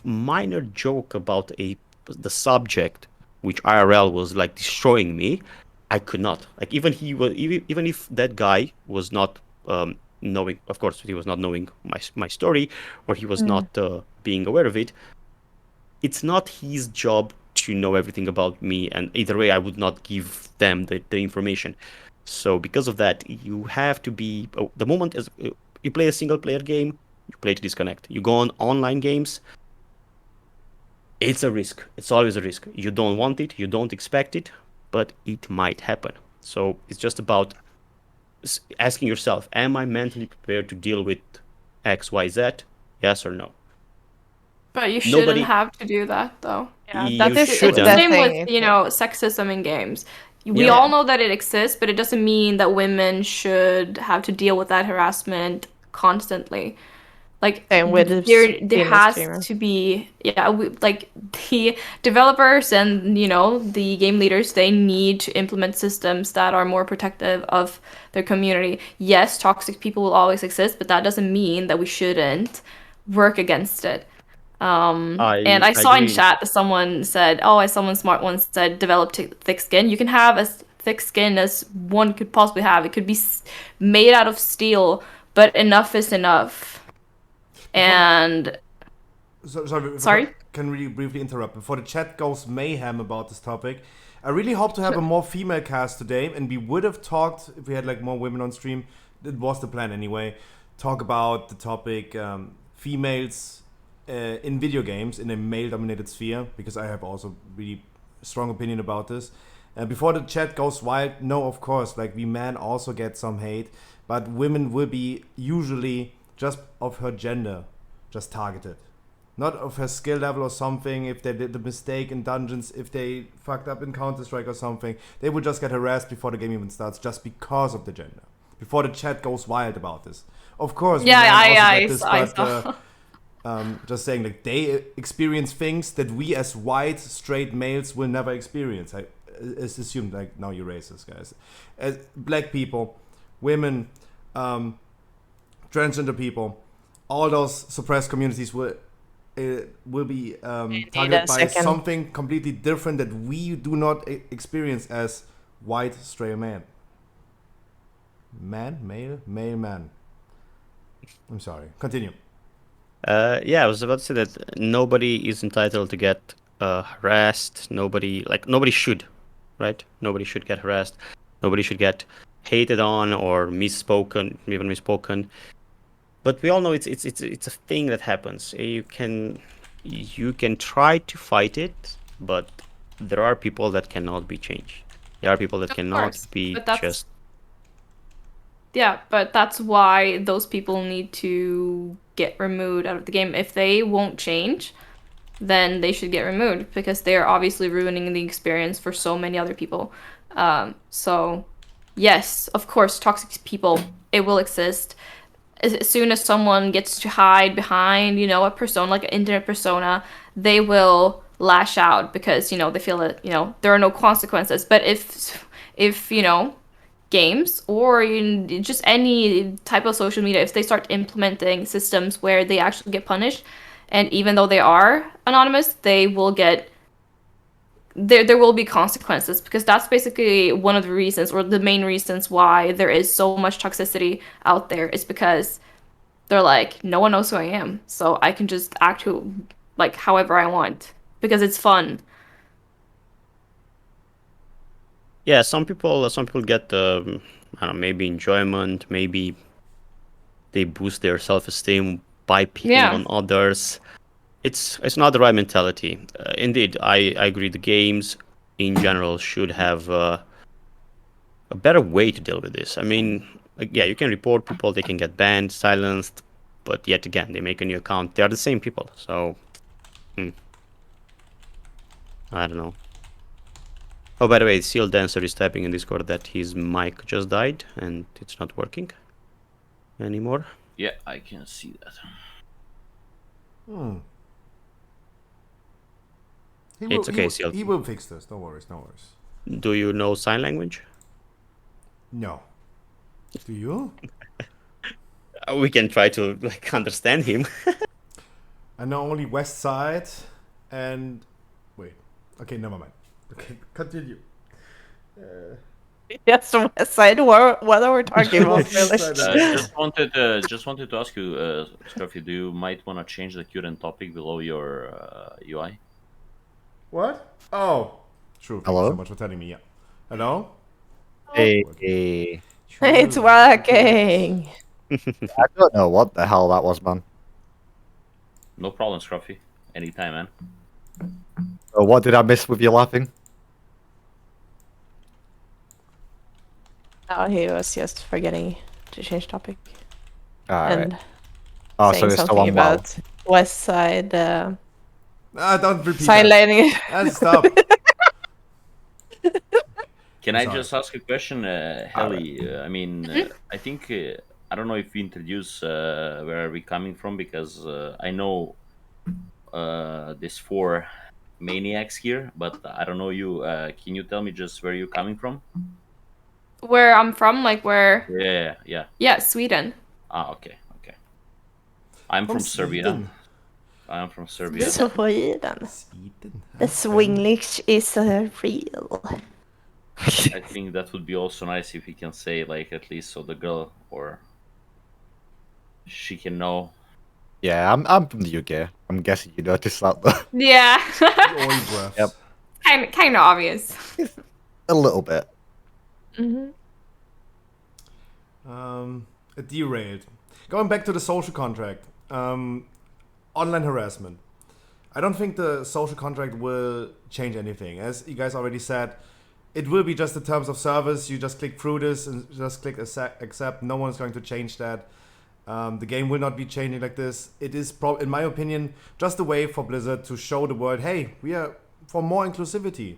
minor joke about the subject, which IRL was like destroying me, I could not. Like, even if that guy was not knowing, of course, he was not knowing my story, or he was not being aware of it. It's not his job to know everything about me, and either way, I would not give them the information. So because of that, you have to be the moment as you play a single player game, you play to disconnect. You go on online games, it's a risk. It's always a risk. You don't want it, you don't expect it, but it might happen. So it's just about asking yourself, am I mentally prepared to deal with X, Y, Z? Yes or no? But you shouldn't have to do that, though. Yeah, that's it's the shouldn't. same with, you know, sexism in games. We all know that it exists, but it doesn't mean that women should have to deal with that harassment constantly. Like, Same with there has to be, like, the developers and, you know, the game leaders, they need to implement systems that are more protective of their community. Yes, toxic people will always exist, but that doesn't mean that we shouldn't work against it. And I saw in chat that someone said, someone smart once said, develop thick skin. You can have as thick skin as one could possibly have. It could be made out of steel, but enough is enough. And sorry, can really briefly interrupt before the chat goes mayhem about this topic. I really hope to have a more female cast today, and we would have talked if we had like more women on stream. It was the plan anyway. Talk about the topic females in video games in a male-dominated sphere, because I have also really strong opinion about this. Before the chat goes wild, no, of course, like we men also get some hate, but women will be usually just of her gender, just targeted. Not of her skill level or something, if they did a mistake in dungeons, if they fucked up in Counter-Strike or something, they would just get harassed before the game even starts, just because of the gender. Before the chat goes wild about this. Of course, just saying, like, they experience things that we as white, straight males will never experience. It's assumed, like, now you're racist, guys. As black people, women, transgender people, all those suppressed communities will be targeted by something completely different that we do not experience as white, straight man. Male, man. I'm sorry. Continue. I was about to say that nobody is entitled to get harassed. Nobody should, right? Nobody should get harassed. Nobody should get hated on or even misspoken. But we all know it's a thing that happens. You can try to fight it, but there are people that cannot be changed. There are people that cannot be just. Yeah, but that's why those people need to get removed out of the game. If they won't change, then they should get removed, because they are obviously ruining the experience for so many other people. So, yes, of course, toxic people, it will exist. As soon as someone gets to hide behind, you know, a persona, like an internet persona, they will lash out because, you know, they feel that, you know, there are no consequences. But if you know, games or just any type of social media, if they start implementing systems where they actually get punished, and even though they are anonymous, they will get there will be consequences, because that's basically one of the reasons, or the main reasons, why there is so much toxicity out there, is because they're like, no one knows who I am, so I can just act like however I want because it's fun. Yeah, some people get I don't know, maybe enjoyment, maybe they boost their self-esteem by picking on others. It's not the right mentality. Indeed, I agree. The games in general should have a better way to deal with this. I mean, yeah, you can report people, they can get banned, silenced, but yet again, they make a new account. They are the same people, so I don't know. Oh, by the way, Seal Dancer is typing in Discord that his mic just died and it's not working anymore. Yeah, I can see that. It's okay, Seal. He will fix this. No worries. Do you know sign language? No. Do you? We can try to like understand him. I know only West Side and wait. Okay, never mind. Okay, continue. Yes, West Side. What are we talking about, really? Just wanted to ask you, Scruffy, do you might want to change the current topic below your UI? What? Oh, true. Thank you so Hello? much for telling me. Yeah. Hello. Hey. It's working. I don't know what the hell that was, man. No problem, Scruffy. Anytime, man. What did I miss with you laughing? No, he was just forgetting to change topic. Alright. And Oh, so saying it's still something on WoW. about West Side. Don't repeat sign that. language. Stop. Can I'm I sorry. just ask a question, Helly? I mean, I think I don't know if we introduce where are we coming from because I know there's 4 maniacs here, but I don't know you. Can you tell me just where you're coming from? Where I'm from, like where? Yeah. Yeah, Sweden. Ah, okay. I'm from Serbia. Sweden. I'm from Serbia. Sweden. Sweden. The Swinglish is real. I think that would be also nice if we can say like at least so the girl or she can know. Yeah, I'm from the UK. I'm guessing you noticed that though. Yeah. Oi, breaths. Yep. kind of obvious. A little bit. Mm-hmm. Derailed. Going back to the social contract. Online harassment. I don't think the social contract will change anything. As you guys already said, it will be just the terms of service. You just click through this and just click accept. No one's going to change that. The game will not be changing like this. It is, in my opinion, just a way for Blizzard to show the world, hey, we are for more inclusivity.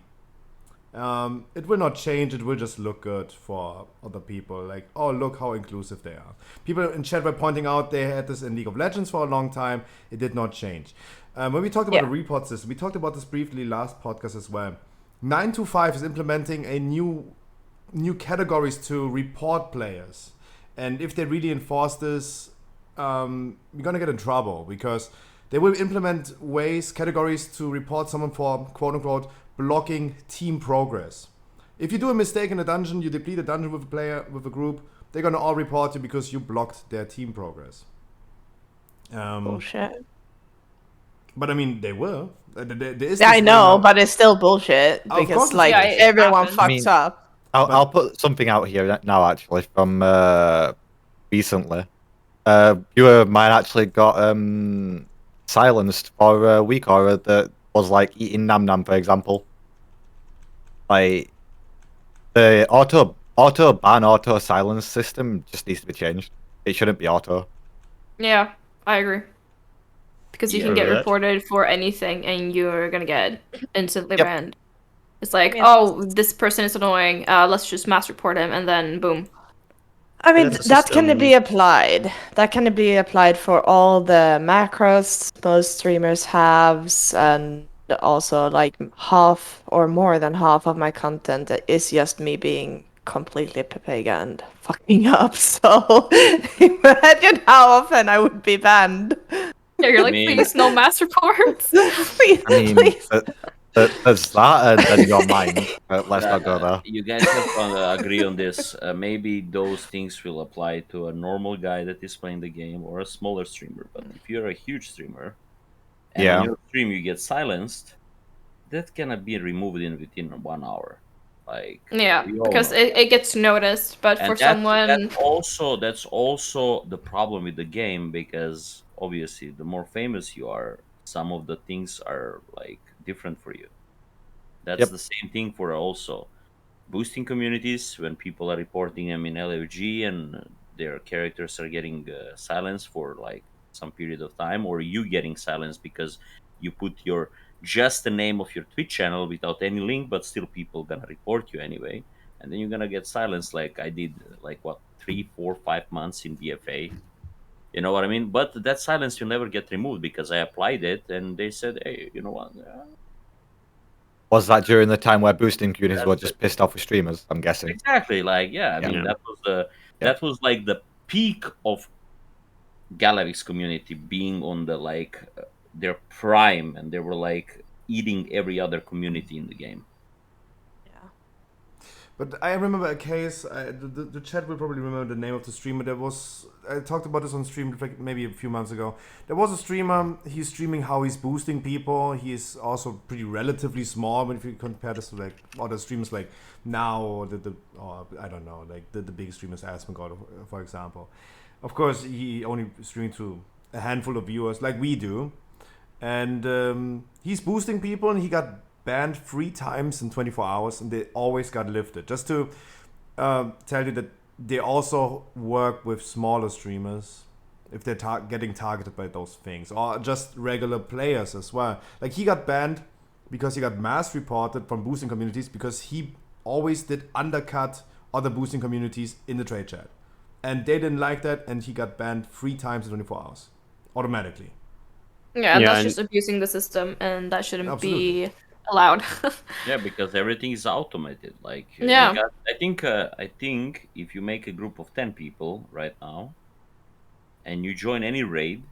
It will not change. It will just look good for other people. Like, oh, look how inclusive they are. People in chat were pointing out they had this in League of Legends for a long time. It did not change. When we talked about the report system, we talked about this briefly last podcast as well. 925 is implementing a new categories to report players, and if they really enforce this, we're gonna get in trouble because they will implement categories to report someone for quote unquote blocking team progress. If you do a mistake in a dungeon, you deplete a dungeon with a player, with a group, they're gonna all report you because you blocked their team progress. Bullshit. But I mean, they will. I know, but it's still bullshit Of course because it's like bullshit. everyone happens. fucks I mean, up. I'll put something out here now actually from recently. Viewer of mine actually got silenced for a week or that was like eating Nam Nam, for example. Like the auto ban auto silence system just needs to be changed. It shouldn't be auto. Yeah, I agree. Because you Yeah. can get Remember that? reported for anything and you're gonna get instantly Yep. banned. It's like, mean- oh, this person is annoying. Let's just mass report him, and then boom. I mean, that's a that can system- be applied. That can be applied for all the macros most streamers have, and also like half or more than half of my content is just me being completely pepeg and fucking up. So imagine how often I would be banned. Yeah, you're I like, mean- please, no mass reports. Please, I mean, please. there's that and your mind. Let's not go there. You guys have to agree on this. Maybe those things will apply to a normal guy that is playing the game or a smaller streamer. But if you're a huge streamer and Yeah. on your stream you get silenced, that cannot be removed within 1 hour. Like Yeah, we all because know. it gets noticed, but And for someone, that's also the problem with the game because obviously the more famous you are, some of the things are like different for you. That's Yep. the same thing for also boosting communities when people are reporting them in LFG and their characters are getting silenced for like some period of time, or you getting silenced because you put your just the name of your Twitch channel without any link, but still people gonna report you anyway, and then you're gonna get silenced like I did like what 3, 4, 5 months in BFA. You know what I mean? But that silence will never get removed because I applied it and they said, hey, you know what? Was that during the time where boosting communities were That's just pissed off with streamers? I'm guessing. Exactly. Like, yeah, I mean, that was like the peak of Galaxy community being on the like their prime, and they were like eating every other community in the game. But I remember a case. The chat will probably remember the name of the streamer. There was I talked about this on stream like maybe a few months ago. There was a streamer. He's streaming how he's boosting people. He's also pretty relatively small. But if you compare this to like other streamers like now or I don't know, like the big streamers, Asmongold, for example. Of course, he only streaming to a handful of viewers like we do, and he's boosting people, and he got banned 3 times in 24 hours, and they always got lifted. Just to tell you that they also work with smaller streamers if they're getting targeted by those things, or just regular players as well. Like he got banned because he got mass reported from boosting communities because he always did undercut other boosting communities in the trade chat, and they didn't like that, and he got banned 3 times in 24 hours automatically. Yeah, and that's just abusing the system, and that shouldn't be allowed. Yeah, because everything is automated. Like Yeah. I think if you make a group of 10 people right now, and you join any raid,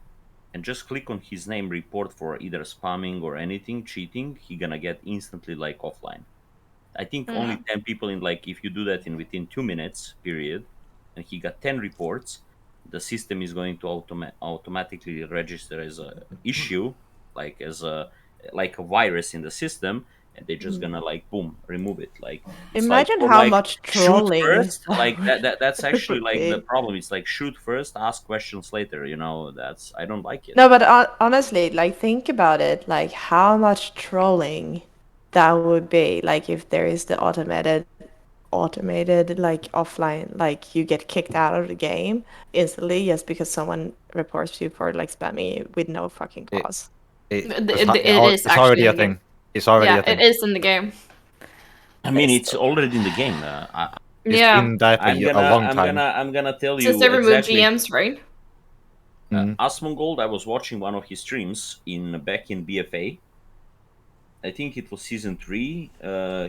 and just click on his name, report for either spamming or anything, cheating, he gonna get instantly like offline. I think only 10 people in like if you do that in within 2 minutes period, and he got 10 reports, the system is going to automatically register as a issue, like as a like a virus in the system, and they're just gonna like boom remove it. Like it's Imagine like, or how like much shoot trolling first. that Like that's actually would like the be. problem. It's like shoot first, ask questions later. You know, that's I don't like it. No, but honestly, like think about it, like how much trolling that would be, like if there is the automated like offline, like you get kicked out of the game instantly just because someone reports you for like spamming you with no fucking cause. It is It's actually already in a the game. thing. It's already Yeah, a thing. it is in the game. I mean, it's already in the game. It's Yeah. been there for a long time. I'm gonna tell Since you they removed exactly. GMs, right? Asmongold, I was watching one of his streams back in BFA. I think it was season 3.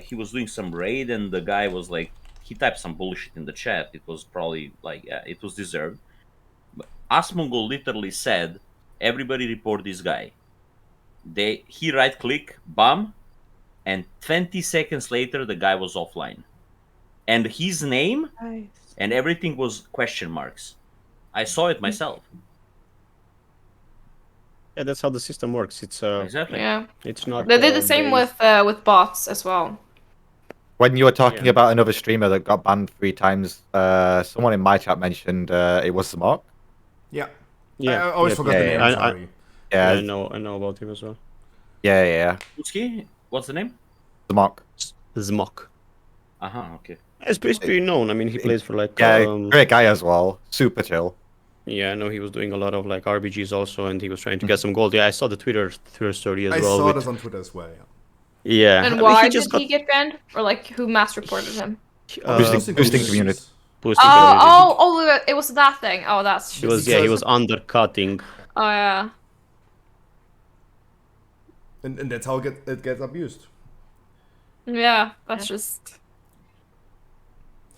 He was doing some raid, and the guy was like, he typed some bullshit in the chat. It was probably like, it was deserved. But Asmongold literally said, "Everybody report this guy." He right click, bam, and 20 seconds later, the guy was offline, and his name and everything was question marks. I saw it myself. Yeah, that's how the system works. It's Exactly. Yeah. It's not. They did the same based- with bots as well. When you were talking Yeah. about another streamer that got banned 3 times, someone in my chat mentioned it was Smok. Yeah. Yeah, I always forgot the name. I Sorry. Yeah, I know about him as well. Yeah. Uski, what's the name? Smok. Zmok. Okay. It's pretty known. I mean, he plays for like great guy as well. Super chill. Yeah, I know he was doing a lot of like RBGs also, and he was trying to get some gold. Yeah, I saw the Twitter story as I well. saw this on Twitter as well. Yeah. And I mean, why just did he get banned? Or like who mass reported him? Boosting community. Oh, it was that thing. Oh, that's He was undercutting. Oh yeah. And that's how it gets abused. Yeah, that's just.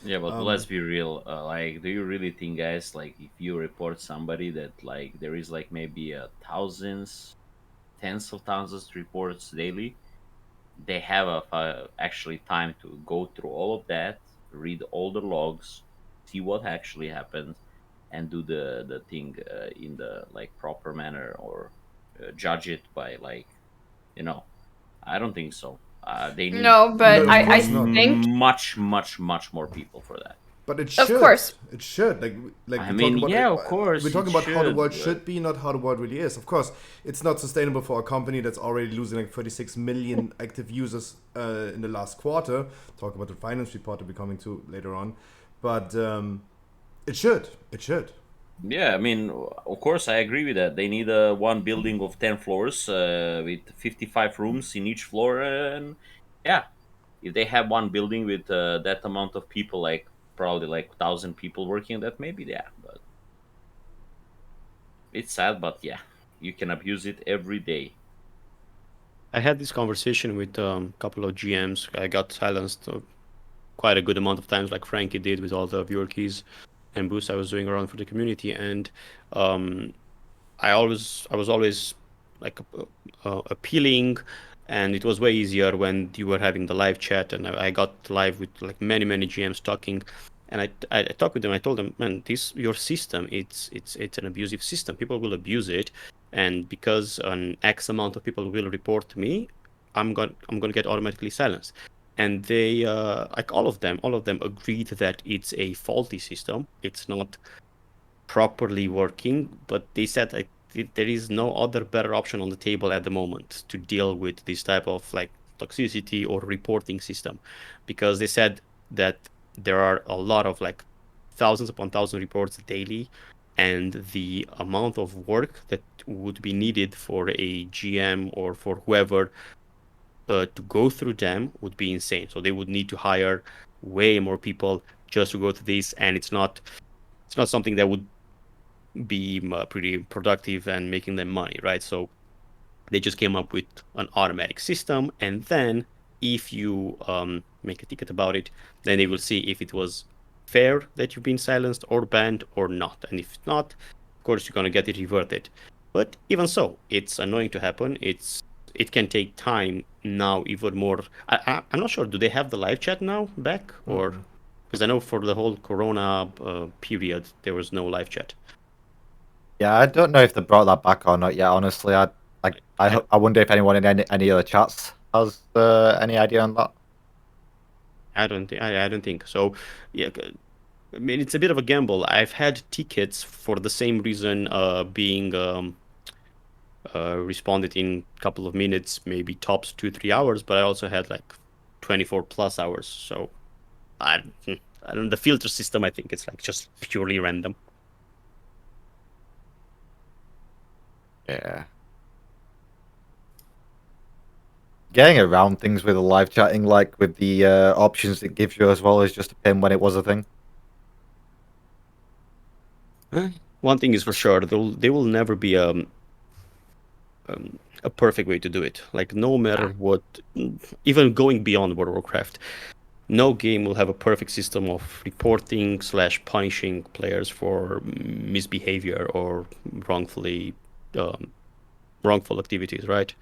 Yeah, but let's be real. Like, do you really think, guys, like, if you report somebody that, like, there is, like, maybe thousands, tens of thousands reports daily, they have actually time to go through all of that, read all the logs, see what actually happened, and do the thing in the, like, proper manner, or judge it by, like, you know, I don't think so. They need No, but I think much more people for that. But it should. Of course. It should. Like I mean, yeah, of course. We're talking it about how the world but- should be, not how the world really is. Of course, it's not sustainable for a company that's already losing like 36 million active users in the last quarter. Talk about the finance report to be coming to later on, but it should. It should. Yeah, I mean, of course, I agree with that. They need one building of 10 floors with 55 rooms in each floor. And yeah, if they have one building with that amount of people, like probably like 1,000 people working, that maybe, yeah. But it's sad, but yeah, you can abuse it every day. I had this conversation with a couple of GMs. I got silenced quite a good amount of times, like Frankie did with all the viewer keys and boosts I was doing around for the community. And um, I was always like appealing, and it was way easier when you were having the live chat, and I got live with like many GMs talking. And I talked with them. I told them, man, this your system. It's an abusive system. People will abuse it, and because an X amount of people will report me, I'm gonna get automatically silenced. And they like all of them agreed that it's a faulty system. It's not properly working, but they said like there is no other better option on the table at the moment to deal with this type of like toxicity or reporting system, because they said that there are a lot of like thousands upon thousands reports daily, and the amount of work that would be needed for a GM or for whoever to go through them would be insane. So they would need to hire way more people just to go through this, and it's not something that would be pretty productive and making them money, right? So they just came up with an automatic system, and then if you make a ticket about it, then they will see if it was fair that you've been silenced or banned or not. And if not, of course, you're gonna get it reverted. But even so, it's annoying to happen. It can take time now, even more. I'm not sure. Do they have the live chat now back, or because I know for the whole Corona period there was no live chat. Yeah, I don't know if they brought that back or not yet. Honestly, I wonder if anyone in any other chats has any idea on that. I don't think so. Yeah, I mean it's a bit of a gamble. I've had tickets for the same reason being responded in a couple of minutes, maybe tops 2 3 hours, but I also had like 24 plus hours. So I, I don't. The filter system, I think it's like just purely random. Yeah. Getting around things with the live chatting, like with the options it gives you as well, is just a pain when it was a thing. One thing is for sure, there will never be a perfect way to do it. Like no matter what, even going beyond World of Warcraft, no game will have a perfect system of reporting slash punishing players for misbehavior or wrongfully um, wrongful activities, right?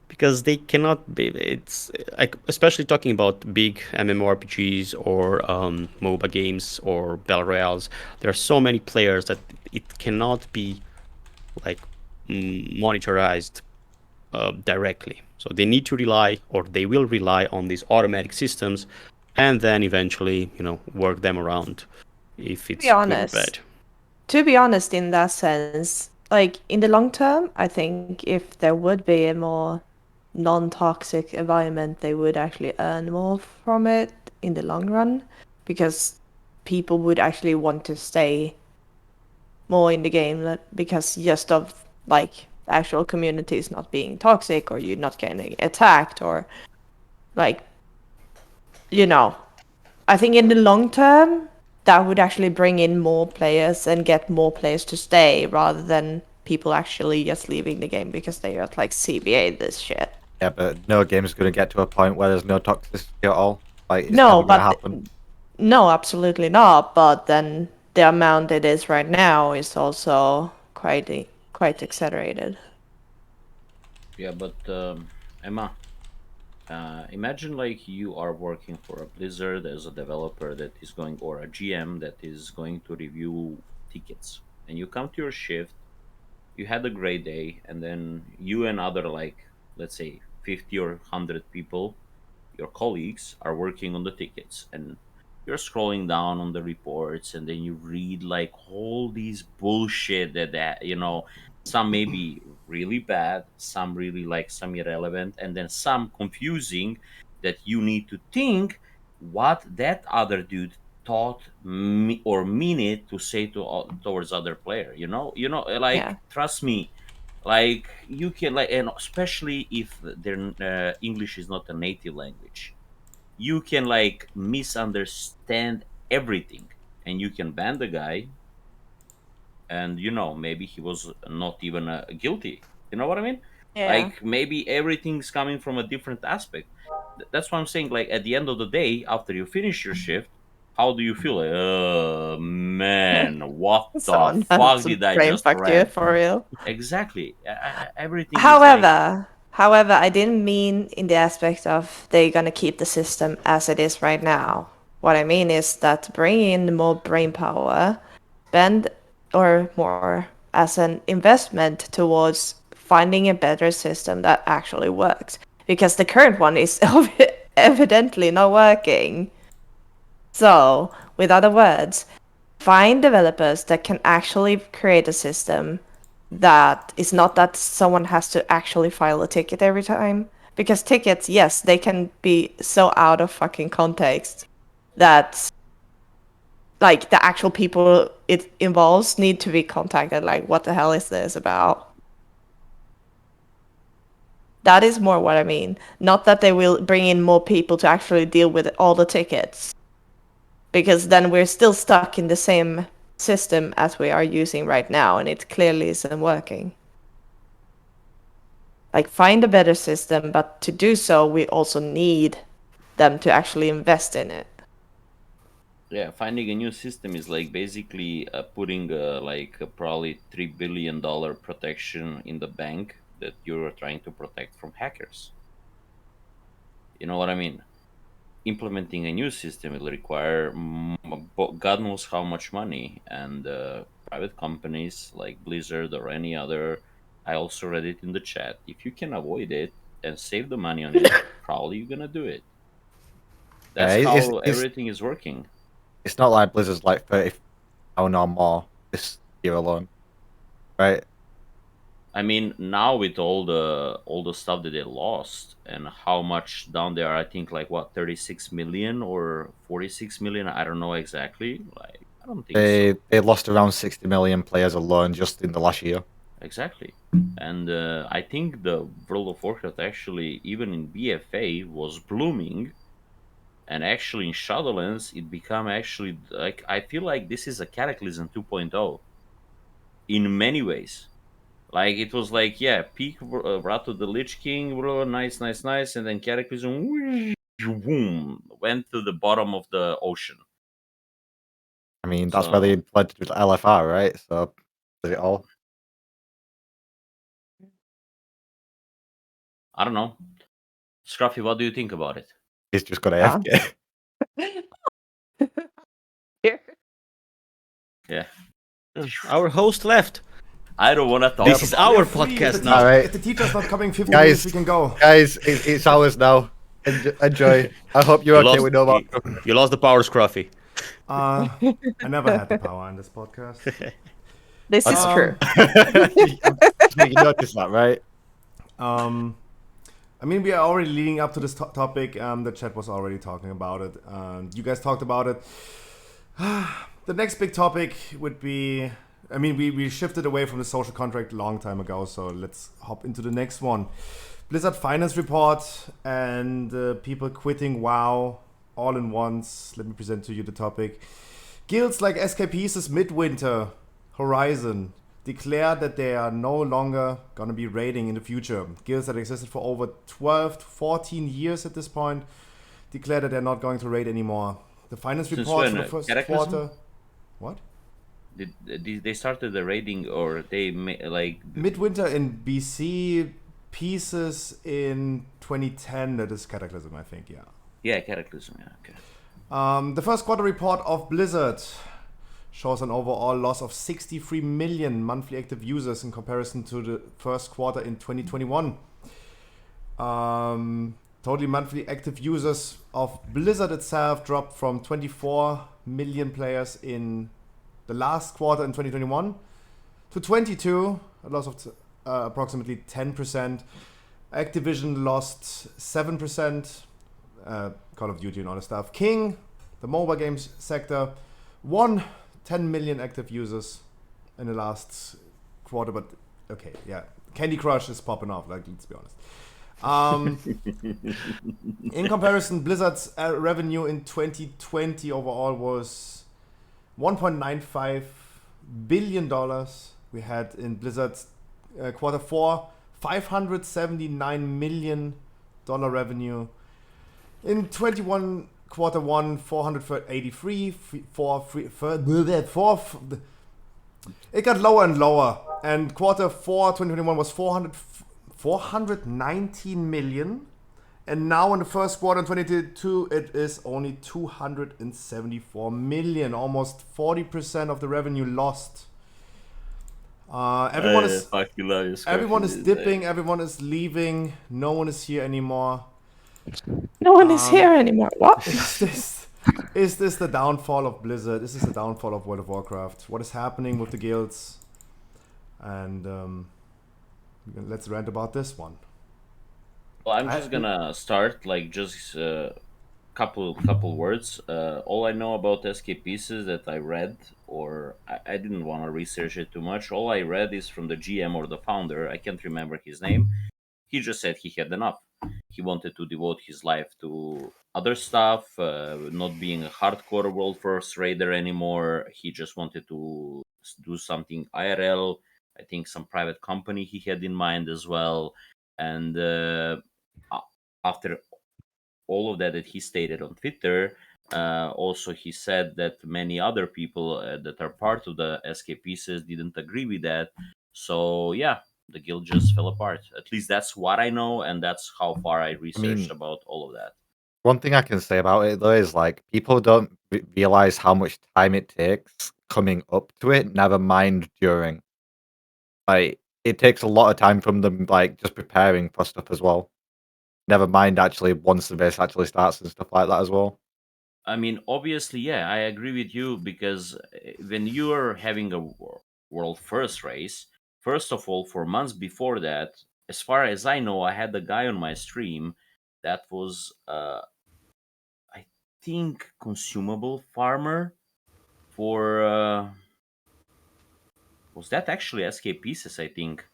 Because they cannot be. It's like especially talking about big MMORPGs or MOBA games or battle royales. There are so many players that it cannot be like monitorized directly. So they need to rely, or they will rely on these automatic systems, and then eventually, work them around if To be it's good or honest, bad. to be honest, in that sense, like in the long term, I think if there would be a more non-toxic environment, they would actually earn more from it in the long run, because people would actually want to stay more in the game because just of like the actual communities not being toxic or you not getting attacked or like you know I think in the long term that would actually bring in more players and get more players to stay rather than people actually just leaving the game because they are like CBA this shit. Yeah, but no game's going to get to a point where there's no toxicity at all. Like, it's No, never going to but happen. no, absolutely not. But then the amount it is right now is also quite exaggerated. Yeah, but Emma, imagine like you are working for a Blizzard as a developer that is going, or a GM that is going to review tickets, and you come to your shift, you had a great day, and then you and other like, let's say 50 or 100 people, your colleagues, are working on the tickets, and you're scrolling down on the reports, and then you read like all these bullshit that some may be really bad, some really like some irrelevant, and then some confusing, that you need to think what that other dude thought me or mean it to say towards other player. Yeah. Like, trust me, like you can, like, and especially if their English is not a native language, you can like misunderstand everything, and you can ban the guy, and maybe he was not even guilty. You know what I mean? Yeah. Like maybe everything's coming from a different aspect. That's what I'm saying. Like at the end of the day, after you finish your shift, how do you feel? Like, oh man, what the Someone has fuck did I brain just fucked you read? for real. Exactly. Everything is like However, I didn't mean in the aspect of they're gonna keep the system as it is right now. What I mean is that bring in more brain power, spend or more as an investment towards finding a better system that actually works. Because the current one is evidently not working. So, with other words, find developers that can actually create a system that is not that someone has to actually file a ticket every time. Because tickets, yes, they can be so out of fucking context that like the actual people it involves need to be contacted. Like, what the hell is this about? That is more what I mean. Not that they will bring in more people to actually deal with all the tickets. Because then we're still stuck in the same system as we are using right now, and it clearly isn't working. Like, find a better system, but to do so, we also need them to actually invest in it. yeah, finding a new system is like basically putting probably $3 billion protection in the bank that you're trying to protect from hackers. You know what I mean? Implementing a new system will require God knows how much money, and private companies like Blizzard or any other. I also read it in the chat. If you can avoid it and save the money on it, probably you're gonna do it. That's how everything is working. It's not like Blizzard's like 30 or more this year alone, right? I mean, now with all the stuff that they lost and how much down they are, I think like what 36 million or 46 million. I don't know exactly. Like I don't think so. They lost around 60 million players alone just in the last year. Exactly. And I think the World of Warcraft actually, even in BFA, was blooming. And actually in Shadowlands, it become actually like I feel like this is a Cataclysm 2.0 in many ways. Like it was like yeah, peak Wrath of the Lich King, nice, nice, nice, and then Cataclysm, boom, went to the bottom of the ocean. I mean, that's where they So implemented LFR, right? So, did it all? I don't know. Scruffy, what do you think about it? He's just got AFK. Yeah. Our host left. I don't want to talk. This is our podcast now. All right. If the teacher's not coming 15 Guys, minutes, we can go. Guys, it's ours now. Enjoy. I hope you're okay with no more. You lost the power, Scruffy. I never had the power on this podcast. This is true. You noticed that, right? I mean, we are already leading up to this topic. The chat was already talking about it. You guys talked about it. The next big topic would be... I mean, we shifted away from the social contract a long time ago, so let's hop into the next one. Blizzard finance report and people quitting WoW all in once. Let me present to you the topic. Guilds like SKP's Midwinter Horizon declare that they are no longer going to be raiding in the future. Guilds that existed for over 12 to 14 years at this point declare that they're not going to raid anymore. The finance report for the first quarter... What? Did they started the raiding or they like Midwinter in BC, Pieces in 2010. That is Cataclysm, I think. Yeah. Yeah, Cataclysm. Yeah. Okay. The first quarter report of Blizzard shows an overall loss of 63 million monthly active users in comparison to the first quarter in 2021. Totally monthly active users of Blizzard itself dropped from 24 million players in the last quarter in 2021 to 22, a loss of approximately 10%. Activision lost 7%. Call of Duty and all that stuff. King, the mobile games sector, won 10 million active users in the last quarter, but okay, yeah. Candy Crush is popping off, like, let's be honest. In comparison, Blizzard's revenue in 2020 overall was $1.95 billion. We had in Blizzard's quarter 4 $579 million revenue. In 21 quarter one, 483, it got lower and lower. And quarter four, 2021 was 419 million. And now in the first quarter in 2022, it is only 274 million, almost 40% of the revenue lost. Everyone is fuck you, love you, everyone is Scruffy, dipping, everyone is leaving, no one is here anymore. No one is here anymore. What? Is this the downfall of Blizzard? Is this the downfall of World of Warcraft? What is happening with the guilds? And let's rant about this one. Well, I'm just gonna start like just couple words. All I know about SK pieces that I read, or I didn't want to research it too much. All I read is from the GM or the founder. I can't remember his name. He just said he had enough. He wanted to devote his life to other stuff, not being a hardcore World First Raider anymore. He just wanted to do something IRL. I think some private company he had in mind as well. And after all of that he stated on Twitter, also he said that many other people that are part of the SK pieces didn't agree with that. So yeah, the guild just fell apart. At least that's what I know, and that's how far I researched about all of that. One thing I can say about it though is like people don't realize how much time it takes coming up to it. Never mind during. Like it takes a lot of time from them, like just preparing for stuff as well. Never mind actually once the race actually starts and stuff like that as well. I mean, obviously, yeah, I agree with you because when you are having a world first race, first of all, for months before that, as far as I know, I had a guy on my stream that was, I think, consumable farmer for. Was that actually SK Pieces? I think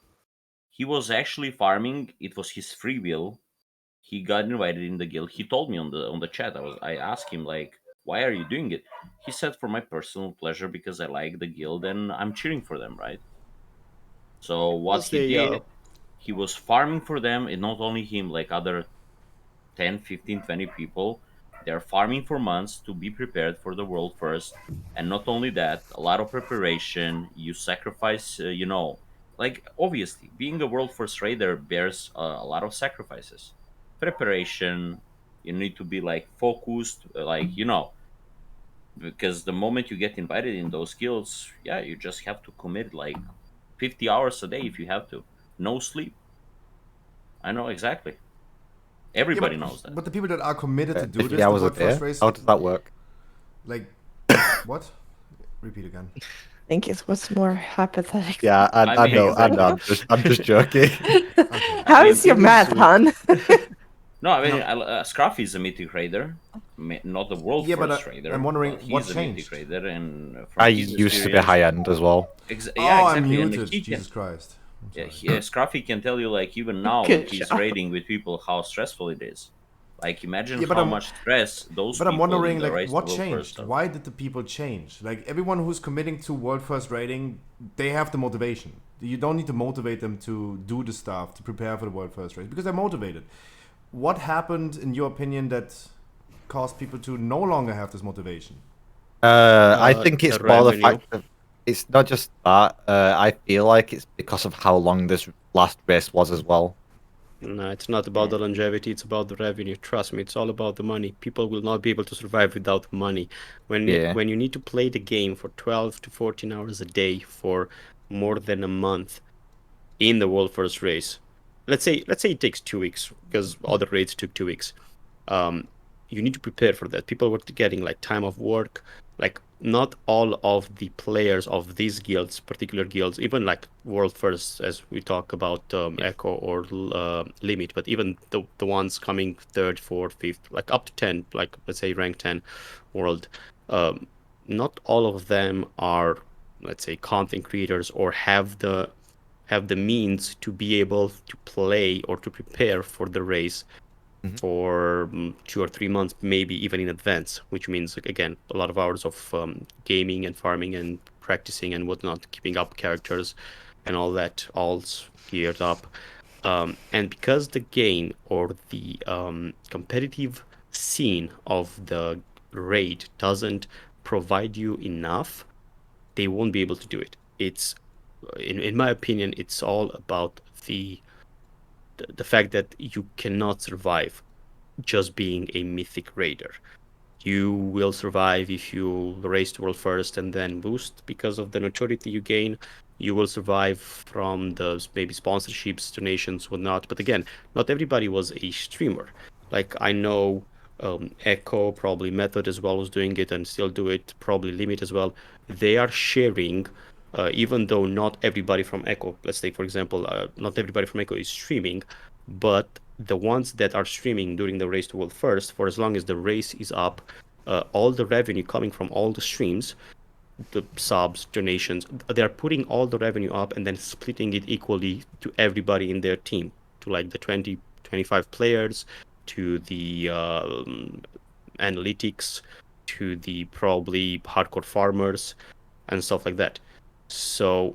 he was actually farming. It was his free will. He got invited in the guild. He told me on the chat. I asked him like, why are you doing it? He said for my personal pleasure because I like the guild and I'm cheering for them, right? So what Plus he they, did, he was farming for them, and not only him, like other 10, 15, 20 people. They're farming for months to be prepared for the world first. And not only that, a lot of preparation. You sacrifice, like obviously being a world first raider bears a lot of sacrifices. Preparation, you need to be like focused, because the moment you get invited in those guilds, yeah, you just have to commit like 50 hours a day if you have to. No sleep. I know exactly. Everybody knows that. But the people that are committed to do 50 this, the hours a World First day? Race, How does that work? Like, what? Repeat again. I think it was more hypothetical. Yeah, I know. I'm just joking. How is your math, Han? No, I mean, Scruffy is a mythic raider, not the world Yeah, but first raider. I'm wondering but he's what a changed. mythic raider, and I used to be high end as well. Oh, yeah, I'm exactly. muted. And he Jesus can, Christ. yeah, Scruffy can tell you like even now Good when he's job. raiding with people how stressful it is. Like imagine Yeah, but how I'm- much stress those But people I'm wondering, in the like, race what to world changed? first are. Why did the people change? Like, everyone who's committing to World First Rating, they have the motivation. You don't need to motivate them to do the stuff, to prepare for the World First Race, because they're motivated. What happened, in your opinion, that caused people to no longer have this motivation? I think it's the more the revenue. fact that it's not just that. I feel like it's because of how long this last race was as well. No, it's not about the longevity, it's about the revenue. Trust me, it's all about the money. People will not be able to survive without money. Yeah. When you need to play the game for 12 to 14 hours a day for more than a month in the world first race. Let's say it takes 2 weeks because other raids took 2 weeks. You need to prepare for that. People were getting like time of work. Like not all of the players of these guilds, particular guilds, even like world first, as we talk about Echo or Limit, but even the ones coming third, fourth, fifth, like up to 10, like let's say rank 10 world, not all of them are, let's say, content creators or have the means to be able to play or to prepare for the race for 2 or 3 months, maybe even in advance, which means, again, a lot of hours of gaming and farming and practicing and whatnot, keeping up characters and all that, all geared up. And because the game or the competitive scene of the raid doesn't provide you enough, they won't be able to do it. It's, in my opinion, it's all about the fact that you cannot survive just being a mythic raider. You will survive if you race to world first and then boost because of the notoriety you gain. You will survive from the maybe sponsorships, donations, whatnot. But again, not everybody was a streamer. Like I know Echo, probably Method as well was doing it and still do it. Probably Limit as well. They are sharing, even though not everybody from Echo, let's say for example, not everybody from Echo is streaming, but the ones that are streaming during the race to world first, for as long as the race is up, all the revenue coming from all the streams, the subs, donations, they're putting all the revenue up and then splitting it equally to everybody in their team, to like the 20, 25 players, to the analytics, to the probably hardcore farmers and stuff like that. So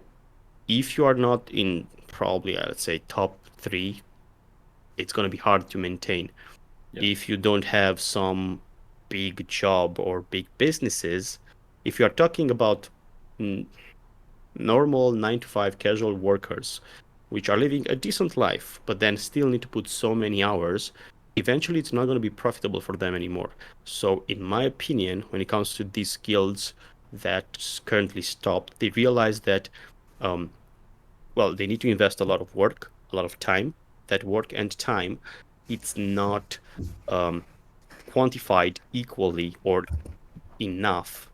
if you are not in probably, let's say, top 3, it's going to be hard to maintain. If you don't have some big job or big businesses, if you are talking about normal 9 to 5 casual workers, which are living a decent life, but then still need to put so many hours, eventually it's not going to be profitable for them anymore. So, in my opinion, when it comes to these guilds that currently stopped, they realize that, well, they need to invest a lot of work, a lot of time. That work and time, it's not quantified equally or enough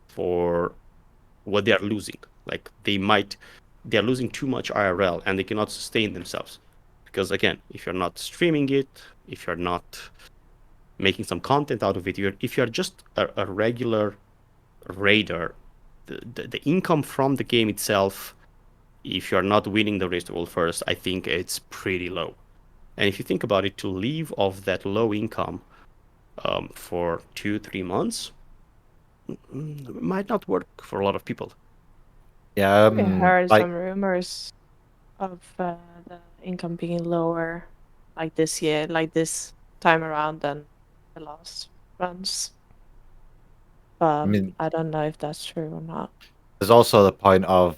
for what they are losing. Like they are losing too much IRL and they cannot sustain themselves. Because again, if you're not streaming it, if you're not making some content out of it, if you're just a regular raider, the income from the game itself, if you're not winning the race to world first, I think it's pretty low. And if you think about it, to live off that low income for 2-3 months might not work for a lot of people. Yeah, We heard like some rumors of the income being lower, like this year, like this time around than the last runs. I mean, I don't know if that's true or not. there's also the point of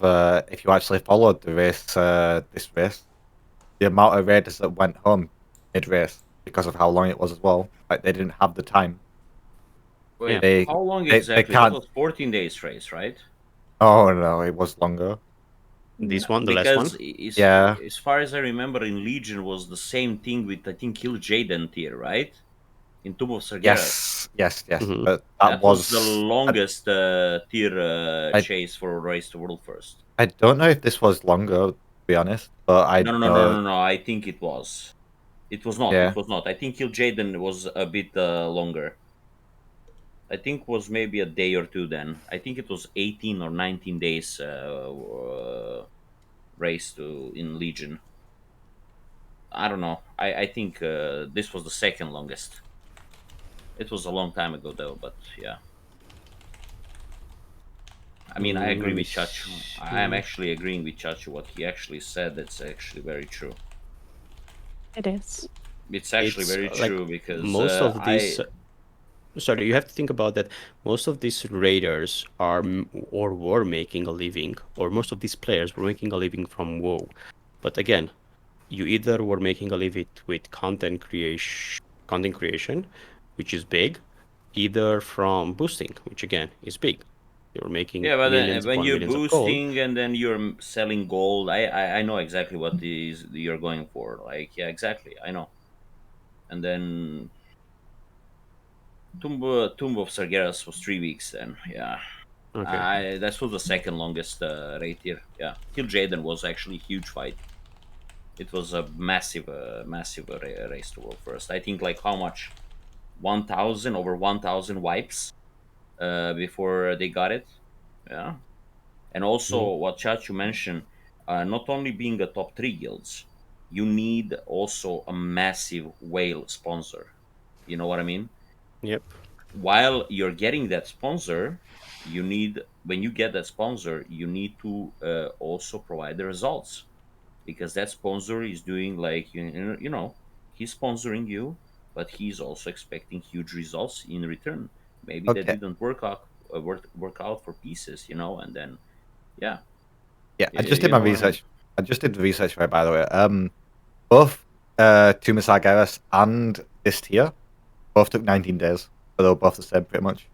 if you actually followed the race, this race, the amount of raiders that went home mid-race because of how long it was as well. Like they didn't have the time. Wait, They how long they exactly? That can't. was 14 days race, right? Oh no, it was longer. This one, the last one? Because Yeah. as far as I remember, in Legion was the same thing with I think Kill Jaden tier, right? In Tomb of Sargeras. Yes. Mm-hmm. But That was the longest tier I- chase for Race to World First. I don't know if this was longer, to be honest, but I know. No. I think it was. It was not. Yeah. It was not. I think Kill Jaden was a bit longer. I think was maybe a day or two then. I think it was 18 or 19 days race to in Legion. I don't know. I think this was the second longest. It was a long time ago though, but yeah. I mean, I agree Let me with Chachu. I am see. actually agreeing with Chachu. What he actually said, that's actually very true. It is. It's actually It's very like true because most of these. I Sorry, you have to think about that. Most of these raiders are or were making a living, or most of these players were making a living from WoW. But again, you either were making a living with content creation, which is big, either from boosting, which again is big. They were making yeah, but then millions when upon you're millions of gold. boosting and then you're selling gold, I know exactly what is you're going for. Like yeah, exactly, I know. And then Tomb of Sargeras was 3 weeks. Then yeah, Okay. I that was the second longest rate here. Yeah, Kill Jaden was actually a huge fight. It was a massive race to world first. I think like how much 1,000 over 1,000 wipes before they got it. Yeah, and also Mhm. what Chachu mentioned, not only being a top 3 guilds, you need also a massive whale sponsor. You know what I mean? Yep. While you're getting that sponsor, you need when you get that sponsor, you need to also provide the results. because that sponsor is doing like you know he's sponsoring you, but he's also expecting huge results in return. Maybe that Okay. didn't work out for pieces, you know, and then yeah, Yeah, I just did you my know what I mean. research. I just did the research right, by the way. Both Tuma Sargeras and this tier both took 19 days, but they were both the same, pretty much.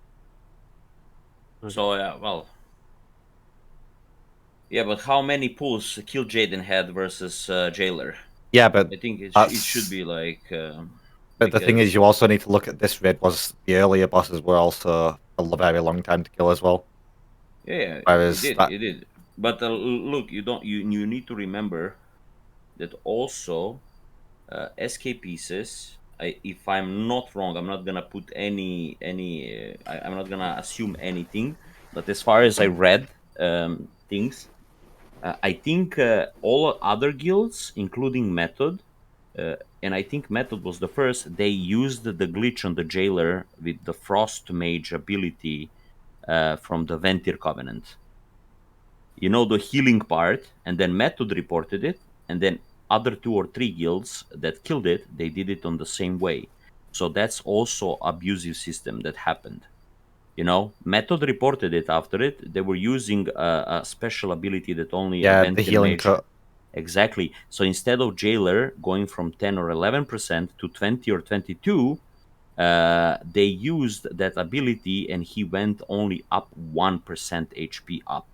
So well, yeah, but how many pulls Kill Jaden had versus Jailer? Yeah, but I think it should that's. be like But the thing is, because you also need to look at this raid was the earlier bosses were also a very long time to kill as well. yeah, it Whereas did, that, it did. But look, you need to remember that also SK pieces. If I'm not wrong, I'm not gonna put I'm not gonna assume anything. But as far as I read things, I think all other guilds, including Method, and I think Method was the first. They used the glitch on the Jailer with the Frost Mage ability from the Ventir Covenant. You know, the healing part, and then Method reported it, and then other 2 or 3 guilds that killed it, they did it on the same way. So that's also abusive system that happened. You know, Method reported it after it. They were using a special ability that only a yeah, the Ventir healing Mage. cut. Exactly. So instead of Jailer going from 10 or 11% to 20 or 22, they used that ability and he went only up 1% HP up.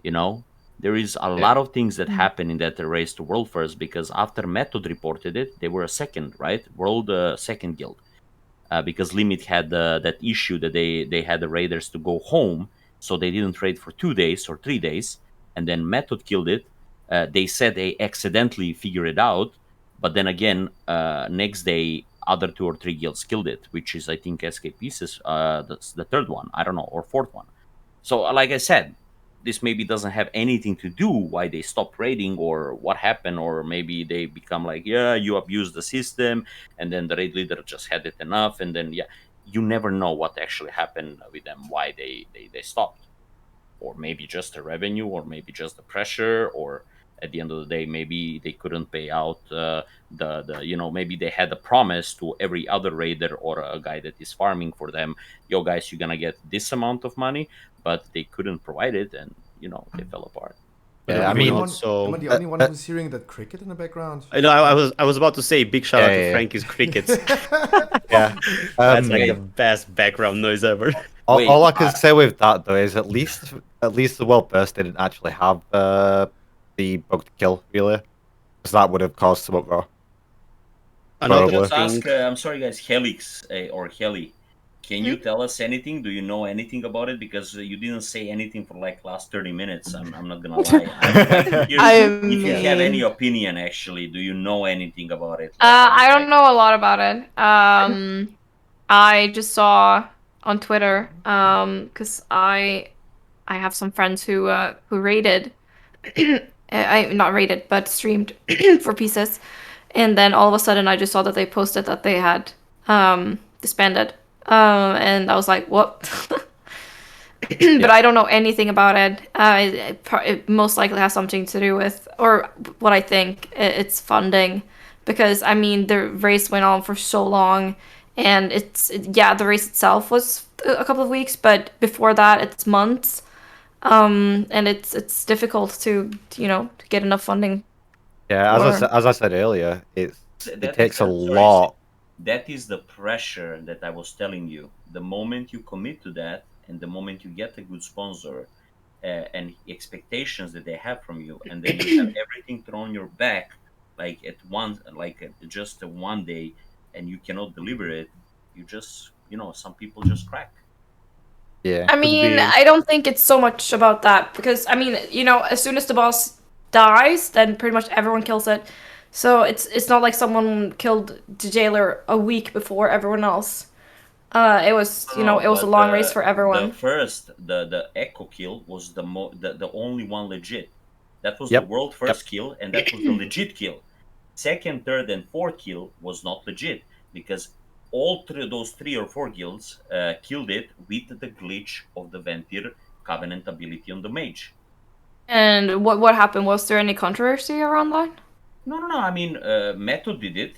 You know, there is a lot of things that happen in that race to world first, because after Method reported it, they were a second, right? World second guild. Because Limit had that issue that they had the raiders to go home, so they didn't raid for 2 days or 3 days, and then Method killed it. They said they accidentally figured it out, but then again, next day, other 2 or 3 guilds killed it, which is I think SK Pieces, that's the third one, I don't know, or fourth one. So, like I said, this maybe doesn't have anything to do why they stopped raiding or what happened, or maybe they become like, yeah, you abuse the system, and then the raid leader just had it enough, and then yeah, you never know what actually happened with them, why they stopped, or maybe just the revenue, or maybe just the pressure, or at the end of the day, maybe they couldn't pay out the you know, maybe they had a promise to every other raider or a guy that is farming for them, yo guys, you're gonna get this amount of money, but they couldn't provide it, and you know, they fell apart. But Yeah, I am I the mean, only one? Am I the only one who's hearing that cricket in the background? I know. I was about to say big shout out to yeah. Frankie's crickets. Yeah. That's like the best background noise ever. All I can say with that though is at least the world burst didn't actually have the bugged kill really, because that would have caused some uproar. I'll Probably. just ask, I'm sorry guys, Helix or Heli, can you tell us anything? Do you know anything about it? Because you didn't say anything for like last 30 minutes. I'm not gonna lie. I'm curious if you have any opinion. Actually, do you know anything about it? I don't know a lot about it. I just saw on Twitter, because I have some friends who raided, I not raided but streamed for pieces, and then all of a sudden I just saw that they posted that they had disbanded, and I was like, what? But I don't know anything about it. It most likely has something to do with, or what I think, it's funding, because I mean the race went on for so long, and yeah, the race itself was a couple of weeks, but before that it's months, and it's difficult to to get enough funding. Yeah, as I said earlier, it takes a lot. That is the pressure that I was telling you. The moment you commit to that, and the moment you get a good sponsor, and expectations that they have from you, and then you have everything thrown your back, like at once, like just one day, and you cannot deliver it, you just, you know, some people just crack. Yeah. I mean, I don't think it's so much about that, because I mean, as soon as the boss dies, then pretty much everyone kills it. So it's not like someone killed the jailer a week before everyone else. It was, No, it was a but long race for everyone. the first, the echo kill was the only one legit. That was the Yep. world first kill, and that was the legit kill. Second, third, and fourth kill was not legit, because those 3 or 4 guilds killed it with the glitch of the Ventir Covenant ability on the mage. And what happened? Was there any controversy around that? No. I mean, Method did it,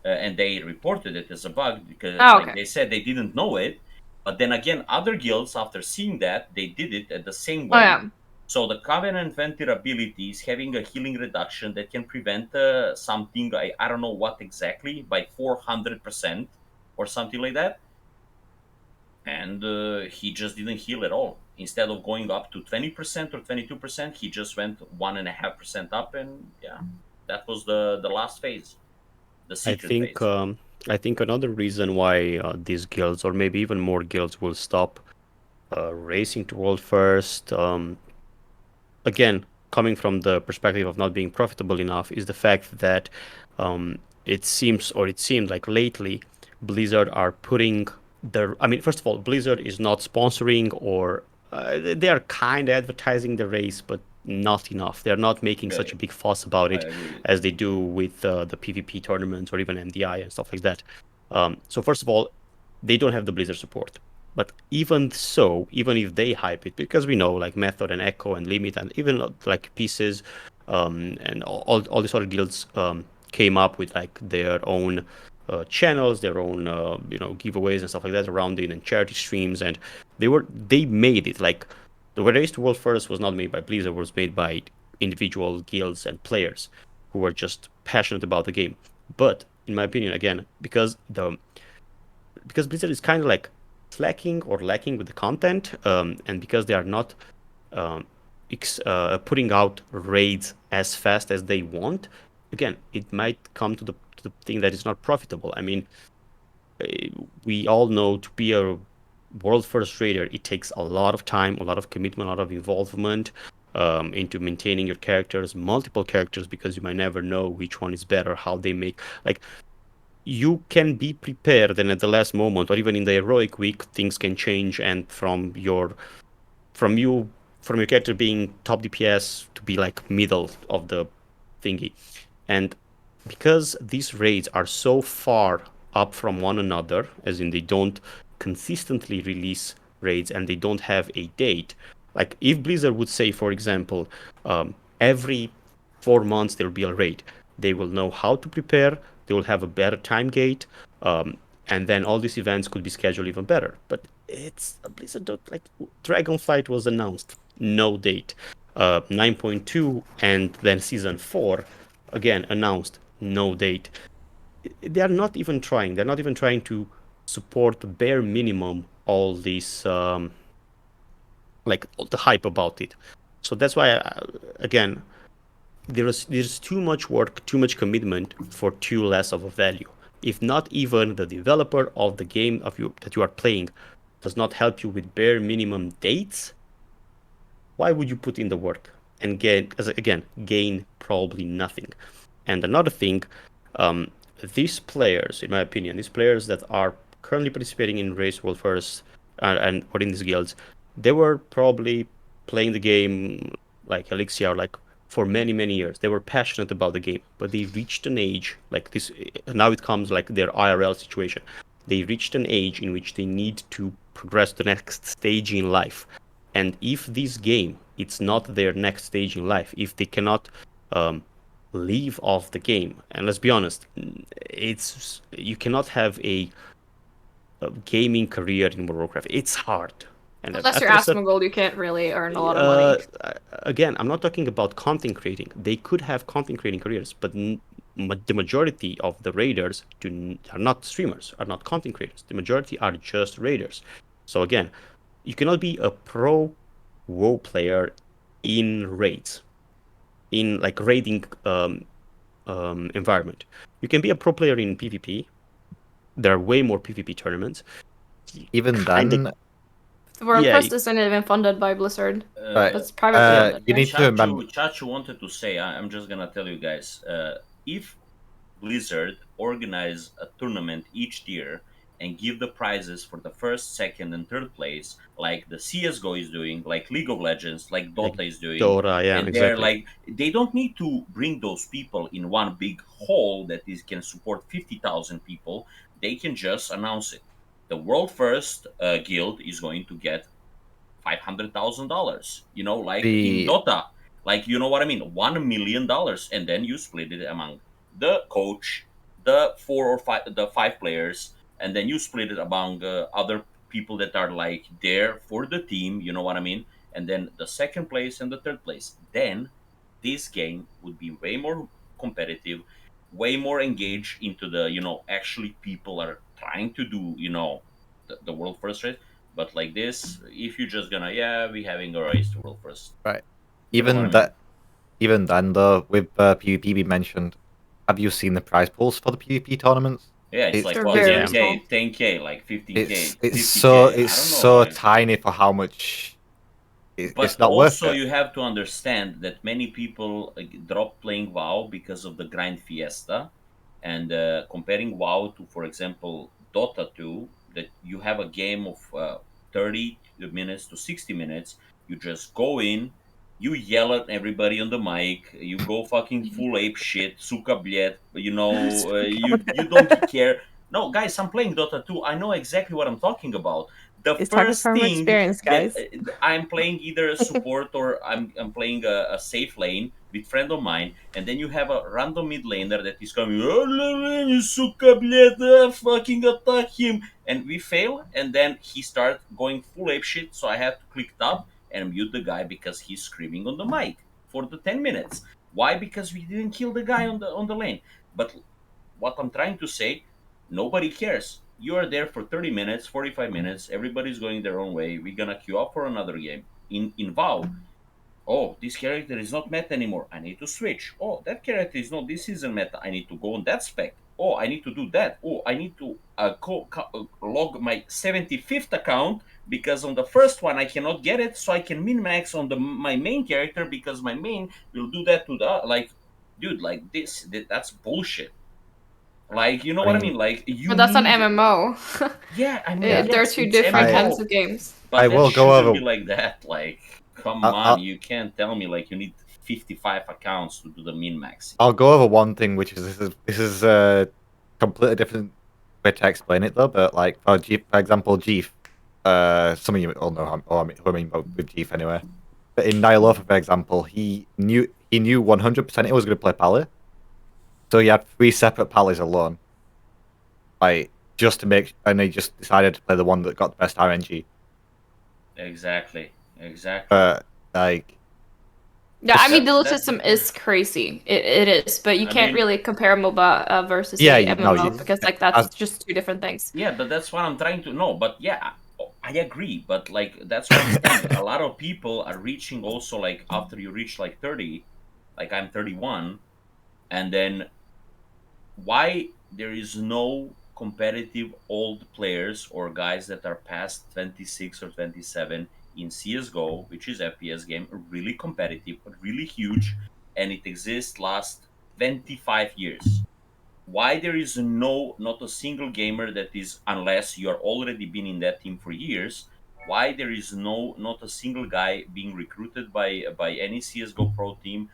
and they reported it as a bug because, Oh, like, okay. they said they didn't know it. But then again, other guilds, after seeing that, they did it at the same Oh way. yeah. So the Covenant Ventir ability is having a healing reduction that can prevent something, I don't know what exactly, by 400% or something like that. And he just didn't heal at all. Instead of going up to 20% or 22%, he just went 1.5% up, and yeah, that was the last phase, the I secret think phase. um, I think another reason why these guilds, or maybe even more guilds, will stop racing to world first. Again, coming from the perspective of not being profitable enough, is the fact that it seemed like lately Blizzard are putting their. I mean, first of all, Blizzard is not sponsoring or they are kind of advertising the race, but not enough. They're not making such a big fuss about I it agree. as they do with the PvP tournaments or even MDI and stuff like that. So first of all, they don't have the Blizzard support. But even so, even if they hype it, because we know like Method and Echo and Limit and even like Pieces and all these other guilds came up with like their own channels, their own giveaways and stuff like that around it and charity streams, and they made it like the Race to World First was not made by Blizzard, it was made by individual guilds and players who were just passionate about the game. But in my opinion, again, because Blizzard is kind of like slacking or lacking with the content, and because they are not um, putting out raids as fast as they want, again, it might come to the thing that is not profitable. I mean, we all know to be a world first raider, it takes a lot of time, a lot of commitment, a lot of involvement into maintaining your characters, multiple characters, because you might never know which one is better, how they make like you can be prepared and at the last moment or even in the heroic week things can change and from you from your character being top DPS to be like middle of the thingy. And because these raids are so far up from one another, as in they don't consistently release raids and they don't have a date, like if Blizzard would say, for example, every 4 months there'll be a raid, they will know how to prepare, they will have a better time gate, and then all these events could be scheduled even better. But it's Blizzard don't like Dragonflight was announced, no date. 9.2 and then season 4 again announced, no date. They are not even trying. They're not even trying to support the bare minimum all this like all the hype about it. So that's why again there's too much work, too much commitment for too less of a value. If not even the developer of the game that you are playing does not help you with bare minimum dates, why would you put in the work and gain probably nothing? And another thing, these players, in my opinion, these players that are currently participating in Race World First and or in these guilds, they were probably playing the game like Elixir, like for many years. They were passionate about the game, but they reached an age like this. Now it comes like their IRL situation. They reached an age in which they need to progress to the next stage in life. And if this game it's not their next stage in life, if they cannot leave off the game, and let's be honest, it's you cannot have a gaming career in World of Warcraft. It's hard. And Unless you're after a certain Asmongold, you can't really earn a lot of money. again, I'm not talking about content creating. They could have content creating careers, but the majority of the raiders are not streamers, are not content creators. The majority are just raiders. So again, you cannot be a pro WoW player in raids, in like raiding environment. You can be a pro player in PvP. There are way more PvP tournaments. Even then, The World yeah, First isn't even funded by Blizzard. Right. It's privately funded. you right? need to remember. Chachu wanted to say, I'm just gonna tell you guys, if Blizzard organize a tournament each year and give the prizes for the first, second, and third place, like the CS:GO is doing, like League of Legends, like like Dota is doing, Dota, yeah, and they're exactly. like, they don't need to bring those people in one big hall that is can support 50,000 people. They can just announce it. The world first guild is going to get $500,000. You know, like in The Dota, Like, you know what I mean? $1 million, and then you split it among the coach, the the 5 players, and then you split it among other people that are like there for the team. You know what I mean? And then the second place and the third place. Then this game would be way more competitive, way more engaged into the, actually people are trying to do, the world first race. But like this, if you're just gonna, yeah, we having a race to world first. Right. You know what I Even mean? that, even then though, with PvP we mentioned, have you seen the prize pools for the PvP tournaments? Yeah, it's like They're what, very 10K, small. 10K, like 15K, It's 50K. it's I don't know. so Like, tiny for how much it's but not worth also it. you have to understand that many people drop playing WoW because of the grind fiesta, and comparing WoW to, for example, Dota 2, that you have a game of 30 minutes to 60 minutes. You just go in, you yell at everybody on the mic, you go fucking full ape shit, suka bled, you don't care. No, guys, I'm playing Dota 2. I know exactly what I'm talking about. The He's talking first from thing experience, that guys. I'm playing either a support or I'm playing a safe lane with friend of mine, and then you have a random mid laner that is coming, "Oh, you suka, bled, fucking attack him," and we fail, and then he starts going full ape shit, so I have to click tab and mute the guy because he's screaming on the mic for the 10 minutes. Why? Because we didn't kill the guy on the lane. But what I'm trying to say, nobody cares. You are there for 30 minutes, 45 minutes, everybody's going their own way. We're gonna queue up for another game. In WoW, oh, this character is not meta anymore. I need to switch. Oh, that character is not this season meta. I need to go on that spec. Oh, I need to do that. Oh, I need to log my 75th account because on the first one I cannot get it, so I can min max on my main character because my main will do that to the like, dude, like that's bullshit. Like, you know I what I mean, mean? Like, you But that's an need. MMO. Yeah, I mean, They're yes, two it's different I kinds MMO, of games. but I that will go shouldn't be over. like that. Like, come on, I, you can't tell me like you need 55 accounts to do the min maxing. I'll go over one thing, which is this is a completely different way to explain it though. But like for example, Jeef, some of you all know who I mean with Jeef anyway. But in Nylofa, for example, he knew 100% he was going to play Pally, so he had 3 separate Pallies alone, like just to make, and he just decided to play the one that got the best RNG. Exactly, exactly. Like, Yeah, I mean the loot That's the system point. is crazy. It is, but you I can't mean, really compare MOBA versus yeah, say no, MMO because like that's as just two different things. yeah, but that's what I'm trying to know. But yeah, I agree. But like, that's what I'm saying. A lot of people are reaching also like after you reach like 30, like I'm 31, and then why there is no competitive old players or guys that are past 26 or 27 in CSGO, which is FPS game, really competitive, really huge, and it exists last 25 years. Why there is not a single gamer that is, unless you are already been in that team for years, why there is not a single guy being recruited by any CSGO pro team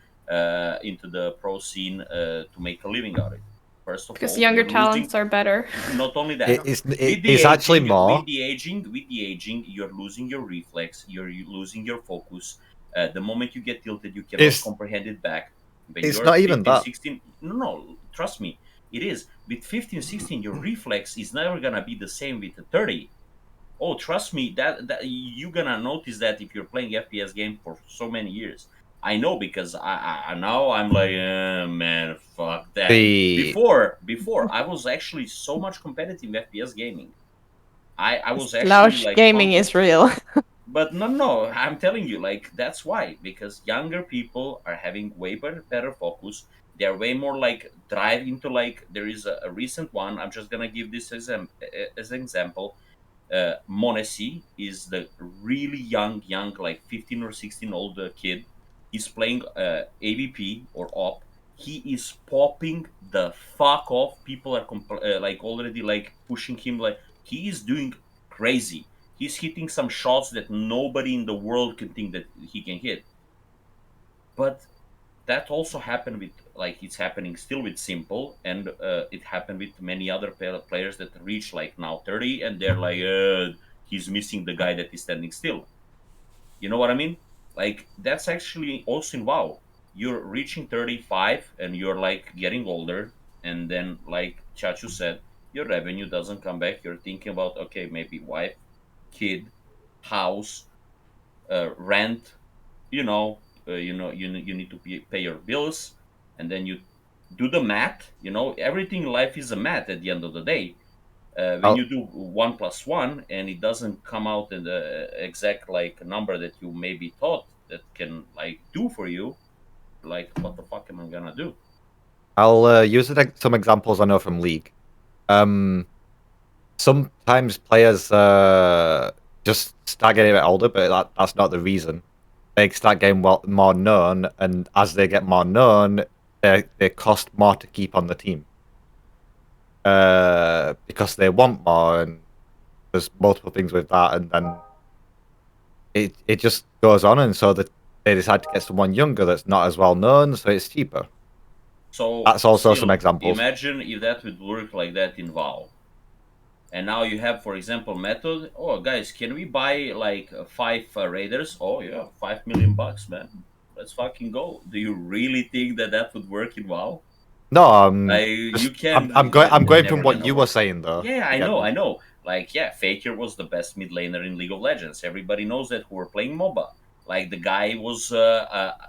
into the pro scene to make a living out of it? First of Because all, younger you're losing. talents are better. Not only that, it's actually more. with the aging, you're losing your reflex, you're losing your focus. The moment you get tilted, you cannot It's comprehend it back. When it's you're not even 15, that. 16, no, trust me, it is. With 15, 16, your reflex is never gonna be the same with the 30. Oh, trust me, that you're gonna notice that if you're playing FPS game for so many years. I know because I now I'm like, man, fuck that. The Before I was actually so much competitive FPS gaming. I was actually Slouch like gaming pumping. is real. But no, I'm telling you, like that's why, because younger people are having way better focus. They're way more like drive into like there is a recent one. I'm just gonna give this as an example. Monesi is the really young, like 15 or 16 old kid. He's playing AVP or OP. He is popping the fuck off. People are like already like pushing him. Like he is doing crazy. He's hitting some shots that nobody in the world can think that he can hit. But that also happened with like it's happening still with Simple, and it happened with many other players that reach like now 30, and they're like, he's missing the guy that is standing still. You know what I mean? Like that's actually also in WoW. You're reaching 35 and you're like getting older, and then like Chachu said, your revenue doesn't come back. You're thinking about okay, maybe wife, kid, house, rent. You need to pay your bills, and then you do the math. Everything in life is a math at the end of the day. When I'll you do 1 plus 1 and it doesn't come out in the exact like number that you maybe thought that can like do for you, like what the fuck am I gonna do? I'll use some examples I know from League. Um, Sometimes players just start getting a bit older, but that's not the reason. They start getting more known, and as they get more known, they cost more to keep on the team. Because they want more, and there's multiple things with that, and then it just goes on, and so that they decide to get someone younger that's not as well known, so it's cheaper. So That's also some still, examples. imagine if that would work like that in WoW. And now you have, for example, method. Oh, guys, can we buy like 5 raiders? Oh yeah, 5 million bucks, man. Let's fucking go. Do you really think that that would work in WoW? No, You can. I'm going from Never what gonna you were work. saying though. Yeah, I You get know, me? I know. Like, yeah, Faker was the best mid laner in League of Legends. Everybody knows that who were playing MOBA. Like the guy was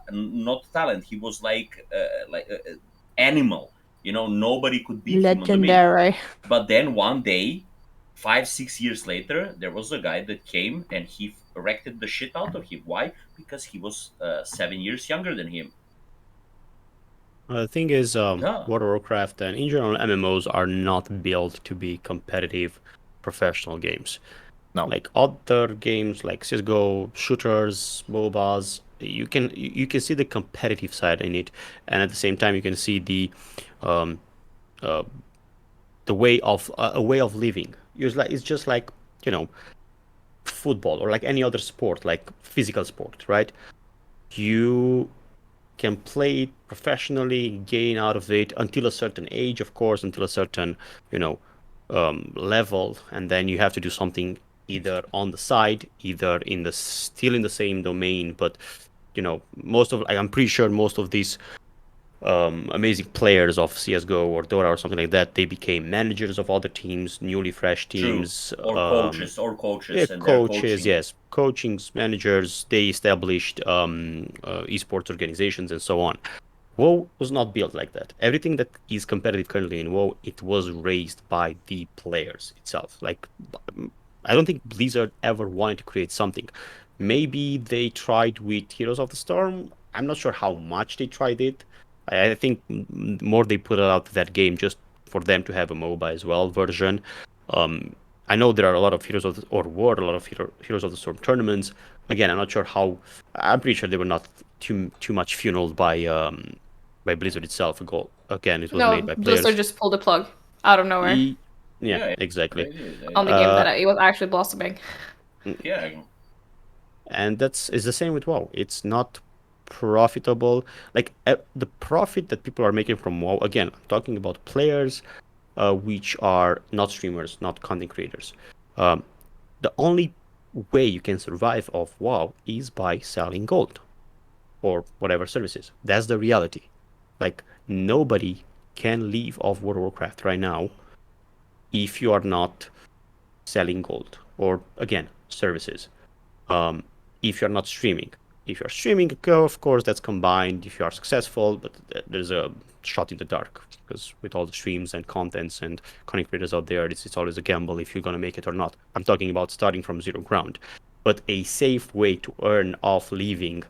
not talent. He was like animal. Nobody could beat him on the mid. Legendary. But then one day, 5 6 years later, there was a guy that came and he wrecked the shit out of him. Why? Because he was 7 years younger than him. The thing is, Yeah. World of Warcraft and in general MMOs are not built to be competitive professional games. No. Like other games like CS:GO, shooters, MOBAs, you can see the competitive side in it, and at the same time you can see um, uh, the way of a way of living. It's just like you know football or like any other sport, like physical sport, right? You can play it professionally, gain out of it until a certain age, of course, until a certain, you know, level, and then you have to do something either on the side, either still in the same domain, but I'm pretty sure most of these amazing players of CS:GO or Dota or something like that, they became managers of other teams, newly fresh True. teams, Or coaches, yeah, and they're coaches, coaching. yes, coachings, managers. They established esports organizations and so on. WoW was not built like that. Everything that is competitive currently in WoW, it was raised by the players itself. Like, I don't think Blizzard ever wanted to create something. Maybe they tried with Heroes of the Storm. I'm not sure how much they tried it. I think more they put out that game just for them to have a MOBA as well version. I know there are a lot of were a lot of Heroes of the Storm tournaments. Again, I'm not sure how. I'm pretty sure they were not too much funneled by Blizzard itself. Again, it was made No, by players. Blizzard just pulled the plug out of nowhere Yeah, exactly. on the game that it was actually blossoming. Yeah. And it's the same with WoW. It's not profitable. Like the profit that people are making from WoW. Again, I'm talking about players, which are not streamers, not content creators. The only way you can survive off WoW is by selling gold or whatever services. That's the reality. Like nobody can live off World of Warcraft right now if you are not selling gold or again services. If you're not streaming. If you're streaming, of course, that's combined if you are successful, but there's a shot in the dark because with all the streams and contents and content creators out there, it's always a gamble if you're going to make it or not. I'm talking about starting from zero ground. But a safe way to earn off living,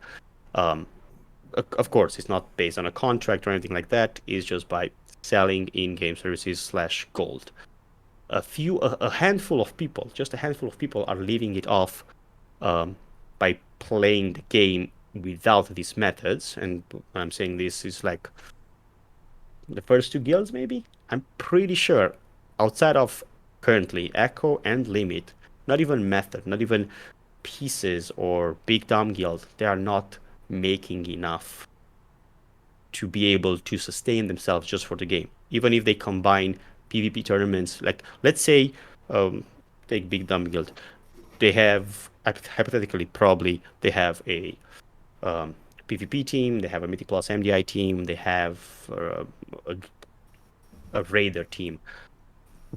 of course, it's not based on a contract or anything like that, is just by selling in-game services / gold. A handful of people, just a handful of people are living it off by playing the game without these methods. And when I'm saying this is like the first two guilds, maybe. I'm pretty sure outside of currently Echo and Limit, not even method, not even pieces or big dumb guild, they are not making enough to be able to sustain themselves just for the game. Even if they combine PvP tournaments, like let's say take big dumb guild, they have hypothetically probably they have a PvP team, they have a Mythic Plus MDI team, they have a Raider team.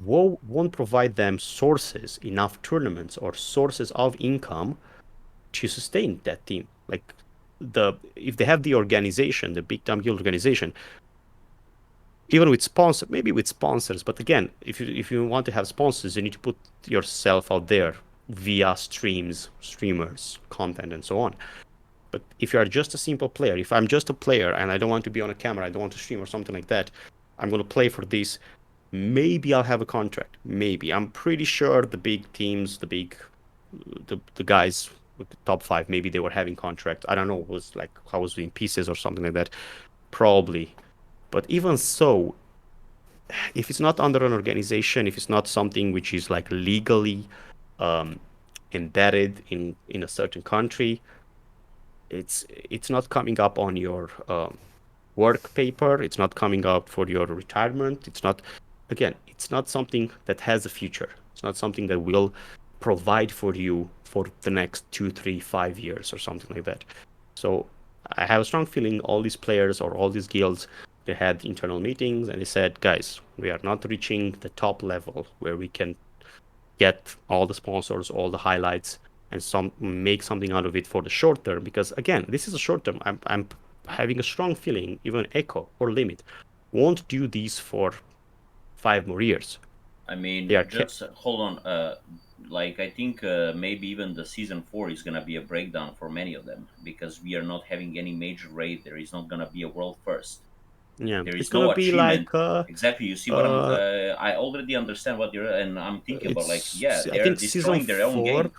WoW won't provide them sources, enough tournaments, or sources of income to sustain that team. Like if they have the organization, the big time guild organization, even with sponsor, maybe with sponsors, but again, if you want to have sponsors, you need to put yourself out there via streams, streamers, content, and so on. But if you are just a simple player, if I'm just a player and I don't want to be on a camera, I don't want to stream or something like that, I'm going to play for this. Maybe I'll have a contract. Maybe. I'm pretty sure the big teams, the guys with the top 5, maybe they were having contracts. I don't know. It was like I was doing pieces or something like that. Probably. But even so, if it's not under an organization, if it's not something which is like legally embedded in a certain country, it's not coming up on your work paper. It's not coming up for your retirement. It's not something that has a future. It's not something that will provide for you for the next 2, 3, 5 years or something like that. So I have a strong feeling all these players or all these guilds, they had internal meetings and they said, guys, we are not reaching the top level where we can get all the sponsors, all the highlights, and make something out of it for the short term. Because again, this is a short term. I'm having a strong feeling even Echo or Limit won't do these for 5 more years. I mean, They are just hold on. Like I think maybe even the season 4 is gonna be a breakdown for many of them because we are not having any major raid. There is not gonna be a world first. Yeah, There it's is gonna no be achievement. like Exactly. You see what I'm? I already understand what you're, and I'm thinking about. Like, yeah, I they're think season destroying their own 4. game.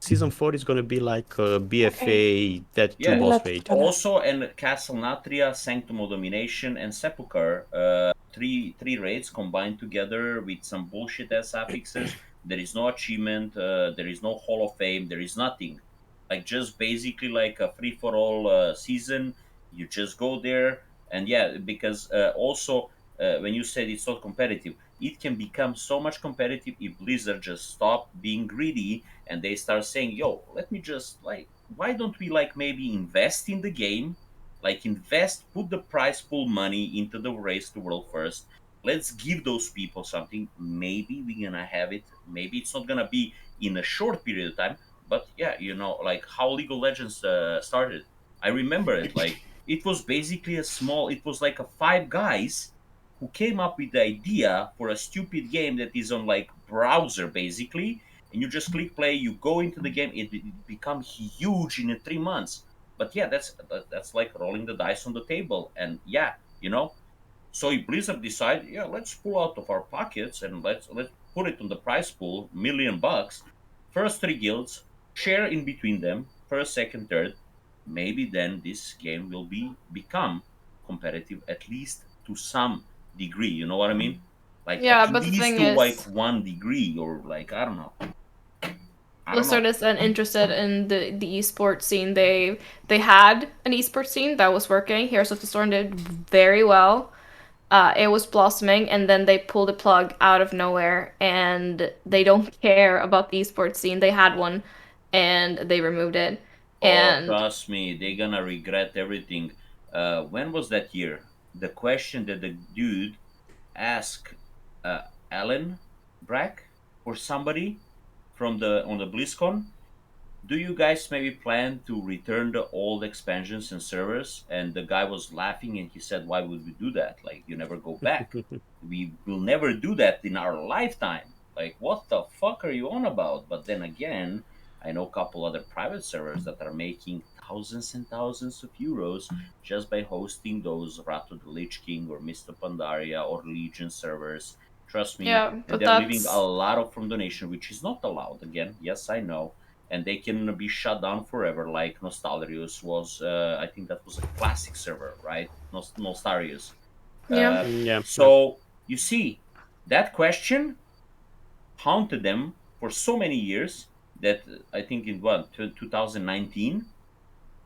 Season 4 is gonna be like BFA, that 2 Yeah. boss raid. Also, and Castle Natria, Sanctum of Domination, and Sepulchre, three raids combined together with some bullshit ass affixes. There is no achievement. There is no Hall of Fame. There is nothing. Like just basically like a free for all season. You just go there, and yeah, because also when you said it's not competitive, it can become so much competitive if Blizzard just stop being greedy and they start saying, "Yo, let me just like." Why don't we like maybe invest in the game, like invest, put the prize pool money into the race to world first. Let's give those people something. Maybe we're gonna have it. Maybe it's not gonna be in a short period of time, but yeah, like how League of Legends started. I remember it. Like it was basically it was like a 5 guys who came up with the idea for a stupid game that is on like browser basically, and you just click play, you go into the game, it becomes huge in 3 months. But yeah, that's like rolling the dice on the table, and yeah, so if Blizzard decide, yeah, let's pull out of our pockets and let's put it on the prize pool, $1 million, first 3 guilds share in between them, first, second, third. Maybe then this game will become competitive at least to some degree. You know what I mean? Like Yeah, at but the least thing to like is, 1 degree or like I don't know. I don't know. Blizzard isn't interested in the esports scene. They had an esports scene that was working. Heroes of the Storm did very well. It was blossoming, and then they pulled the plug out of nowhere, and they don't care about the esports scene. They had one, and they removed it. Oh, And trust me, they're gonna regret everything. When was that year? The question that the dude asked Alan Brack or somebody from the on the BlizzCon, do you guys maybe plan to return the old expansions and servers? And the guy was laughing and he said, why would we do that? Like, you never go back. We will never do that in our lifetime. Like, what the fuck are you on about? But then again, I know a couple other private servers that are making thousands and thousands of euros just by hosting those Rato the Lich King or Mr. Pandaria or Legion servers. Trust me, yeah, and but they're leaving a that's lot of from donation, which is not allowed. Again, yes, I know, and they can be shut down forever, like Nostalrius was. I think that was a classic server, right? Nostarius. yeah. Yeah. So you see, that question haunted them for so many years that I think in 2019,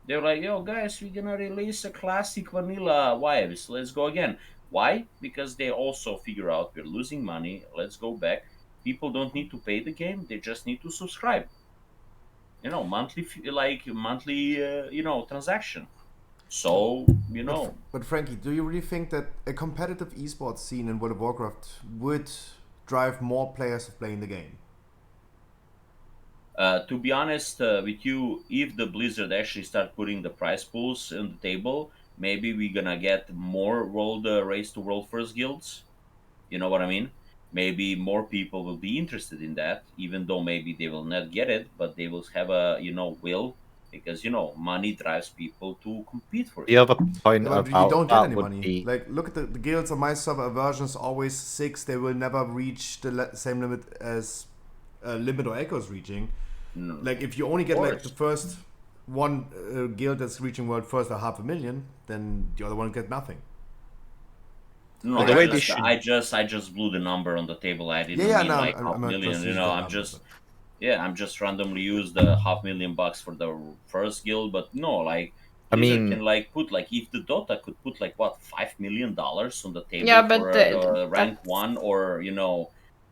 they were like, "Yo, guys, we're gonna release a classic vanilla wives. Let's go again." Why? Because they also figure out we're losing money. Let's go back. People don't need to pay the game; they just need to subscribe. monthly transaction. So But Frankie, do you really think that a competitive esports scene in World of Warcraft would drive more players of playing the game? To be honest with you, if the Blizzard actually start putting the prize pools on the table, maybe we're gonna get more world race to world first guilds. You know what I mean? Maybe more people will be interested in that, even though maybe they will not get it, but they will have a will, because money drives people to compete for it. The other point Yeah, but you about don't get that any would money. be Like, look at the guilds on my server. Version is always 6. They will never reach the same limit as Limit or Echo's reaching. Like, if you only get like the first one guild that's reaching world first a 500,000, then the other one get nothing. No, Like, I just blew the number on the table. I didn't Yeah, mean no, like I'm half not million. just using that I'm number, just I'm just randomly use the $500,000 for the first guild, but no, like I Blizzard mean- can like put like if the Dota could put like what $5 million on the table Yeah, but for rank one or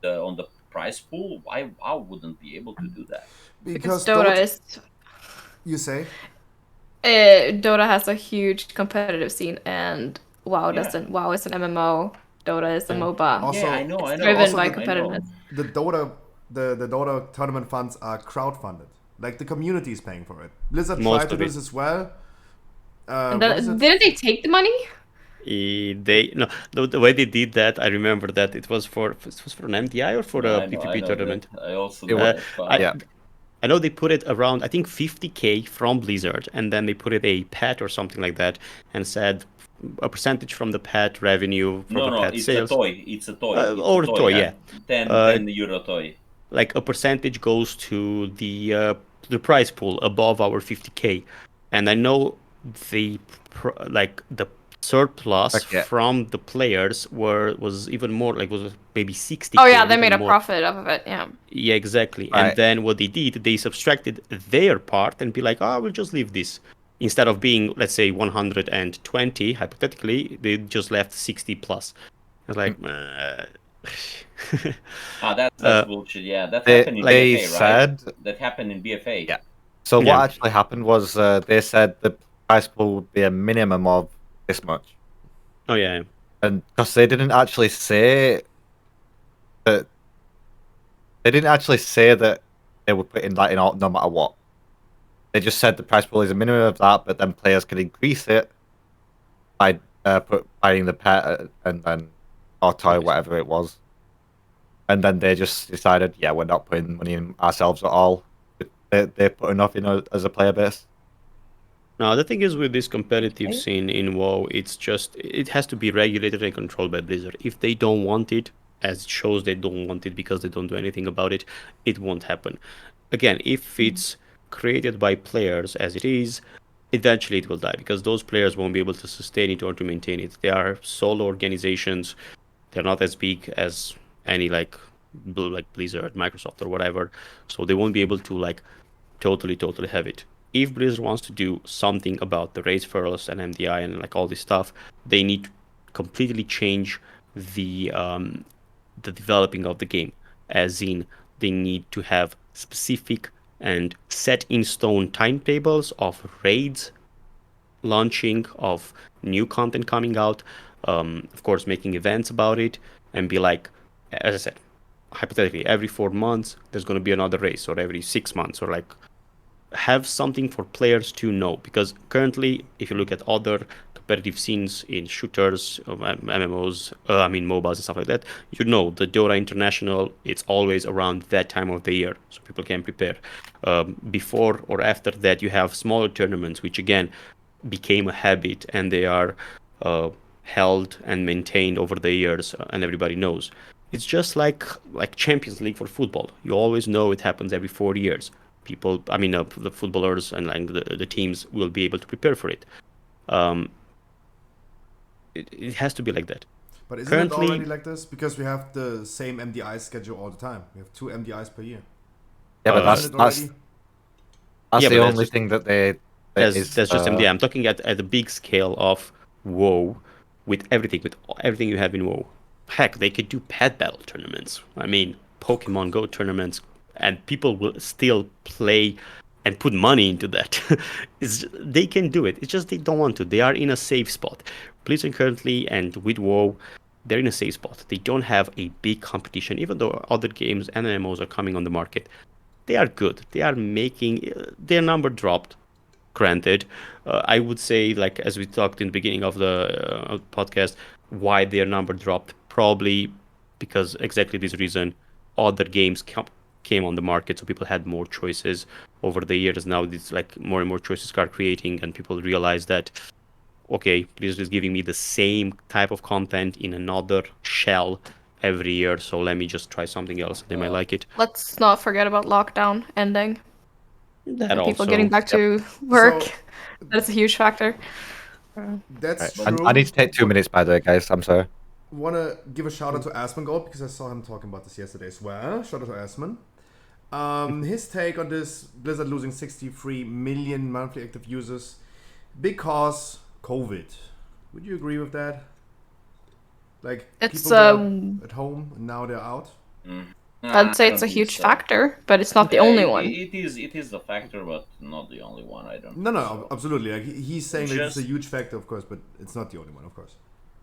the on the prize pool, why I wouldn't be able to do that? Because Dota is. You say? Dota has a huge competitive scene, and WoW Yeah. doesn't. WoW is an MMO. Dota is a MOBA. Also, It's driven also by the, competitiveness. the Dota, the Dota tournament funds are crowdfunded. Like the community is paying for it. Blizzard Most tried to of do it. this as well. And What is then, it? didn't they take the money? They no the way they did that, I remember that it was for an MDI or for No, a I know PvP that. tournament. I also know that. I know they put it around, I think 50K from Blizzard, and then they put it a pet or something like that, and said a percentage from the pet revenue from the No, pet it's sales. a toy. It's a toy. It's Or a a toy, yeah. 10 euro toy. Like a percentage goes to the prize pool above our 50K, and I know the the surplus from the players was even more, like was maybe 60K. Oh yeah, they even made a more. profit off of it. Yeah. Yeah, exactly. Right. And then what they did, they subtracted their part and be like, oh, we'll just leave this. Instead of being, let's say, 120, hypothetically, they just left 60 plus. I was like, That's bullshit. Yeah, that They- happened in they BFA, said- right? That happened in BFA. Yeah. So what actually happened was they said the price pool would be a minimum of this much. Oh yeah. And because they didn't actually say that they would put in that in all, no matter what. They just said the price pool is a minimum of that, but then players can increase it by buying the pet and then or toy, whatever it was. And then they just decided, yeah, we're not putting money in ourselves at all. They put enough in as a player base. No, the thing is with this competitive scene in WoW, it has to be regulated and controlled by Blizzard. If they don't want it, as it shows they don't want it because they don't do anything about it, it won't happen. Again, if it's created by players as it is, eventually it will die because those players won't be able to sustain it or to maintain it. They are solo organizations. They're not as big as any like Blizzard, Microsoft or whatever. So they won't be able to like totally have it. If Blizzard wants to do something about the race first and MDI and like all this stuff, they need to completely change the developing of the game. As in, they need to have specific and set in stone timetables of raids launching, of new content coming out, of course making events about it, and be like, as I said, hypothetically every 4 months there's going to be another race, or every 6 months, or like have something for players to know. Because currently, if you look at other competitive scenes in shooters, MMOs, MOBAs and stuff like that, the Dota International, it's always around that time of the year, so people can prepare. Before or after that, you have smaller tournaments, which again became a habit, and they are held and maintained over the years, and everybody knows. It's just like Champions League for football. You always know it happens every 4 years. People, the footballers and like the teams will be able to prepare for it. It has to be like that. But isn't it already like this? Because we have the same MDI schedule all the time. We have 2 MDIs per year. Yeah, but that's the only just, thing that they that's just MDI. I'm talking at a big scale of WoW, with everything you have in WoW. Heck, they could do pet battle tournaments. Pokemon Go tournaments, and people will still play and put money into that. They can do it. It's just they don't want to. They are in a safe spot. Blizzard currently and with WoW, they're in a safe spot. They don't have a big competition, even though other games and MMOs are coming on the market. They are good. They are making their number dropped. Granted, I would say, like as we talked in the beginning of the podcast, why their number dropped probably because exactly this reason. Other games came on the market, so people had more choices over the years. Now it's like more and more choices start creating, and people realize that okay, Blizzard is giving me the same type of content in another shell every year, so let me just try something else. They might like it. Let's not forget about lockdown ending. That And people also, getting back yep. to work. So- That's a huge factor. That's Right. true. I need to take 2 minutes, by the way, guys. I'm sorry. Want to give a shout out to Asmongold because I saw him talking about this yesterday as well. Shout out to Asmon. His take on this: Blizzard losing 63 million monthly active users because COVID. Would you agree with that? Like It's, people were at home and now they're out. I'd say I it's don't a think huge so. factor, but it's not the Yeah, only one. It is the factor, but not the only one. I don't. No, think no, so. absolutely. Like he's saying that it's a Just- huge factor, of course, but it's not the only one, of course.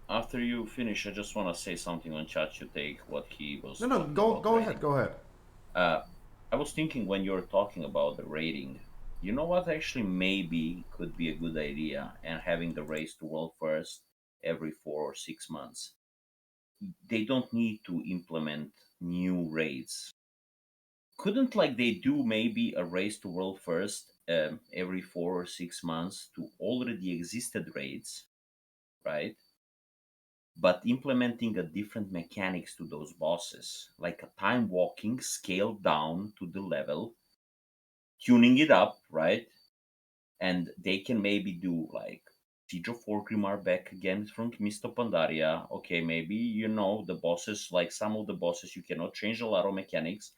After you finish, I just want to say something on chat. You take what he was. No, talking go about go rating. ahead, go ahead. I was thinking when you're talking about the rating, you know what actually maybe could be a good idea, and having the race to world first every 4 or 6 months. They don't need to implement new raids. Couldn't like they do maybe a race to world first every 4 or 6 months to already existed raids, right? But implementing a different mechanics to those bosses, like a time walking scaled down to the level, tuning it up, right? And they can maybe do like Siege of Orgrimmar back again from Mist of Pandaria. Okay, maybe the bosses, like some of the bosses, you cannot change a lot of mechanics,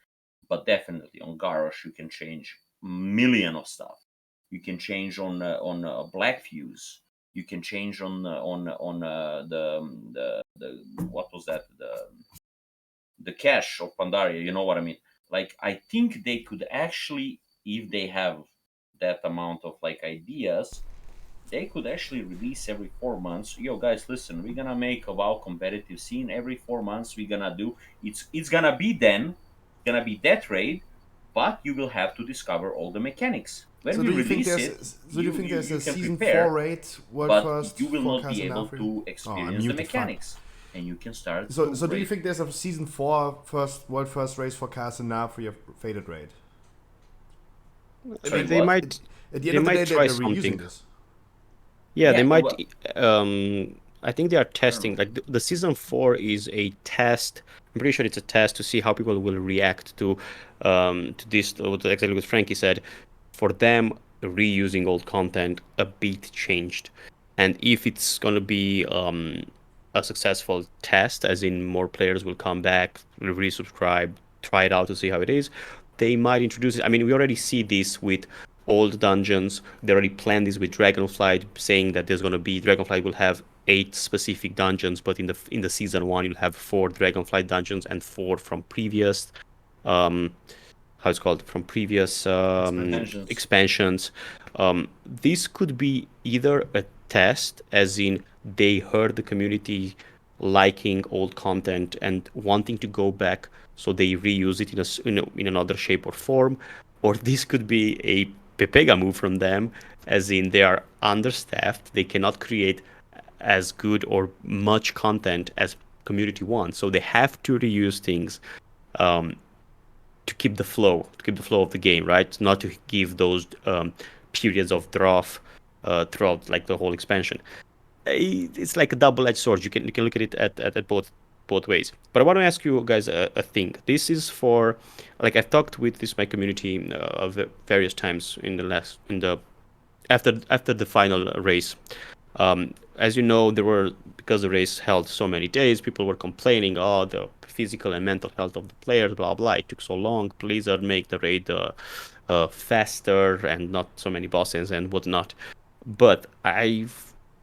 but definitely on Garrosh you can change million of stuff. You can change on Black Fuse. You can change on the what was that the cache of Pandaria. You know what I mean? Like I think they could actually, if they have that amount of like ideas, they could actually release every 4 months. Yo, guys, listen, we're gonna make a WoW competitive scene every 4 months. We're gonna do it's gonna be gonna be that raid, but you will have to discover all the mechanics. When So we do you think release there's it, so do you think there's you a can season prepare, 4 raid World but First you will for not be able Casanafri? to Oh, I experience the muted, fuck. mechanics, and you can start. So to do you raid. think there's a season 4 first World First race for Casanafri for your faded raid? Sorry, They what? might. At the They end of the day, might try they're reusing something. this. Yeah, they Yeah, might. well- I think they are testing. Like the season 4 is a test. I'm pretty sure it's a test to see how people will react to this. To exactly what Frankie said. For them, reusing old content a bit changed, and if it's gonna be a successful test, as in more players will come back, resubscribe, try it out to see how it is, they might introduce it. I mean, we already see this with old dungeons. They already planned this with Dragonflight, saying that there's gonna be Dragonflight will have 8 specific dungeons, but in the season 1 you'll have 4 Dragonflight dungeons and 4 from previous um, how it's called from previous expansions. This could be either a test, as in they heard the community liking old content and wanting to go back, so they reuse it in another shape or form, or this could be a Pepega move from them, as in they are understaffed, they cannot create as good or much content as community wants, so they have to reuse things. To keep the flow of the game, right? Not to give those periods of drop throughout like the whole expansion. It's like a double-edged sword. You can look at it at both ways. But I want to ask you guys a thing. This is for like I've talked with this my community of various times in the after the final race. As you know, because the race held so many days, people were complaining, oh, the physical and mental health of the players, blah blah. It took so long. Blizzard make the raid faster and not so many bosses and whatnot. But I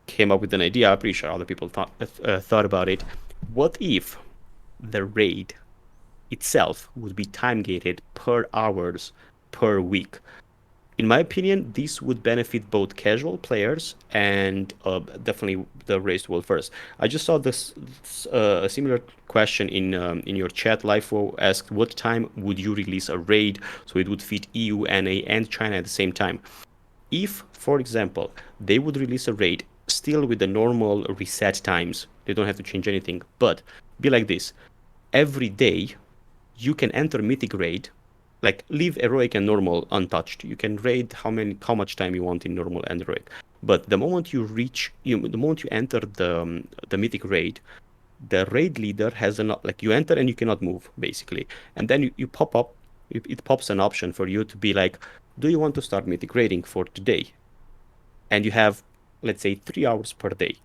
came up with an idea. I'm pretty sure other people thought about it. What if the raid itself would be time gated per hours per week? in my opinion, this would benefit both casual players and definitely the raised world first. I just saw this a similar question in your chat. Lifo asked, "What time would you release a raid so it would fit EU, NA, and China at the same time?" If, for example, they would release a raid still with the normal reset times, they don't have to change anything, but be like this: every day you can enter mythic raid, like leave heroic and normal untouched. You can raid how much time you want in normal and heroic. But the moment you enter the mythic raid, the raid leader has like you enter and you cannot move basically, and then you pop up. It pops an option for you to be like, do you want to start mythic raiding for today? And you have, let's say, 3 hours per day.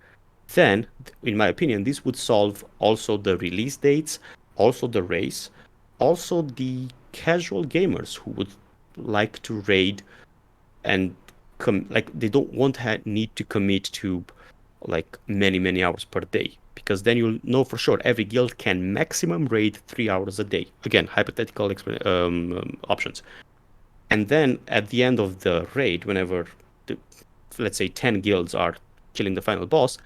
Then, in my opinion, this would solve also the release dates, also the race, also the casual gamers who would like to raid and like they don't need to commit to like many hours per day, because then you'll know for sure every guild can maximum raid 3 hours a day. Again, hypothetical options. And then at the end of the raid, whenever let's say 10 guilds are killing the final boss,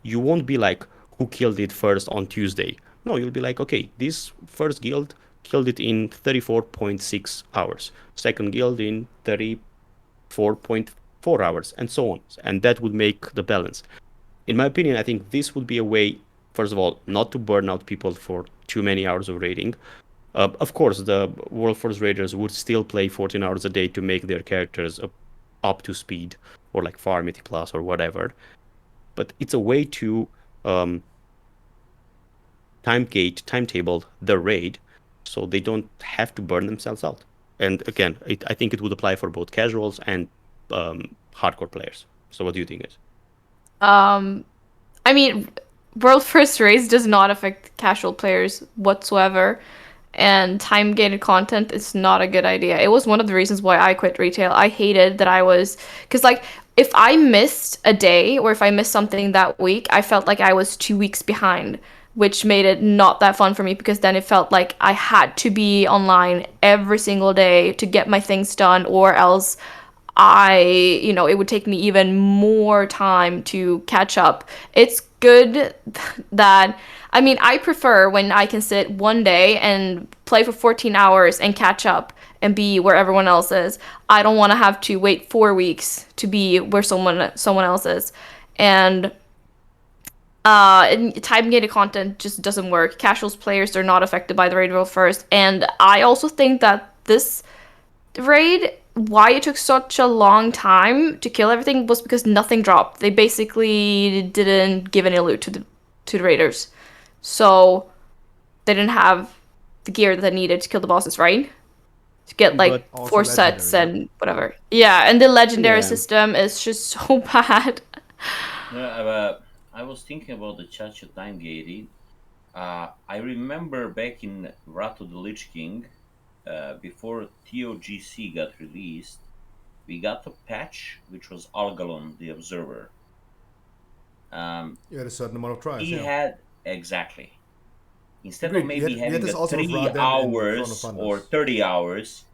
you won't be like, who killed it first on Tuesday? No, you'll be like, okay, this first guild killed it in 34.6 hours, second guild in 34.4 hours, and so on. And that would make the balance. In my opinion, I think this would be a way, first of all, not to burn out people for too many hours of raiding. Of course, the World Force Raiders would still play 14 hours a day to make their characters up to speed, or like Far Mythic Plus or whatever. But it's a way to timetable the raid so they don't have to burn themselves out. And again, I think it would apply for both casuals and hardcore players. So what do you think, guys? I mean, World First Race does not affect casual players whatsoever, and time gated content is not a good idea. It was one of the reasons why I quit retail. I hated that I was, because like if I missed a day or if I missed something that week, I felt like I was 2 weeks behind, which made it not that fun for me because then it felt like I had to be online every single day to get my things done, or else it would take me even more time to catch up. It's good that, I mean, I prefer when I can sit one day and play for 14 hours and catch up and be where everyone else is. I don't want to have to wait 4 weeks to be where someone else is. And time gated content just doesn't work. Casuals players are not affected by the raid world first. And I also think that this raid, why it took such a long time to kill everything was because nothing dropped. They basically didn't give any loot to the raiders, so they didn't have the gear that they needed to kill the bosses, right? To get like But 4 also sets legendary, and whatever. Yeah, and the legendary Yeah. system is just so bad. I was thinking about the Chacha time gating. I remember back in Wrath of the Lich King, before TOGC got released, we got a patch which was Algalon the Observer. You had a certain amount of tries. He Yeah. had exactly. Instead Agreed. of We maybe had having this a also with 3 Raden in Throne of hours or Thunders. 30 hours,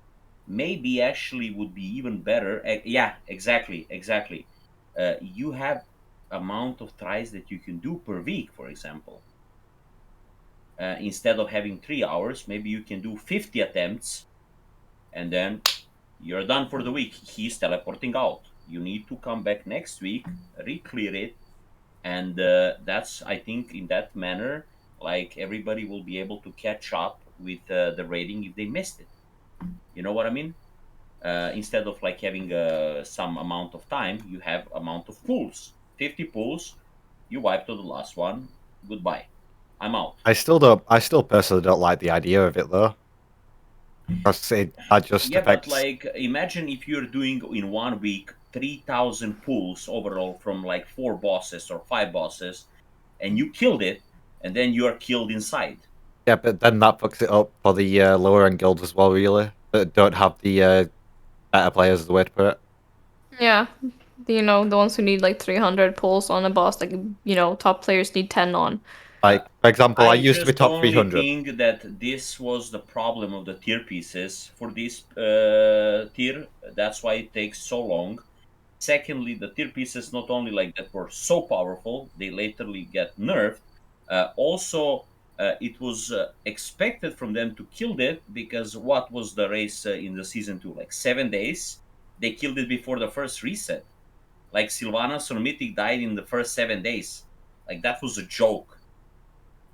maybe actually would be even better. Yeah, exactly. You have amount of tries that you can do per week, for example. Instead of having 3 hours, maybe you can do 50 attempts and then you're done for the week. He's teleporting out. You need to come back next week, re-clear it, and that's, I think, in that manner, like everybody will be able to catch up with the rating if they missed it. You know what I mean? Instead of like having some amount of time, you have amount of pulls. 50 pulls, you wipe to the last one. Goodbye. I'm out. I still personally don't like the idea of it though. Because that just Yeah, but affects. like imagine if you're doing in 1 week 3,000 pulls overall from like 4 bosses or 5 bosses, and you killed it, and then you are killed inside. Yeah, but then that fucks it up for the lower end guilds as well, really. That don't have the better players, is the way to put it. Yeah, the ones who need like 300 pulls on a boss, like top players need 10 on. Like, for example, I I used to be just top only 300. think that this was the problem of the tier pieces for this tier. That's why it takes so long. Secondly, the tier pieces not only like that were so powerful, they laterly get nerfed. Also, it was expected from them to kill it because what was the race in the season two? Like 7 days. They killed it before the first reset. Like Sylvanas or Mythic died in the first 7 days. Like that was a joke.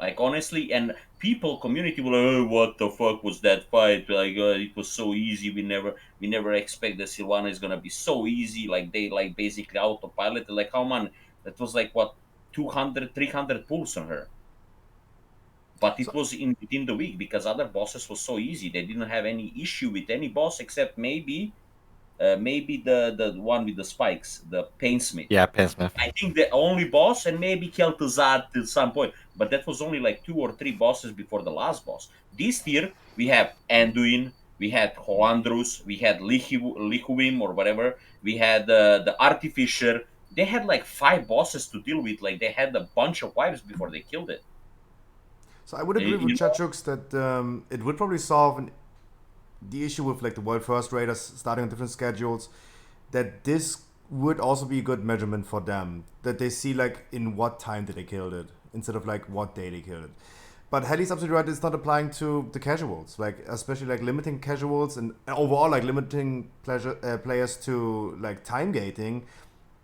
Like honestly, and people, community were like, oh, what the fuck was that fight? Like it was so easy. We never expect that Sylvana is gonna be so easy. Like they like basically autopilot. Like how man, that was like what 200, 300 pulls on her. But it was in within the week because other bosses was so easy. They didn't have any issue with any boss except maybe the one with the spikes, the Painsmith. Yeah, Painsmith. I think the only boss, and maybe Kel'Thuzad at some point, but that was only like 2 or 3 bosses before the last boss. This tier, we have Anduin, we had Hoandrus, we had Lihuim or whatever, we had the Artificer. They had like 5 bosses to deal with. Like they had a bunch of wipes before they killed it. So I would agree with Chachux that it would probably solve the issue with like the world first raiders starting on different schedules. That this would also be a good measurement for them. That they see like in what time did they kill it instead of like what day they killed it. But Helly's absolutely right. It's not applying to the casuals, like especially like limiting casuals and overall like limiting players to like time gating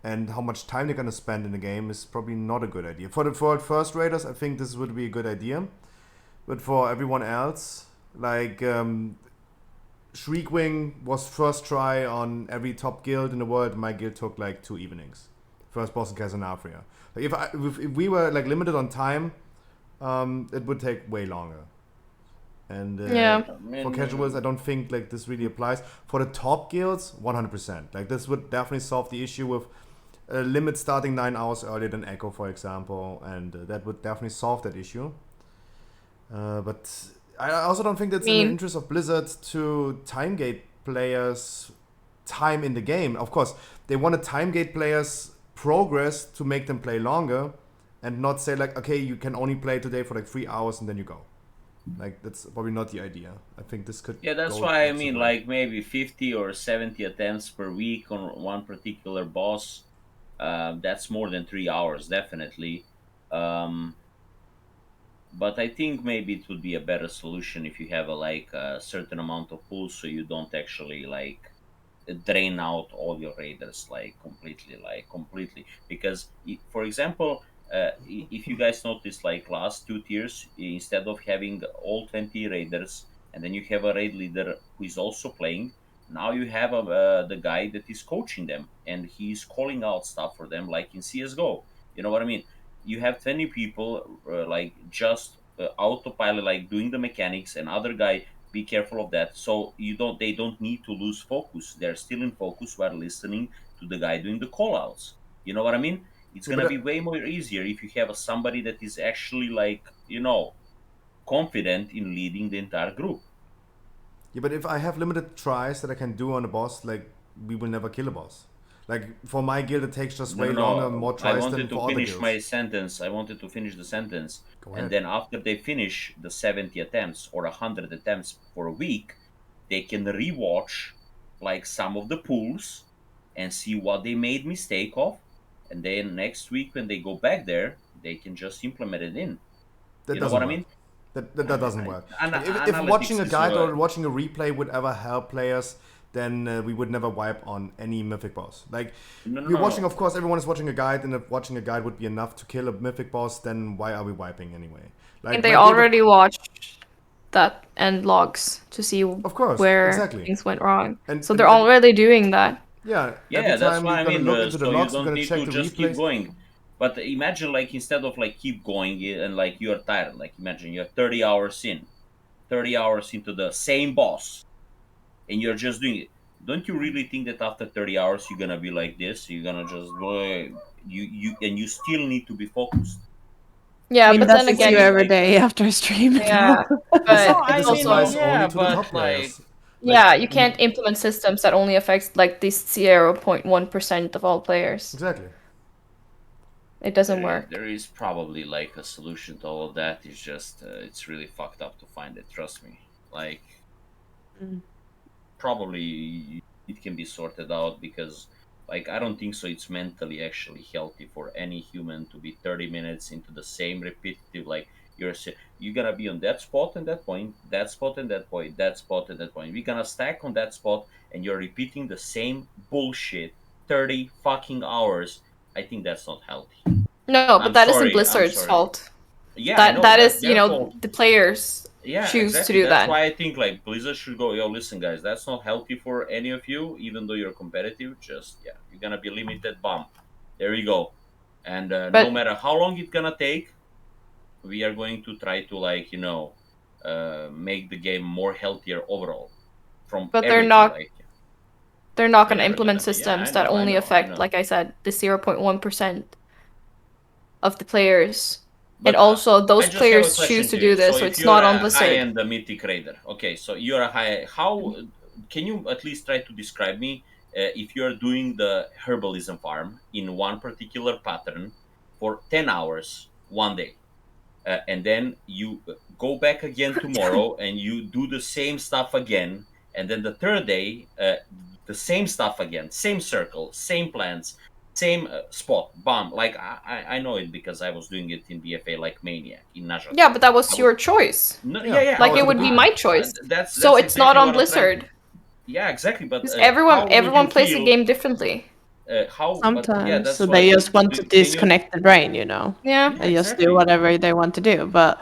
and how much time they're gonna spend in the game is probably not a good idea. For the first raiders, I think this would be a good idea, but for everyone else, like Shriekwing was first try on every top guild in the world. My guild took like 2 evenings. First boss in Casanafria. Like if we were like limited on time, it would take way longer. And for casuals, I don't think like this really applies. For the top guilds, 100%. Like this would definitely solve the issue with a limit starting 9 hours earlier than Echo, for example, and that would definitely solve that issue. But I also don't think that's in the interest of Blizzard to time gate players time in the game. Of course, they want to time gate players progress to make them play longer and not say like, okay, you can only play today for like 3 hours and then you go. Like that's probably not the idea. I think this could That's why I mean like maybe 50 or 70 attempts per week on one particular boss. That's more than 3 hours definitely. But I think maybe it would be a better solution if you have a certain amount of pools, so you don't actually like drain out all your raiders completely. Because for example, if you guys notice, like last 2 tiers, instead of having all 20 raiders and then you have a raid leader who is also playing, now you have the guy that is coaching them and he's calling out stuff for them, like in CSGO. You know what I mean? You have 20 people like just autopilot, like doing the mechanics, and other guy be careful of that, so they don't need to lose focus. They're still in focus while listening to the guy doing the call outs. You know what I mean? It's gonna be way more easier if you have somebody that is actually like confident in leading the entire group. Yeah, but if I have limited tries that I can do on a boss, like we will never kill a boss. Like for my guild, it takes just way longer, more tries than for other guilds. I wanted to finish the sentence. Go ahead. And then after they finish the 70 attempts or 100 attempts for a week, they can rewatch like some of the pools and see what they made mistake of. And then next week when they go back there, they can just implement it in. That you know what I work. mean? That doesn't work. If watching a guide or watching a replay would ever help players, then we would never wipe on any mythic boss. Like we're watching, of course, everyone is watching a guide, and if watching a guide would be enough to kill a mythic boss, then why are we wiping anyway? Like and they already watched that end logs to see where things went wrong. And so they're already doing that. Yeah, that's what I mean. So you don't need to just keep going. But imagine like instead of like keep going and like you're tired, like imagine you're 30 hours into the same boss and you're just doing it. Don't you really think that after 30 hours you're gonna be like this? You're gonna just you still need to be focused. Yeah, I mean, but that's then again, you every day after a stream. Yeah, but I also, you can't implement systems that only affects like this 0.1% of all players. Exactly. it doesn't work. There is probably like a solution to all of that. It's just it's really fucked up to find it. Trust me. Like probably it can be sorted out because like I don't think so it's mentally actually healthy for any human to be 30 minutes into the same repetitive like you're gonna be on that spot and that point, that spot and that point, that spot and that point. We're gonna stack on that spot and you're repeating the same bullshit 30 fucking hours. I think that's not healthy. No, but I'm that isn't sorry, Blizzard's fault. Yeah, I know That that's is, their fault. the players Yeah, choose to exactly. do That's that. why I think like Blizzard should go, yo, listen, guys, that's not healthy for any of you, even though you're competitive. Just yeah, you're gonna be limited. Bump. There you go. And no matter how long it's gonna take, we are going to try to like make the game more healthier overall. From But everything, they're not they're going to never implement gonna be. Yeah, systems that only I affect, know. like I said, the 0.1% of the players. But and also, those I just have a players question choose to to you. do this, So so if it's you're not on a Blizzard. high-end mythic raider, okay, so you're a high. How can you at least try to describe me if you're doing the herbalism farm in one particular pattern for 10 hours one day, and then you go back again tomorrow and you do the same stuff again, and then the third day the same stuff again, same circle, same plants, same spot, bomb. Like I know it because I was doing it in BFA like maniac in Najat. Yeah, but that was your choice. No, yeah. Like it would be my choice. That's So it's not exactly on what I'm trying. Blizzard. Yeah, exactly. But Because how would you everyone plays the feel? game differently. But yeah, Sometimes that's so why. they But just want to can you? disconnect the brain, you know. Yeah. They just do exactly. whatever they want to do. But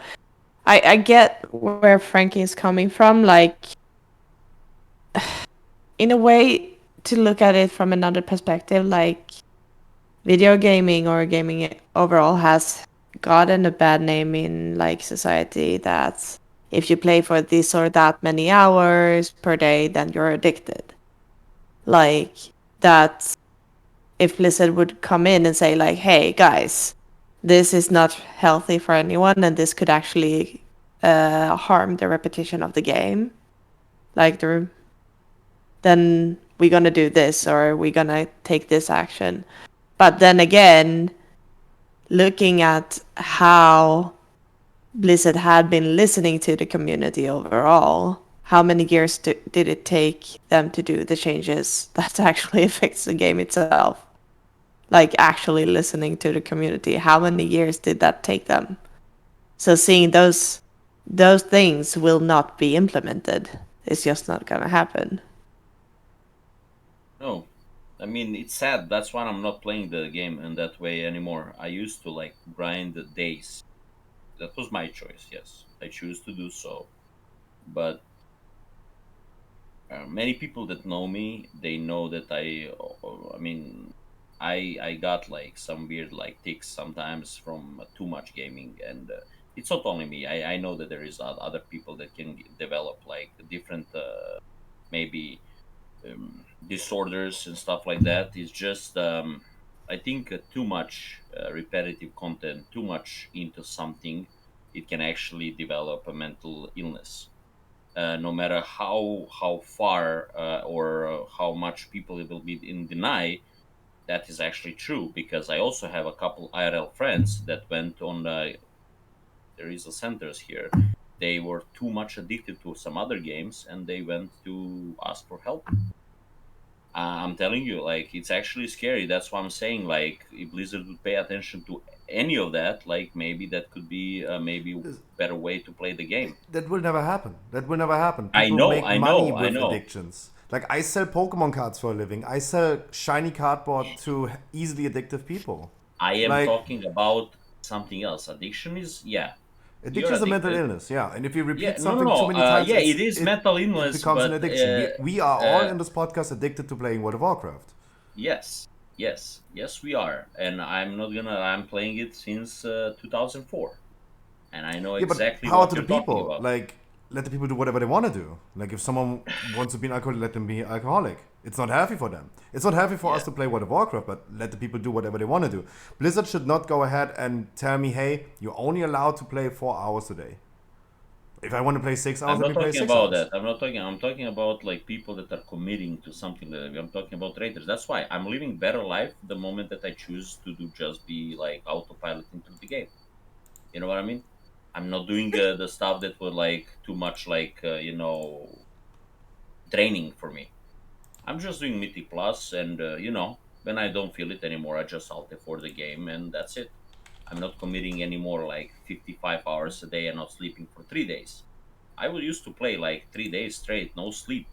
I get where Frankie is coming from. Like, in a way, to look at it from another perspective, like video gaming or gaming overall has gotten a bad name in like society that if you play for this or that many hours per day, then you're addicted. Like that if Blizzard would come in and say like, hey guys, this is not healthy for anyone and this could actually harm the repetition of the game, like then we're gonna do this or we're gonna take this action. But then again, looking at how Blizzard had been listening to the community overall, how many years did it take them to do the changes that actually affects the game itself? Like actually listening to the community, how many years did that take them? So seeing those things will not be implemented. It's just not gonna happen. No, I mean it's sad. That's why I'm not playing the game in that way anymore. I used to like grind the days. That was my choice. Yes, I choose to do so. But many people that know me, they know that I mean, I got like some weird like tics sometimes from too much gaming, and it's not only me. I know that there is other people that can develop like different maybe disorders and stuff like that. It's just I think too much repetitive content, too much into something, it can actually develop a mental illness. No matter how far or how much people will be in deny, that is actually true. Because I also have a couple IRL friends that went on. There is a centers here. They were too much addicted to some other games, and they went to ask for help. I'm telling you, like it's actually scary. That's why I'm saying, like, if Blizzard would pay attention to any of that, like maybe that could be maybe better way to play the game. That will never happen. That will never happen. I People know, make I money know, I with know. addictions. Like I sell Pokemon cards for a living. I sell shiny cardboard to easily addictive people. I am Like, talking about something else. Addiction is addiction is a mental illness, yeah. And if you repeat Yeah, something too many times, yeah, it is mental illness, it becomes an but addiction. We are all in this podcast addicted to playing World of Warcraft. yes, we are, and I'm not gonna. I'm playing it since 2004, and I know exactly but power what to you're the talking people. about. Like, let the people do whatever they want to do. Like, if someone wants to be an alcoholic, let them be alcoholic. It's not healthy for them. It's not healthy for us to play World of Warcraft, but let the people do whatever they want to do. Blizzard should not go ahead and tell me, hey, you're only allowed to play 4 hours a day. If I want to play 6 hours, I'm let not me play talking 6 about hours. that. I'm talking about like people that are committing to something. I'm talking about traders. That's why I'm living better life the moment that I choose to do just be like autopiloting through the game. You know what I mean? I'm not doing the stuff that were like too much like draining for me. I'm just doing Mythic Plus, and when I don't feel it anymore, I just alt for the game, and that's it. I'm not committing anymore like 55 hours a day and not sleeping for 3 days. I would used to play like 3 days straight, no sleep.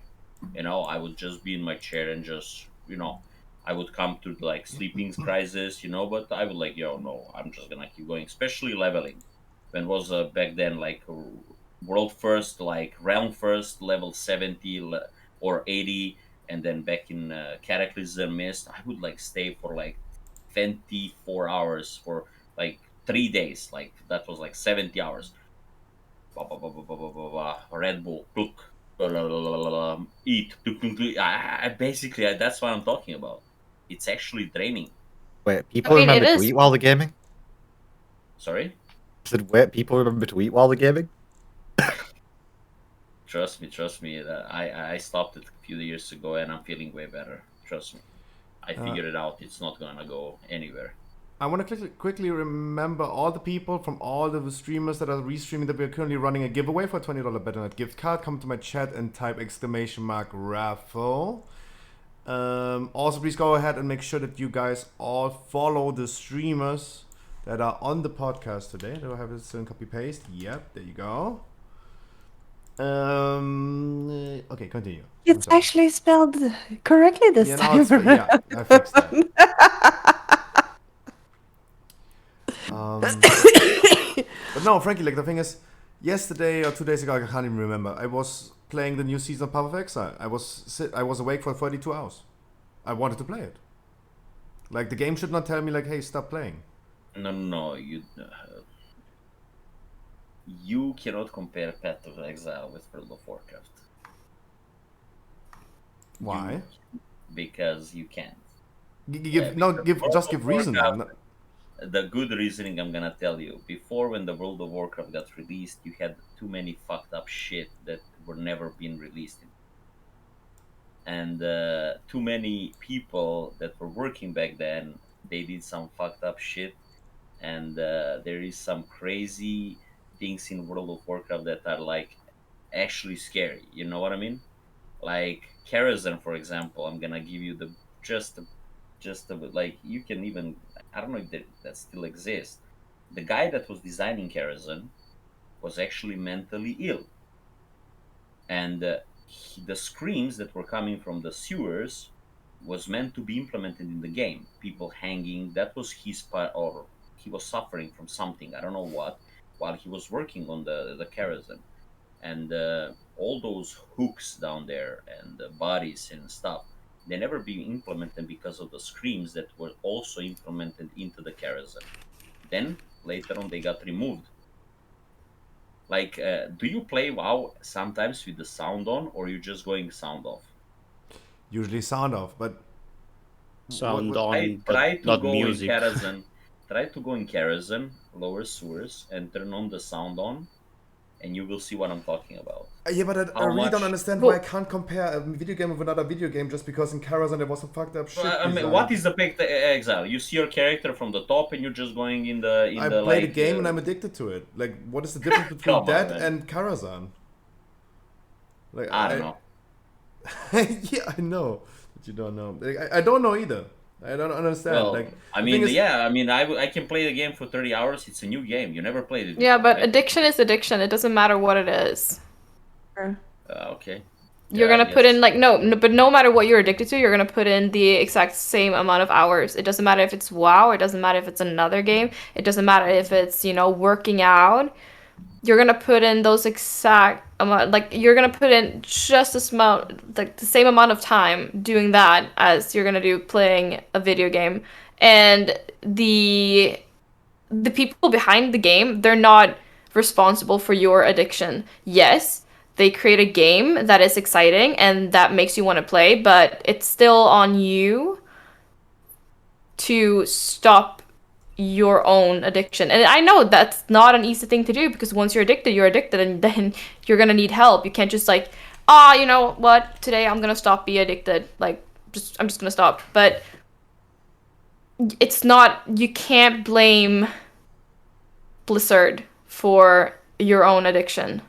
I would just be in my chair and just, I would come to like sleeping crisis, but I would like, no, I'm just gonna keep going, especially leveling. When was back then like world first, like realm first, level 70 or 80, and then back in Cataclysm Mist, I would like stay for like 24 hours for like 3 days. Like that was like 70 hours. Red Bull, cook, eat, basically that's what I'm talking about. It's actually draining. Wait, people I mean, remember it to is. eat while they're gaming? Sorry? I said, wait, people remember to eat while they're gaming? Trust me. I stopped it a few years ago and I'm feeling way better. Trust me. I figured it out. It's not gonna go anywhere. I want to quickly remember all the people from all the streamers that are restreaming that we're currently running a giveaway for a $20 BetterNet gift card. Come to my chat and type !raffle. Also, please go ahead and make sure that you guys all follow the streamers that are on the podcast today. Do I have it still in copy paste? Yep, there you go. Okay, continue. It's actually spelled correctly this Yeah, time. yeah, I fixed that. But no, frankly, like the thing is, yesterday or 2 days ago, I can't even remember. I was playing the new season of Path of Exile. I was awake for 32 hours. I wanted to play it. Like the game should not tell me like, hey, stop playing. No, you cannot compare Path of Exile with World of Warcraft. Why? Because you can't. Just give reasoning. The good reasoning I'm gonna tell you. Before, when the World of Warcraft got released, you had too many fucked up shit that were never being released. And too many people that were working back then, they did some fucked up shit. And there is some crazy things in World of Warcraft that are like actually scary. You know what I mean? Like Karazhan, for example. I'm gonna give you the just like you can even, I don't know if that still exists. The guy that was designing Karazhan was actually mentally ill, and the screams that were coming from the sewers was meant to be implemented in the game. People hanging, that was his part, or he was suffering from something, I don't know what, while he was working on the Karazhan. And all those hooks down there and the bodies and stuff, they never been implemented because of the screams that were also implemented into the Karazhan. Then later on they got removed. Like, do you play WoW sometimes with the sound on, or you just going sound off? Usually sound off, but sound on, try but to not go music. in Karazhan. Try to go in Karazhan, lower sewers, and turn on the sound on, and you will see what I'm talking about. Yeah, but I really don't understand why I can't compare a video game with another video game just because in Karazhan there was some fucked up shit. I mean, what is the Path of Exile? You see your character from the top, and you're just going in the. I played a game and I'm addicted to it. Like, what is the difference between that and Karazhan? Like, I don't know. Yeah, I know, but you don't know. Like, I don't know either. I don't understand. Well, like, I mean, I can play the game for 30 hours. It's a new game. You never played it. Yeah, before, but right? addiction is addiction. It doesn't matter what it is. Okay. You're gonna put in like but no matter what you're addicted to, you're gonna put in the exact same amount of hours. It doesn't matter if it's WoW. It doesn't matter if it's another game. It doesn't matter if it's working out. You're gonna put in those exact amount. Like you're gonna put in just this amount, like the same amount of time doing that as you're gonna do playing a video game. And the people behind the game, they're not responsible for your addiction. Yes, they create a game that is exciting and that makes you want to play, but it's still on you to stop your own addiction. And I know that's not an easy thing to do, because once you're addicted, and then you're gonna need help. You can't just like, you know what, today I'm gonna stop being addicted. Like, I'm just gonna stop. But it's not, you can't blame Blizzard for your own addiction.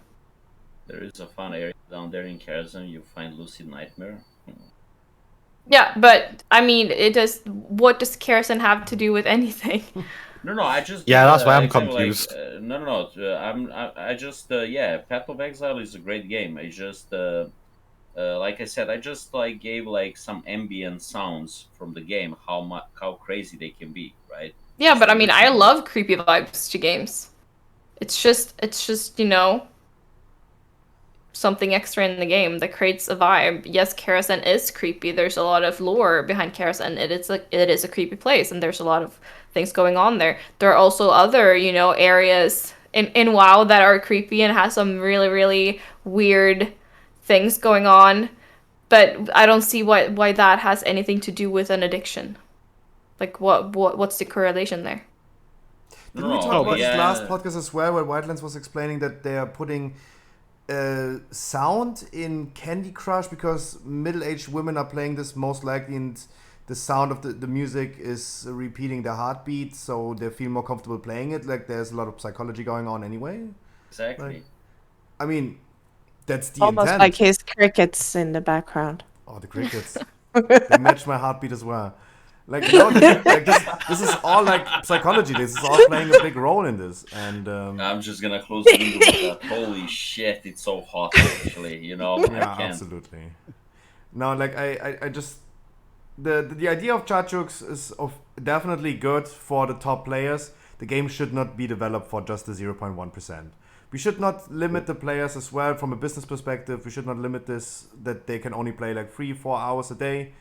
There is a fun area down there in Karazhan. You find Lucid Nightmare. Yeah, but I mean, what does Kerosene have to do with anything? No, I just Yeah, that's why I'm example, confused. no. I just yeah, Path of Exile is a great game. I just like I said, I just like gave like some ambient sounds from the game. How crazy they can be, right? Yeah, Just but to I mean, I listen. love creepy vibes to games. It's just, something extra in the game that creates a vibe. Yes, Kerosene is creepy. There's a lot of lore behind Kerosene. It is a creepy place, and there's a lot of things going on there. There are also other, areas in WoW that are creepy and has some really, really weird things going on. But I don't see why that has anything to do with an addiction. Like, what's the correlation there? Didn't we talk about this last yeah. podcast as well, where Wildlands was explaining that they are putting sound in Candy Crush because middle-aged women are playing this most likely, and the sound of the music is repeating their heartbeat, so they feel more comfortable playing it. Like, there's a lot of psychology going on anyway. Exactly. Like, I mean, that's the Almost intent. like his crickets in the background. Oh, the crickets. They match my heartbeat as well. Like, no, like this is all like psychology. This is all playing a big role in this. And I'm just gonna close the window with that. Holy shit, it's so hot actually, yeah, I can't. absolutely. No, like I just the idea of Chachuks is definitely good for the top players. The game should not be developed for just the 0.1%. We should not limit the players as well from a business perspective. We should not limit this that they can only play like 3-4 hours a day.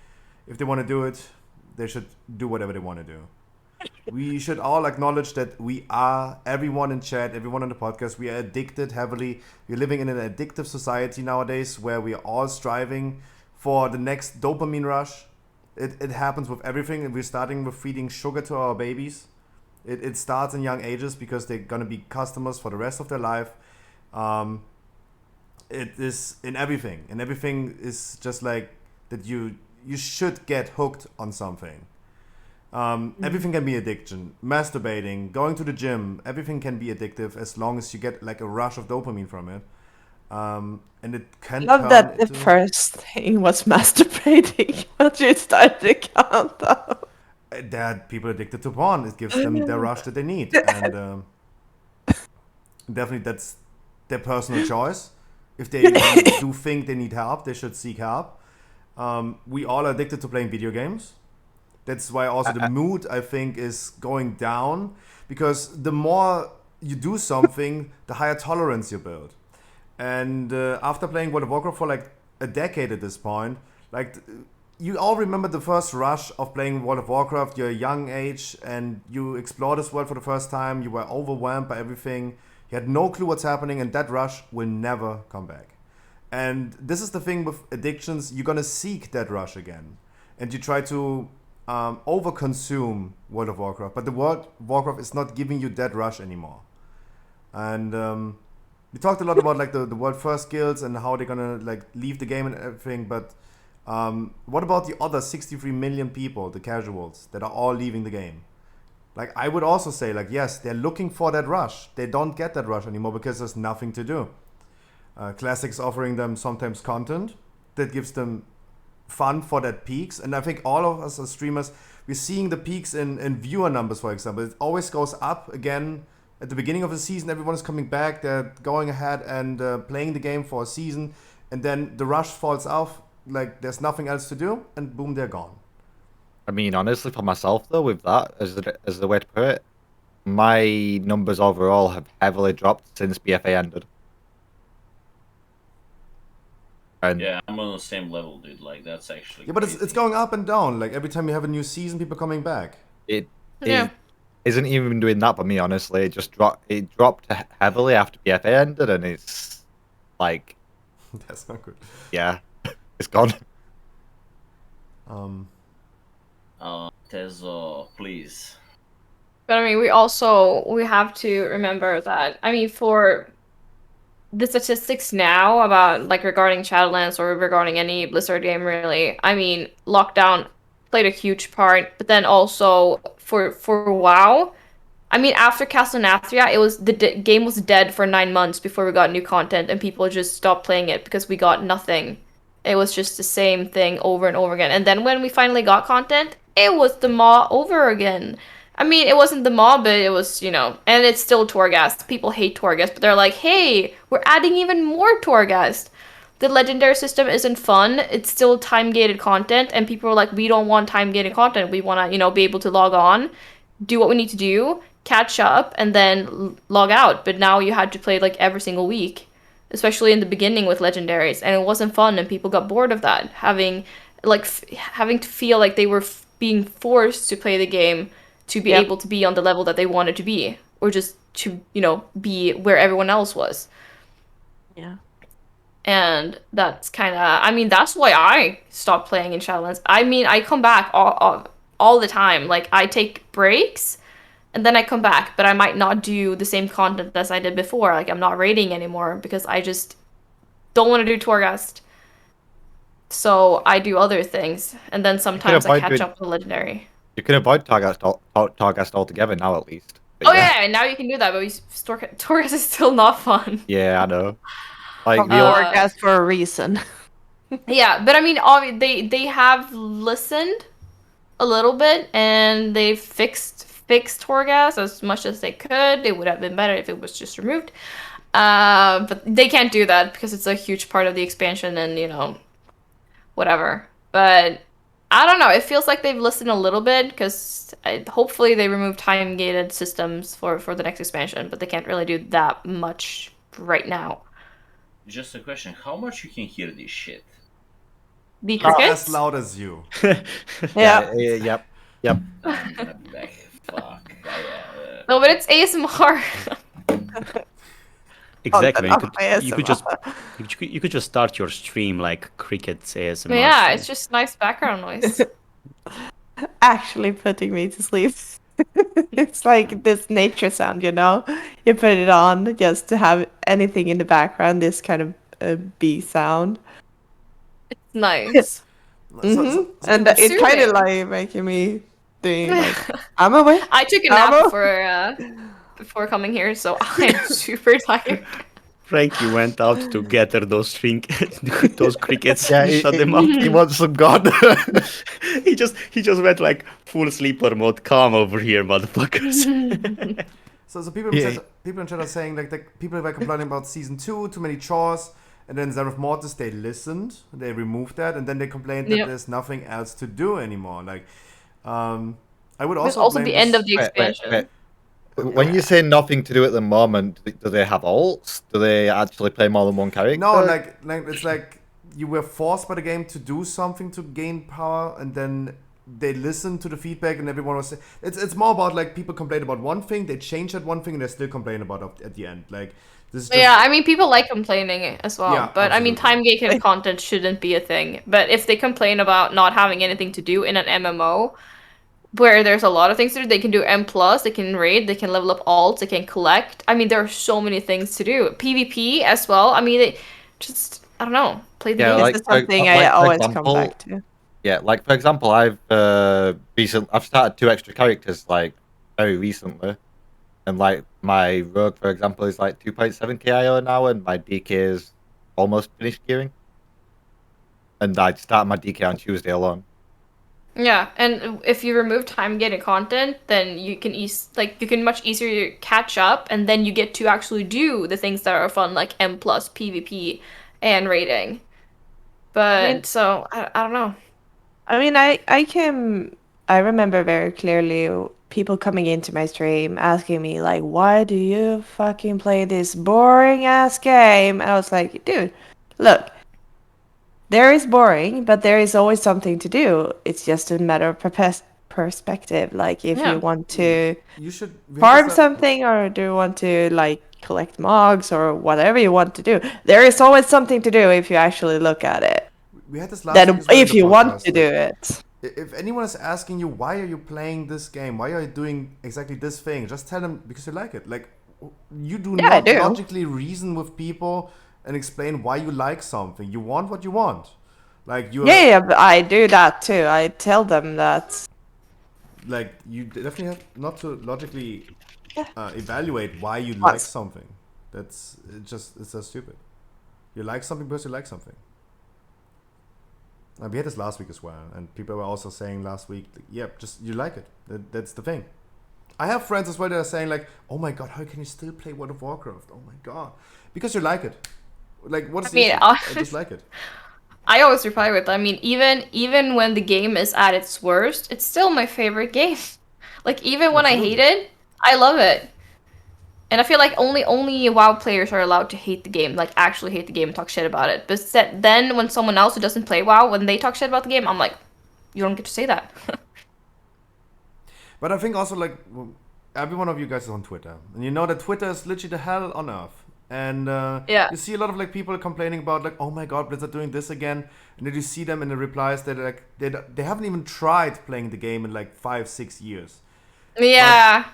If they want to do it, they should do whatever they want to do. We should all acknowledge that everyone in chat, everyone on the podcast, we are addicted heavily. We're living in an addictive society nowadays where we are all striving for the next dopamine rush. It happens with everything, and we're starting with feeding sugar to our babies. It starts in young ages because they're going to be customers for the rest of their life. It is in everything. And everything is just like that you should get hooked on something. Everything can be addiction. Masturbating, going to the gym, everything can be addictive as long as you get like a rush of dopamine from it. And it can I love turn that the into... first thing was masturbating. But you started to count down. There are people addicted to porn. It gives them the rush that they need. And definitely that's their personal choice. If they do think they need help, they should seek help. We all are addicted to playing video games. That's why also the mood, I think, is going down. Because the more you do something, the higher tolerance you build. And after playing World of Warcraft for like a decade at this point, like you all remember the first rush of playing World of Warcraft. You're a young age and you explore this world for the first time. You were overwhelmed by everything. You had no clue what's happening, and that rush will never come back. And this is the thing with addictions. You're gonna seek that rush again, and you try to overconsume World of Warcraft. But the World of Warcraft is not giving you that rush anymore. And we talked a lot about like the world first guilds and how they're gonna like leave the game and everything. But what about the other 63 million people, the casuals, that are all leaving the game? Like, I would also say, like, yes, they're looking for that rush. They don't get that rush anymore because there's nothing to do. Classic's offering them sometimes content that gives them fun for that peaks. And I think all of us as streamers, we're seeing the peaks in viewer numbers, for example. It always goes up again at the beginning of the season. Everyone is coming back. They're going ahead and playing the game for a season. And then the rush falls off. Like, there's nothing else to do. And boom, they're gone. I mean, honestly, for myself though, with that as the way to put it, my numbers overall have heavily dropped since BFA ended. And Yeah, I'm on the same level, dude. Like, that's actually Yeah, but it's going up and down. Like, every time you have a new season, people coming back. It isn't even doing that for me, honestly. It just dropped heavily after BFA ended, and it's like that's not good. Yeah, it's gone. Tezo, please. But I mean, we have to remember that, I mean, for the statistics now about like regarding Shadowlands or regarding any Blizzard game really, I mean, lockdown played a huge part, but then also for WoW, I mean, after Castle Nathria, it was the game was dead for 9 months before we got new content, and people just stopped playing it because we got nothing. It was just the same thing over and over again. And then when we finally got content, it was the Maw over again. I mean, it wasn't the Maw, but it was, and it's still Torghast. People hate Torghast, but they're like, hey, we're adding even more Torghast. The legendary system isn't fun. It's still time-gated content, and people are like, we don't want time-gated content. We want to, be able to log on, do what we need to do, catch up, and then log out. But now you had to play like every single week, especially in the beginning with legendaries, and it wasn't fun, and people got bored of that, having having to feel like they were being forced to play the game to be able to be on the level that they wanted to be, or just to be where everyone else was. Yeah. And that's kind of, I mean, that's why I stopped playing in Shadowlands. I mean, I come back all the time. Like, I take breaks, and then I come back, but I might not do the same content as I did before. Like, I'm not raiding anymore because I just don't want to do Torghast. So I do other things, and then sometimes I catch up with Legendary. You can avoid Torghast altogether now, at least. But Oh yeah, now you can do that, but Torghast is still not fun. Yeah, I know. Like Torghast for a reason. Yeah, but I mean, they have listened a little bit, and they've fixed Torghast as much as they could. It would have been better if it was just removed. But they can't do that because it's a huge part of the expansion, and whatever. But I don't know. It feels like they've listened a little bit because hopefully they remove time-gated systems for the next expansion, but they can't really do that much right now. Just a question: how much you can hear this shit? The crickets? As loud as you. Yeah. Yep. Fuck. No, but it's ASMR. Exactly. You could just start your stream like crickets ASMR. Yeah, stream. it's just nice background noise. Actually putting me to sleep. It's like this nature sound, You put it on just to have anything in the background, this kind of bee sound. It's nice. And it's kind of like making me think, like, I'm awake. I took a nap before coming here, so I'm super tired. Frankie went out to gather those those crickets. Yeah, and shut them up. He wants some God. he just went like full sleeper mode. Come over here, motherfuckers. So people in chat are saying like people were complaining about season 2, too many chores, and then Xerath Mortis, they listened, they removed that, and then they complained that there's nothing else to do anymore. Like, I would also. It's also the end of the expansion. Wait. When you say nothing to do at the moment, do they have ults? Do they actually play more than one character? No, like it's like you were forced by the game to do something to gain power, and then they listened to the feedback, and everyone was. It's more about like people complain about one thing, they change that one thing, and they still complain about it at the end. Like this is just, yeah, I mean, people like complaining as well, Yeah, but I mean, time-gated content shouldn't be a thing. But if they complain about not having anything to do in an MMO, where there's a lot of things to do, they can do M+, they can raid, they can level up alts, they can collect. I mean, there are so many things to do. PvP as well. I mean, they just, I don't know, play the game. This is something I always come back to. Yeah, like for example, I've started 2 extra characters like very recently, and like my rogue, for example, is like 2.7 KIO now, and my DK is almost finished gearing. And I start my DK on Tuesday alone. Yeah, and if you remove time-gated content, then you can you can much easier catch up, and then you get to actually do the things that are fun, like M+, PvP, and raiding. But so I don't know. I mean, I remember very clearly people coming into my stream asking me like, "Why do you fucking play this boring ass game?" And I was like, "Dude, look. There is boring, but there is always something to do. It's just a matter of perspective. Like, if you want to farm something, or do you want to, like, collect mogs, or whatever you want to do. There is always something to do if you actually look at it. We had this last then week as well in if the you want podcast, to do it. if anyone is asking you why are you playing this game, why are you doing exactly this thing, just tell them because you like it. Like, you do Yeah, I not do. logically reason with people and explain why you like something. You want what you want. Like you. Yeah, but I do that too. I tell them that. Like you definitely have not to logically evaluate why you like Once. something. It's so stupid. You like something because you like something. And we had this last week as well, and people were also saying last week, like, "Yep, just you like it. That's the thing." I have friends as well that are saying like, "Oh my god, how can you still play World of Warcraft? Oh my god, because you like it. Like, what is the issue? I just like it." I always reply with, I mean, even when the game is at its worst, it's still my favorite game. Like, even when I hate it, I love it. And I feel like only WoW players are allowed to hate the game, like actually hate the game and talk shit about it. But then when someone else who doesn't play WoW, when they talk shit about the game, I'm like, you don't get to say that. But I think also like every one of you guys is on Twitter, and you know that Twitter is literally the hell on earth. And Yeah. you see a lot of like people complaining about like, oh my god, Blizzard doing this again, and then you see them in the replies that like they haven't even tried playing the game in like 5-6 years. Yeah.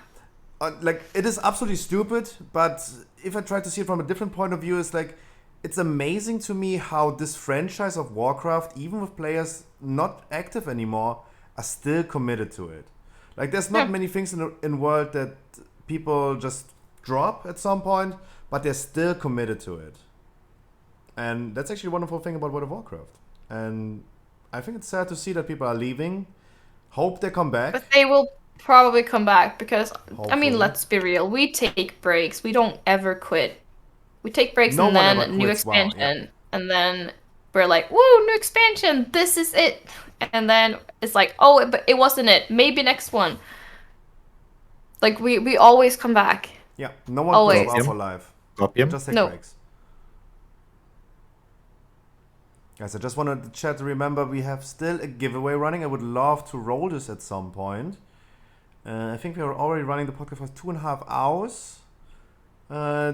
Like it is absolutely stupid, but if I try to see it from a different point of view, it's like it's amazing to me how this franchise of Warcraft, even with players not active anymore, are still committed to it. Like there's not many things in world that people just drop at some point, but they're still committed to it. And that's actually a wonderful thing about World of Warcraft. And I think it's sad to see that people are leaving. Hope they come back. But they will probably come back because, I Hopefully. mean, let's be real. We take breaks. We don't ever quit. We take breaks No and one then ever new quits WoW, yeah. expansion. And then we're like, woo, new expansion. This is it. And then it's like, oh, but it wasn't it. Maybe next one. Like, we always come back. Yeah, no one Always. quits WoW for life. Copium? Just take No. breaks. Guys, I just wanted the chat to remember we have still a giveaway running. I would love to roll this at some point. I think we are already running the podcast for 2.5 hours.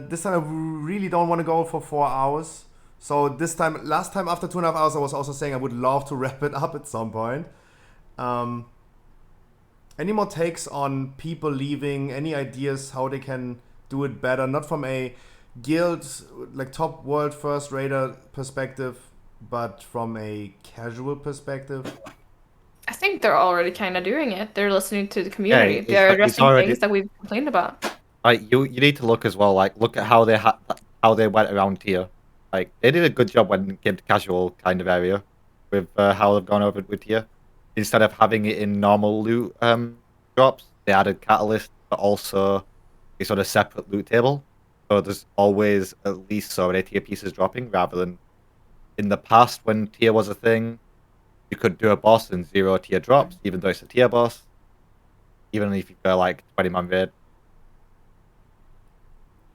This time I really don't want to go for 4 hours. So this time, last time after 2.5 hours, I was also saying I would love to wrap it up at some point. Any more takes on people leaving? Any ideas how they can do it better? Not from a guild, like top world first raider perspective, but from a casual perspective. I think they're already kind of doing it. They're listening to the community. it's They're like- it's addressing already- things that we've complained about. Like you need to look as well. Like look at how they went around tier. Like they did a good job when it came to casual kind of area with how they've gone over with tier. Instead of having it in normal loot drops, they added catalyst, but also a sort of separate loot table. So there's always at least so many tier pieces dropping, rather than in the past when tier was a thing, you could do a boss and 0 tier drops, even though it's a tier boss. Even if you go like 20-man raid.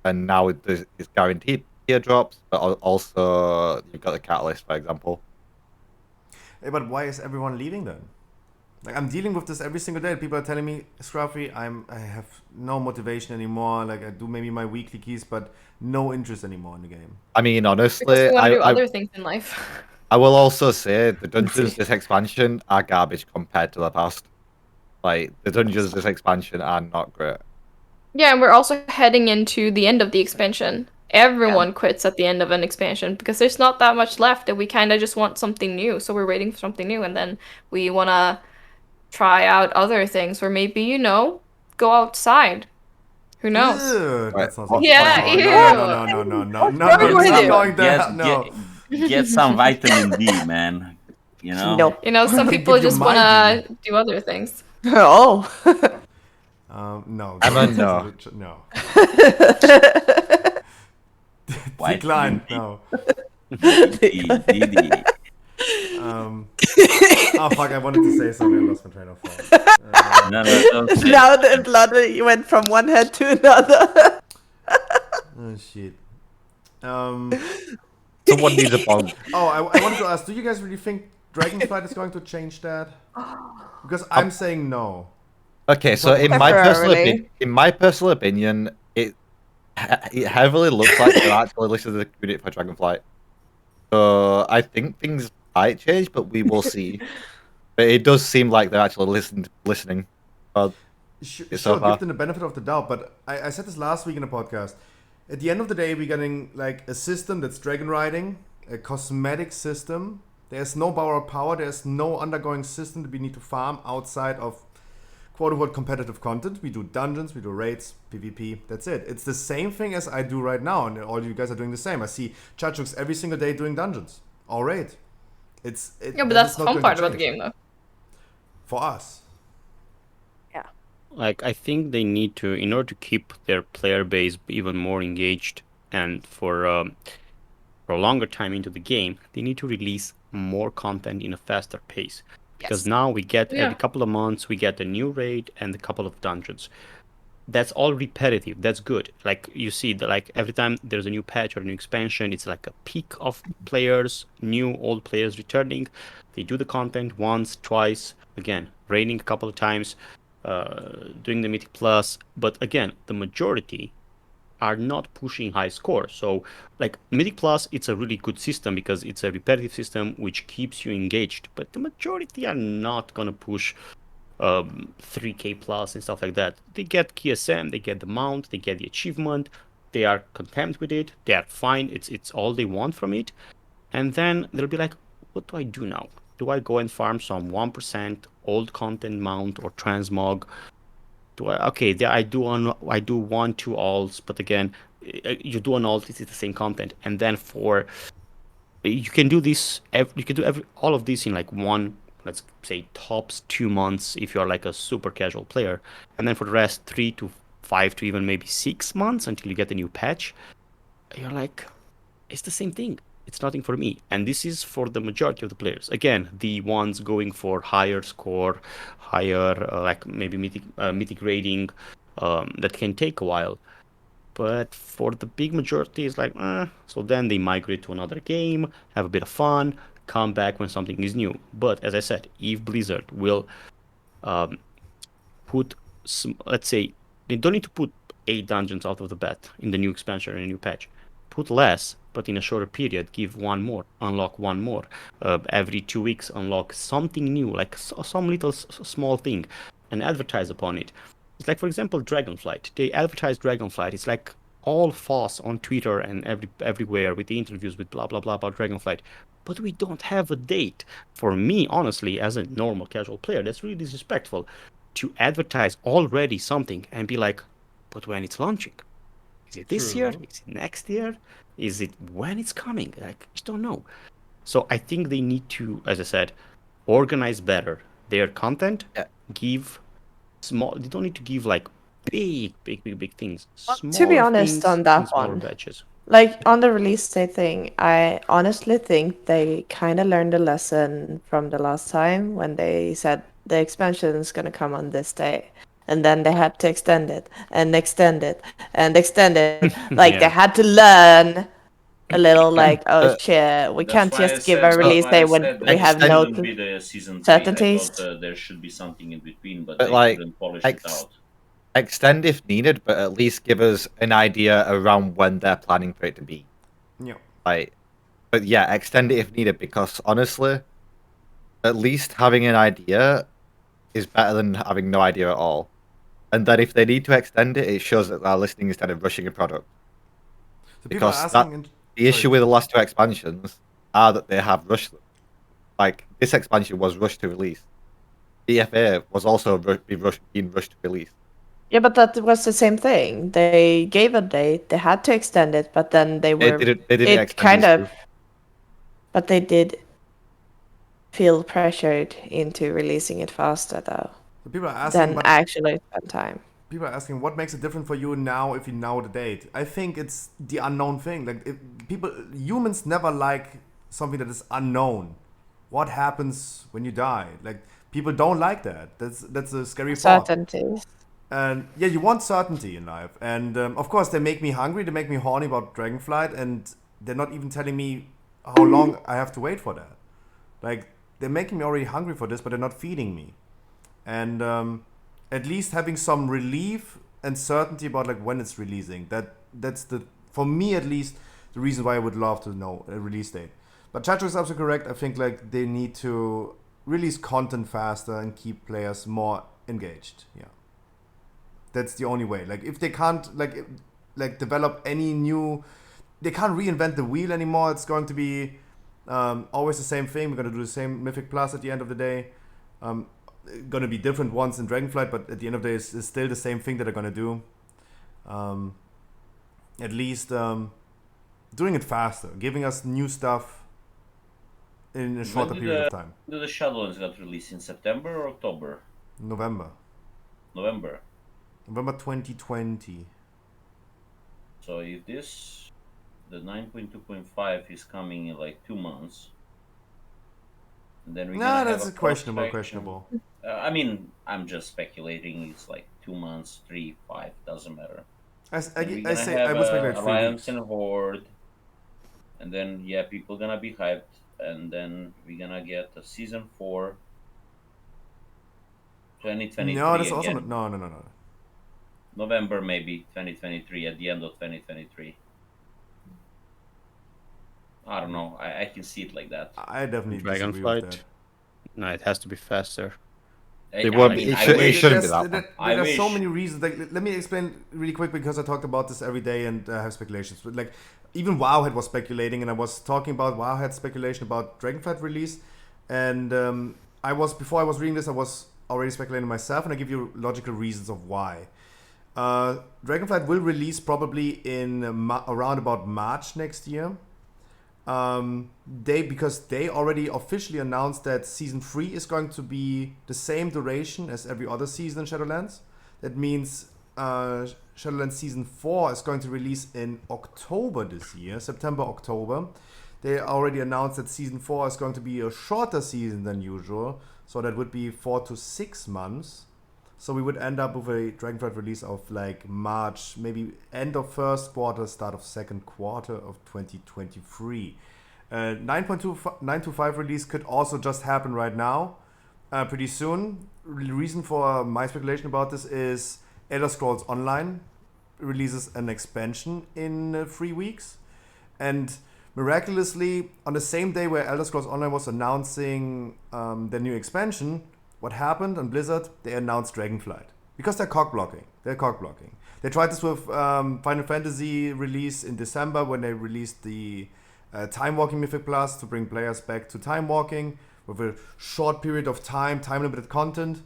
And now it's guaranteed tier drops, but also you've got the catalyst, for example. Hey, but why is everyone leaving then? Like I'm dealing with this every single day. People are telling me, Scruffy, I have no motivation anymore. Like I do maybe my weekly keys, but no interest anymore in the game. I mean, honestly, Because we want to do I other things in life. I will also say the dungeons this expansion are garbage compared to the past. Like the dungeons this expansion are not great. Yeah, and we're also heading into the end of the expansion. Everyone quits at the end of an expansion because there's not that much left, and we kind of just want something new. So we're waiting for something new, and then we want to try out other things, or maybe, you know, go outside. Who knows? Ew, that's not Yeah, oh, ew. No, it's not going there. No. Get some vitamin D, man. You know. Nope. You know, some Can people give you just my want to do other things. Oh. No. Emma, no. No. White Decline. D. No. D. Oh fuck! I wanted to say something. I lost my train of thought. No, don't say Now the blood went from one head to another. Oh shit. Someone needs a bomb. Oh, I wanted to ask: do you guys really think Dragonflight is going to change that? Because I'm saying no. Okay, so in my personal opinion, it heavily looks like they're actually listening to the community for Dragonflight. So I think things might change, but we will see. But it does seem like they're actually listening. Sure, give them the benefit of the doubt, but I said this last week in a podcast. At the end of the day, we're getting like a system that's dragon riding, a cosmetic system. There's no borrowed power, there's no undergoing system that we need to farm outside of quote-unquote competitive content. We do dungeons, we do raids, PvP, that's it. It's the same thing as I do right now, and all you guys are doing the same. I see Chachuks every single day doing dungeons, or raid. Yeah, but that's the fun part about the game, though. For us. Like, I think they need to, in order to keep their player base even more engaged and for a longer time into the game, they need to release more content in a faster pace. Because now we get every couple of months we get a new raid and a couple of dungeons. That's all repetitive. That's good. Like you see, like every time there's a new patch or a new expansion, it's like a peak of players, new old players returning. They do the content once, twice, again, raiding a couple of times, doing the Mythic Plus. But again, the majority are not pushing high scores. So like Mythic Plus, it's a really good system because it's a repetitive system which keeps you engaged. But the majority are not gonna push 3K plus and stuff like that. They get KSM, they get the mount, they get the achievement, they are content with it, they are fine, it's all they want from it. And then they'll be like, what do I do now? Do I go and farm some 1% old content mount or transmog? I do 1-2 alts, but again, you do an alt, it's the same content. And then you can do this, you can do all of this in like one, let's say tops 2 months if you're like a super casual player, and then for the rest 3 to 5 to even maybe 6 months until you get a new patch. You're like, it's the same thing. It's nothing for me. And this is for the majority of the players. Again, the ones going for higher score, higher like maybe mythic rating, that can take a while. But for the big majority, it's like, so then they migrate to another game, have a bit of fun, come back when something is new. But as I said, if Blizzard will put let's say, they don't need to put 8 dungeons out of the bat in the new expansion or a new patch. Put less, but in a shorter period, give one more, unlock one more. Every 2 weeks, unlock something new, like some little small thing, and advertise upon it. It's like, for example, Dragonflight. They advertise Dragonflight. It's like all fuss on Twitter and everywhere with the interviews with blah blah blah about Dragonflight. But we don't have a date. For me, honestly, as a normal casual player, that's really disrespectful to advertise already something and be like, but when it's launching? Is it this year? Is it next year? Is it when it's coming? Like, I just don't know. So I think they need to, as I said, organize better their content. Give small. They don't need to give like big things. To be honest, on that one, like on the release date thing, I honestly think they kind of learned a lesson from the last time when they said the expansion is gonna come on this day. And then they had to extend it and extend it and extend it. Like they had to learn a little. Like, oh shit, we can't just give a release day when we have no be the season 3. certainties. I thought there should be something in between, but But they like, couldn't polish it out. extend if needed, but at least give us an idea around when they're planning for it to be. Yeah. But yeah, extend it if needed, because honestly, at least having an idea is better than having no idea at all. And then if they need to extend it, it shows that they're listening instead of rushing a product. So because the issue with the last 2 expansions are that they have rushed them. Like, this expansion was rushed to release. DFA was also being rushed to release. Yeah, but that was the same thing. They gave a date, they had to extend it, but then they didn't extend kind these of, but they did feel pressured into releasing it faster though. So people are asking than actually spend time. People are asking what makes it different for you now if you know the date. I think it's the unknown thing. Like humans never like something that is unknown. What happens when you die? Like people don't like that. That's a scary thought. Certainties. And yeah, you want certainty in life. And of course, they make me hungry. They make me horny about Dragonflight, and they're not even telling me how long I have to wait for that. Like they're making me already hungry for this, but they're not feeding me. And at least having some relief and certainty about like when it's releasing. That's for me at least the reason why I would love to know a release date. But Chacho is absolutely correct. I think like they need to release content faster and keep players more engaged. Yeah, that's the only way. Like if they can't like develop any new, they can't reinvent the wheel anymore. It's going to be always the same thing. We're going to do the same Mythic Plus at the end of the day. Going to be different ones in Dragonflight, but at the end of the day, it's still the same thing that they're going to do. At least doing it faster, giving us new stuff in a shorter period of time. Do the Shadowlands got released in September or October? November. November. November 2020. So if this, the 9.2.5 is coming in like 2 months, then we're gonna that's have a questionable. I mean, I'm just speculating. It's like 2 months, 3, 5, doesn't matter. I We're say gonna I would have speculate 3 Alliance weeks. and Horde, and then yeah, people gonna be hyped, and then we're gonna get a season 4, 2023 No, that's also again. not, no. November maybe 2023 at the end of 2023. I don't know. I can see it like that. I definitely disagree with that. Dragonflight. No, it has to be faster. It shouldn't be that one. There are so many reasons. Like, let me explain really quick because I talked about this every day and have speculations. But like, even Wowhead was speculating, and I was talking about Wowhead speculation about Dragonflight release, and before I was reading this, I was already speculating myself, and I give you logical reasons of why. Dragonflight will release probably in around about March next year. Because they already officially announced that season 3 is going to be the same duration as every other season in Shadowlands. That means Shadowlands season 4 is going to release in October this year, September, October. They already announced that season 4 is going to be a shorter season than usual, so that would be 4 to 6 months. So we would end up with a Dragonflight release of like March, maybe end of first quarter, start of second quarter of 2023. 9.25 release could also just happen right now, pretty soon. The reason for my speculation about this is Elder Scrolls Online releases an expansion in 3 weeks. And miraculously, on the same day where Elder Scrolls Online was announcing their new expansion, what happened on Blizzard? They announced Dragonflight. Because they're cock blocking. They tried this with Final Fantasy release in December when they released the Time Walking Mythic Plus to bring players back to Time Walking with a short period of time limited content,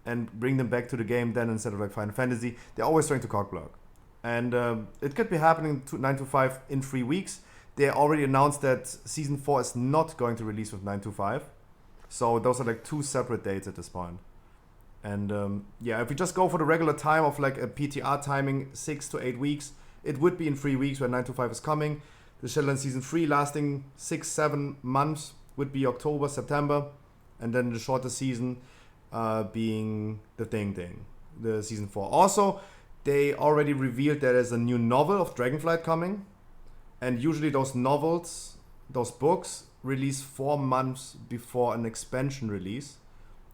and bring them back to the game then instead of like Final Fantasy. They're always trying to cock block. And it could be happening 925 in 3 weeks. They already announced that Season 4 is not going to release with 925. So those are like 2 separate dates at this point. And if we just go for the regular time of like a PTR timing 6 to 8 weeks, it would be in 3 weeks when 925 is coming. The Shadowlands Season 3 lasting 6-7 months would be October, September. And then the shorter season being the Season 4. Also, they already revealed there is a new novel of Dragonflight coming. And usually those novels, those books, release 4 months before an expansion release.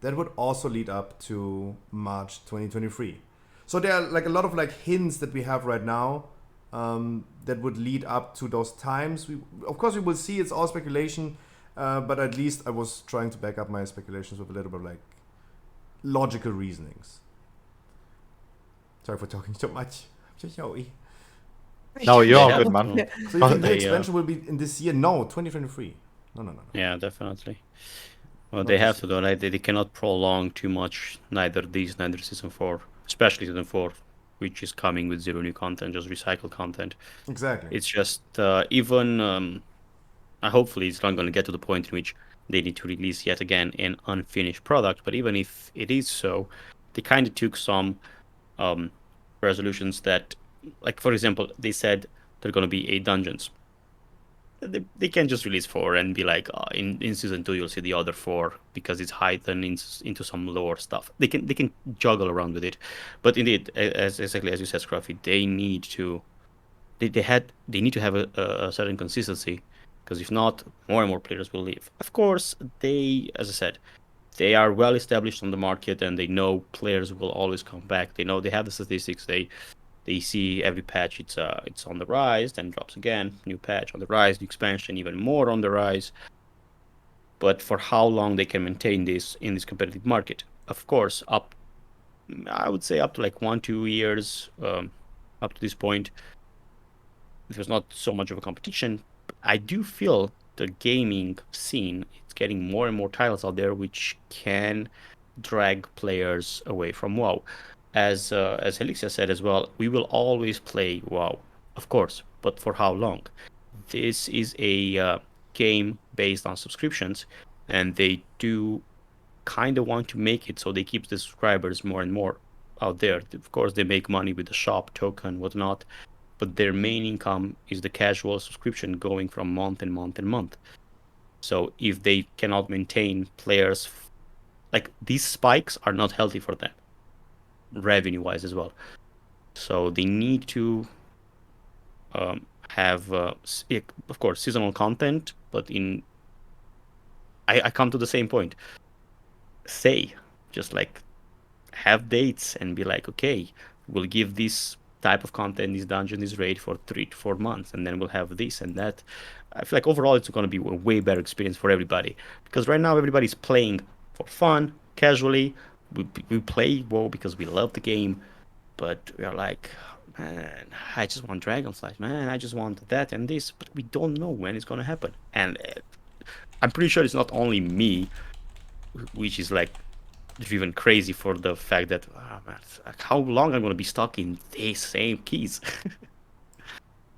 That would also lead up to March 2023. So there are like a lot of like hints that we have right now that would lead up to those times. Of course we will see, it's all speculation, but at least I was trying to back up my speculations with a little bit of like logical reasonings. Sorry for talking so much. I'm just Joey. No, you're all good, man. So you think the expansion will be in this year? No, 2023. No. Yeah, definitely. Well, they have to do it. They cannot prolong too much, neither Season 4, especially Season 4, which is coming with 0 new content, just recycled content. Exactly. It's just, hopefully it's not going to get to the point in which they need to release yet again an unfinished product, but even if it is so, they kind of took some resolutions that, like, for example, they said there are going to be 8 dungeons. They can't just release 4 and be like, in Season 2 you'll see the other 4 because it's hidden into some lore stuff. They can juggle around with it, but indeed, exactly as you said, Scruffy, they need to have a certain consistency, because if not, more and more players will leave. Of course, as I said, they are well established on the market and they know players will always come back. They know, they have the statistics. They see every patch it's on the rise, then drops again, new patch on the rise, the expansion even more on the rise. but for how long they can maintain this in this competitive market. Of course, I would say up to like 1-2 years, up to this point, there's not so much of a competition. I do feel the gaming scene is getting more and more titles out there which can drag players away from WoW. As Helixia said as well, we will always play WoW, of course, but for how long? This is a game based on subscriptions, and they do kind of want to make it so they keep the subscribers more and more out there. Of course, they make money with the shop token, whatnot, but their main income is the casual subscription going from month and month and month. So if they cannot maintain players, like these spikes are not healthy for them, revenue wise as well. So they need to have, of course, seasonal content, but I come to the same point. Just like have dates and be like, okay, we'll give this type of content, this dungeon, this raid for 3 to 4 months, and then we'll have this and that. I feel like overall it's going to be a way better experience for everybody, because right now everybody's playing for fun, casually. We play WoW because we love the game, but we are like, man, I just want Dragonflight, man, I just want that and this, but we don't know when it's going to happen. And I'm pretty sure it's not only me, which is like driven crazy for the fact that man, like, how long I'm going to be stuck in these same keys.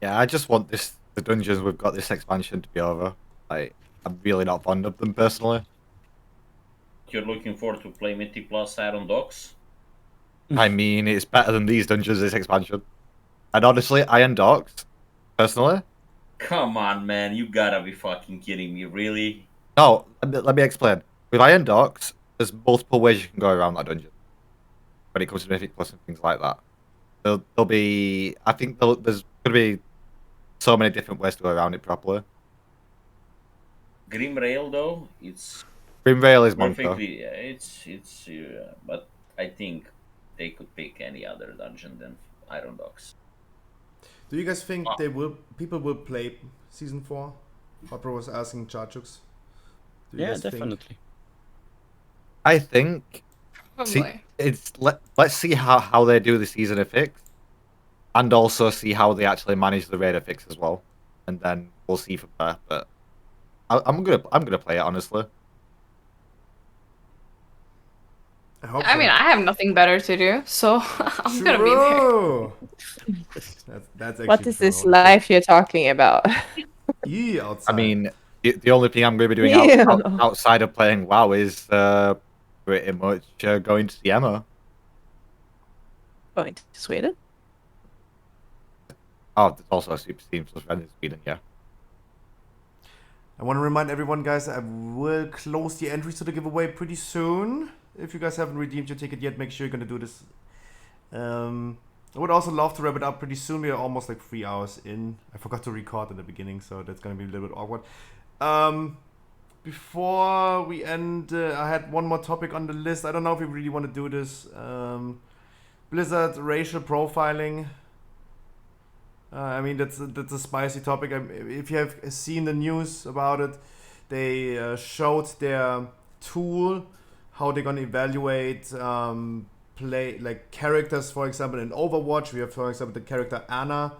Yeah, I just want the dungeons we've got this expansion to be over. Like, I'm really not fond of them personally. You're looking forward to play Mythic Plus Iron Dogs? I mean, it's better than these dungeons this expansion. And honestly, Iron Docks, personally. Come on, man, you gotta be fucking kidding me, really? No, let me explain. With Iron Docks, there's multiple ways you can go around that dungeon. When it comes to Mythic Plus and things like that. There'll be, I think there's going to be so many different ways to go around it properly. Grim Rail, though, it's Grim Rail is perfectly. But I think they could pick any other dungeon than Iron Dogs. Do you guys think people will play season 4? Hopper was asking Charchux. Yeah, definitely. I think. See, let's see how they do the season affix, and also see how they actually manage the raid affix as well, and then we'll see from there. But I'm gonna play it honestly. I mean, I have nothing better to do, so I'm gonna be there. That's what is this life you're talking about? Yeah, outside. I mean, the only thing I'm going to be doing outside of playing WoW is pretty much going to see Emma. Going to Sweden? Oh, there's also a Super Steam Plus friend in Sweden, yeah. I want to remind everyone, guys, I will close the entries to the giveaway pretty soon. If you guys haven't redeemed your ticket yet, make sure you're going to do this. I would also love to wrap it up pretty soon. We are almost like 3 hours in. I forgot to record in the beginning, so that's going to be a little bit awkward. Before we end, I had one more topic on the list. I don't know if we really want to do this. Blizzard racial profiling. I mean, that's a spicy topic. If you have seen the news about it, they showed their tool, how they're gonna evaluate play like characters. For example, in Overwatch, we have, for example, the character Anna.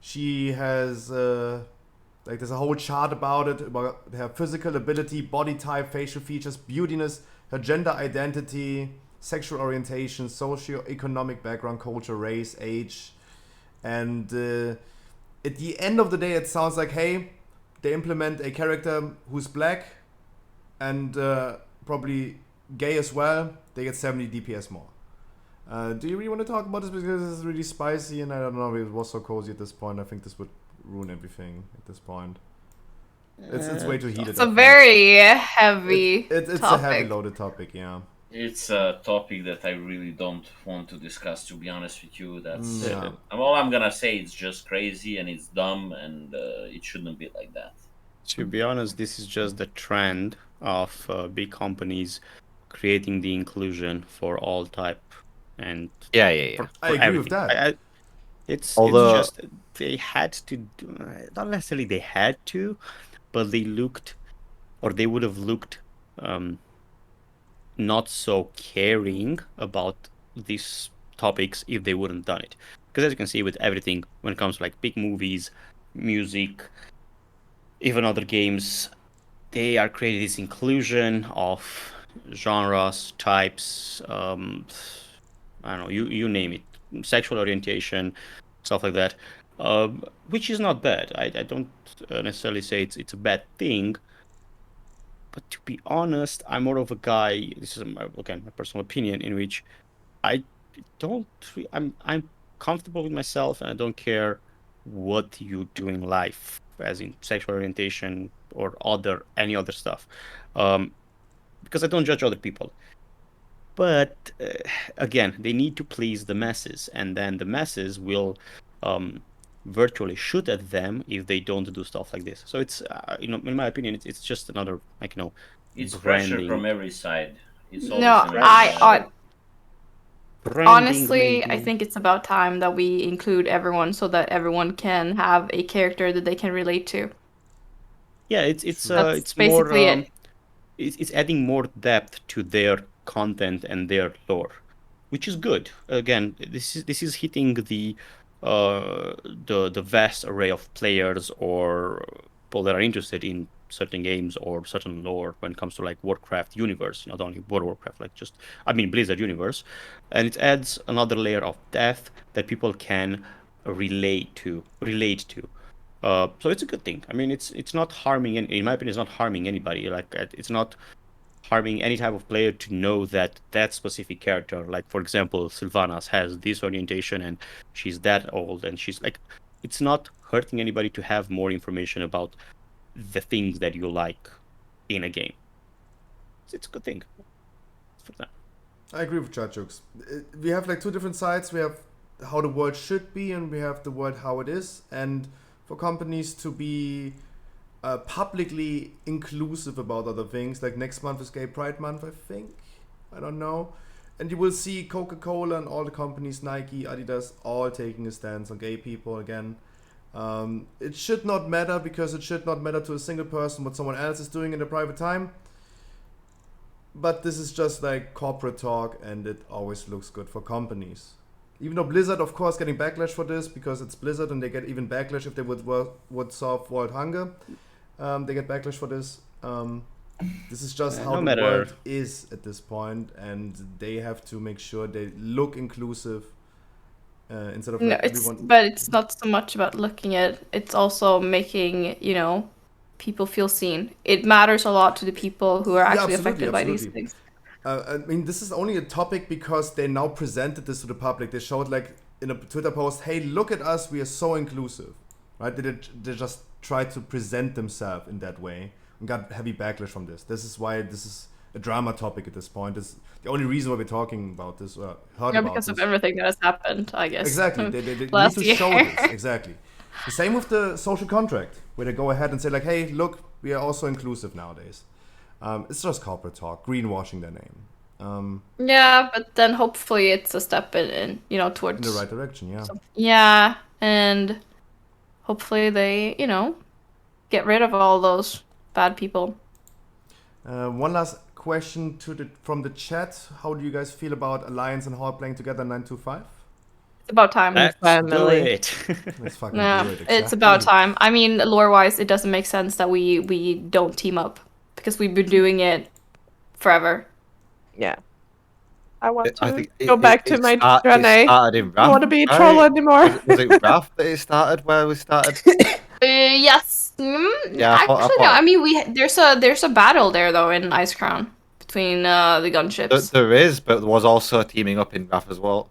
She has like there's a whole chart about it, about her physical ability, body type, facial features, beautiness, her gender identity, sexual orientation, socio-economic background, culture, race, age. And at the end of the day, it sounds like, hey, they implement a character who's black and probably gay as well. They get 70 DPS more. Do you really want to talk about this? Because this is really spicy, and I don't know if it was so cozy at this point. I think this would ruin everything at this point. It's way too heated. It's a very heavy it's topic. a heavy loaded topic, yeah. It's a topic that I really don't want to discuss, to be honest with you. That's Yeah. all I'm gonna say. It's just crazy and it's dumb, and it shouldn't be like that. To be honest, this is just the trend of big companies creating the inclusion for all type and Yeah. I agree with that. It's Although- just they had to do, not necessarily they had to, but they looked or they would have looked not so caring about these topics if they wouldn't done it. Because as you can see with everything, when it comes to like big movies, music, even other games, they are creating this inclusion of genres, types, I don't know, you name it, sexual orientation, stuff like that, which is not bad. I don't necessarily say it's a bad thing, but to be honest, I'm more of a guy. This is again my personal opinion, in which I don't. I'm comfortable with myself, and I don't care what you do in life, as in sexual orientation or any other stuff, because I don't judge other people. But again, they need to please the masses, and then the masses will virtually shoot at them if they don't do stuff like this. So it's in my opinion, it's just another It's pressure branding. from every side. It's always No, from every side. Branding, honestly, I maybe. think it's about time that we include everyone so that everyone can have a character that they can relate to. Yeah, it's That's more basically it. it's adding more depth to their content and their lore, which is good. Again, this is hitting the vast array of players or people that are interested in certain games or certain lore when it comes to like Warcraft universe, not only World of Warcraft, like just Blizzard universe, and it adds another layer of depth that people can relate to. So it's a good thing. I mean, it's not harming, in my opinion, it's not harming anybody. Like it's not harming any type of player to know that that specific character, like for example, Sylvanas has this orientation and she's that old, and she's like, it's not hurting anybody to have more information about the things that you like in a game. It's a good thing. For that. I agree with Chachuk's. We have like two different sides. We have how the world should be, and we have the world how it is. And for companies to be publicly inclusive about other things, like next month is Gay Pride Month, I think. I don't know. And you will see Coca-Cola and all the companies, Nike, Adidas, all taking a stance on gay people again. It should not matter, because it should not matter to a single person what someone else is doing in their private time. But this is just like corporate talk, and it always looks good for companies. Even though Blizzard, of course, getting backlash for this because it's Blizzard, and they get even backlash if they would solve world hunger. They get backlash for this. This is just how the world is at this point, and they have to make sure they look inclusive instead of like everyone. But it's not so much about looking at. It's also making people feel seen. It matters a lot to the people who are actually affected by these things. I mean, this is only a topic because they now presented this to the public. They showed like in a Twitter post, "Hey, look at us! We are so inclusive." Right? They just tried to present themselves in that way and got heavy backlash from this. This is why this is a drama topic at this point. It's the only reason why we're talking about this. Heard about because this. of everything that has happened, I guess. Exactly. They need to show this. Exactly. The same with the social contract, where they go ahead and say like, "Hey, look, we are also inclusive nowadays." It's just corporate talk, greenwashing their name. Yeah, but then hopefully it's a step in towards in the right direction. Yeah. Yeah, and hopefully they get rid of all those bad people. One last question from the chat. How do you guys feel about Alliance and Horde playing together 925? It's about time. Let's do it. Let's fucking do it. Exactly. It's about time. I mean, lore-wise, it doesn't make sense that we don't team up, because we've been doing it forever. Yeah. I want to go back to my journey. Started in Wrath, I want to be a troll anymore. Was it Wrath that it started? Where we started? Yes. Yeah, actually, no. I mean, there's a battle there though in Ice Crown between the gunships. There is, but there was also teaming up in Wrath as well.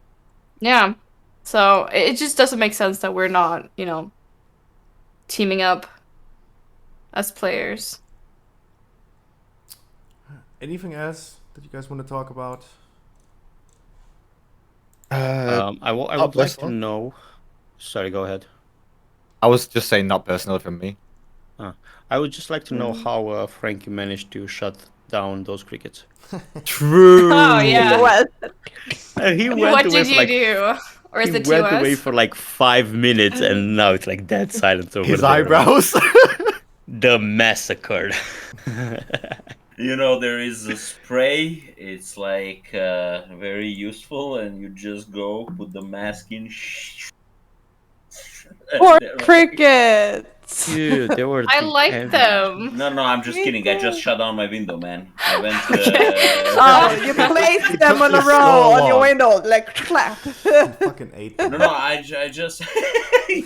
Yeah. So it just doesn't make sense that we're not, teaming up as players. Anything else that you guys want to talk about? I would like to know. Sorry, go ahead. I was just saying, not personal from me. I would just like to know how Frankie managed to shut down those crickets. True. Oh yeah. What? He went What away did for you like, do? Or is he it went to away us? for like 5 minutes, and now it's like dead silence over His there. eyebrows. The massacre. You know, there is a spray. It's like very useful, and you just go put the mask in. Poor They're like- crickets. Dude, they were. I like them. No, I'm just kidding. I just shut down my window, man. I went. Oh, you placed them on a took you row so on your long. window, like clap. Fucking ate them. No, I just. Fucking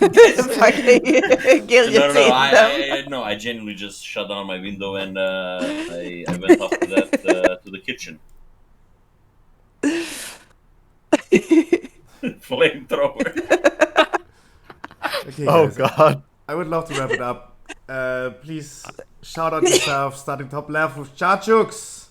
guillotine them. I genuinely just shut down my window and I went after that to the kitchen. Flamethrower. Okay, Oh, guys, God. I would love to wrap it up. Please shout out yourself, starting top left with Chachuks.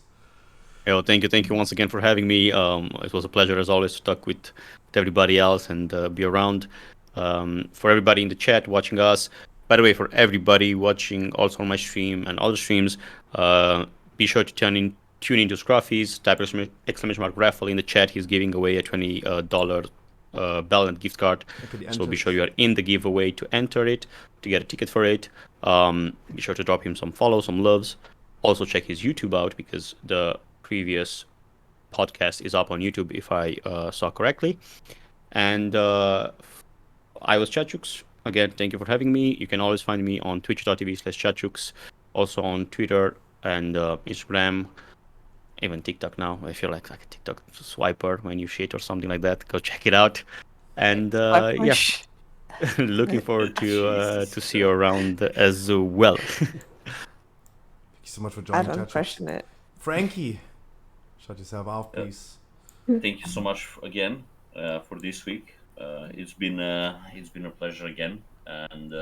Yo, thank you once again for having me. It was a pleasure as always to talk with everybody else and be around. For everybody in the chat watching us, by the way, for everybody watching also on my stream and other streams, be sure to tune into Scruffy's, type exclamation mark raffle in the chat. He's giving away a $20 Bell and gift card. So be sure you are in the giveaway to enter it, to get a ticket for it. Be sure to drop him some follows, some loves. Also check his YouTube out because the previous podcast is up on YouTube if I saw correctly. And I was Chachuks. Again, thank you for having me. You can always find me on twitch.tv/Chachuks, also on Twitter and Instagram, even TikTok now. I feel like a TikTok swiper when you shit or something like that. Go check it out. And yeah, looking forward to see you around as well. Thank you so much for joining, I don't Chachuks. question it. Frankie, shut yourself out, please. Thank you so much again for this week. It's been a pleasure again, and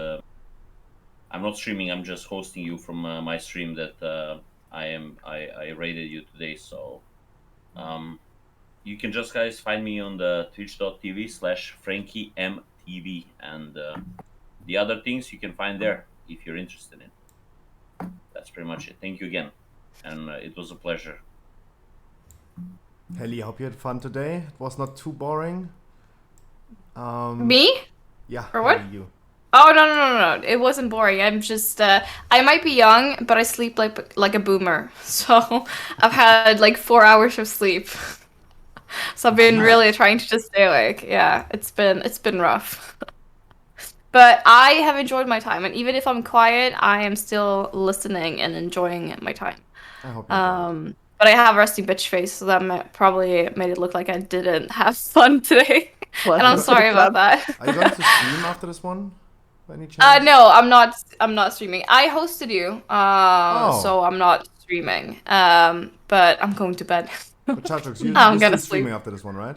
I'm not streaming. I'm just hosting you from my stream that I raided you today. So you can just guys find me on the twitch.tv/FrankieMTV, and the other things you can find there if you're interested in. That's pretty much it. Thank you again, and it was a pleasure. Helly, I hope you had fun today. It was not too boring. Me? Yeah. Or what? Helly, you. Oh no! It wasn't boring. I'm just I might be young, but I sleep like a boomer. So I've had like 4 hours of sleep. So I've been really trying to just stay awake. Yeah, it's been rough. But I have enjoyed my time, and even if I'm quiet, I am still listening and enjoying my time. I hope you But I have resting bitch face, so that probably made it look like I didn't have fun today. And I'm sorry about that. Are you going to stream after this one? By any chance? No, I'm not. I'm not streaming. I hosted you, so I'm not streaming. But I'm going to bed. But Chachuks, you're I'm still gonna streaming sleep. after this one, right?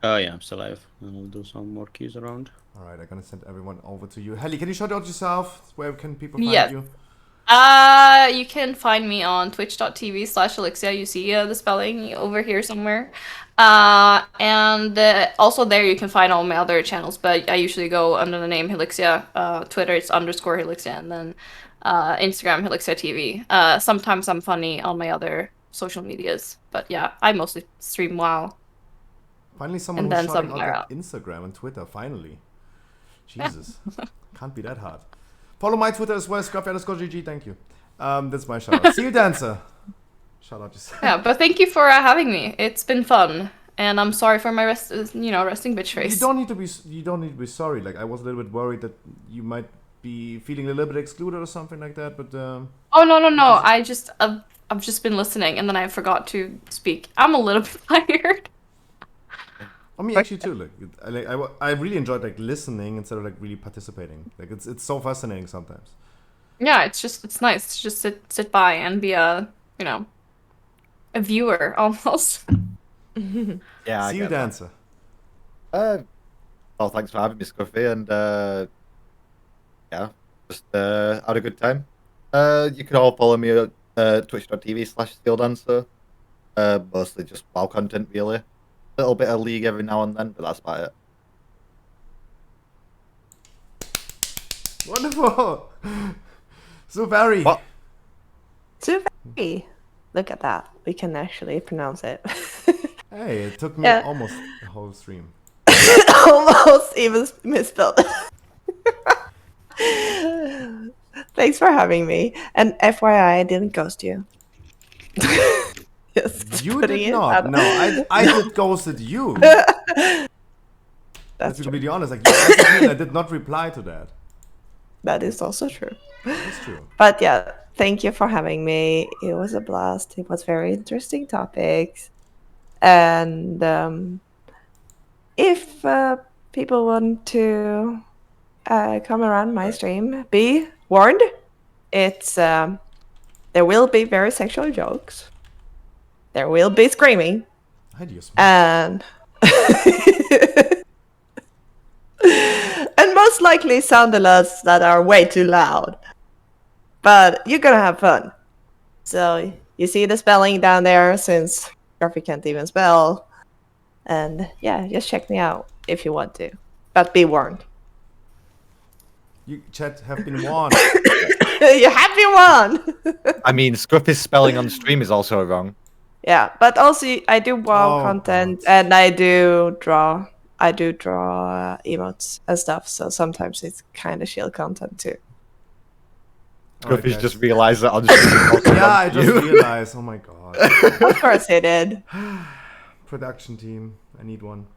Yeah, I'm still live. I'll do some more keys around. Alright, I'm gonna send everyone over to you. Helly, can you shout out yourself? Where can people find Yes. you? You can find me on twitch.tv/Elixia. You see the spelling over here somewhere. And also there you can find all my other channels, but I usually go under the name Helixia. Twitter it's _Helixia, and then Instagram Helixia TV. Sometimes I'm funny on my other social medias, but yeah, I mostly stream WoW. Finally someone And who's then shouting some out on Instagram and Twitter, finally. Jesus. Can't be that hard. Follow my Twitter as well, Scruffy_GG, thank you. That's my shout out. See you, Dancer. Shout out yourself. Yeah, but thank you for having me. It's been fun, and I'm sorry for my resting bitch face. You don't need to be sorry. Like, I was a little bit worried that you might be feeling a little bit excluded or something like that, but Oh no! I've just been listening, and then I forgot to speak. I'm a little bit tired. I mean, actually too. Like, I really enjoyed like listening instead of like really participating. Like, it's so fascinating sometimes. Yeah, it's nice to just sit by and be a a viewer almost. Yeah. See you, Dancer. Well, thanks for having me, Scruffy, and yeah, just had a good time. You can all follow me at twitch.tv/SteelDancer. Mostly just WoW content, really. A little bit of League every now and then, but that's about it. Wonderful. So very. Suveri. Look at that. We can actually pronounce it. Hey, it took me Yeah. almost the whole stream. Almost even misspelled. Thanks for having me. And FYI, I didn't ghost you. Just You putting did it not. out. No, I did ghosted you. Let's be true. completely honest. Like, you messaged me and I did not reply to that. That is also true. That's true. But yeah, thank you for having me. It was a blast. It was very interesting topics. And if people want to come around my stream, be warned. It's there will be very sexual jokes. There will be screaming. And and most likely sound alerts that are way too loud. But you're gonna have fun. So you see the spelling down there since Gruffy can't even spell. And yeah, just check me out if you want to. But be warned. You, chat, have been warned. You have been warned! I mean, Scruffy's spelling on stream is also wrong. Yeah, but also I do WoW content and I do draw. I do draw emotes and stuff, so sometimes it's kind of chill content too. Scruffy's just realised that on stream. Yeah, I just realized. Oh my god. Of course he did. Production team, I need one.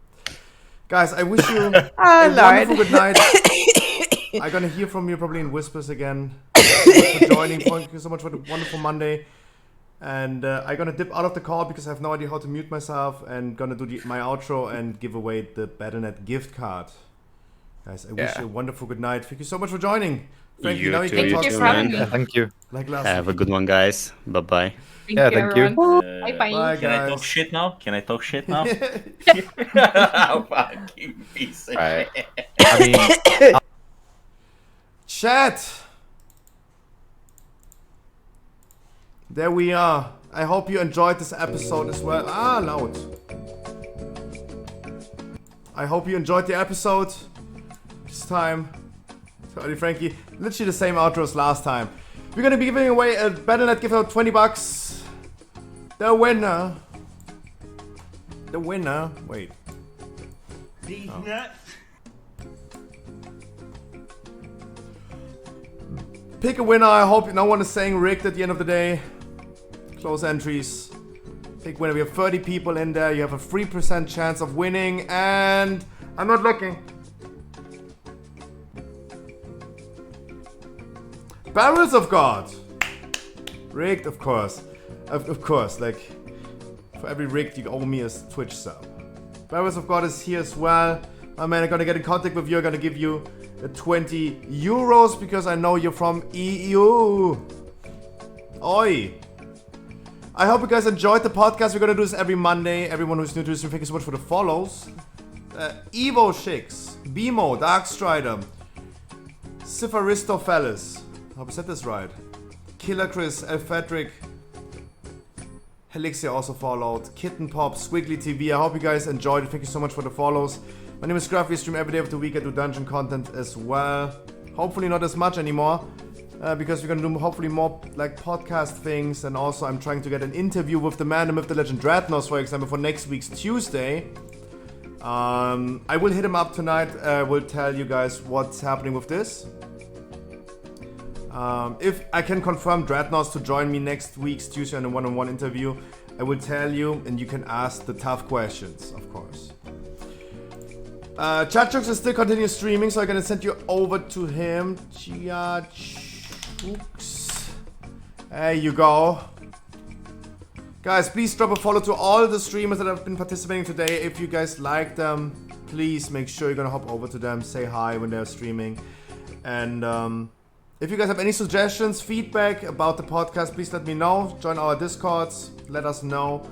Guys, I wish you Oh, a Lord. wonderful good night. I'm gonna hear from you probably in whispers again. Thank you so much for joining. Thank you so much for the wonderful Monday. And I'm gonna dip out of the call because I have no idea how to mute myself, and gonna do my outro and give away the Battle.net gift card. Guys, I wish you a wonderful good night. Thank you so much for joining. Frankie, You now you too, can you talk too, soon. man. Yeah, thank you. Like last Have a week. good one, guys. Bye bye. Yeah, thank you. Bye bye. Bye, Can I guys. talk shit now? Can I talk shit now? Fucking piece of Right. shit. I mean, Chat. There we are. I hope you enjoyed this episode as well. Ah, loud. I hope you enjoyed the episode. This time. Sorry, Frankie. Literally the same outro as last time. We're gonna be giving away a Battle.net gift of $20. The winner. The winner. Wait. These Oh. nuts. Pick a winner. I hope no one is saying rigged at the end of the day. Close entries. Pick winner. We have 30 people in there. You have a 3% chance of winning. And I'm not looking. Barrels of God. Rigged, of course. Of course, like, for every rigged, you owe me a Twitch sub. Barrels of God is here as well. My man, I'm gonna get in contact with you. I'm gonna give you 20 euros because I know you're from EU. Oi. I hope you guys enjoyed the podcast. We're gonna do this every Monday. Everyone who's new to this, thank you so much for the follows. Evo Shix, Bimo, Darkstrider, Sifaristofellis. I hope I said this right. Killer Chris, Elfedric, Helixia also followed, Kitten Pop, Squiggly TV. I hope you guys enjoyed it. Thank you so much for the follows. My name is Gruffy. I stream every day of the week. I do dungeon content as well. Hopefully not as much anymore. Because we're gonna do hopefully more like podcast things, and also I'm trying to get an interview with the man, the myth, the legend, Dreadnought, for example, for next week's Tuesday. I will hit him up tonight. Will tell you guys what's happening with this. If I can confirm Dreadnoughts to join me next week's Tuesday in a one-on-one interview, I will tell you, and you can ask the tough questions, of course. Chatchooks is still continue streaming, so I'm gonna send you over to him. Chatchooks. There you go. Guys, please drop a follow to all the streamers that have been participating today. If you guys like them, please make sure you're gonna hop over to them, say hi when they're streaming. And if you guys have any suggestions, feedback about the podcast, please let me know. Join our Discords, let us know.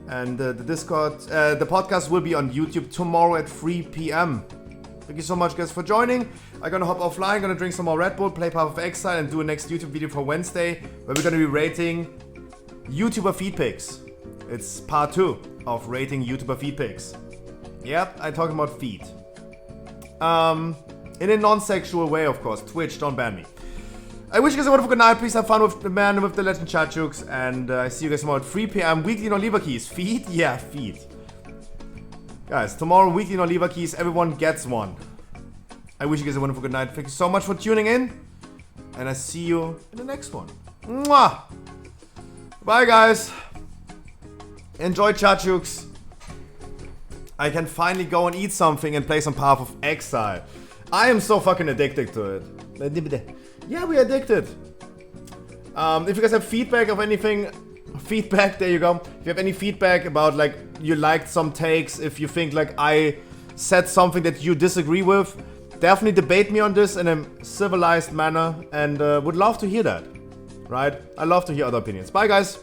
And the podcast will be on YouTube tomorrow at 3 p.m. Thank you so much, guys, for joining. I'm gonna hop offline, gonna drink some more Red Bull, play Path of Exile, and do a next YouTube video for Wednesday, where we're gonna be rating YouTuber feed pics. It's part 2 of rating YouTuber feed pics. Yep, I'm talking about feed. In a non-sexual way, of course. Twitch, don't ban me. I wish you guys a wonderful good night. Please have fun with the man with the legend Chatchooks. And I see you guys tomorrow at 3 p.m. Weekly no lever keys. Feed? Yeah, feed. Guys, tomorrow, weekly no lever keys. Everyone gets one. I wish you guys a wonderful good night. Thank you so much for tuning in. and I see you in the next one. Mwah! Bye, guys. Enjoy Chachuks. I can finally go and eat something and play some Path of Exile. I am so fucking addicted to it. Yeah, we're addicted. If you guys have feedback of anything, there you go. If you have any feedback about like you liked some takes, if you think like I said something that you disagree with, definitely debate me on this in a civilized manner, and would love to hear that. Right? I love to hear other opinions. Bye, guys.